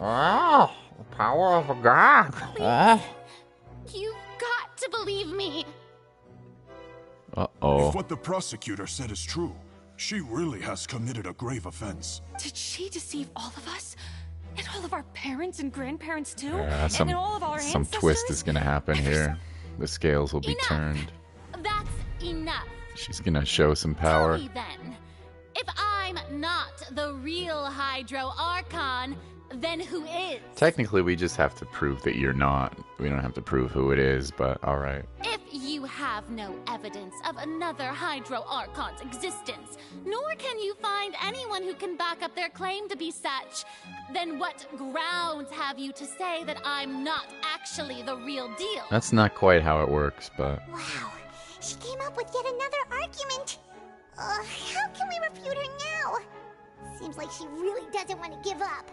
Oh, the power of a god. You've got to believe me. Uh-oh. If what the prosecutor said is true, she really has committed a grave offense. Did she deceive all of us? And all of our parents and grandparents too? Yeah, and all of our some ancestors? twist is gonna happen here. The scales will be turned. That's enough. She's gonna show some power. Tell me then, if I'm not the real Hydro Archon, then who is? Technically, we just have to prove that you're not. We don't have to prove who it is, but alright. If you have no evidence of another Hydro Archon's existence, nor can you find anyone who can back up their claim to be such, then what grounds have you to say that I'm not actually the real deal? That's not quite how it works, but... Wow, she came up with yet another argument. How can we refute her now? Seems like she really doesn't want to give up.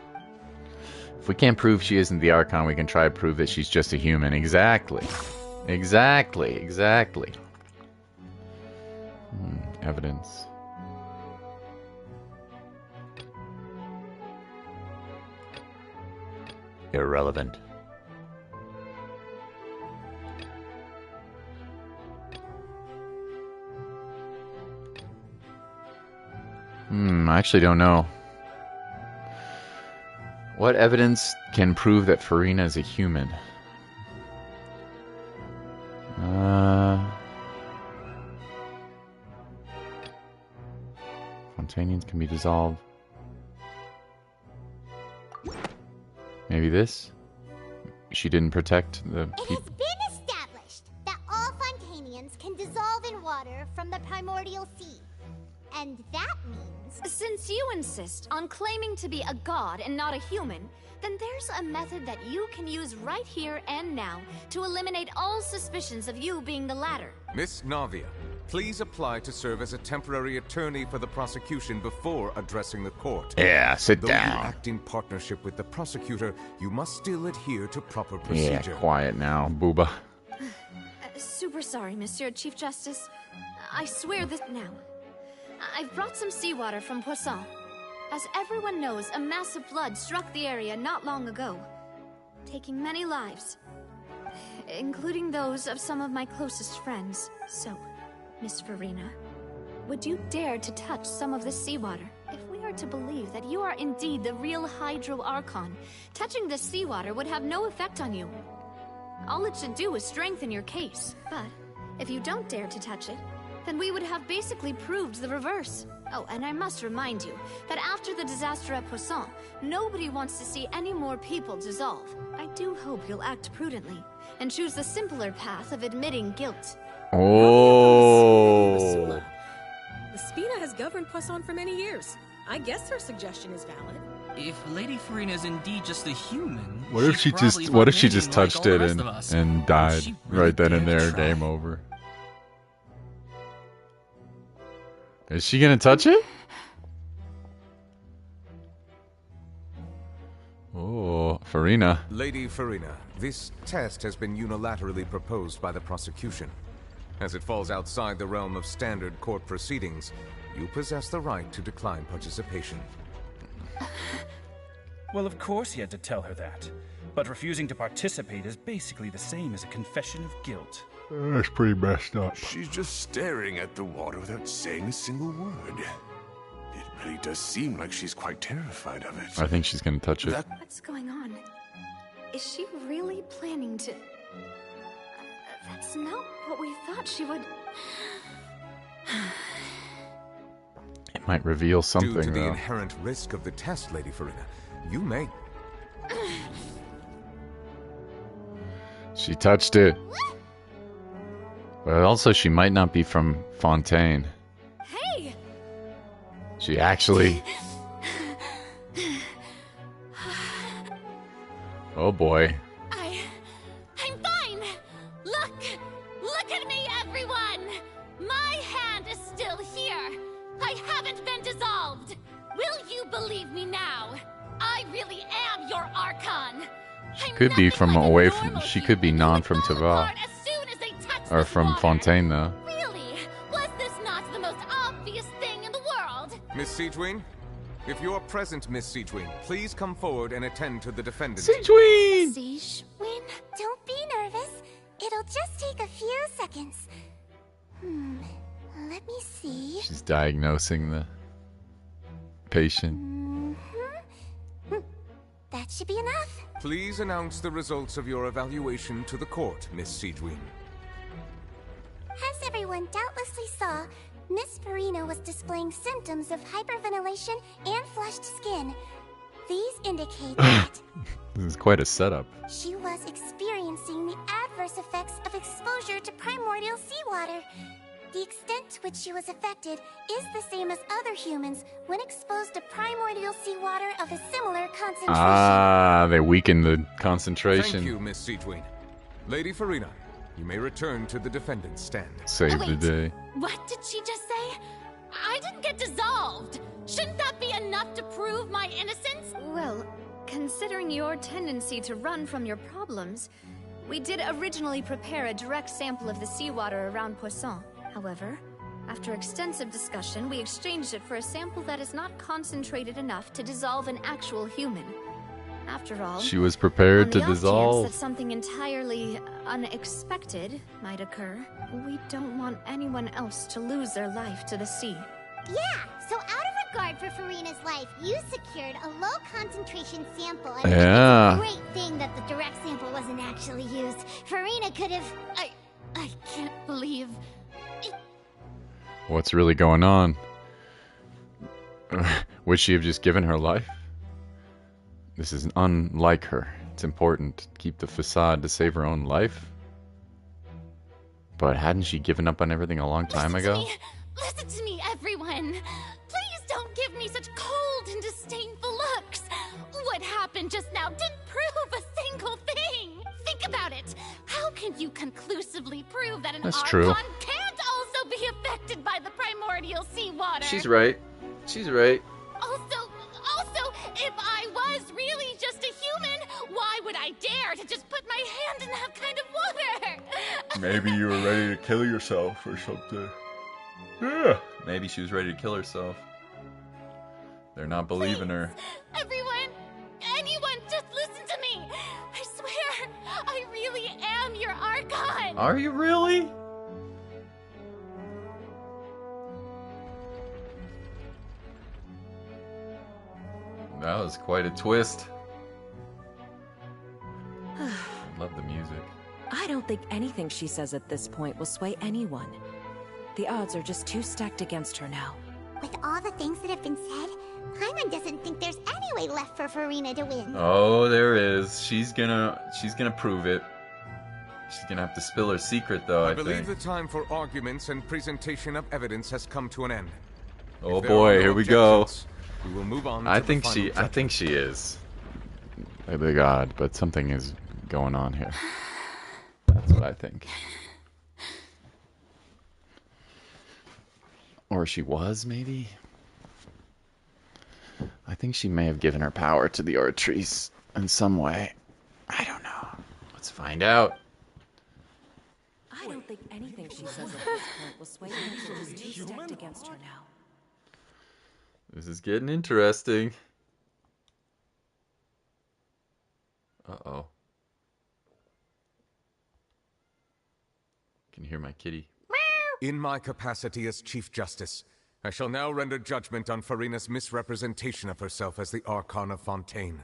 If we can't prove she isn't the Archon, we can try to prove that she's just a human. Exactly. Exactly. Evidence. Irrelevant. I actually don't know. What evidence can prove that Farina is a human? Fontainians can be dissolved. Maybe this? She didn't protect the people. It has been established that all Fontainians can dissolve in water from the primordial sea. And that means... Since you insist on claiming to be a god and not a human, then there's a method that you can use right here and now to eliminate all suspicions of you being the latter. Miss Navia, please apply to serve as a temporary attorney for the prosecution before addressing the court. Yeah, sit Though down. you act in partnership with the prosecutor, you must still adhere to proper procedure. Yeah, quiet now, booba. Super sorry, Monsieur Chief Justice. I swear this now. I've brought some seawater from Poisson. As everyone knows, a massive flood struck the area not long ago, taking many lives, including those of some of my closest friends. So, Miss Farina, would you dare to touch some of this seawater? If we are to believe that you are indeed the real Hydro Archon, touching this seawater would have no effect on you. All it should do is strengthen your case. But if you don't dare to touch it, then we would have basically proved the reverse. Oh, and I must remind you that after the disaster at Poisson, nobody wants to see any more people dissolve. I do hope you'll act prudently and choose the simpler path of admitting guilt. Oh. The Spina has governed Poisson for many years. I guess her suggestion is valid. If Lady Farina is indeed just a human, What if she just touched it and died right then and there? Game over. Is she gonna touch it? Oh, Farina. Lady Farina, this test has been unilaterally proposed by the prosecution. As it falls outside the realm of standard court proceedings, you possess the right to decline participation. Well, of course he had to tell her that. But refusing to participate is basically the same as a confession of guilt. That's pretty messed up. She's just staring at the water without saying a single word. It really does seem like she's quite terrified of it. I think she's gonna touch it. What's going on? Is she really planning to... That's not what we thought she would... It might reveal something, Due to the though. inherent risk of the test, Lady Farina, you may... She touched it. But also, she might not be from Fontaine. Hey! She actually... Oh boy. I'm fine! Look at me, everyone! My hand is still here! I haven't been dissolved! Will you believe me now? I really am your Archon! Could be from away from... She could be non from Tava. Or from Fontaine, though. Really? Was this not the most obvious thing in the world? Miss Siegewin, If you're present, Miss Siegwin, please come forward and attend to the defendant. Siegwin! Siegwin? Don't be nervous. It'll just take a few seconds. Let me see. She's diagnosing the patient. That should be enough. Please announce the results of your evaluation to the court, Miss Siegwin. As everyone doubtlessly saw, Miss Farina was displaying symptoms of hyperventilation and flushed skin. These indicate that This is quite a setup. she was experiencing the adverse effects of exposure to primordial seawater. The extent to which she was affected is the same as other humans when exposed to primordial seawater of a similar concentration. Ah, they weaken the concentration. Thank you, Miss Siegwin. Lady Farina, you may return to the defendant's stand. Save the day. What did she just say? I didn't get dissolved. Shouldn't that be enough to prove my innocence? Well, considering your tendency to run from your problems, we did originally prepare a direct sample of the seawater around Poisson. However, after extensive discussion, we exchanged it for a sample that is not concentrated enough to dissolve an actual human. After all, She was prepared on to the off chance dissolve. that something entirely unexpected might occur, we don't want anyone else to lose their life to the sea. Yeah, so out of regard for Farina's life, you secured a low concentration sample. I Yeah. It's a great thing that the direct sample wasn't actually used. Farina could have... I can't believe... What's really going on? Would she have just given her life? This is unlike her. It's important to keep the facade to save her own life. But hadn't she given up on everything a long time ago? Listen to me, everyone. Please don't give me such cold and disdainful looks. What happened just now didn't prove a single thing. Think about it. How can you conclusively prove that an That's Archon true. can't also be affected by the primordial seawater? She's right. She's right. Also, if I was really just a human, why would I dare to just put my hand in that kind of water? Maybe you were ready to kill yourself or something. Yeah. Maybe she was ready to kill herself. They're not believing her. Everyone, anyone, just listen to me. I swear, I really am your Archon. Are you really? That was quite a twist. Love the music. I don't think anything she says at this point will sway anyone. The odds are just too stacked against her now. With all the things that have been said, Paimon doesn't think there's any way left for Farina to win. Oh, there is. She's gonna prove it. She's gonna have to spill her secret, though. I believe think. the time for arguments and presentation of evidence has come to an end. Oh If there are boy, no here we go. objections, we will move on. I to think the final I think she is. The god, but something is going on here. That's what I think. Or she was, maybe? I think she may have given her power to the Oratrice in some way. I don't know. Let's find out. I don't think anything she says at this point will sway anyone. She's too stacked against her now. This is getting interesting. Uh-oh. Can you hear my kitty? In my capacity as Chief Justice, I shall now render judgment on Farina's misrepresentation of herself as the Archon of Fontaine.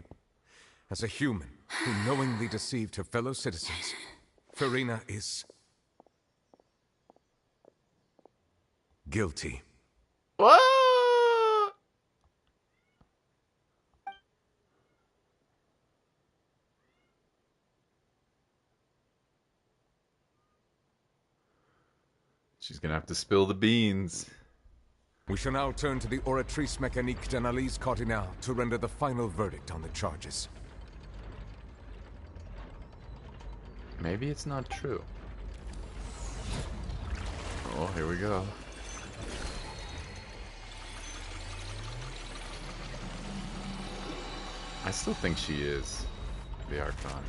As a human who knowingly deceived her fellow citizens, Farina is guilty. What? She's gonna have to spill the beans. We shall now turn to the Oratrice Mécanique d'Analyse Cardinal to render the final verdict on the charges. Maybe it's not true. Oh, here we go. I still think she is the Archon.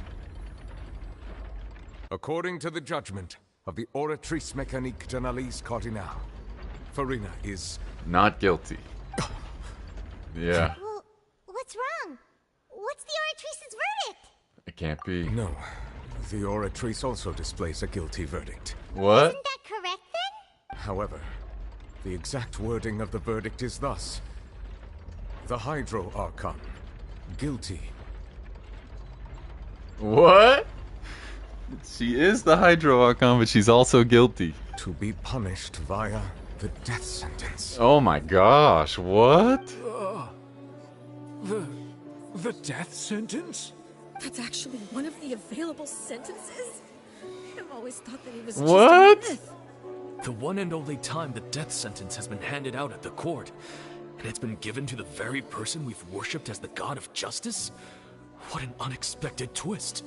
According to the judgment of the Oratrice Mécanique d'Analyse Cardinal, Farina is not guilty. Yeah. Well, what's wrong? What's the Oratrice's verdict? It can't be. No. The Oratrice also displays a guilty verdict. What? Isn't that correct then? However, the exact wording of the verdict is thus. The Hydro Archon. Guilty. What? She is the Hydro Archon, but she's also guilty. To be punished via the death sentence. Oh my gosh, what? The death sentence? That's actually one of the available sentences? I've always thought that he was What? just a myth. The one and only time the death sentence has been handed out at the court. And it's been given to the very person we've worshipped as the god of justice? What an unexpected twist.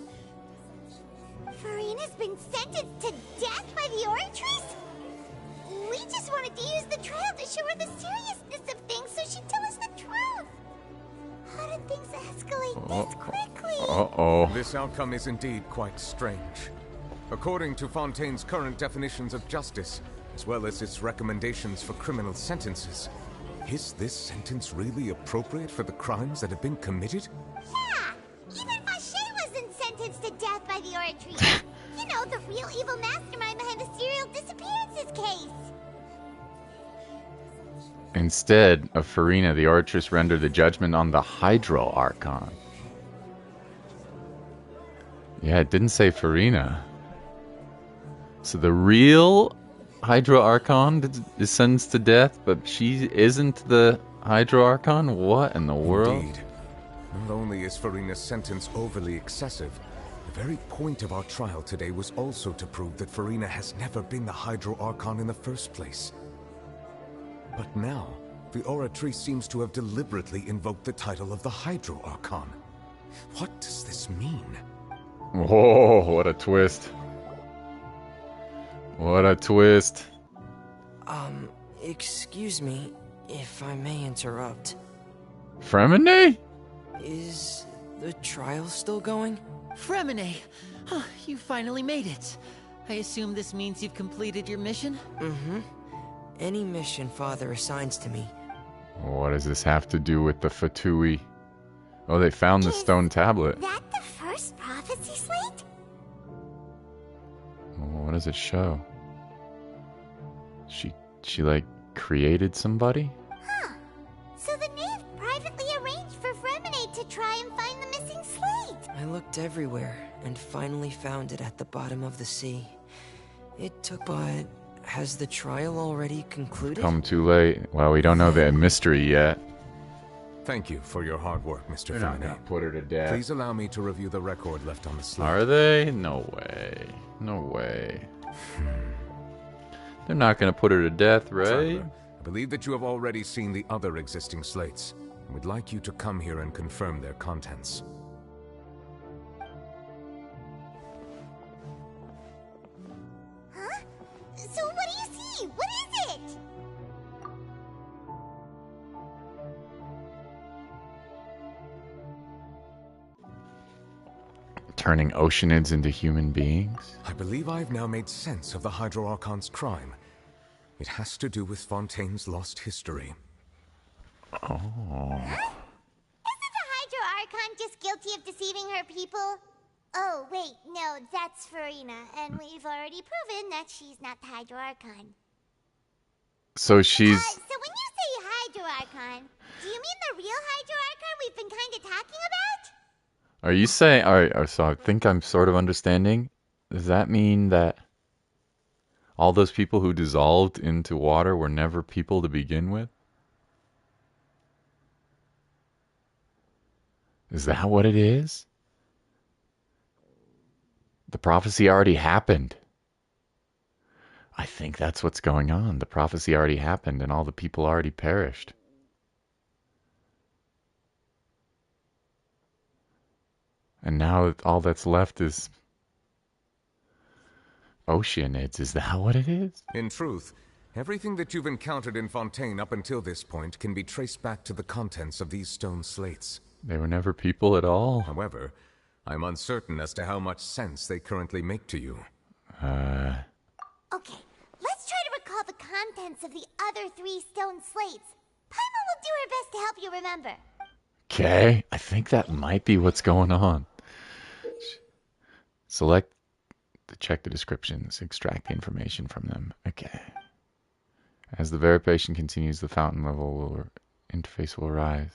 Furina's been sentenced to death by the Oratrice? We just wanted to use the trial to show her the seriousness of things so she'd tell us the truth. How did things escalate this quickly? Uh-oh. This outcome is indeed quite strange. According to Fontaine's current definitions of justice, as well as its recommendations for criminal sentences, is this sentence really appropriate for the crimes that have been committed? Yeah! Even Fauché wasn't sentenced to death by the Oratrice. You know, the real evil mastermind behind the serial disappearances case. Instead of Furina, the Oratrice rendered the judgment on the Hydro Archon. Yeah, it didn't say Furina. So the real Hydro Archon is sentenced to death, but she isn't the Hydro Archon? What in the world? Indeed. Not only is Furina's sentence overly excessive, the very point of our trial today was also to prove that Furina has never been the Hydro Archon in the first place. But now, the Oratrice seems to have deliberately invoked the title of the Hydro Archon. What does this mean? Whoa, what a twist. What a twist. Excuse me, if I may interrupt. Fremine? Is the trial still going? Fremine! You finally made it. I assume this means you've completed your mission? Mm-hmm. Any mission Father assigns to me. What does this have to do with the Fatui? Oh, they found the stone tablet. That the first prophecy slate? What does it show? She like created somebody? Huh. So the knave privately arranged for Fremine to try and find the missing slate. I looked everywhere and finally found it at the bottom of the sea. It took, but has the trial already concluded? Come too late. Well, we don't know the mystery yet. Thank you for your hard work, Mr. They're not Fremine. gonna put her to death. Please allow me to review the record left on the slate. Are they? No way. No way. They're not gonna put her to death, right? Traveler, I believe that you have already seen the other existing slates, and would like you to come here and confirm their contents. Huh? So what do you see? What is it? Turning oceanids into human beings? I believe I've now made sense of the Hydro Archon's crime. It has to do with Fontaine's lost history. Oh. Isn't the Hydro Archon just guilty of deceiving her people? Oh, wait, no, that's Furina, and we've already proven that she's not the Hydro Archon. So she's... So when you say Hydro Archon, do you mean the real Hydro Archon we've been kind of talking about? Are you saying... Alright, so I think I'm sort of understanding. Does that mean that all those people who dissolved into water were never people to begin with? Is that what it is? The prophecy already happened. I think that's what's going on. The prophecy already happened and all the people already perished. And now all that's left is oceanids. Is that what it is? In truth, everything that you've encountered in Fontaine up until this point can be traced back to the contents of these stone slates. They were never people at all. However, I'm uncertain as to how much sense they currently make to you. Okay, let's try to recall the contents of the other 3 stone slates. Paimon will do her best to help you remember. Okay, I think that might be what's going on. Select to check the descriptions, extract the information from them. Okay. As the verification continues, the fountain level interface will rise.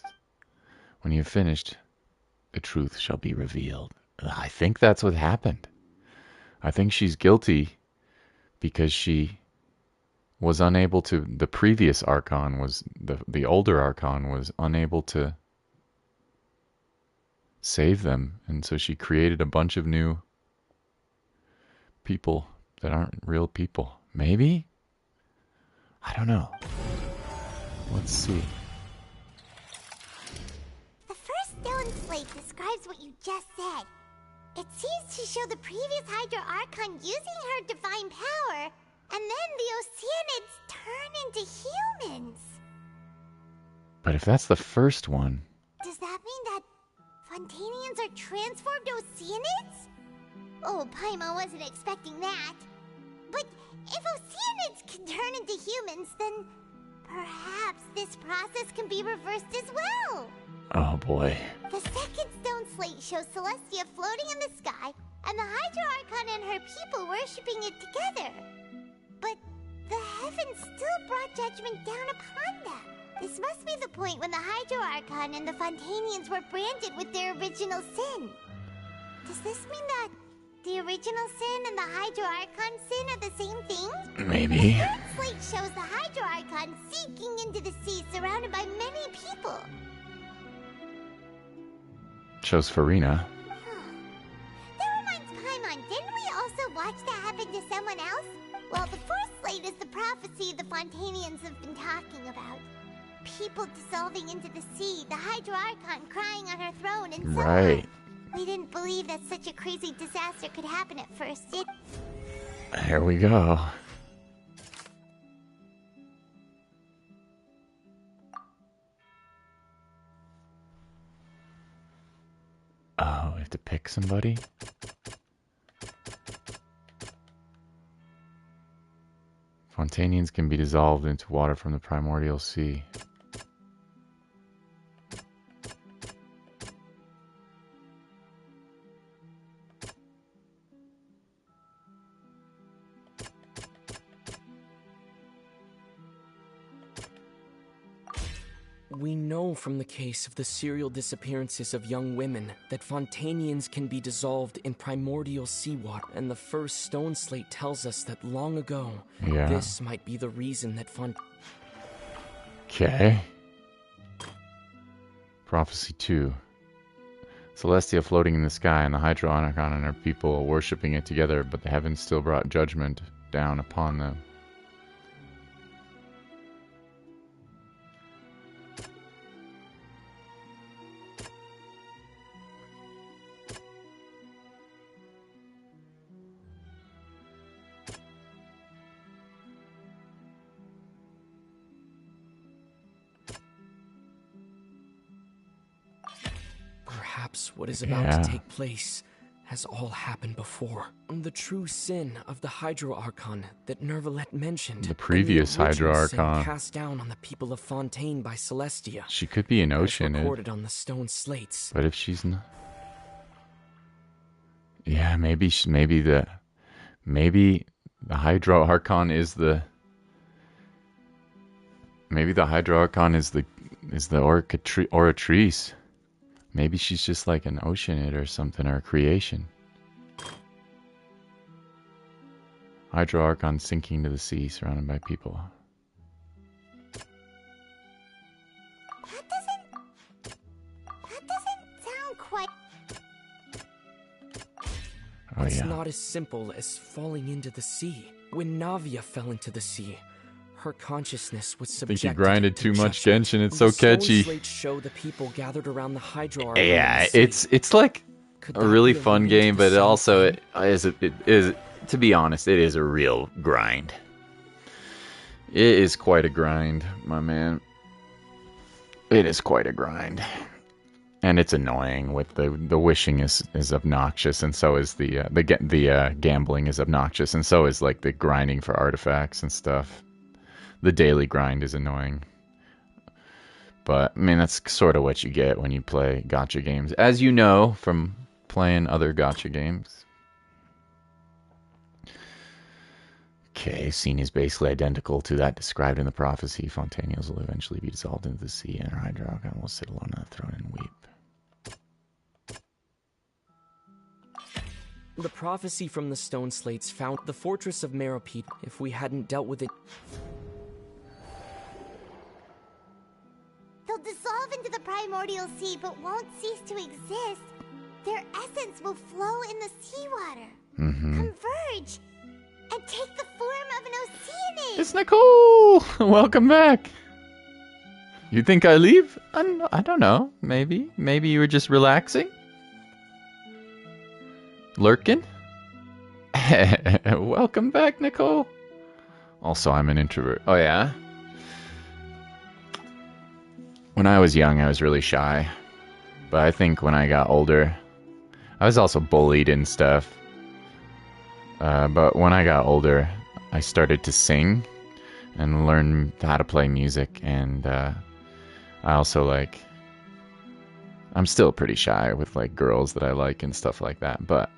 When you have finished, the truth shall be revealed. I think that's what happened. I think she's guilty because she was unable to. The previous Archon was the older Archon was unable to save them, and so she created a bunch of new people that aren't real people. Maybe? I don't know. Let's see. The first stone slate describes what you just said. It seems to show the previous Hydro Archon using her divine power, and then the Oceanids turn into humans. But if that's the first one... Does that mean that Fontainians are transformed Oceanids? Oh, Paimon wasn't expecting that. But if Oceanids can turn into humans, then perhaps this process can be reversed as well. Oh boy. The second stone slate shows Celestia floating in the sky, and the Hydro Archon and her people worshipping it together. But the heavens still brought judgment down upon them. This must be the point when the Hydro Archon and the Fontainians were branded with their original sin. Does this mean that the original sin and the Hydro Archon sin are the same thing? Maybe. The third slate shows the Hydro Archon sinking into the sea surrounded by many people. Shows Farina. That reminds Paimon, didn't we also watch that happen to someone else? Well, the fourth slate is the prophecy the Fontainians have been talking about. People dissolving into the sea, the Hydro Archon crying on her throne, and so Right. on. We didn't believe that such a crazy disaster could happen at first. Here we go. Oh, we have to pick somebody? Fontainians can be dissolved into water from the primordial sea. We know from the case of the serial disappearances of young women that Fontainians can be dissolved in primordial seawater, and the first stone slate tells us that long ago, this might be the reason that Okay. Prophecy 2. Celestia floating in the sky, and the Hydro Archon and her people worshipping it together, but the heavens still brought judgment down upon them. Perhaps what is about to take place has all happened before. The true sin of the Hydro Archon that Nervalette mentioned. The previous Hydro Archon. Cast down on the people of Fontaine by Celestia. She could be an Oceanid. Recorded on the stone slates. But if she's not... Yeah, maybe the Hydro Archon is the... Maybe the Hydro Archon is the Oratrice. Maybe she's just like an Oceanid or something, or a creation. Hydro Archon sinking to the sea, surrounded by people. That doesn't sound quite... Oh, it's yeah. not as simple as falling into the sea. When Navia fell into the sea, her consciousness was I subjected think you grinded to too much judgment. Genshin. It's so The stone catchy. slates show the people gathered around the Hydro Archon. Yeah, it's like a really fun game, but it also it is, to be honest, it is a real grind. It is quite a grind, my man. It is quite a grind. And it's annoying. With the wishing is obnoxious, and so is the gambling is obnoxious, and so is like the grinding for artifacts and stuff. The daily grind is annoying. But, I mean, that's sort of what you get when you play gacha games. As you know from playing other gacha games. Okay, scene is basically identical to that described in the prophecy. Fontainians will eventually be dissolved into the sea, and our Hydro Archon will sit alone on the throne and weep. The prophecy from the stone slates found the fortress of Meropide. If we hadn't dealt with it... They'll dissolve into the primordial sea, but won't cease to exist. Their essence will flow in the seawater, converge, and take the form of an Oceanid. It's Nicole! Welcome back. You think I leave? I don't know. Maybe. Maybe you were just relaxing? Lurking? Welcome back, Nicole. Also, I'm an introvert. Oh, yeah? When I was young, I was really shy. But I think when I got older, I was also bullied and stuff. But when I got older, I started to sing and learn how to play music. And I also, like, I'm still pretty shy with, like, girls that I like and stuff like that. But,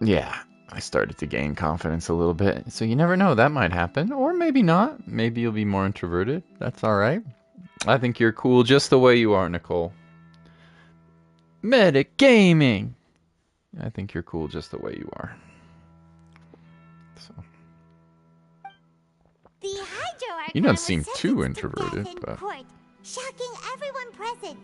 yeah, I started to gain confidence a little bit. So you never know, that might happen. Or maybe not. Maybe you'll be more introverted. That's all right. I think you're cool just the way you are, Nicole. Medic Gaming! I think you're cool just the way you are. So. The Hydro Archon You don't was seem sentenced too to introverted, death in but... court, shocking everyone present.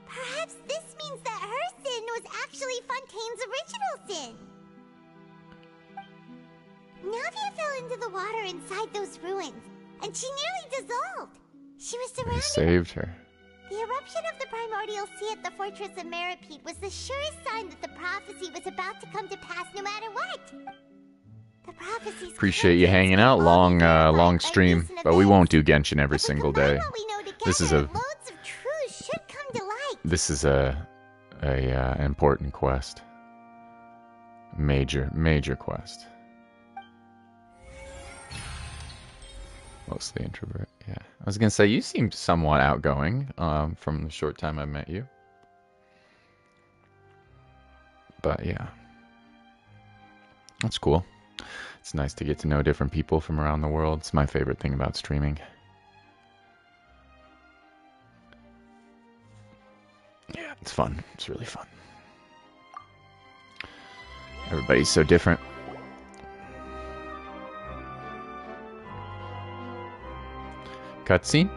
Perhaps this means that her sin was actually Fontaine's original sin. Navia fell into the water inside those ruins, and she nearly dissolved. She was They surrounded. saved her. The eruption of the primordial sea at the fortress of Meropide was the surest sign that the prophecy was about to come to pass no matter what. The prophecy's Appreciate you hanging out. Long stream, but we won't do Genshin every single day. This is a important quest. Major quest. Mostly introvert. Yeah, I was gonna say you seem somewhat outgoing from the short time I met you. But yeah, that's cool. It's nice to get to know different people from around the world. It's my favorite thing about streaming. Yeah, it's fun. It's really fun. Everybody's so different. Cutscene?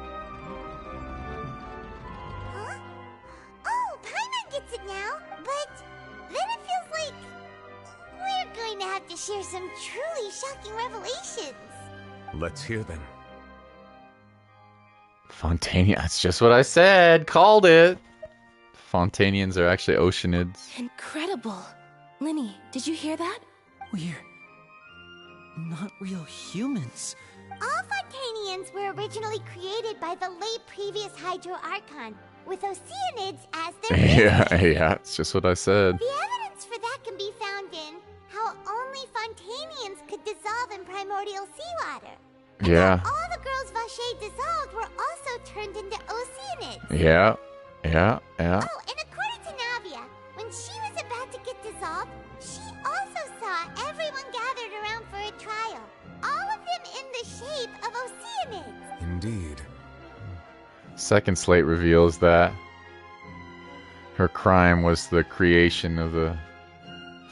Huh? Oh, Paimon gets it now, but then it feels like we're going to have to share some truly shocking revelations. Let's hear them. Fontaine, that's just what I said. Called it. Fontainians are actually Oceanids. Incredible. Linny, did you hear that? We're not real humans. All Fontainians were originally created by the late previous Hydro Archon, with Oceanids as their Yeah, it's just what I said. The evidence for that can be found in how only Fontainians could dissolve in primordial seawater. Yeah. All the girls Vacher dissolved were also turned into Oceanids. Yeah. Oh, and according to Navia, when she was about to get dissolved, she also saw everyone gathered around for a trial. All of them in the shape of Oceanids. Indeed. Second slate reveals that her crime was the creation of the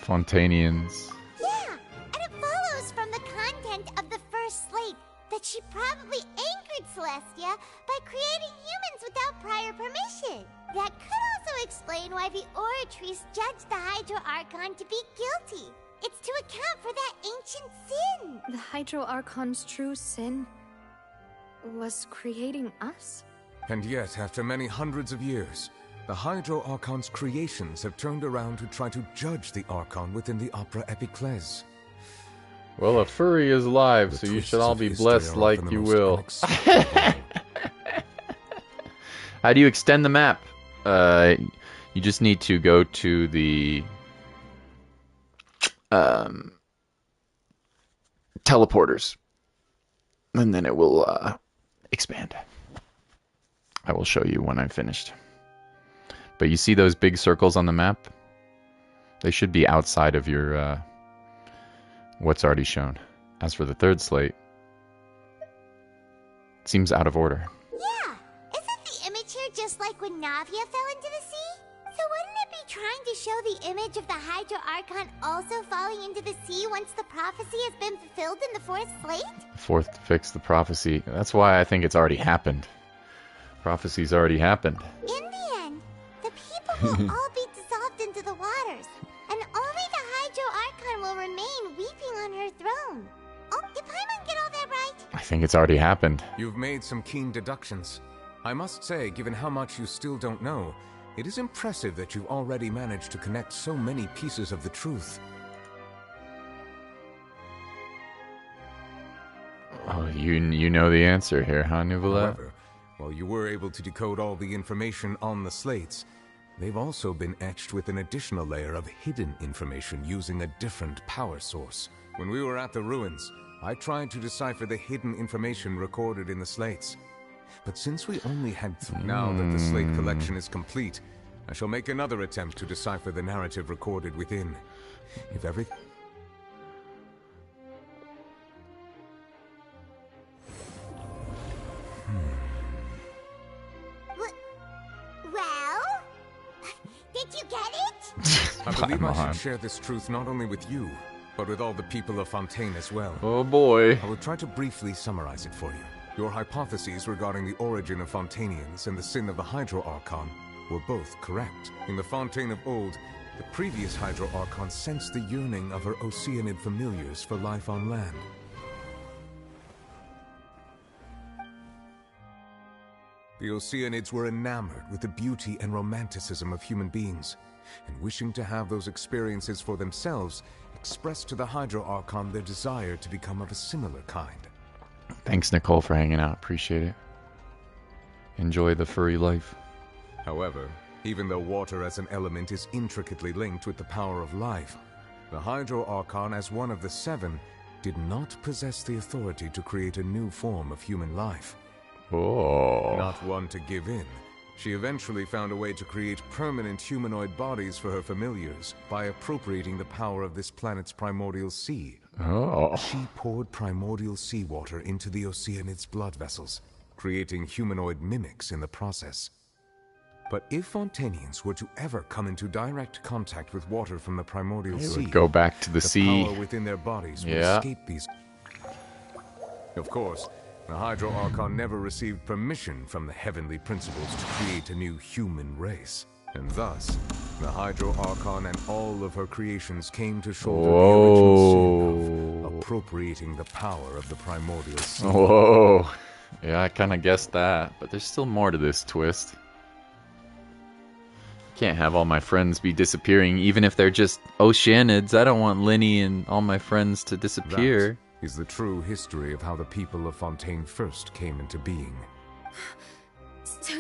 Fontainians. Yeah, and it follows from the content of the first slate that she probably angered Celestia by creating humans without prior permission. That could also explain why the Oratrice judged the Hydro Archon to be guilty. It's to account for that ancient sin. The Hydro Archon's true sin was creating us? And yet, after many hundreds of years, the Hydro Archon's creations have turned around to try to judge the Archon within the Opera Epiclese. Well, a furry is alive, so you should all be blessed like you will. How do you extend the map? You just need to go to the teleporters. And then it will expand. I will show you when I'm finished. But you see those big circles on the map? They should be outside of your what's already shown. As for the third slate, it seems out of order. Yeah, isn't the image here just like when Navia fell into the sea? So wouldn't it be trying to show the image of the Hydro Archon also falling into the sea once the prophecy has been fulfilled in the fourth slate? Fourth fix the prophecy. That's why I think it's already happened. Prophecy's already happened. In the end, the people will all be dissolved into the waters, and only the Hydro Archon will remain weeping on her throne. Oh, did Paimon get all that right? I think it's already happened. You've made some keen deductions. I must say, given how much you still don't know, it is impressive that you've already managed to connect so many pieces of the truth. Oh, you know the answer here, huh, Nuvula? However, while you were able to decode all the information on the slates, they've also been etched with an additional layer of hidden information using a different power source. When we were at the ruins, I tried to decipher the hidden information recorded in the slates. But since we only had now that the slate collection is complete, I shall make another attempt to decipher the narrative recorded within. If everything... Well? Did you get it? I believe I should share this truth not only with you, but with all the people of Fontaine as well. Oh boy. I will try to briefly summarize it for you. Your hypotheses regarding the origin of Fontainians and the sin of the Hydro Archon were both correct. In the Fontaine of old, the previous Hydro Archon sensed the yearning of her Oceanid familiars for life on land. The Oceanids were enamored with the beauty and romanticism of human beings, and wishing to have those experiences for themselves, expressed to the Hydro Archon their desire to become of a similar kind. Thanks, Nicole, for hanging out. Appreciate it. Enjoy the furry life. However, even though water as an element is intricately linked with the power of life, the Hydro Archon, as one of the seven, did not possess the authority to create a new form of human life. Oh. Not one to give in, she eventually found a way to create permanent humanoid bodies for her familiars by appropriating the power of this planet's primordial sea. Oh. She poured primordial seawater into the Oceanids' blood vessels, creating humanoid mimics in the process. But if Fontainians were to ever come into direct contact with water from the primordial sea, would go back to the sea. Power within their bodies would escape these. Of course, the Hydro Archon never received permission from the heavenly principles to create a new human race. And thus, the Hydro Archon and all of her creations came to shoulder the original sin of appropriating the power of the primordial sea. Whoa. Yeah, I kind of guessed that, but there's still more to this twist. Can't have all my friends be disappearing, even if they're just Oceanids. I don't want Linny and all my friends to disappear. That is the true history of how the people of Fontaine first came into being. So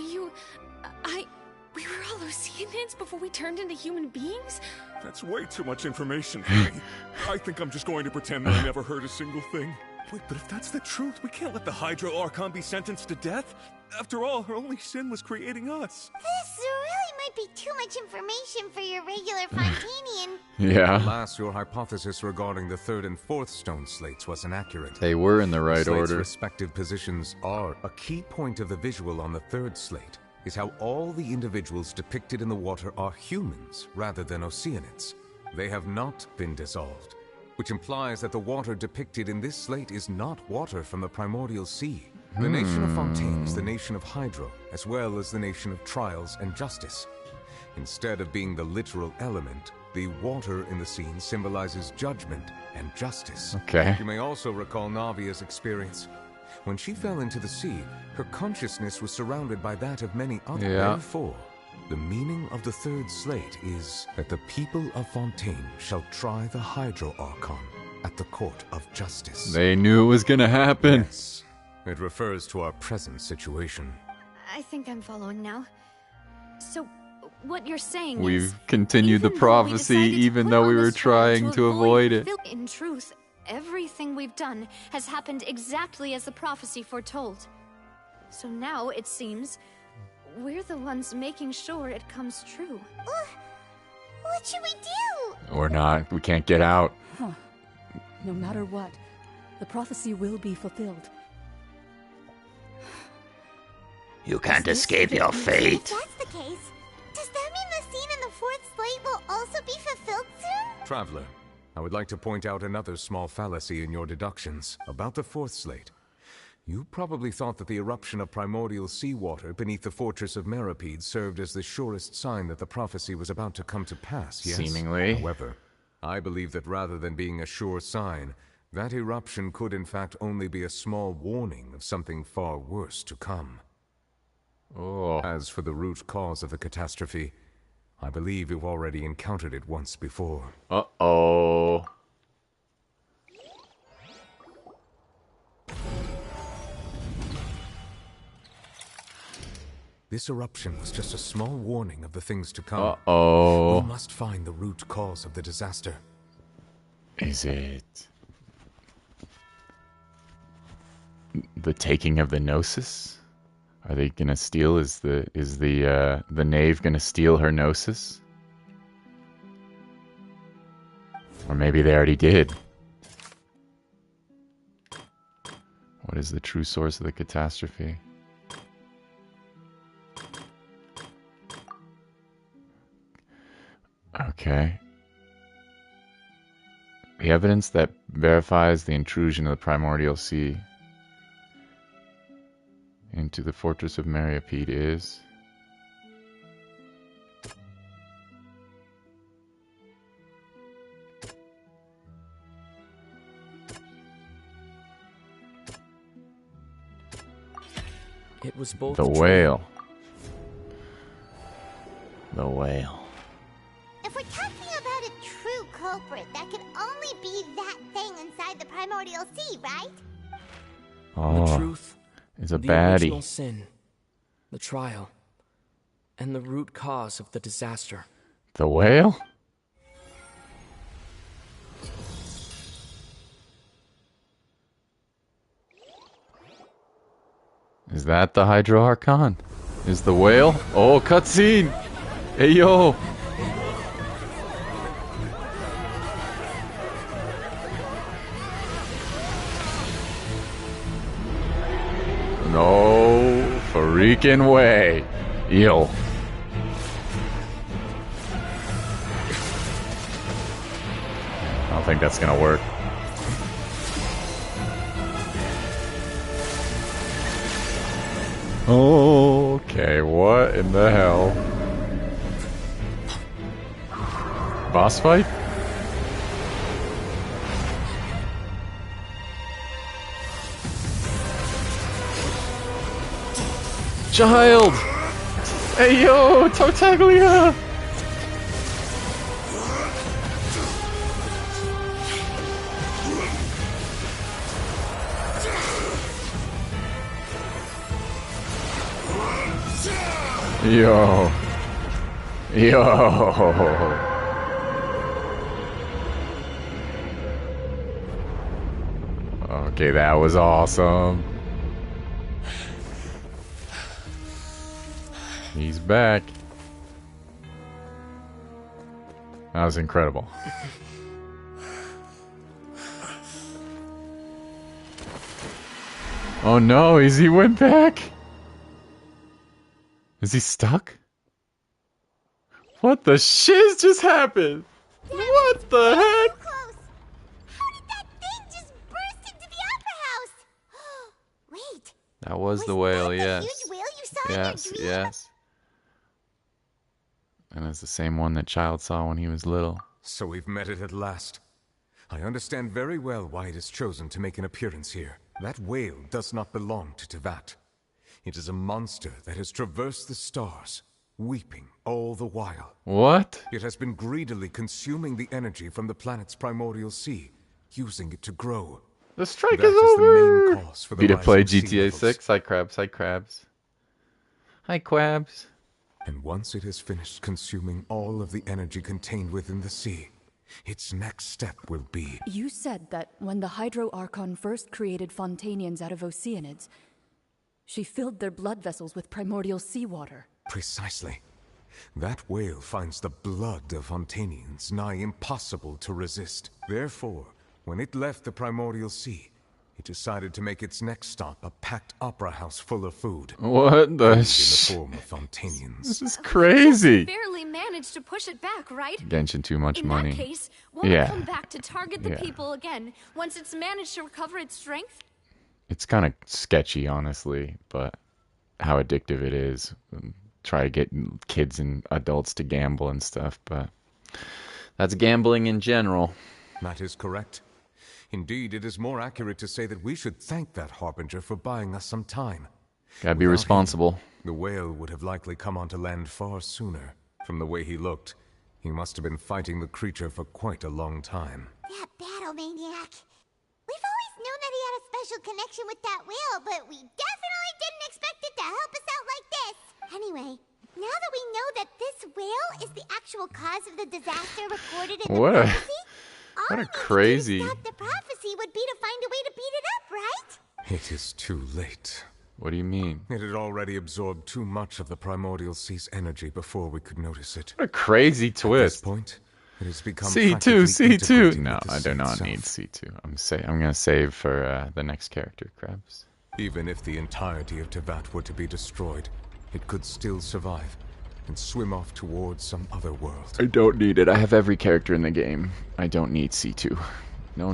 we were all Oceanids before we turned into human beings? That's way too much information for me. I think I'm just going to pretend that I never heard a single thing. Wait, but if that's the truth, we can't let the Hydro Archon be sentenced to death. After all, her only sin was creating us. This really might be too much information for your regular Fontainian. Yeah. Alas, your hypothesis regarding the third and fourth stone slates was inaccurate. They were in the right slates' order. Respective positions are. A key point of the visual on the third slate is how all the individuals depicted in the water are humans rather than Oceanids. They have not been dissolved, which implies that the water depicted in this slate is not water from the primordial sea. The nation of Fontaine is the nation of Hydro, as well as the nation of trials and justice. Instead of being the literal element, the water in the scene symbolizes judgment and justice. Okay. You may also recall Navia's experience. When she fell into the sea, her consciousness was surrounded by that of many others. Therefore, the meaning of the third slate is that the people of Fontaine shall try the Hydro Archon at the court of justice. They knew it was gonna happen. Yes. It refers to our present situation. I think I'm following now. So, what you're saying We've is, continued the prophecy even though we were trying to avoid it. In truth, Everything we've done has happened exactly as the prophecy foretold. So now, it seems, we're the ones making sure it comes true. What should we do? Or not. We can't get out. Huh. No matter what, the prophecy will be fulfilled. You can't escape your fate. If that's the case, does that mean the scene in the fourth slate will also be fulfilled soon? Traveler, I would like to point out another small fallacy in your deductions about the fourth slate. You probably thought that the eruption of primordial seawater beneath the fortress of Masquerade served as the surest sign that the prophecy was about to come to pass, yes? Seemingly. However, I believe that rather than being a sure sign, that eruption could in fact only be a small warning of something far worse to come. Oh. As for the root cause of the catastrophe, I believe you've already encountered it once before. Uh-oh. This eruption was just a small warning of the things to come. Uh-oh. We must find the root cause of the disaster. Is it the taking of the Gnosis? Are they gonna steal? Is the knave gonna steal her Gnosis? Or maybe they already did. What is the true source of the catastrophe? Okay. The evidence that verifies the intrusion of the primordial sea into the fortress of Masquerade is... It was both the true. whale. The whale. If we're talking about a true culprit, that could only be that thing inside the primordial sea, right? Oh, the truth is a the baddie. original sin, the trial, and the root cause of the disaster. The whale? Is that the Hydro Archon? Is the whale? Oh, cutscene! Hey, yo! No freaking way. Yo. I don't think that's gonna work. Okay, what in the hell? Boss fight? Child! Hey yo, Tartaglia! Yo. Yo. Okay, that was awesome. He's back. That was incredible. Oh no, he went back? Is he stuck? What the shiz just happened? What the heck? How did that thing just burst into the opera house? Wait. That was the whale, that yes. the huge whale you saw Yes, in your dream? yes. And it's the same one that Child saw when he was little. So we've met it at last. I understand very well why it has chosen to make an appearance here. That whale does not belong to Tevat. It is a monster that has traversed the stars, weeping all the while. What? It has been greedily consuming the energy from the planet's primordial sea, using it to grow. The strike That is is over! the main cause for the Be to play rising sea GTA levels. 6. Hi, crabs. Hi, crabs. Hi, quabs. And once it has finished consuming all of the energy contained within the sea, its next step will be... You said that when the Hydro Archon first created Fontainians out of Oceanids, she filled their blood vessels with primordial seawater. Precisely. That whale finds the blood of Fontainians nigh impossible to resist. Therefore, when it left the primordial sea, it decided to make its next stop a packed opera house full of food. What the in the form of Fontainians. This is crazy. Barely managed to push it back, right? Genshin too much money. In that case, won't it come back to target the Yeah. people again once it's managed to recover its strength? It's kind of sketchy, honestly, but how addictive it is. Try to get kids and adults to gamble and stuff, but that's gambling in general. That is correct. Indeed, it is more accurate to say that we should thank that Harbinger for buying us some time. Gotta be responsible. The whale would have likely come onto land far sooner. From the way he looked, he must have been fighting the creature for quite a long time. That battle maniac. We've always known that he had a special connection with that whale, but we definitely didn't expect it to help us out like this. Anyway, now that we know that this whale is the actual cause of the disaster recorded in the prophecy, what a crazy... the prophecy would be to find a way to beat it up, right? It is too late. What do you mean? It had already absorbed too much of the primordial sea's energy before we could notice it. What a crazy twist. At this point, it has become C2, C2. No, with the I do not sea need itself. C2. I'm gonna save for the next character, Krabs. Even if the entirety of Tevat were to be destroyed, it could still survive and swim off towards some other world. I don't need it. I have every character in the game. I don't need C2. No.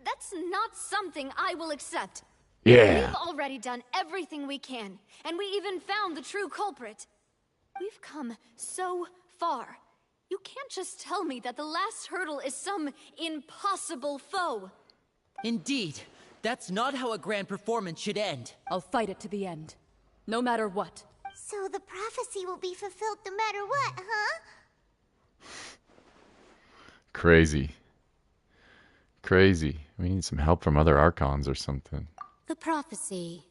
That's not something I will accept. Yeah. We've already done everything we can, and we even found the true culprit. We've come so far. You can't just tell me that the last hurdle is some impossible foe. Indeed. That's not how a grand performance should end. I'll fight it to the end. No matter what. So the prophecy will be fulfilled no matter what, huh? Crazy. We need some help from other Archons or something. The prophecy.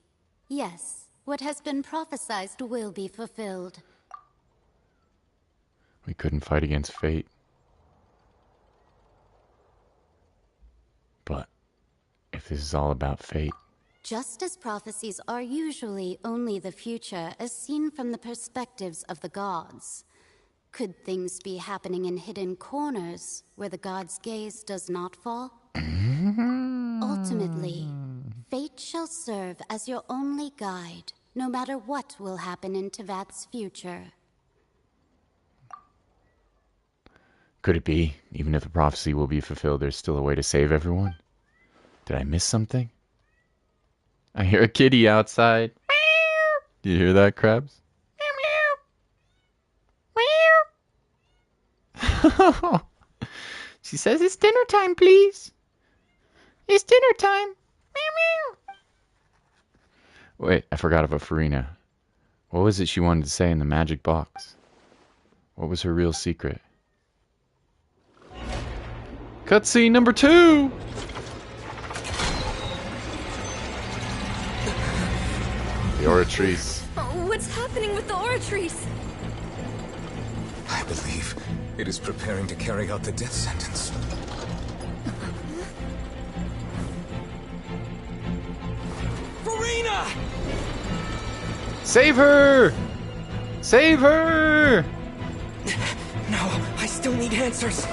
Yes, what has been prophesied will be fulfilled. We couldn't fight against fate. But if this is all about fate... Just as prophecies are usually only the future as seen from the perspectives of the gods, could things be happening in hidden corners where the gods' gaze does not fall? Ultimately, fate shall serve as your only guide, no matter what will happen in Tevat's future. Could it be, even if the prophecy will be fulfilled, there's still a way to save everyone? Did I miss something? I hear a kitty outside. Do you hear that, Krabs? She says it's dinner time, please. It's dinner time. Wait, I forgot about Farina. What was it she wanted to say in the magic box? What was her real secret? Cutscene number 2! The Oratrice. Oh, what's happening with the Oratrice? I believe it is preparing to carry out the death sentence. Farina! Save her! Save her! No, I still need answers.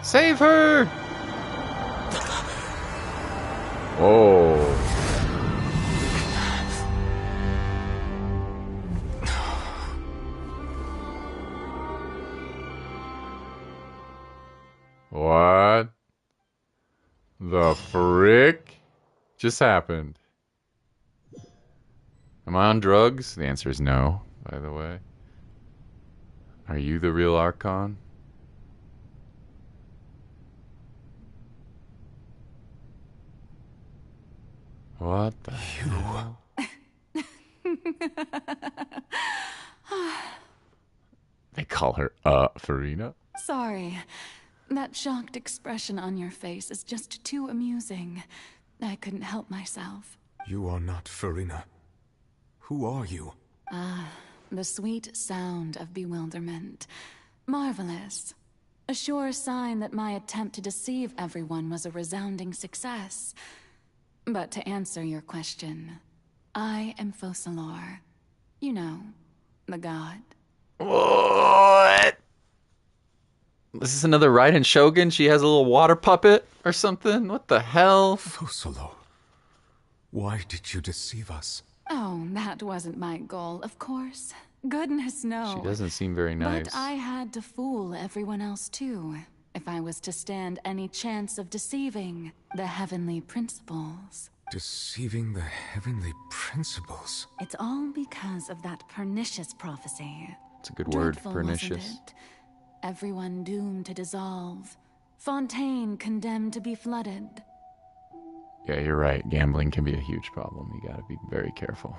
Save her! Oh. What the frick just happened? Am I on drugs? The answer is no, by the way. Are you the real Archon? What the hell? They call her, Farina? Sorry. That shocked expression on your face is just too amusing. I couldn't help myself. You are not Farina. Who are you? The sweet sound of bewilderment. Marvelous. A sure sign that my attempt to deceive everyone was a resounding success. But to answer your question, I am Focalor. You know, the god. What? This is another Raiden Shogun? She has a little water puppet or something? What the hell? Focalor, why did you deceive us? Oh, that wasn't my goal, of course. Goodness no. She doesn't seem very nice. But I had to fool everyone else too, if I was to stand any chance of deceiving the heavenly principles. Deceiving the heavenly principles? It's all because of that pernicious prophecy. It's a good word, Dreadful, pernicious. wasn't it? Everyone doomed to dissolve. Fontaine condemned to be flooded. Yeah, you're right. Gambling can be a huge problem. You gotta be very careful.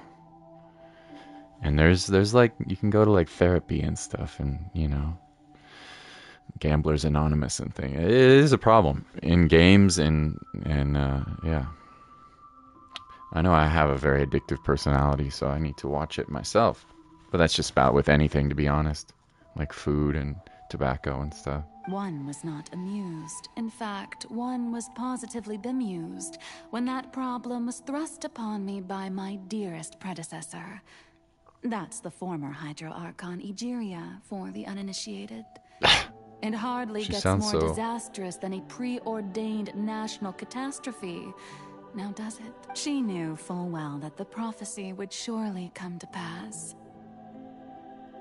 And there's like, you can go to like therapy and stuff, and you know, Gamblers Anonymous and thing. It is a problem in games, and yeah. I know I have a very addictive personality, so I need to watch it myself. But that's just about with anything, to be honest, like food and tobacco and stuff. One was not amused. In fact, one was positively bemused when that problem was thrust upon me by my dearest predecessor. That's the former Hydro Archon Egeria, for the uninitiated. It hardly gets more disastrous than a preordained national catastrophe. Now does it? She knew full well that the prophecy would surely come to pass.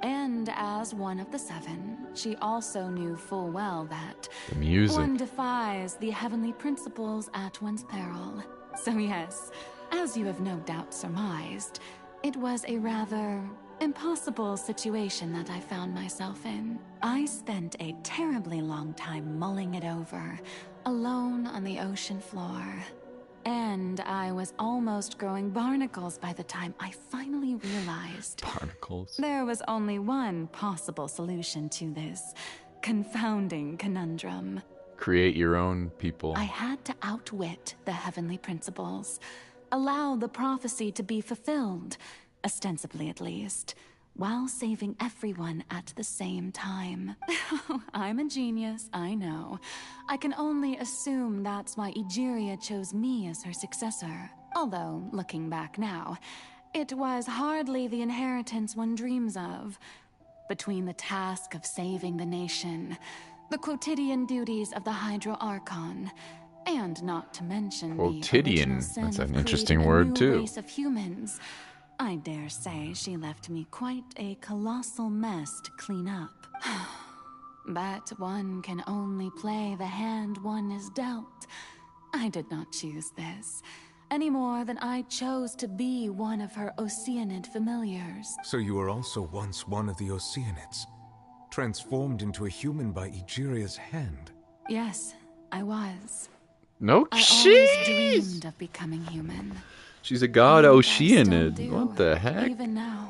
And as one of the seven, she also knew full well that the music. One defies the heavenly principles at one's peril. So yes, as you have no doubt surmised, it was a rather impossible situation that I found myself in. I spent a terribly long time mulling it over, alone on the ocean floor. And I was almost growing barnacles by the time I finally realized barnacles. There was only one possible solution to this confounding conundrum. Create your own people. I had to outwit the heavenly principles, allow the prophecy to be fulfilled, ostensibly at least, while saving everyone at the same time. I'm a genius, I know. I can only assume that's why Egeria chose me as her successor. Although, looking back now, it was hardly the inheritance one dreams of. Between the task of saving the nation, the quotidian duties of the Hydro Archon, and not to mention quotidian, the original sin that's an of interesting creating a word new too. Race of humans, I dare say she left me quite a colossal mess to clean up. But one can only play the hand one is dealt. I did not choose this, any more than I chose to be one of her Oceanid familiars. So you were also once one of the Oceanids, transformed into a human by Egeria's hand? Yes, I was. No I always cheese! dreamed of becoming human. She's a god Oceanid. What the heck? Even now.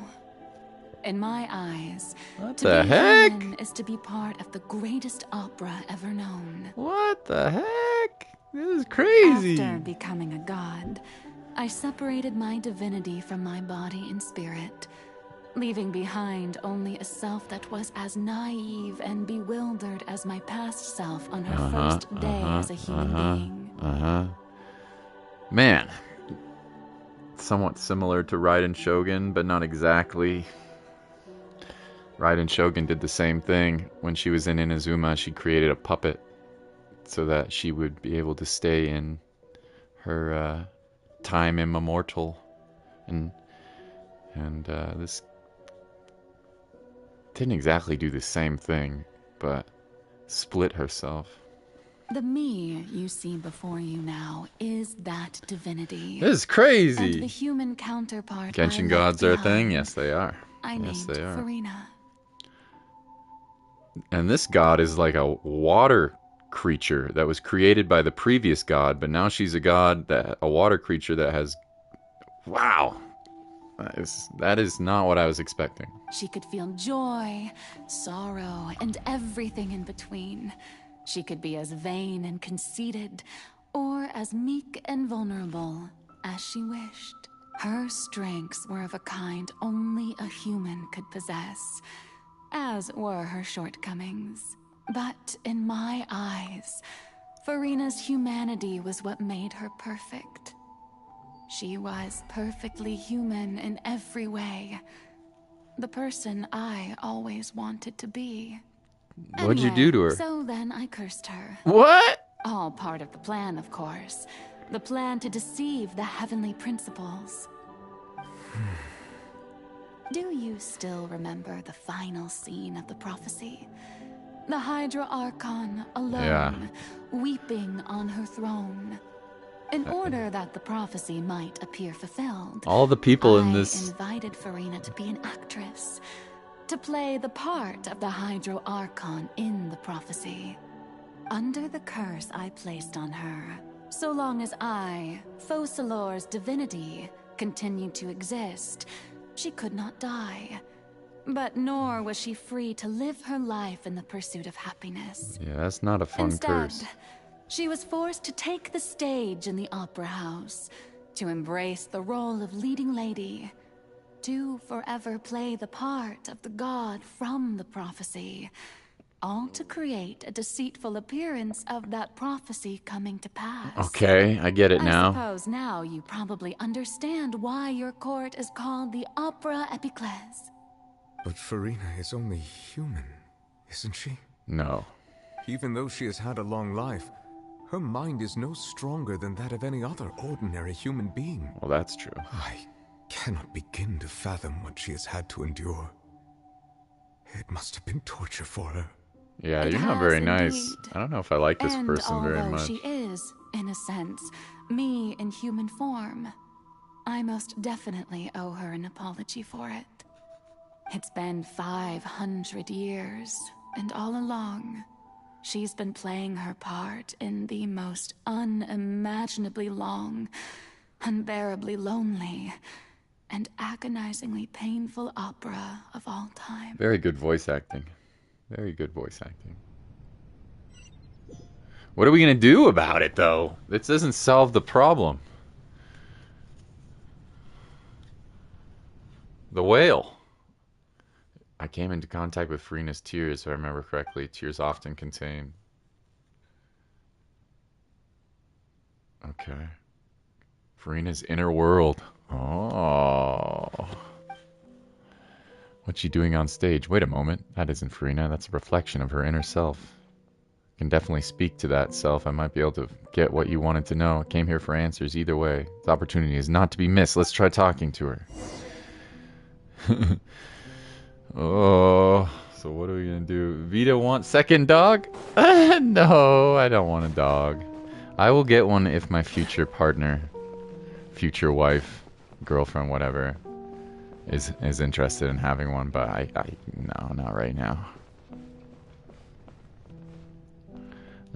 In my eyes, what to the be heck? human is to be part of the greatest opera ever known. What the heck? This is crazy. After becoming a god, I separated my divinity from my body and spirit, leaving behind only a self that was as naive and bewildered as my past self on her first day as a human being. Man. Somewhat similar to Raiden Shogun, but not exactly. Raiden Shogun did the same thing. When she was in Inazuma, she created a puppet so that she would be able to stay in her time immortal. And this didn't exactly do the same thing, but split herself. The me you see before you now is that divinity. This is crazy. And the human counterpart. Genshin gods are a thing? Yes, they are. Yes, they are. Farina. And this god is like a water creature that was created by the previous god, but now she's a water creature that has. Wow. That is not what I was expecting. She could feel joy, sorrow, and everything in between. She could be as vain and conceited, or as meek and vulnerable as she wished. Her strengths were of a kind only a human could possess, as were her shortcomings. But in my eyes, Furina's humanity was what made her perfect. She was perfectly human in every way. The person I always wanted to be. What'd you do to her? So then I cursed her. What? All part of the plan, of course. The plan to deceive the heavenly principles. Do you still remember the final scene of the prophecy? The Hydra Archon, alone, weeping on her throne. In order that the prophecy might appear fulfilled, All the people in this... I invited Furina to be an actress, to play the part of the Hydra Archon in the prophecy. Under the curse I placed on her, so long as I, Focalor's divinity, continued to exist, she could not die. But nor was she free to live her life in the pursuit of happiness. Yeah, that's not a fun curse. She was forced to take the stage in the opera house, to embrace the role of leading lady, to forever play the part of the god from the prophecy, all to create a deceitful appearance of that prophecy coming to pass. Okay, I get it now. I suppose now you probably understand why your court is called the Opera Epiclese. But Furina is only human, isn't she? No. Even though she has had a long life, her mind is no stronger than that of any other ordinary human being. Well, that's true. I cannot begin to fathom what she has had to endure. It must have been torture for her. Yeah, It you're not has very indeed. nice. I don't know if I like this And person very although much. she is, in a sense, me in human form, I most definitely owe her an apology for it. It's been 500 years, and all along, she's been playing her part in the most unimaginably long, unbearably lonely, and agonizingly painful opera of all time. Very good voice acting. Very good voice acting. What are we going to do about it, though? This doesn't solve the problem. The whale. I came into contact with Furina's tears, if I remember correctly. Tears often contain... Okay. Furina's inner world. Oh. What's she doing on stage? Wait a moment. That isn't Furina. That's a reflection of her inner self. I can definitely speak to that self. I might be able to get what you wanted to know. I came here for answers either way. This opportunity is not to be missed. Let's try talking to her. Oh, so what are we going to do? Vita wants second dog? No, I don't want a dog. I will get one if my future partner, future wife, girlfriend, whatever, is interested in having one, but no, not right now.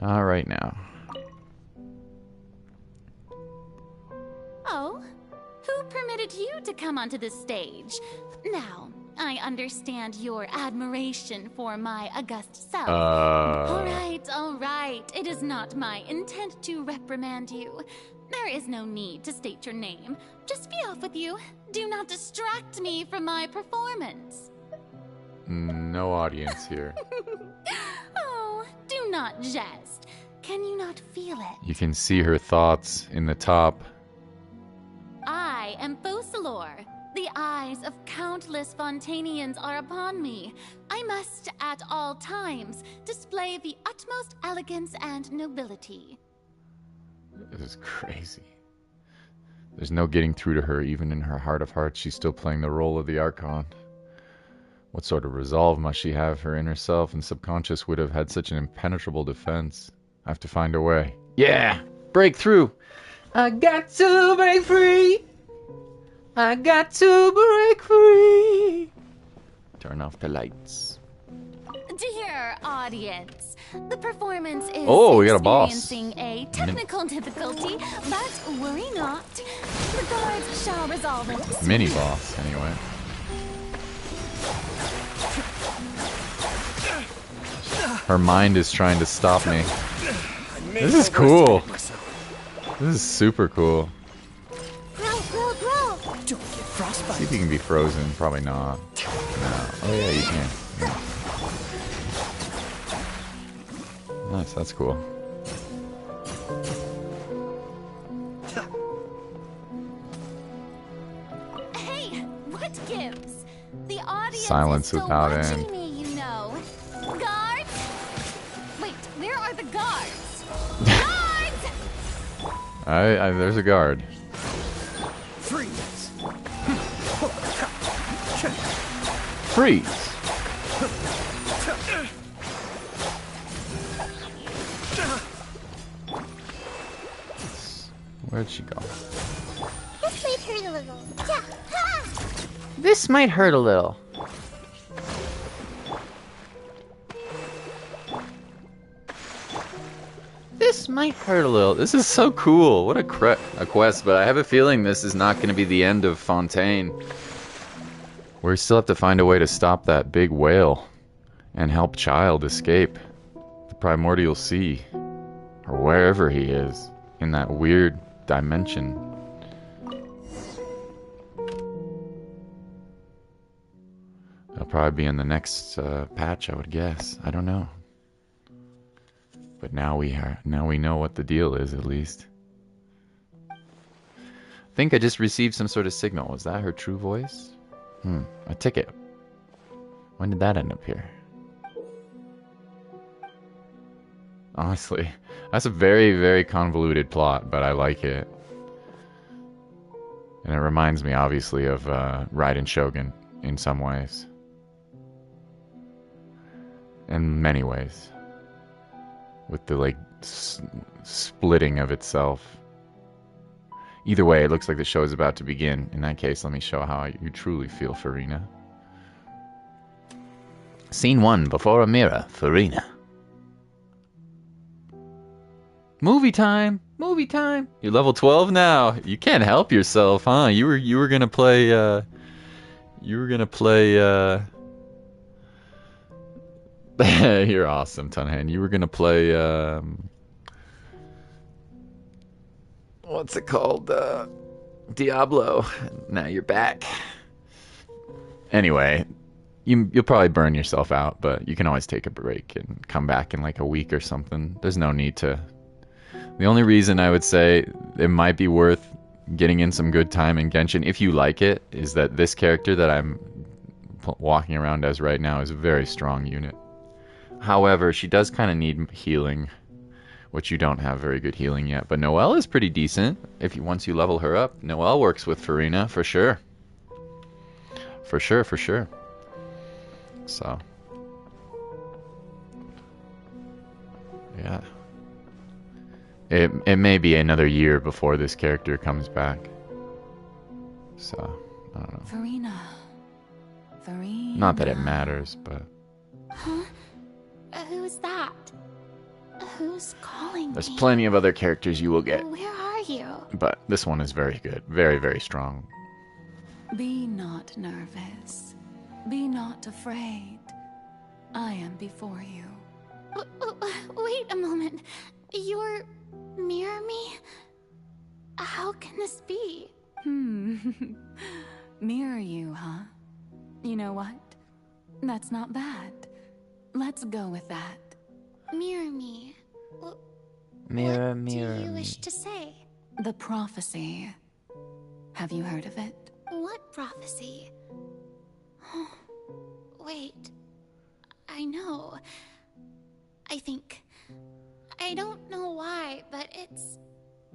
Not right now. Oh, who permitted you to come onto the stage? Now, I understand your admiration for my august self. All right. It is not my intent to reprimand you. There is no need to state your name. Just be off with you. Do not distract me from my performance. No audience here. Oh, do not jest. Can you not feel it? You can see her thoughts in the top. I am Focalor. The eyes of countless Fontainians are upon me. I must, at all times, display the utmost elegance and nobility. This is crazy. There's no getting through to her, even in her heart of hearts. She's still playing the role of the Archon. What sort of resolve must she have? Her inner self and subconscious would have had such an impenetrable defense. I have to find a way. Yeah! Break through! I got to break free! I got to break free! Turn off the lights. Dear audience, the performance is we got a boss. experiencing a technical difficulty, but worry not. The guards shall resolve it. Mini boss, anyway. Her mind is trying to stop me. This is cool. This is super cool. Grow, grow, grow. Don't get frostbite. See if you can be frozen. Probably not. No. Oh yeah, you can. Yeah. Nice, that's cool. Hey, what gives? The audience Silence is still without watching end. me, you know. Guards? Wait, where are the guards? Guards! There's a guard. Freeze. Freeze. Where'd she go? This might hurt a little. Yeah. Ha! This might hurt a little. This might hurt a little. This is so cool. What a quest, but I have a feeling this is not going to be the end of Fontaine. We still have to find a way to stop that big whale and help Child escape the primordial sea, or wherever he is in that weird dimension. He'll probably be in the next patch, I would guess. I don't know. But now we know what the deal is, at least. I think I just received some sort of signal. Was that her true voice? A ticket. When did that end up here? Honestly, that's a very, very convoluted plot, but I like it. And it reminds me, obviously, of Raiden Shogun in some ways. In many ways. With the, like, splitting of itself. Either way, it looks like the show is about to begin. In that case, let me show how you truly feel, Furina. Scene 1, before a mirror, Furina. Movie time! Movie time! You're level 12 now. You can't help yourself, huh? You were gonna play, You're awesome, Tunhan. You were gonna play, what's it called? Diablo. Now you're back. Anyway, you'll probably burn yourself out, but you can always take a break and come back in like a week or something. There's no need to. The only reason I would say it might be worth getting in some good time in Genshin, if you like it, is that this character that I'm walking around as right now is a very strong unit. However, she does kind of need healing, which you don't have very good healing yet. But Noelle is pretty decent. Once you level her up, Noelle works with Furina for sure. For sure, for sure. So, yeah. It may be another year before this character comes back. So, I don't know. Farina. Not that it matters, but... Huh? Who's that? Who's calling There's me? plenty of other characters you will get. Where are you? But this one is very good. Very, very strong. Be not nervous. Be not afraid. I am before you. Wait a moment. You're... Mirror me? How can this be? Mirror you, huh? You know what? That's not bad. Let's go with that. Mirror me. Mirror, What mirror do you me. wish to say? The prophecy. Have you heard of it? What prophecy? Wait. I know. I think... I don't know why, but it's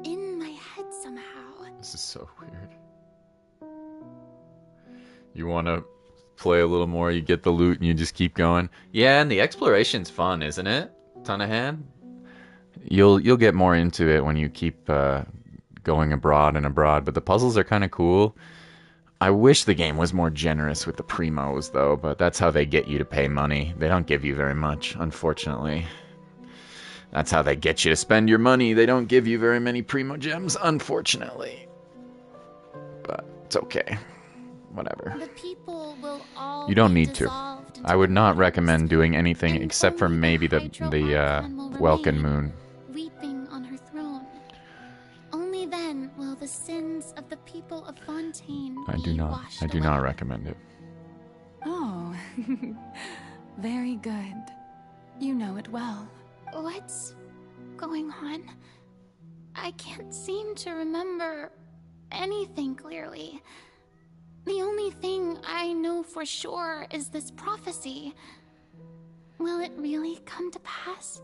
in my head somehow. This is so weird. You want to play a little more, you get the loot, and you just keep going. Yeah, and the exploration's fun, isn't it, Tunahan? You'll get more into it when you keep going abroad and abroad, but the puzzles are kind of cool. I wish the game was more generous with the primos, though, but that's how they get you to pay money. They don't give you very much, unfortunately. That's how they get you to spend your money. They don't give you very many primo gems, unfortunately. But it's okay. Whatever. The people will all You don't be need to. dissolved into I would not recommend doing anything except for maybe the Welkin Moon. weeping on her throne. then will the sins of the people of Fontaine I be washed do away. not recommend it. Oh, very good. You know it well. What's going on? I can't seem to remember anything clearly. The only thing I know for sure is this prophecy. Will it really come to pass?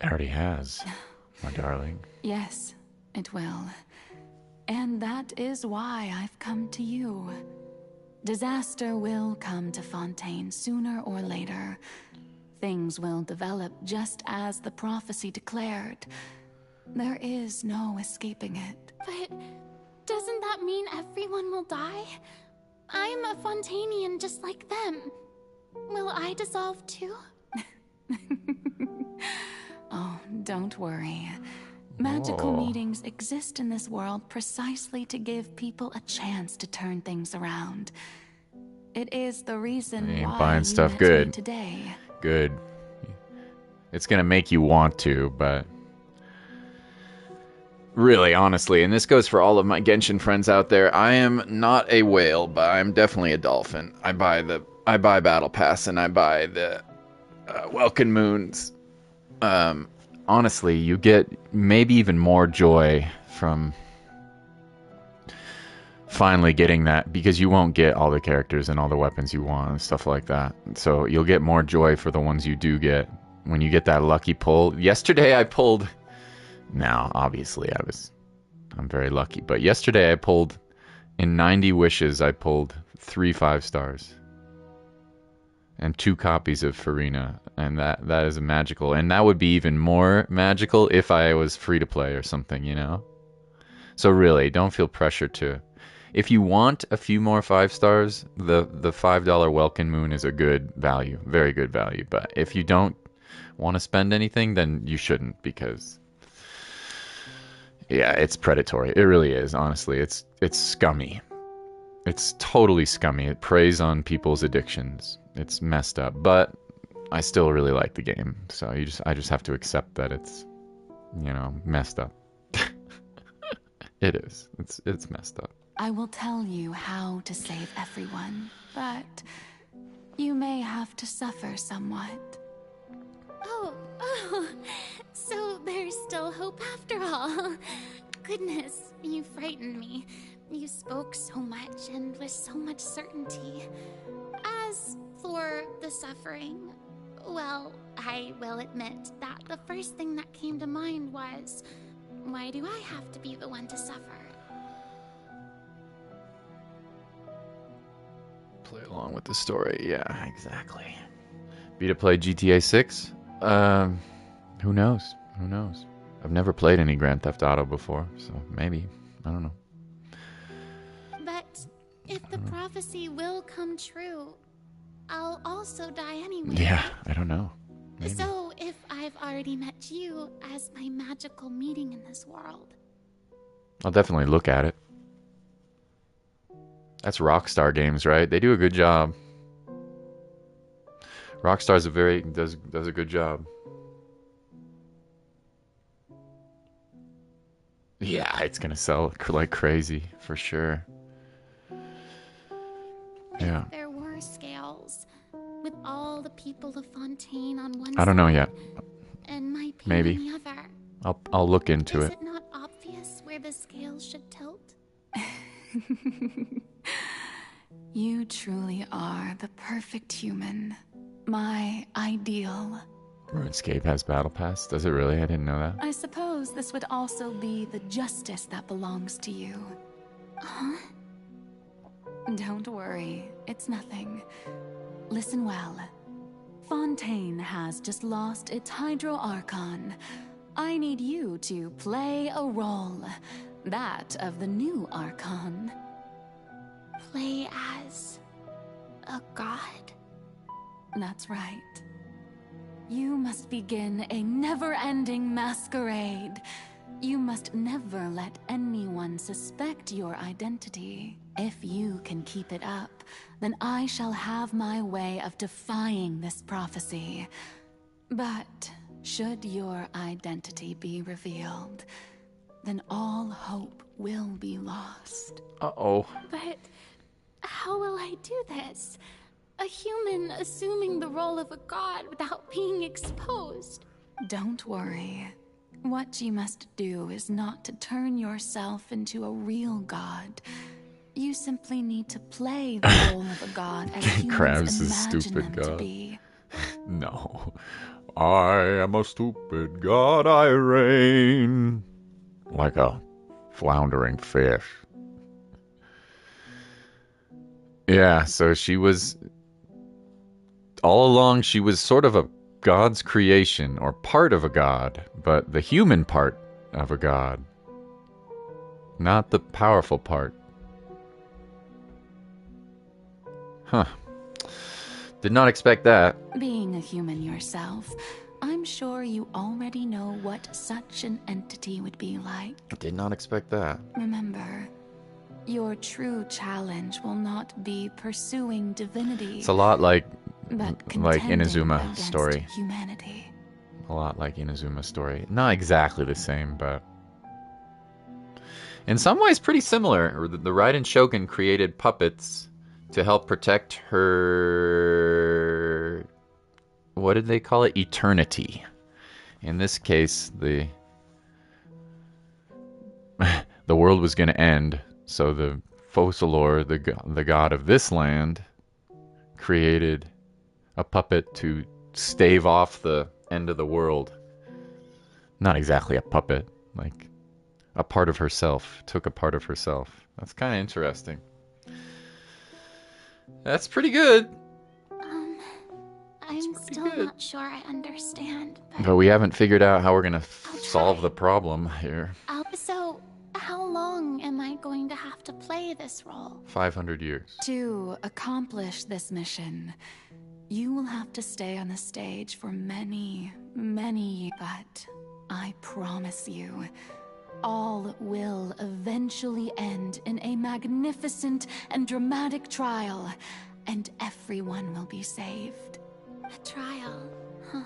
It already has, my darling. Yes, it will. And that is why I've come to you. Disaster will come to Fontaine sooner or later. Things will develop just as the prophecy declared. There is no escaping it. But doesn't that mean everyone will die? I'm a Fontainian just like them. Will I dissolve too? Oh, don't worry. Magical meetings exist in this world precisely to give people a chance to turn things around. It is the reason why buying you stuff met good. me today. Good. It's gonna make you want to, but really, honestly, and this goes for all of my Genshin friends out there, I am not a whale, but I'm definitely a dolphin. I buy Battle Pass and I buy the Welkin Moons. Honestly, you get maybe even more joy from finally getting that, because you won't get all the characters and all the weapons you want and stuff like that. So you'll get more joy for the ones you do get when you get that lucky pull. Yesterday I pulled... Now, obviously, I'm very lucky, but yesterday I pulled, in 90 wishes, I pulled 3 5-stars. And 2 copies of Farina, and that is magical. And that would be even more magical if I was free to play or something, you know? So really, don't feel pressure to... If you want a few more 5-stars, the $5 Welkin Moon is a good value, very good value. But if you don't want to spend anything, then you shouldn't, because... Yeah, it's predatory. It really is, honestly. It's scummy. It's totally scummy. It preys on people's addictions. It's messed up, but I still really like the game. So I just have to accept that it's, messed up. It is. It's messed up. I will tell you how to save everyone, but you may have to suffer somewhat. Oh, so there's still hope after all. Goodness, you frightened me. You spoke so much and with so much certainty. As for the suffering, well, I will admit that the first thing that came to mind was, why do I have to be the one to suffer? Play along with the story. Yeah, exactly. Be to play GTA 6? Who knows? Who knows? I've never played any Grand Theft Auto before, so maybe. I don't know. But if the prophecy will come true, I'll also die anyway. Yeah, I don't know. Maybe. So if I've already met you as my magical meeting in this world, I'll definitely look at it. That's Rockstar Games, right? They do a good job. Rockstar's does a good job. Yeah, it's gonna sell like crazy for sure. Yeah. if there were scales with all the people of Fontaine on one I don't know yet. and my pain Maybe. on the other, I'll look into is it. it not obvious where the scales should tilt? You truly are the perfect human. My ideal. RuneScape has Battle Pass. Does it really? I didn't know that. I suppose this would also be the justice that belongs to you. Huh? Don't worry, it's nothing. Listen well. Fontaine has just lost its Hydro Archon. I need you to play a role. That of the new Archon. Play as a god? That's right. You must begin a never-ending masquerade. You must never let anyone suspect your identity. If you can keep it up, then I shall have my way of defying this prophecy. But should your identity be revealed, then all hope will be lost. Uh-oh. But how will I do this? A human assuming the role of a god without being exposed. Don't worry. What you must do is not to turn yourself into a real god. You simply need to play the role of a god as humans Krabs is a imagine stupid them to god. be. No. I am a stupid god, I reign. Like a floundering fish. Yeah, so she was... All along, she was sort of a god's creation, or part of a god, but the human part of a god. Not the powerful part. Huh. Did not expect that. Being a human yourself, I'm sure you already know what such an entity would be like. Did not expect that. Remember, your true challenge will not be pursuing divinity. It's a lot like contending Inazuma's against story. Humanity. A lot like Inazuma's story. Not exactly the same, but in some ways pretty similar. The Raiden Shogun created puppets to help protect her... What did they call it? Eternity. In this case, the world was going to end, so the Focalor, the god of this land, created a puppet to stave off the end of the world. Not exactly a puppet, like a part of herself. Took a part of herself. That's kind of interesting. That's pretty good. I'm still not sure I understand. But we haven't figured out how we're going to solve the problem here. So, how long am I going to have to play this role? 500 years. To accomplish this mission, you will have to stay on the stage for many, many... But I promise you, all will eventually end in a magnificent and dramatic trial, and everyone will be saved. A trial, huh?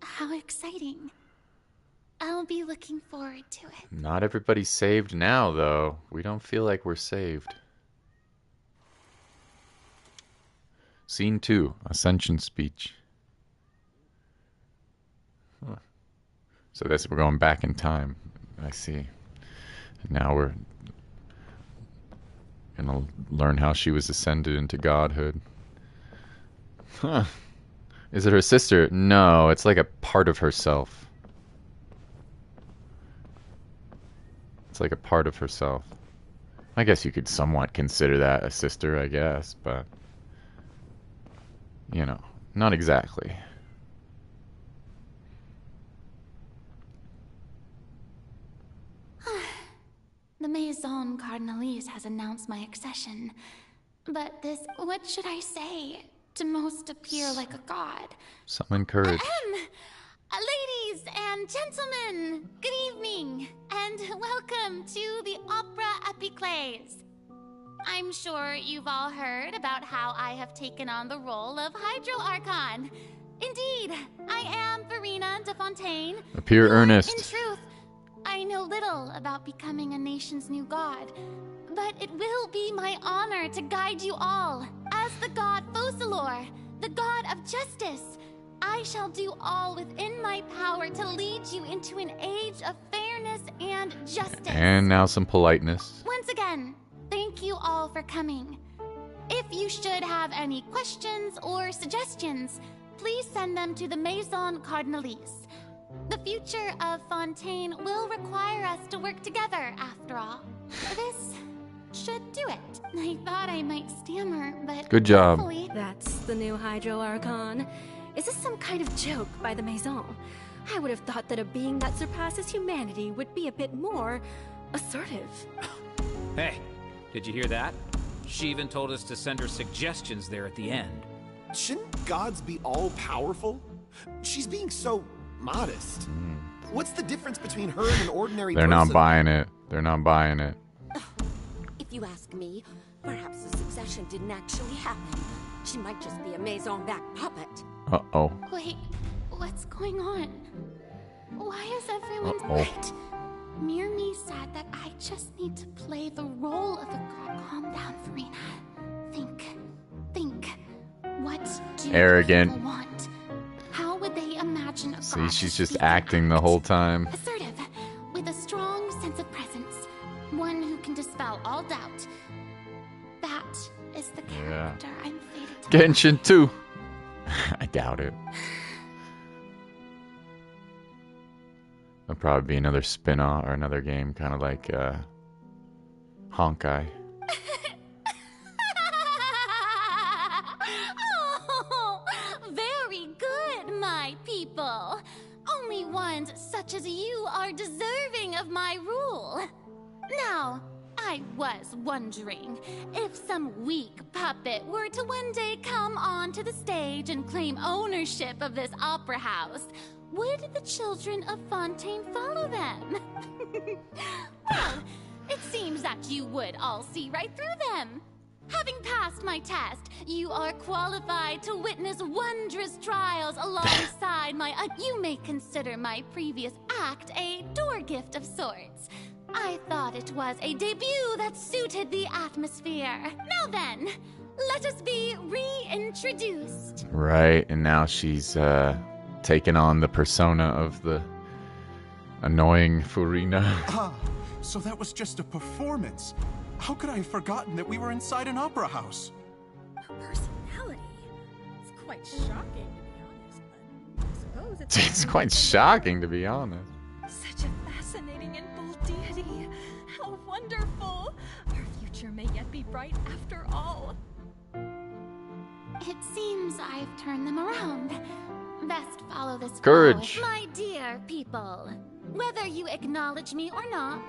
How exciting. I'll be looking forward to it. Not everybody's saved now, though. We don't feel like we're saved. Scene 2, Ascension Speech. Huh. So we're going back in time. I see. Now we're gonna learn how she was ascended into godhood. Huh. Is it her sister? No, it's like a part of herself. It's like a part of herself. I guess you could somewhat consider that a sister, I guess, but... You know, not exactly. The Maison Cardinalise has announced my accession. But this... what should I say to most appear like a god? Summon courage. Ladies and gentlemen, good evening, and welcome to the Opera Epiclese. I'm sure you've all heard about how I have taken on the role of Hydro Archon. Indeed, I am Farina de Fontaine. Appear earnest. In truth, I know little about becoming a nation's new god, but it will be my honor to guide you all. As the god Focalor, the god of justice, I shall do all within my power to lead you into an age of fairness and justice. And now some politeness. Once again, thank you all for coming. If you should have any questions or suggestions, please send them to the Maison Cardinalise. The future of Fontaine will require us to work together, after all. This should do it. I thought I might stammer, but good job. hopefully... That's the new Hydro Archon. Is this some kind of joke by the Maison? I would have thought that a being that surpasses humanity would be a bit more assertive. Hey, did you hear that? She even told us to send her suggestions there at the end. Shouldn't gods be all-powerful? She's being so modest. What's the difference between her and an ordinary They're person? not buying it. They're not buying it. If you ask me, perhaps the succession didn't actually happen. She might just be a Maison-back puppet. Uh-oh. Wait, what's going on? Why is everyone... Uh-oh. Wait, Mirmi said that I just need to play the role of a god. Calm down, Farina. Think. What do Arrogant. people want? How would they imagine a See, god she's to just speak acting the whole time. assertive, with a strong sense of presence, one who can dispel all doubt. That is the character I'm fated to Genshin 2. I doubt it. There'll probably be another spin-off or another game, kind of like Honkai. Oh, very good, my people. Only ones such as you are deserving of my rule. Now, I was wondering if some weak puppet were to one day come onto the stage and claim ownership of this opera house, would the children of Fontaine follow them? Well, it seems that you would all see right through them. Having passed my test, you are qualified to witness wondrous trials alongside my... you may consider my previous act a door gift of sorts. I thought it was a debut that suited the atmosphere. Now then, let us be reintroduced. Right, and now she's taken on the persona of the annoying Furina. Ah, so that was just a performance. How could I have forgotten that we were inside an opera house? Her personality. It's quite shocking, to be honest, but I suppose It's quite shocking, to be honest. Such a fascinating and bold deity. How wonderful. Our future may yet be bright after all. It seems I've turned them around. Best follow this Courage. flow. My dear people, whether you acknowledge me or not,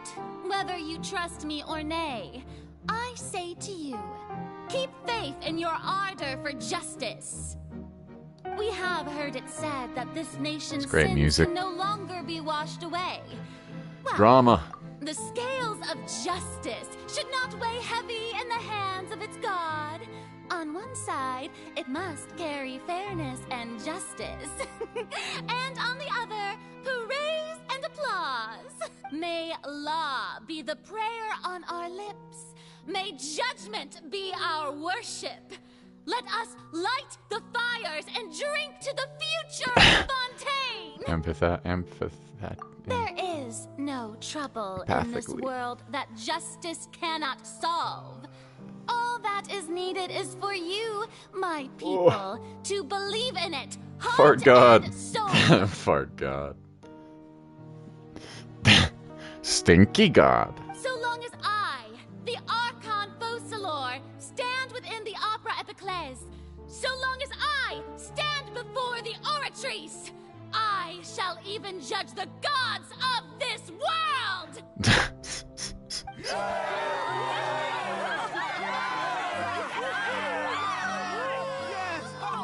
whether you trust me or nay, I say to you, keep faith in your ardor for justice. We have heard it said that this nation's great sins music. can no longer be washed away. Well, Drama. the scales of justice should not weigh heavy in the hands of its God. On one side, it must carry fairness and justice. And on the other, praise and applause. May law be the prayer on our lips. May judgment be our worship. Let us light the fires and drink to the future of Fontaine. There is no trouble in this Empathically. world that justice cannot solve. All that is needed is for you, my people, to believe in it, Fart heart God. and soul. Fart God. Stinky God. So long as I, the Archon Focalor, stand within the Opera Epiclese, so long as I stand before the Oratrice, I shall even judge the gods of this world!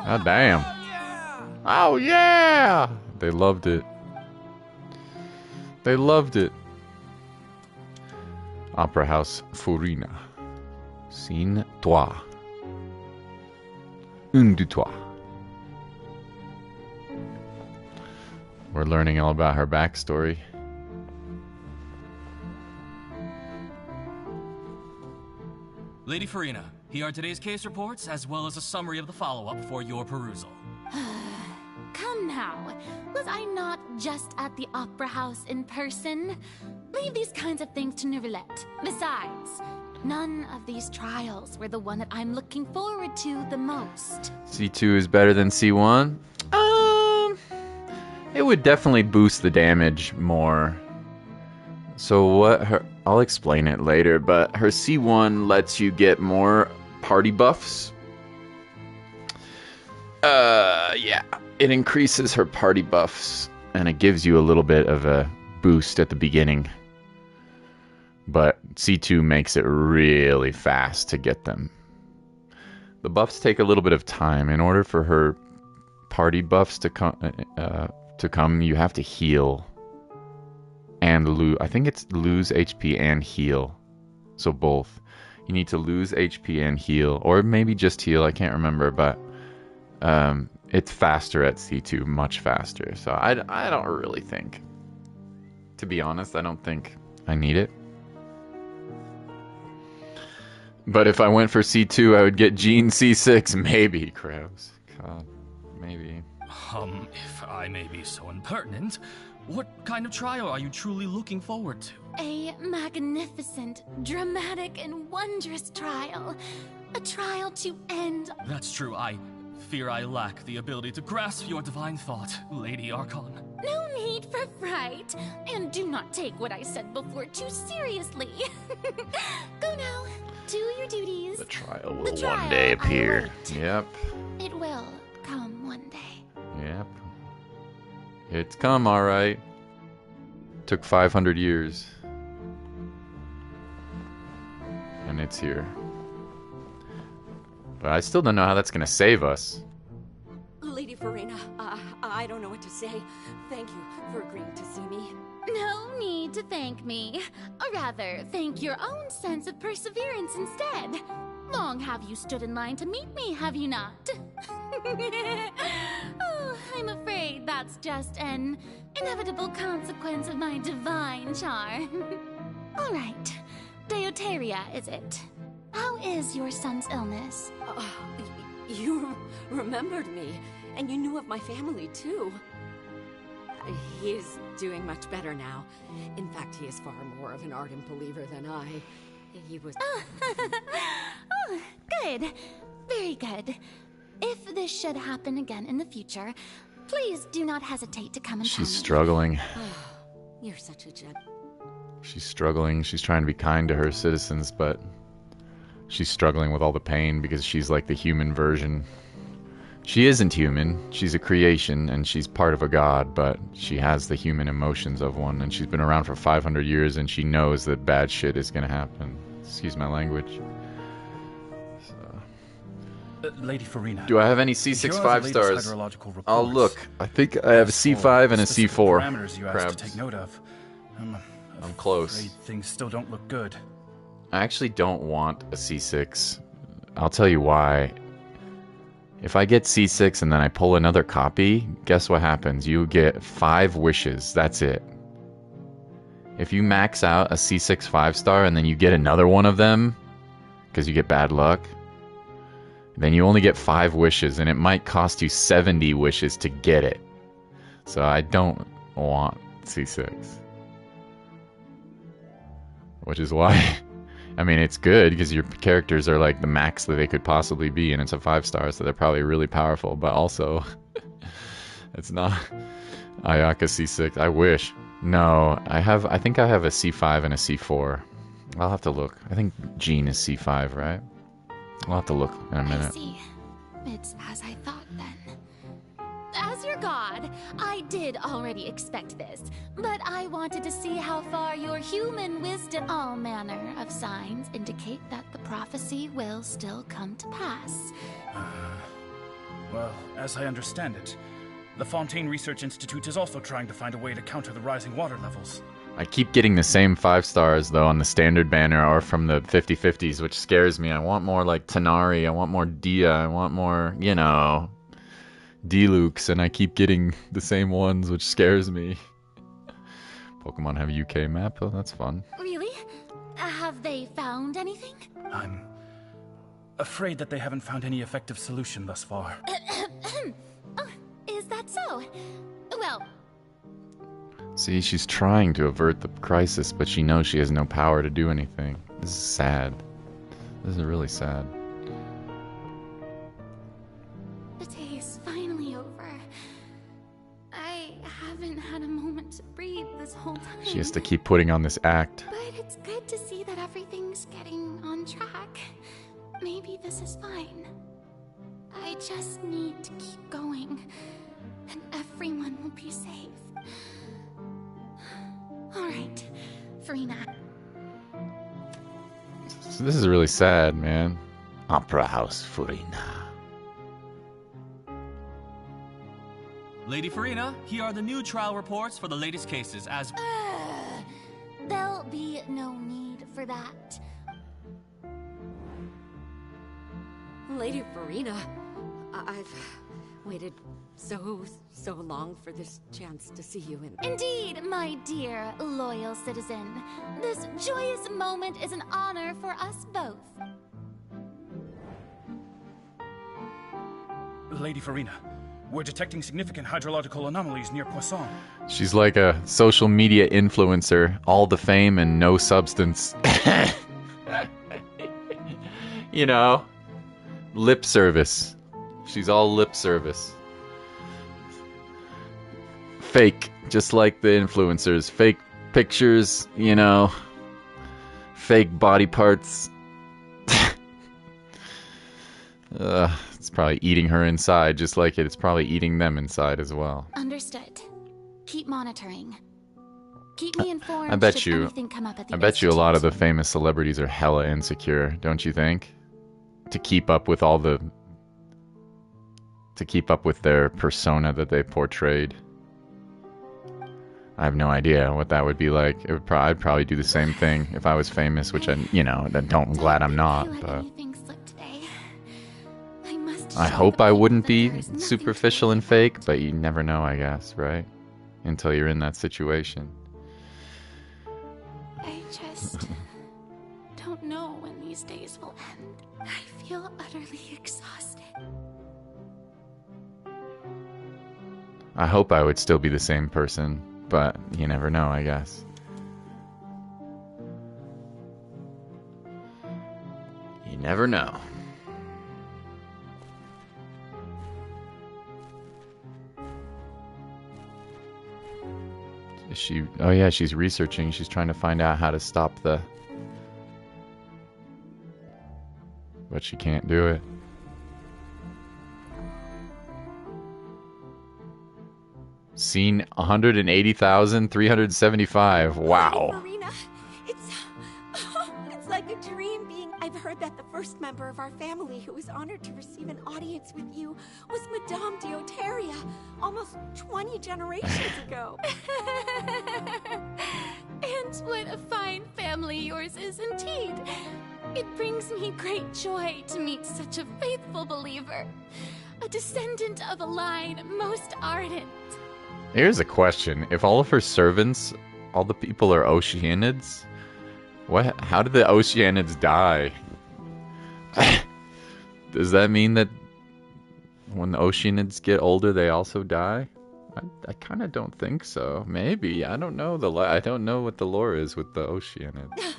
God damn. Oh yeah! They loved it. They loved it. Opera House Furina. Scene 3. Un du trois. We're learning all about her backstory. Lady Farina, here are today's case reports, as well as a summary of the follow-up for your perusal. Come now, was I not just at the Opera House in person? Leave these kinds of things to Neuvillette. Besides, none of these trials were the one that I'm looking forward to the most. C2 is better than C1? It would definitely boost the damage more. So what her... I'll explain it later, but her C1 lets you get more party buffs. Yeah. It increases her party buffs, and it gives you a little bit of a boost at the beginning. But C2 makes it really fast to get them. The buffs take a little bit of time. In order for her party buffs to come, you have to heal and lose. I think it's lose HP and heal. So both. You need to lose HP and heal, or maybe just heal. I can't remember, but it's faster at C2, much faster. So I don't really think To be honest, I don't think I need it. But if I went for C2, I would get Gene C6. Maybe, Krabs. God, maybe. If I may be so impertinent, what kind of trial are you truly looking forward to? A magnificent, dramatic, and wondrous trial. A trial to end. That's true. I fear I lack the ability to grasp your divine thought, Lady Archon. No need for fright. And do not take what I said before too seriously. Go now. Do your duties. The trial will one day appear. Yep. It will come one day. Yep. It's come, alright. Took 500 years. And it's here. But I still don't know how that's gonna save us. Lady Farina, I don't know what to say. Thank you for agreeing to see me. No need to thank me. Or rather, thank your own sense of perseverance instead. Long have you stood in line to meet me, have you not? Oh, I'm afraid that's just an inevitable consequence of my divine charm. All right. Deoteria, is it? How is your son's illness? You remembered me, and you knew of my family, too. He is doing much better now. In fact, he is far more of an ardent believer than I. He was... Oh, good. Very good. If this should happen again in the future, please do not hesitate to come and tell me. She's struggling. You're such a gem. She's struggling. She's trying to be kind to her citizens, but she's struggling with all the pain because she's like the human version. She isn't human. She's a creation, and she's part of a god, but she has the human emotions of one, and she's been around for 500 years, and she knows that bad shit is going to happen. Excuse my language. Lady Farina. Do I have any C6 5-stars? Oh, look. I think I have a C5 and a C4. Parameters you asked to take note of. I'm close. Things still don't look good. I actually don't want a C6. I'll tell you why. If I get C6 and then I pull another copy, guess what happens? You get 5 wishes. That's it. If you max out a C6 5-star and then you get another one of them, because you get bad luck, then you only get 5 wishes, and it might cost you 70 wishes to get it. So I don't want C6. Which is why... I mean, it's good because your characters are like the max that they could possibly be, and it's a 5-star, so they're probably really powerful. But also, it's not Ayaka C6. I wish. No, I think I have a C5 and a C4. I'll have to look. I think Jean is C5, right? I'll have to look in a minute. I see. It's as I thought then. As your god, I did already expect this, but I wanted to see how far your human wisdom... All manner of signs indicate that the prophecy will still come to pass. Well, as I understand it, the Fontaine Research Institute is also trying to find a way to counter the rising water levels. I keep getting the same 5-stars, though, on the standard banner or from the 50/50s, which scares me. I want more, like, Tanari. I want more Dia. I want more, you know... Deluxe, and I keep getting the same ones, which scares me. Pokemon have UK map, oh, that's fun. Really? Have they found anything? I'm afraid that they haven't found any effective solution thus far. Oh, is that so? Well... See, she's trying to avert the crisis, but she knows she has no power to do anything. This is sad. This is really sad. The day is finally over. I haven't had a moment to breathe this whole time. She has to keep putting on this act. But it's good to see that everything's getting on track. Maybe this is fine. I just need to keep going, and everyone will be safe. Alright, Farina. So this is really sad, man. Opera House Farina. Lady Farina, here are the new trial reports for the latest cases as... There'll be no need for that. Lady Farina, waited so long for this chance to see you in. Indeed, my dear, loyal citizen. This joyous moment is an honor for us both. Lady Farina, we're detecting significant hydrological anomalies near Poisson. She's like a social media influencer, all the fame and no substance. You know, lip service. She's all lip service. Fake, just like the influencers. Fake pictures, you know. Fake body parts. It's probably eating her inside, just like it's probably eating them inside as well. Understood. Keep monitoring. Keep me informed. I bet should you. anything come up at the I bet you a Institute. lot of the famous celebrities are hella insecure, don't you think? To keep up with all the. To keep up with their persona that they portrayed. I have no idea what that would be like. It would I'd probably do the same thing if I was famous, which I'm glad I'm not. But I hope I wouldn't be superficial and fake, but you never know, I guess, right? Until you're in that situation. I just don't know when these days will end. I feel utterly exhausted. I hope I would still be the same person, but you never know, I guess. You never know. Is she... Oh yeah, she's researching. She's trying to find out how to stop the... But she can't do it. Seen 180,375. Wow. Marina, it's like a dream being. I've heard that the first member of our family who was honored to receive an audience with you was Madame Deoteria, almost 20 generations ago. And what a fine family yours is indeed. It brings me great joy to meet such a faithful believer, a descendant of a line most ardent. Here's a question. If all of her servants, all the people are Oceanids, how did the Oceanids die? Does that mean that when the Oceanids get older, they also die? I kind of don't think so. Maybe. I don't know I don't know what the lore is with the Oceanids.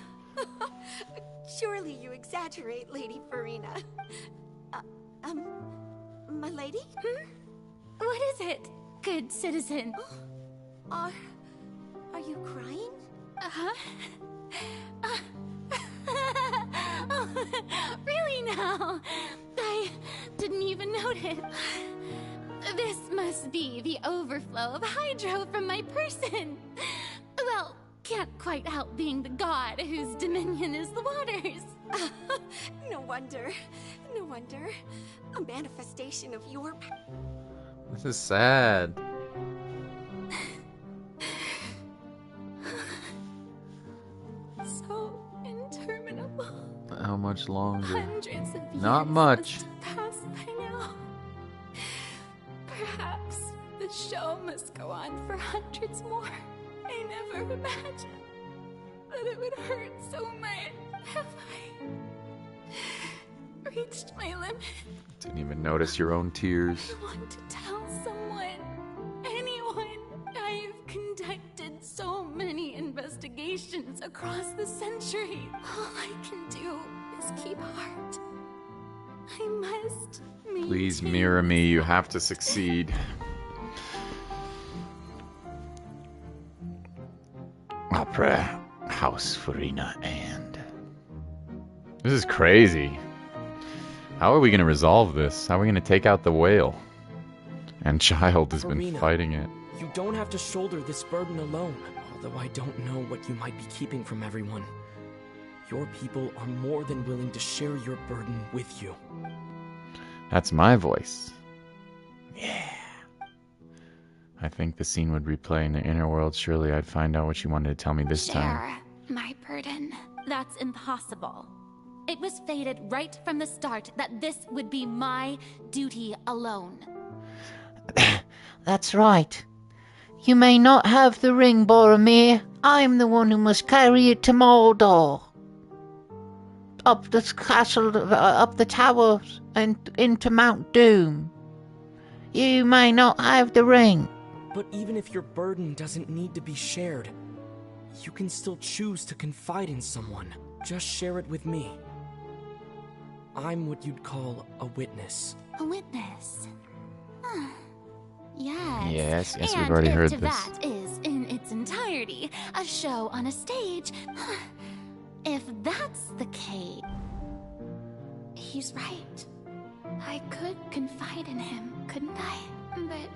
Surely you exaggerate, Lady Farina. My lady? What is it, good citizen? Are you crying? Oh, really now? I didn't even notice. This must be the overflow of hydro from my person. Well, can't quite help being the god whose dominion is the waters. No wonder. No wonder. A manifestation of your power. This is sad. So interminable. How much longer? Hundreds of years Not much. must have passed by now. Perhaps the show must go on for hundreds more. I never imagined that it would hurt so much. Have I reached my limit? Didn't even notice your own tears. I want to tell someone, anyone. I've conducted so many investigations across the century. All I can do is keep heart. I must Please mirror me. You have to succeed. Opera House Farina and... This is crazy. How are we going to resolve this? How are we going to take out the whale? And Child has been Farina, fighting it. You don't have to shoulder this burden alone, although I don't know what you might be keeping from everyone. Your people are more than willing to share your burden with you. That's my voice. Yeah. I think the scene would replay in the inner world. Surely I'd find out what she wanted to tell me this time. Share my burden. That's impossible. It was fated right from the start that this would be my duty alone. That's right. You may not have the ring, Boromir. I am the one who must carry it to Mordor. Up the castle, up the towers, and into Mount Doom. You may not have the ring. But even if your burden doesn't need to be shared, you can still choose to confide in someone. Just share it with me. I'm what you'd call a witness. A witness? Yes. Yes, And we've already heard if this. that is, in its entirety, a show on a stage, if that's the case, he's right. I could confide in him, couldn't I? But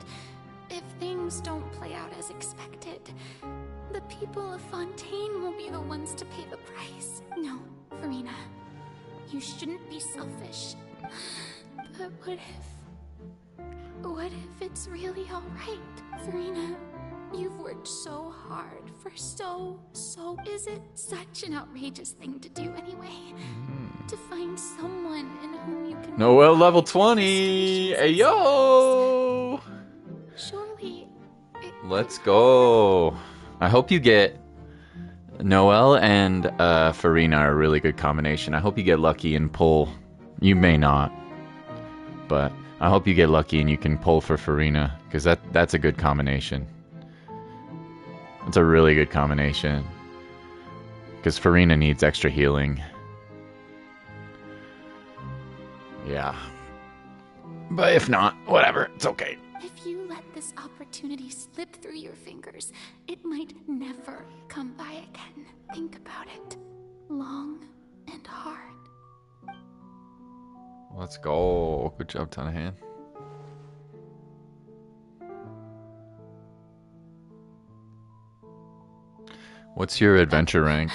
if things don't play out as expected, the people of Fontaine will be the ones to pay the price. No, Farina, you shouldn't be selfish. But what if it's really all right? Farina, you've worked so hard for so... Is it such an outrageous thing to do anyway? To find someone in whom you can... Noel level 20! Hey, yo! Surely... Let's go. I hope you get... Noel and Farina are a really good combination. I hope you get lucky and pull. You may not. But I hope you get lucky and you can pull for Farina. Because that's a good combination. It's a really good combination. Because Farina needs extra healing. Yeah. But if not, whatever. It's okay. If you let this opportunity slip through your fingers, it might never come by again. Think about it. Long and hard. Let's go. Good job, Tanahan. What's your adventure rank?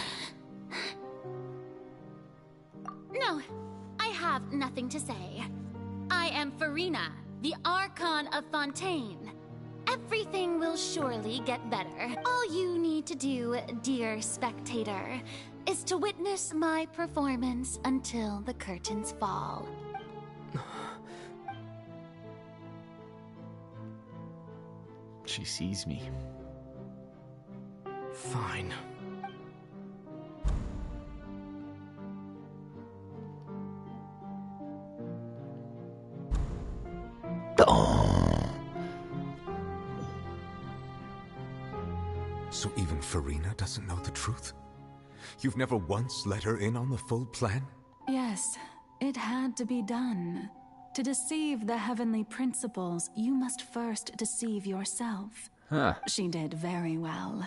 No, I have nothing to say. I am Farina, the Archon of Fontaine. Everything will surely get better. All you need to do, dear spectator, is to witness my performance until the curtains fall. She sees me. Fine. So even Farina doesn't know the truth? You've never once let her in on the full plan? Yes, it had to be done. To deceive the heavenly principles, you must first deceive yourself. Huh. She did very well.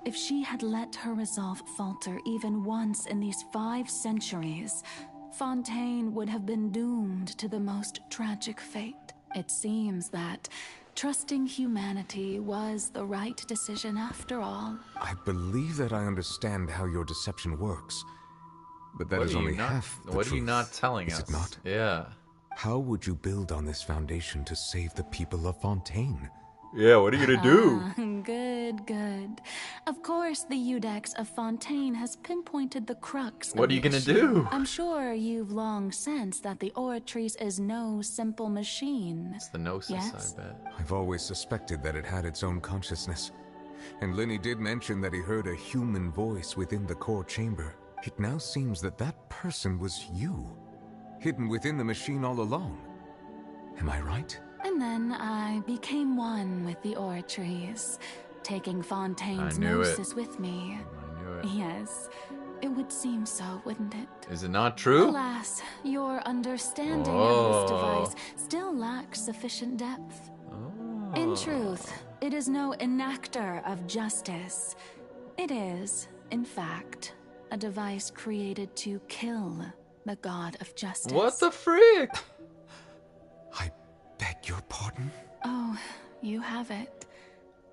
If she had let her resolve falter even once in these 5 centuries, Fontaine would have been doomed to the most tragic fate. It seems that trusting humanity was the right decision after all. I believe that I understand how your deception works. But that is only half the truth. What are you not telling us? Is it not? Yeah. How would you build on this foundation to save the people of Fontaine? Yeah, what are you gonna do? Good, good. Of course, the Iudex of Fontaine has pinpointed the crux. What are you gonna do? I'm sure you've long sensed that the Oratrice is no simple machine. It's the Gnosis, yes? I bet. I've always suspected that it had its own consciousness. And Lenny did mention that he heard a human voice within the core chamber. It now seems that that person was you, hidden within the machine all along. Am I right? And then I became one with the Oratrice, taking Fontaine's Gnosis with me. I knew it. Yes, it would seem so, wouldn't it? Is it not true? Alas, your understanding of this device still lacks sufficient depth. In truth, it is no enactor of justice. It is, in fact, a device created to kill the god of justice. What the frick? Beg your pardon? Oh, you have it.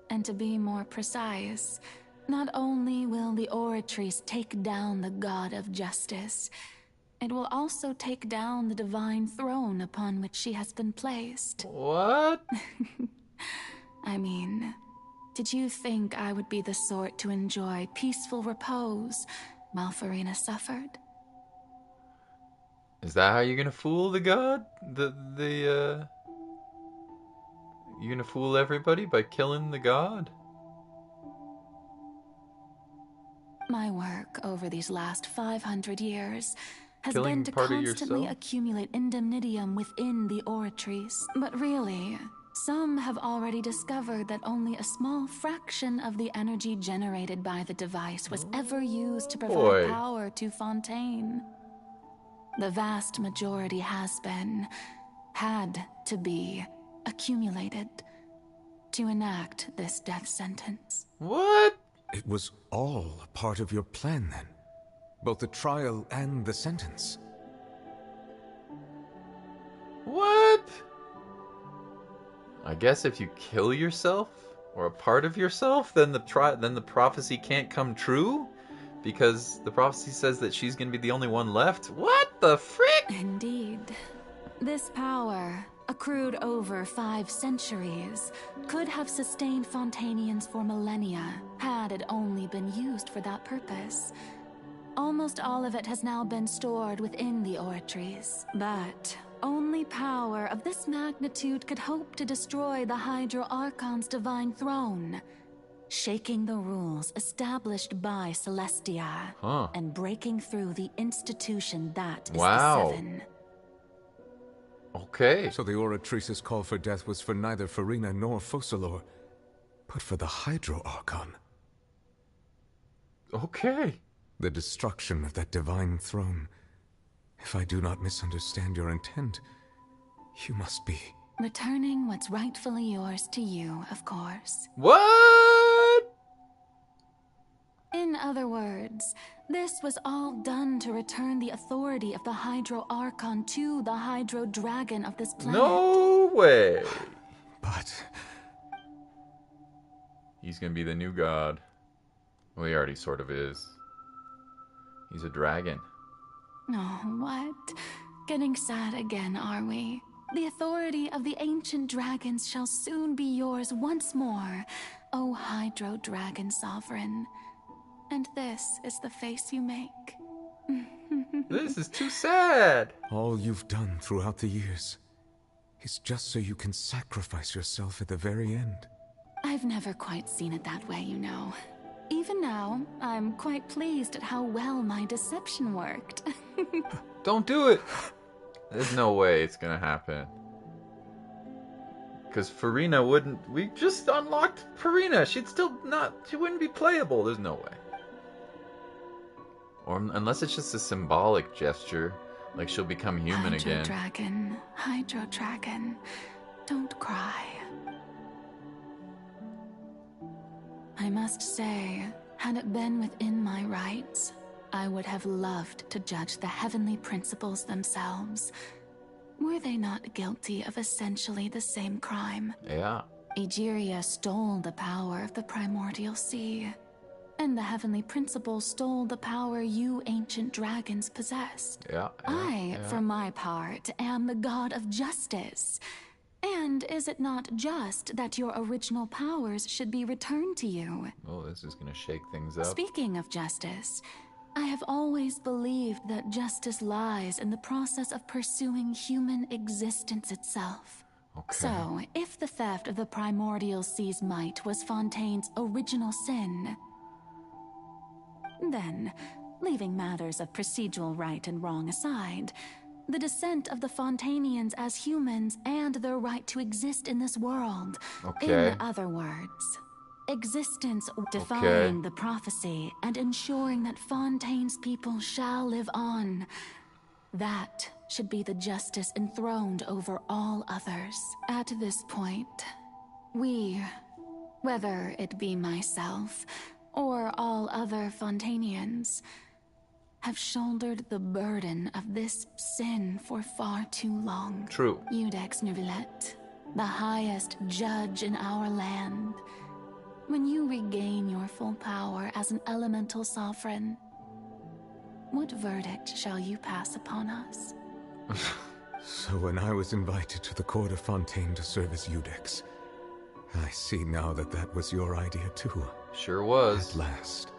And to be more precise, not only will the Oratrice take down the god of justice, it will also take down the divine throne upon which she has been placed. What? I mean, did you think I would be the sort to enjoy peaceful repose while Farina suffered? Is that how you're gonna fool the god? You gonna fool everybody by killing the god? My work over these last 500 years has Killing been to part of constantly yourself? accumulate indemnitium within the oratories. But really, some have already discovered that only a small fraction of the energy generated by the device was ever used to provide power to Fontaine. The vast majority had to be accumulated to enact this death sentence. What? It was all a part of your plan, then? Both the trial and the sentence? What? I guess if you kill yourself, or a part of yourself, then the prophecy can't come true? Because the prophecy says that she's gonna be the only one left? What the frick? Indeed. This power, accrued over 5 centuries, could have sustained Fontainians for millennia, had it only been used for that purpose. Almost all of it has now been stored within the oratories, but only power of this magnitude could hope to destroy the Hydro Archon's divine throne, shaking the rules established by Celestia, and breaking through the institution that is the Seven. Okay. So the Oratrice's call for death was for neither Farina nor Focalor, but for the Hydro Archon. Okay. The destruction of that divine throne. If I do not misunderstand your intent, you must be... returning what's rightfully yours to you, of course. What? In other words, this was all done to return the authority of the Hydro Archon to the Hydro Dragon of this planet. No way. But... he's gonna be the new god. Well, he already sort of is. He's a dragon. Oh, what? Getting sad again, are we? The authority of the ancient dragons shall soon be yours once more, O Hydro Dragon Sovereign. And this is the face you make. This is too sad. All you've done throughout the years is just so you can sacrifice yourself at the very end. I've never quite seen it that way, you know. Even now, I'm quite pleased at how well my deception worked. Don't do it. There's no way it's gonna happen. Because Farina wouldn't... we just unlocked Farina. She'd still not... she wouldn't be playable. There's no way. Or unless it's just a symbolic gesture. Like she'll become human again. Hydro Dragon, don't cry. I must say, had it been within my rights, I would have loved to judge the heavenly principles themselves. Were they not guilty of essentially the same crime? Yeah. Egeria stole the power of the primordial sea, and the heavenly principles stole the power you ancient dragons possessed. For my part, am the god of justice. And is it not just that your original powers should be returned to you? Oh, this is gonna shake things up. Speaking of justice, I have always believed that justice lies in the process of pursuing human existence itself. Okay. So, if the theft of the primordial sea's might was Fontaine's original sin, then, leaving matters of procedural right and wrong aside, the descent of the Fontainians as humans and their right to exist in this world. Okay. In other words, existence defying the prophecy and ensuring that Fontaine's people shall live on. That should be the justice enthroned over all others. At this point, we, whether it be myself or all other Fontainians, have shouldered the burden of this sin for far too long. True. Iudex Neuvillette, the highest judge in our land. When you regain your full power as an elemental sovereign, what verdict shall you pass upon us? So when I was invited to the court of Fontaine to serve as Iudex, I see now that that was your idea too. Sure was. At last.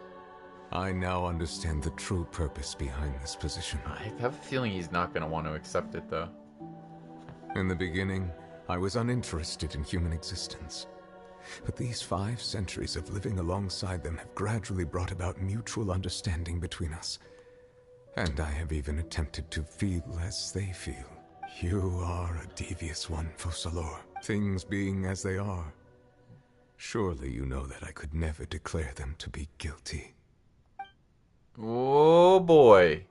I now understand the true purpose behind this position. I have a feeling he's not going to want to accept it, though. In the beginning, I was uninterested in human existence. But these 5 centuries of living alongside them have gradually brought about mutual understanding between us. And I have even attempted to feel as they feel. You are a devious one, Focalors. Things being as they are, surely you know that I could never declare them to be guilty. Oh boy.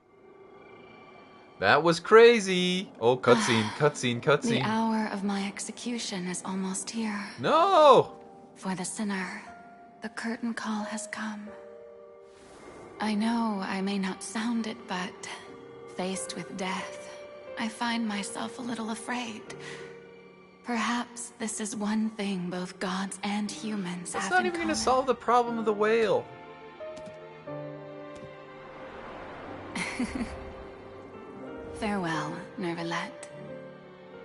That was crazy. Oh, cutscene, cutscene, cutscene. The hour of my execution is almost here. No! For the sinner, the curtain call has come. I know I may not sound it, but faced with death, I find myself a little afraid. Perhaps this is one thing both gods and humans have in common. It's not even going to solve the problem of the whale. Farewell, Nervalette.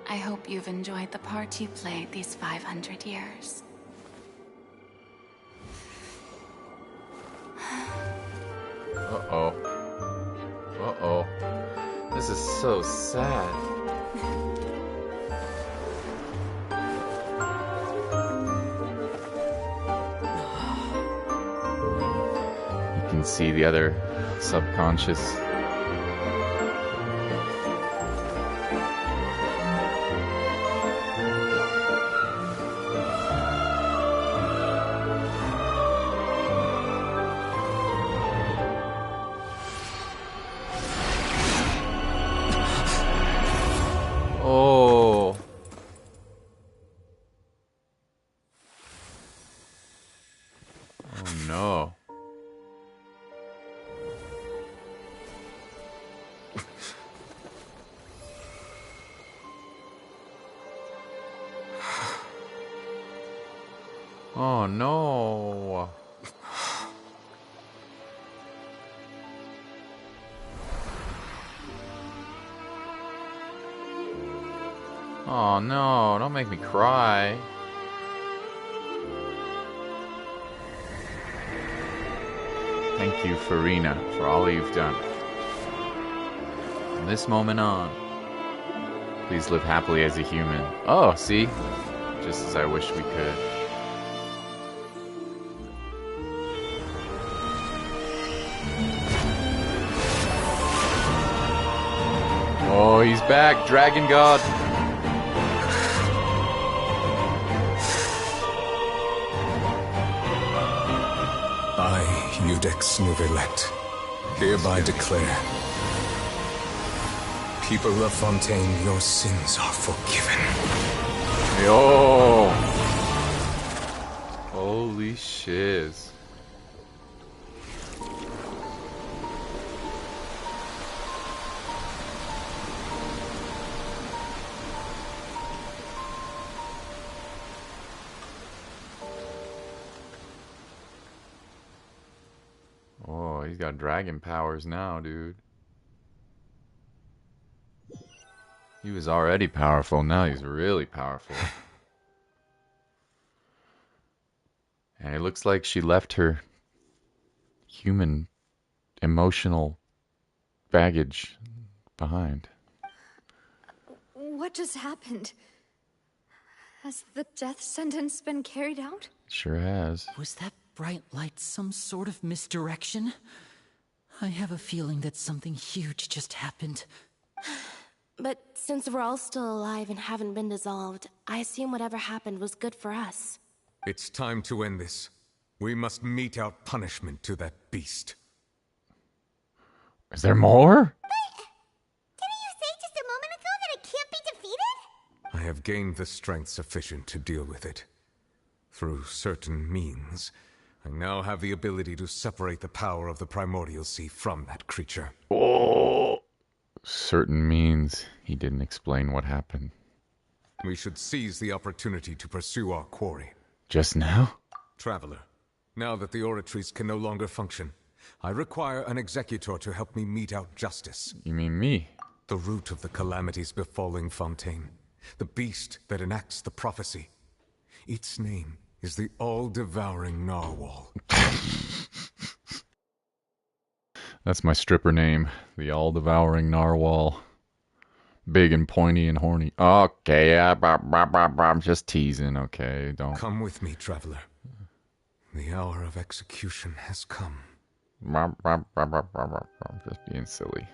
I hope you've enjoyed the part you played these 500 years. Uh-oh. Uh-oh. This is so sad. You can see the other subconscious. Oh no. Oh no, don't make me cry. Thank you, Farina, for all you've done. From this moment on, please live happily as a human. Oh, see? Just as I wish we could. Oh, he's back, Dragon God. I, Iudex Nervalette, hereby declare, people of Fontaine, your sins are forgiven. Yo! Holy shiz. Oh, he's got dragon powers now, dude. He was already powerful, now he's really powerful. And it looks like she left her human emotional baggage behind. What just happened? Has the death sentence been carried out? Sure has. Was that bright light some sort of misdirection? I have a feeling that something huge just happened. But since we're all still alive and haven't been dissolved, I assume whatever happened was good for us. It's time to end this. We must mete out punishment to that beast. Is there more? Didn't you say just a moment ago that it can't be defeated? I have gained the strength sufficient to deal with it. Through certain means, I now have the ability to separate the power of the Primordial Sea from that creature. Oh! Certain means. He didn't explain what happened. We should seize the opportunity to pursue our quarry. Just now? Traveler, now that the oratories can no longer function, I require an executor to help me mete out justice. You mean me? The root of the calamities befalling Fontaine. The beast that enacts the prophecy. Its name is the all-devouring narwhal. That's my stripper name, the all-devouring narwhal. Big and pointy and horny. Okay, yeah, I'm just teasing. Okay, don't. Come with me, traveler. The hour of execution has come. I'm just being silly.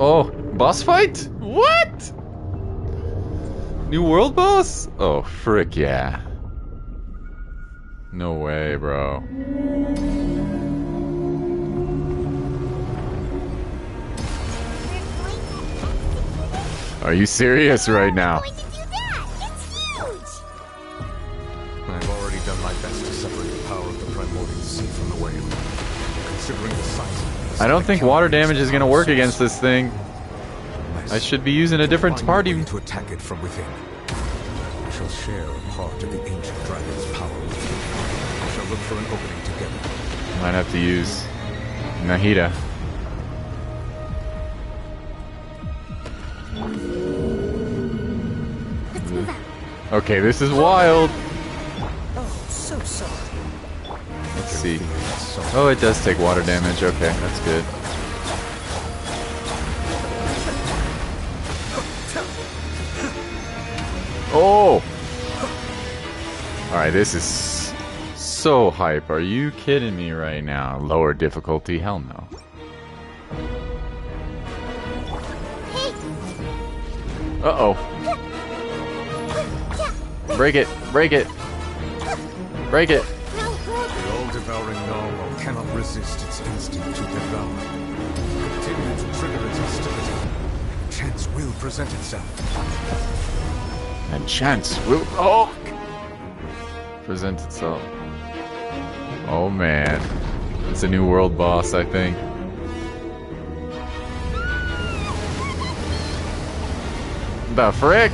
Oh, boss fight? What? New world boss? Oh, frick yeah. No way, bro. Are you serious right now? I've already done my best to separate the power of the primordial sea from the whale. Considering the size of this, I don't think water damage is gonna work against this thing. I should be using a different party to attack it from within. We shall share a part of the ancient dragon's power. We shall look for an opening together. Might have to use Nahida. Okay, this is wild. Oh, so sorry. Let's see. Oh, it does take water damage. Okay, that's good. Oh! Alright, this is so hype. Are you kidding me right now? Lower difficulty? Hell no. Uh-oh. Break it! Break it! Break it! The all-devouring narwhal cannot resist its instinct to devour. Continue to trigger its hostility. Chance will present itself. And chance will present itself. Oh man. It's a new world boss, I think. The frick?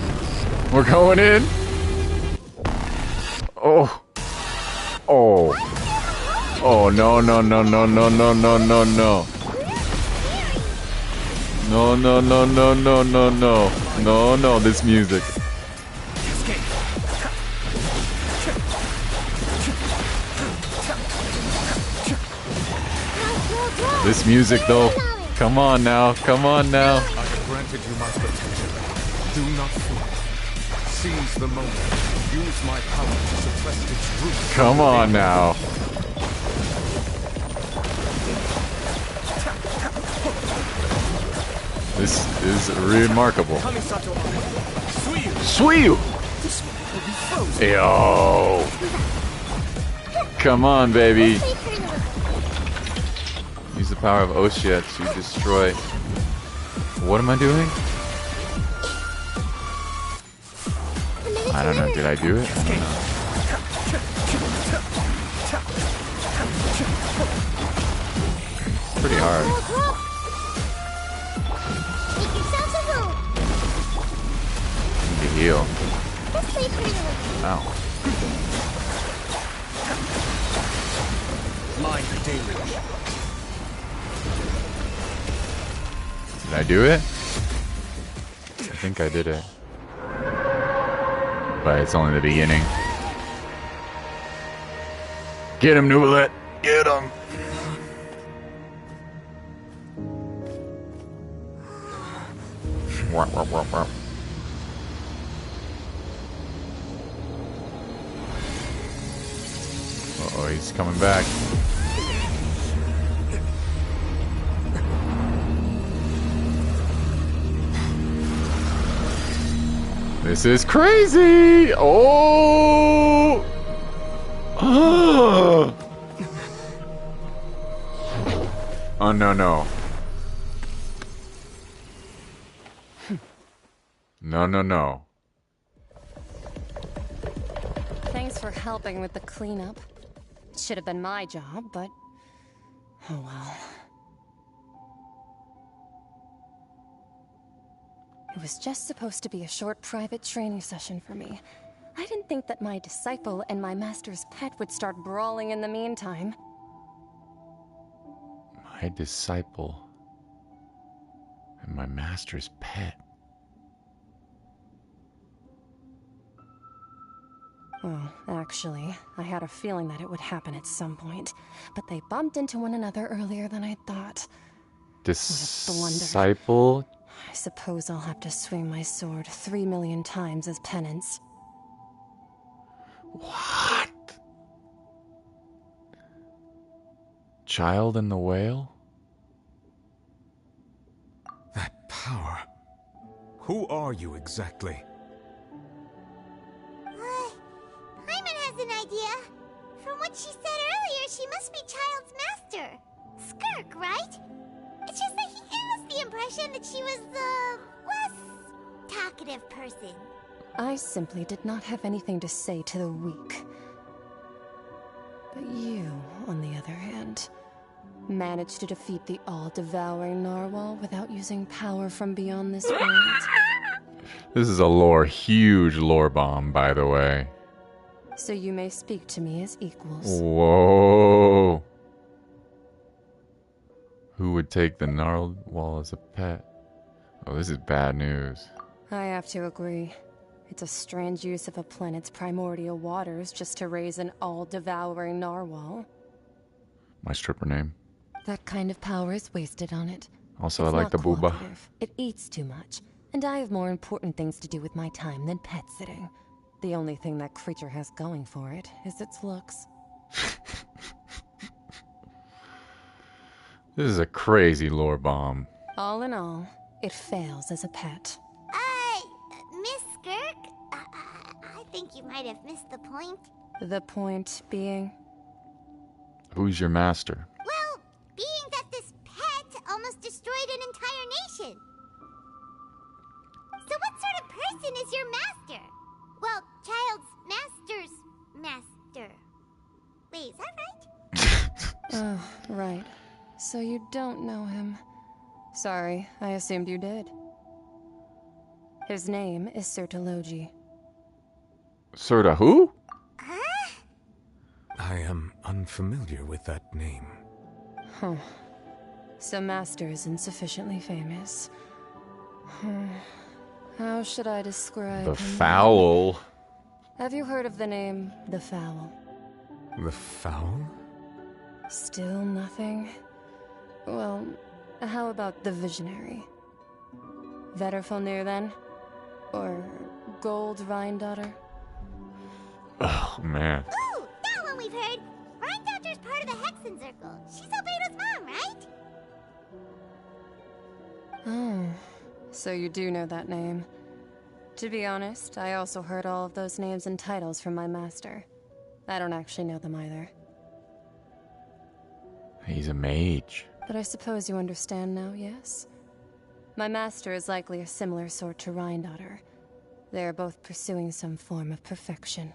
We're going in? Oh. Oh. Oh, no, no, no, no, no, no, no, no, no. No, no, no, no, no, no, no. No, no, this music. This music, though. Come on now. Come on now. I have granted you my protection. Do not fear. Seize the moment. Use my power to suppress its roots. Come on now. This is remarkable. Suiyu! Yo! Come on, baby. Use the power of Oshia to destroy. What am I doing? I don't know. Did I do it? I don't know. It's pretty hard. Need to heal. Ow. Mind the daily. Did I do it? I think I did it. But it's only the beginning. Get him, Nubalet! Get him! Uh-oh, he's coming back. This is crazy! Oh! Oh, oh no, no. No, no, no. Thanks for helping with the cleanup. Should have been my job, but oh well. It was just supposed to be a short private training session for me. I didn't think that my disciple and my master's pet would start brawling in the meantime. My disciple and my master's pet. Well, actually, I had a feeling that it would happen at some point, but they bumped into one another earlier than I thought. Disciple? I suppose I'll have to swing my sword 3 million times as penance. What? Child and the whale? That power. Who are you exactly? Paimon has an idea. From what she said earlier, she must be Child's master. Skirk, right? It's just that he gave us the impression that she was the less talkative person. I simply did not have anything to say to the weak. But you, on the other hand, managed to defeat the all-devouring narwhal without using power from beyond this world. This is a huge lore bomb, by the way. So you may speak to me as equals. Whoa. Who would take the narwhal as a pet? Oh, this is bad news. I have to agree. It's a strange use of a planet's primordial waters just to raise an all-devouring narwhal. My stripper name. That kind of power is wasted on it. Also, It's I like not the booba. cooperative. It eats too much, and I have more important things to do with my time than pet sitting. The only thing that creature has going for it is its looks. This is a crazy lore bomb. All in all, it fails as a pet. Miss Skirk? I think you might have missed the point. The point being? Who's your master? Well, being that this pet almost destroyed an entire nation. So what sort of person is your master? Well, Child's master's master. Wait, is that right? Oh, right. So you don't know him. Sorry, I assumed you did. His name is Sertologi. Serta who? I am unfamiliar with that name. Huh. So Master isn't sufficiently famous. How should I describe The him? Fowl. Have you heard of the name The Fowl? The Fowl? Still nothing? Well, how about The Visionary? Vetterfalnir, then? Or Gold Rhindaughter? Oh, man. Ooh, that one we've heard. Rhindaughter's part of the Hexen Circle. She's Albedo's mom, right? Oh, so you do know that name. To be honest, I also heard all of those names and titles from my master. I don't actually know them either. He's a mage. But I suppose you understand now, yes? My master is likely a similar sort to Rhindaughter. They are both pursuing some form of perfection.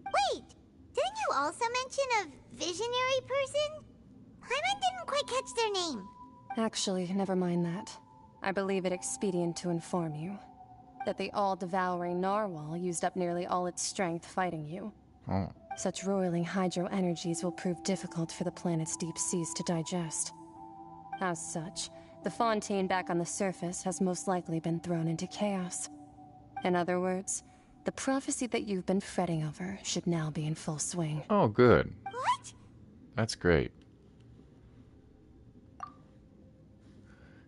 Wait, didn't you also mention a visionary person? Paimon didn't quite catch their name. Actually, never mind that. I believe it expedient to inform you that the all-devouring narwhal used up nearly all its strength fighting you. Oh. Such roiling hydro energies will prove difficult for the planet's deep seas to digest. As such, the Fontaine back on the surface has most likely been thrown into chaos. In other words, the prophecy that you've been fretting over should now be in full swing. Oh, good. What? That's great.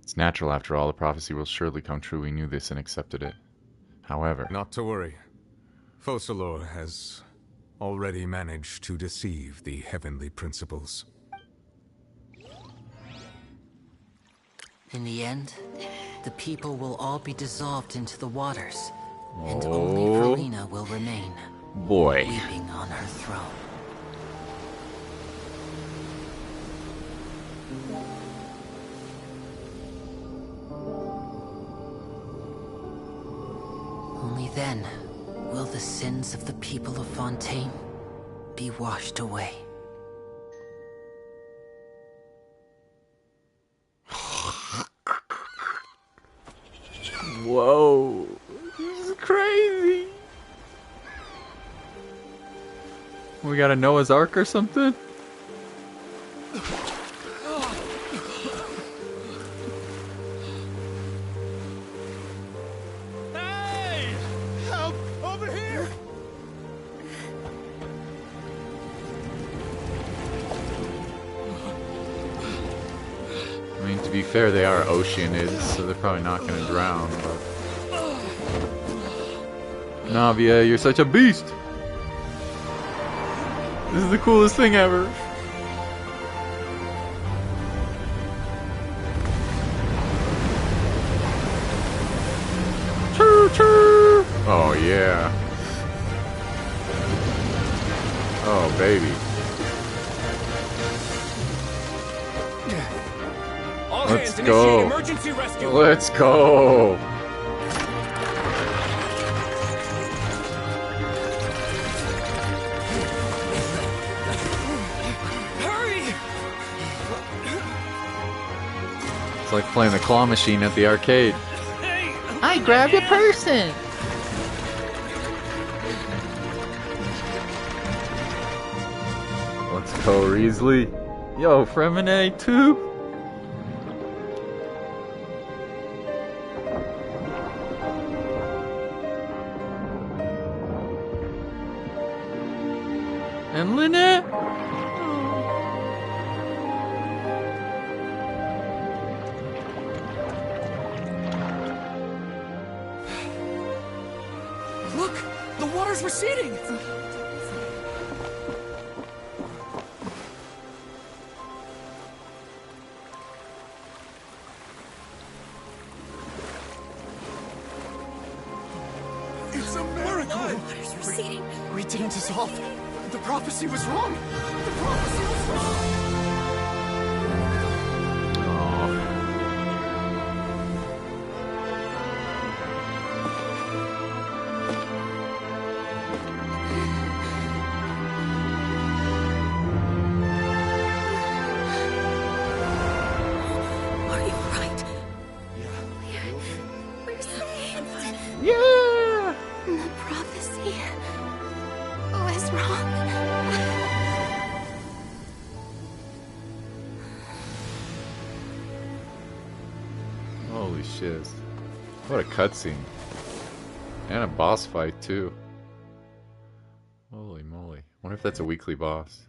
It's natural, after all. The prophecy will surely come true. We knew this and accepted it. However... Not to worry. Focalor has already managed to deceive the heavenly principles. In the end, the people will all be dissolved into the waters, and only Verena will remain, boy, weeping on her throne. Only then will the sins of the people of Fontaine be washed away. Whoa, this is crazy. We got a Noah's Ark or something? Hey! Help! Over here! be fair, they are oceanids, so they're probably not gonna drown, but... Navia, you're such a beast! This is the coolest thing ever! Choo choo! Oh yeah. Oh baby. Let's go. Emergency rescue. Let's go. Hurry! It's like playing the claw machine at the arcade. I grabbed a person. Let's go, Riesly. Yo, Fremine too. And Lynette. Look, the water's receding. It's a miracle. Water's receding. We didn't dissolve. The prophecy was wrong. The prophecy was wrong. Are you alright? We're saved. Yeah! The prophecy was wrong. Holy shit. What a cutscene. And a boss fight, too. Holy moly. Wonder if that's a weekly boss.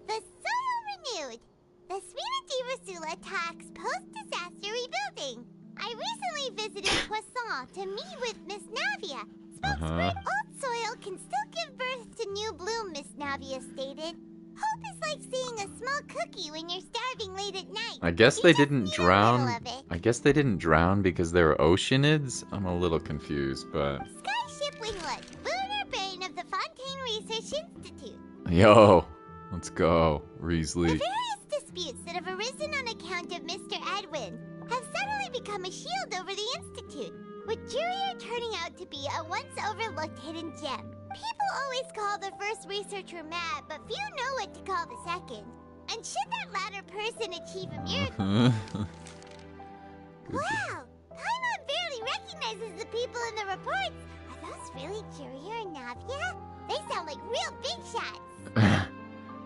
The soil renewed. The Svina Rasula talks post-disaster rebuilding. I recently visited Poisson to meet with Miss Navia. Spokesman, old soil can still give birth to new bloom, Miss Navia stated. Hope is like seeing a small cookie when you're starving late at night. I guess they didn't drown. of it. I guess they didn't drown because they were oceanids? I'm a little confused, but... Skyship Winglet, lunar brain of the Fontaine Research Institute. Yo! Let's go, Riesly. The various disputes that have arisen on account of Mr. Edwin have suddenly become a shield over the Institute, with Jurier turning out to be a once overlooked hidden gem. People always call the first researcher mad, but few know what to call the second. And should that latter person achieve a miracle... Wow! Paimon barely recognizes the people in the reports. Are those really Jurier and Navia? They sound like real big shots.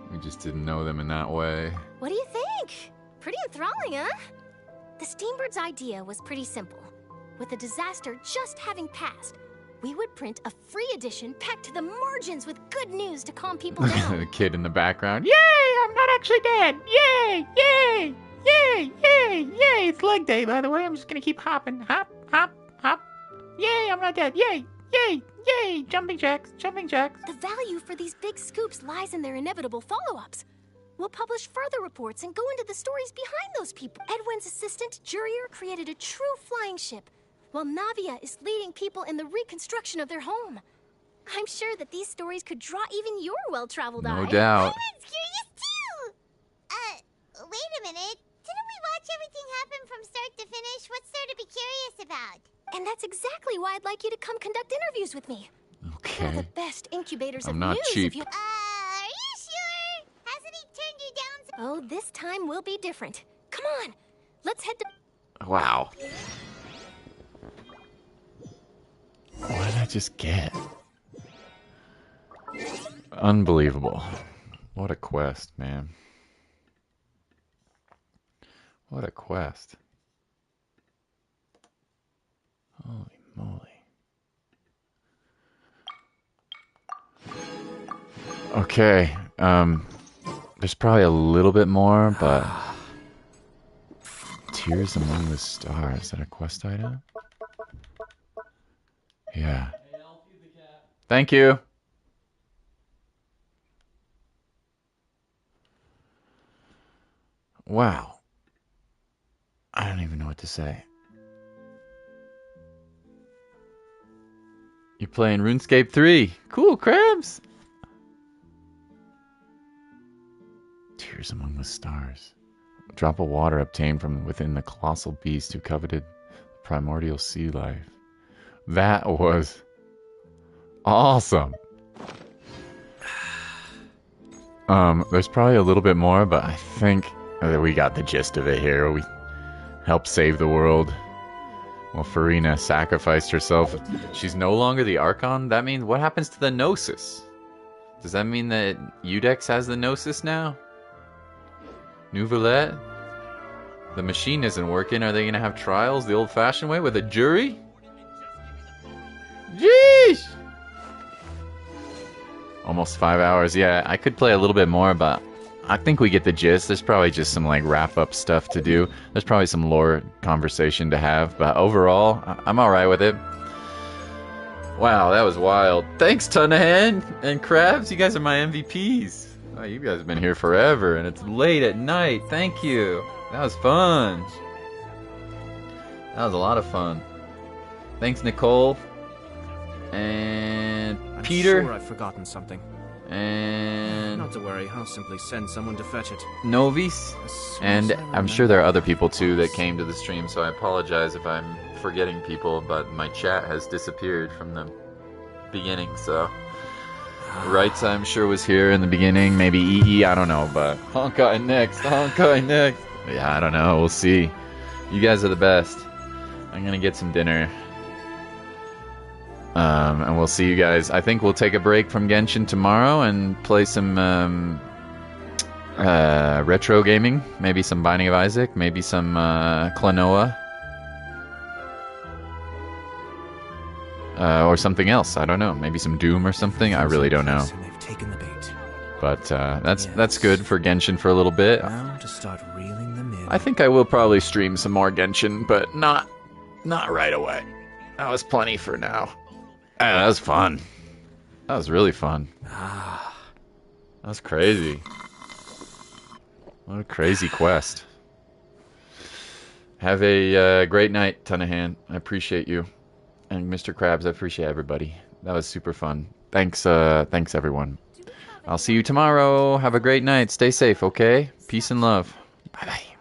We just didn't know them in that way. What do you think? Pretty enthralling, huh? The Steambird's idea was pretty simple. With the disaster just having passed, we would print a free edition packed to the margins with good news to calm people down. The kid in the background. Yay! I'm not actually dead! Yay! Yay! Yay! Yay! Yay! It's leg day, by the way. I'm just gonna keep hopping. Hop, hop, hop. Yay! I'm not dead. Yay! Yay! Yay! Jumping jacks! Jumping jacks! The value for these big scoops lies in their inevitable follow-ups. We'll publish further reports and go into the stories behind those people. Edwin's assistant, Jurier, created a true flying ship, while Navia is leading people in the reconstruction of their home. I'm sure that these stories could draw even your well-traveled eye. No doubt. Paimon's curious too! Wait a minute. Didn't we watch everything happen from start to finish? What's there to be curious about? And that's exactly why I'd like you to come conduct interviews with me. Okay. We're the best incubators I'm of not news. cheap. If you... Are you sure? Hasn't he turned you down? Oh, this time will be different. Come on, let's head to... Wow. What did I just get? Unbelievable. What a quest, man. What a quest. Holy moly. Okay. There's probably a little bit more, but Tears Among the Stars. Is that a quest item? Yeah. Thank you. Wow. I don't even know what to say. You're playing RuneScape 3. Cool, Krabs. Tears Among the Stars. A drop of water obtained from within the colossal beast who coveted primordial sea life. That was awesome. There's probably a little bit more, but I think we got the gist of it here. We helped save the world. Well, Farina sacrificed herself. She's no longer the Archon? That means what happens to the Gnosis? Does that mean that Udex has the Gnosis now? Nouvellette? The machine isn't working. Are they going to have trials the old-fashioned way with a jury? Jeez! Almost 5 hours. Yeah, I could play a little bit more, but I think we get the gist. There's probably just some like wrap-up stuff to do. There's probably some lore conversation to have, but overall, I'm alright with it. Wow, that was wild. Thanks, Tunahan and Krabs. You guys are my MVPs. Oh, you guys have been here forever, and it's late at night. Thank you. That was fun. That was a lot of fun. Thanks, Nicole. And Peter. I'm sure I've forgotten something. And not to worry, I'll simply send someone to fetch it. Novis. And I'm sure there are other people too that came to the stream, so I apologize if I'm forgetting people, but my chat has disappeared from the beginning, so Rights I'm sure was here in the beginning, maybe EE, I don't know, but Honkai next, Honkai next. Yeah, I don't know, we'll see. You guys are the best. I'm gonna get some dinner. And we'll see you guys. I think we'll take a break from Genshin tomorrow and play some retro gaming. Maybe some Binding of Isaac. Maybe some Klonoa. Or something else. I don't know. Maybe some Doom or something. I really don't know. But that's good for Genshin for a little bit. Now to start reeling them in. I think I will probably stream some more Genshin, but not right away. That was plenty for now. That was fun. That was really fun. That was crazy. What a crazy quest. Have a great night, Tunahan. I appreciate you. And Mr. Krabs, I appreciate everybody. That was super fun. Thanks everyone. I'll see you tomorrow. Have a great night. Stay safe, okay? Peace and love. Bye-bye.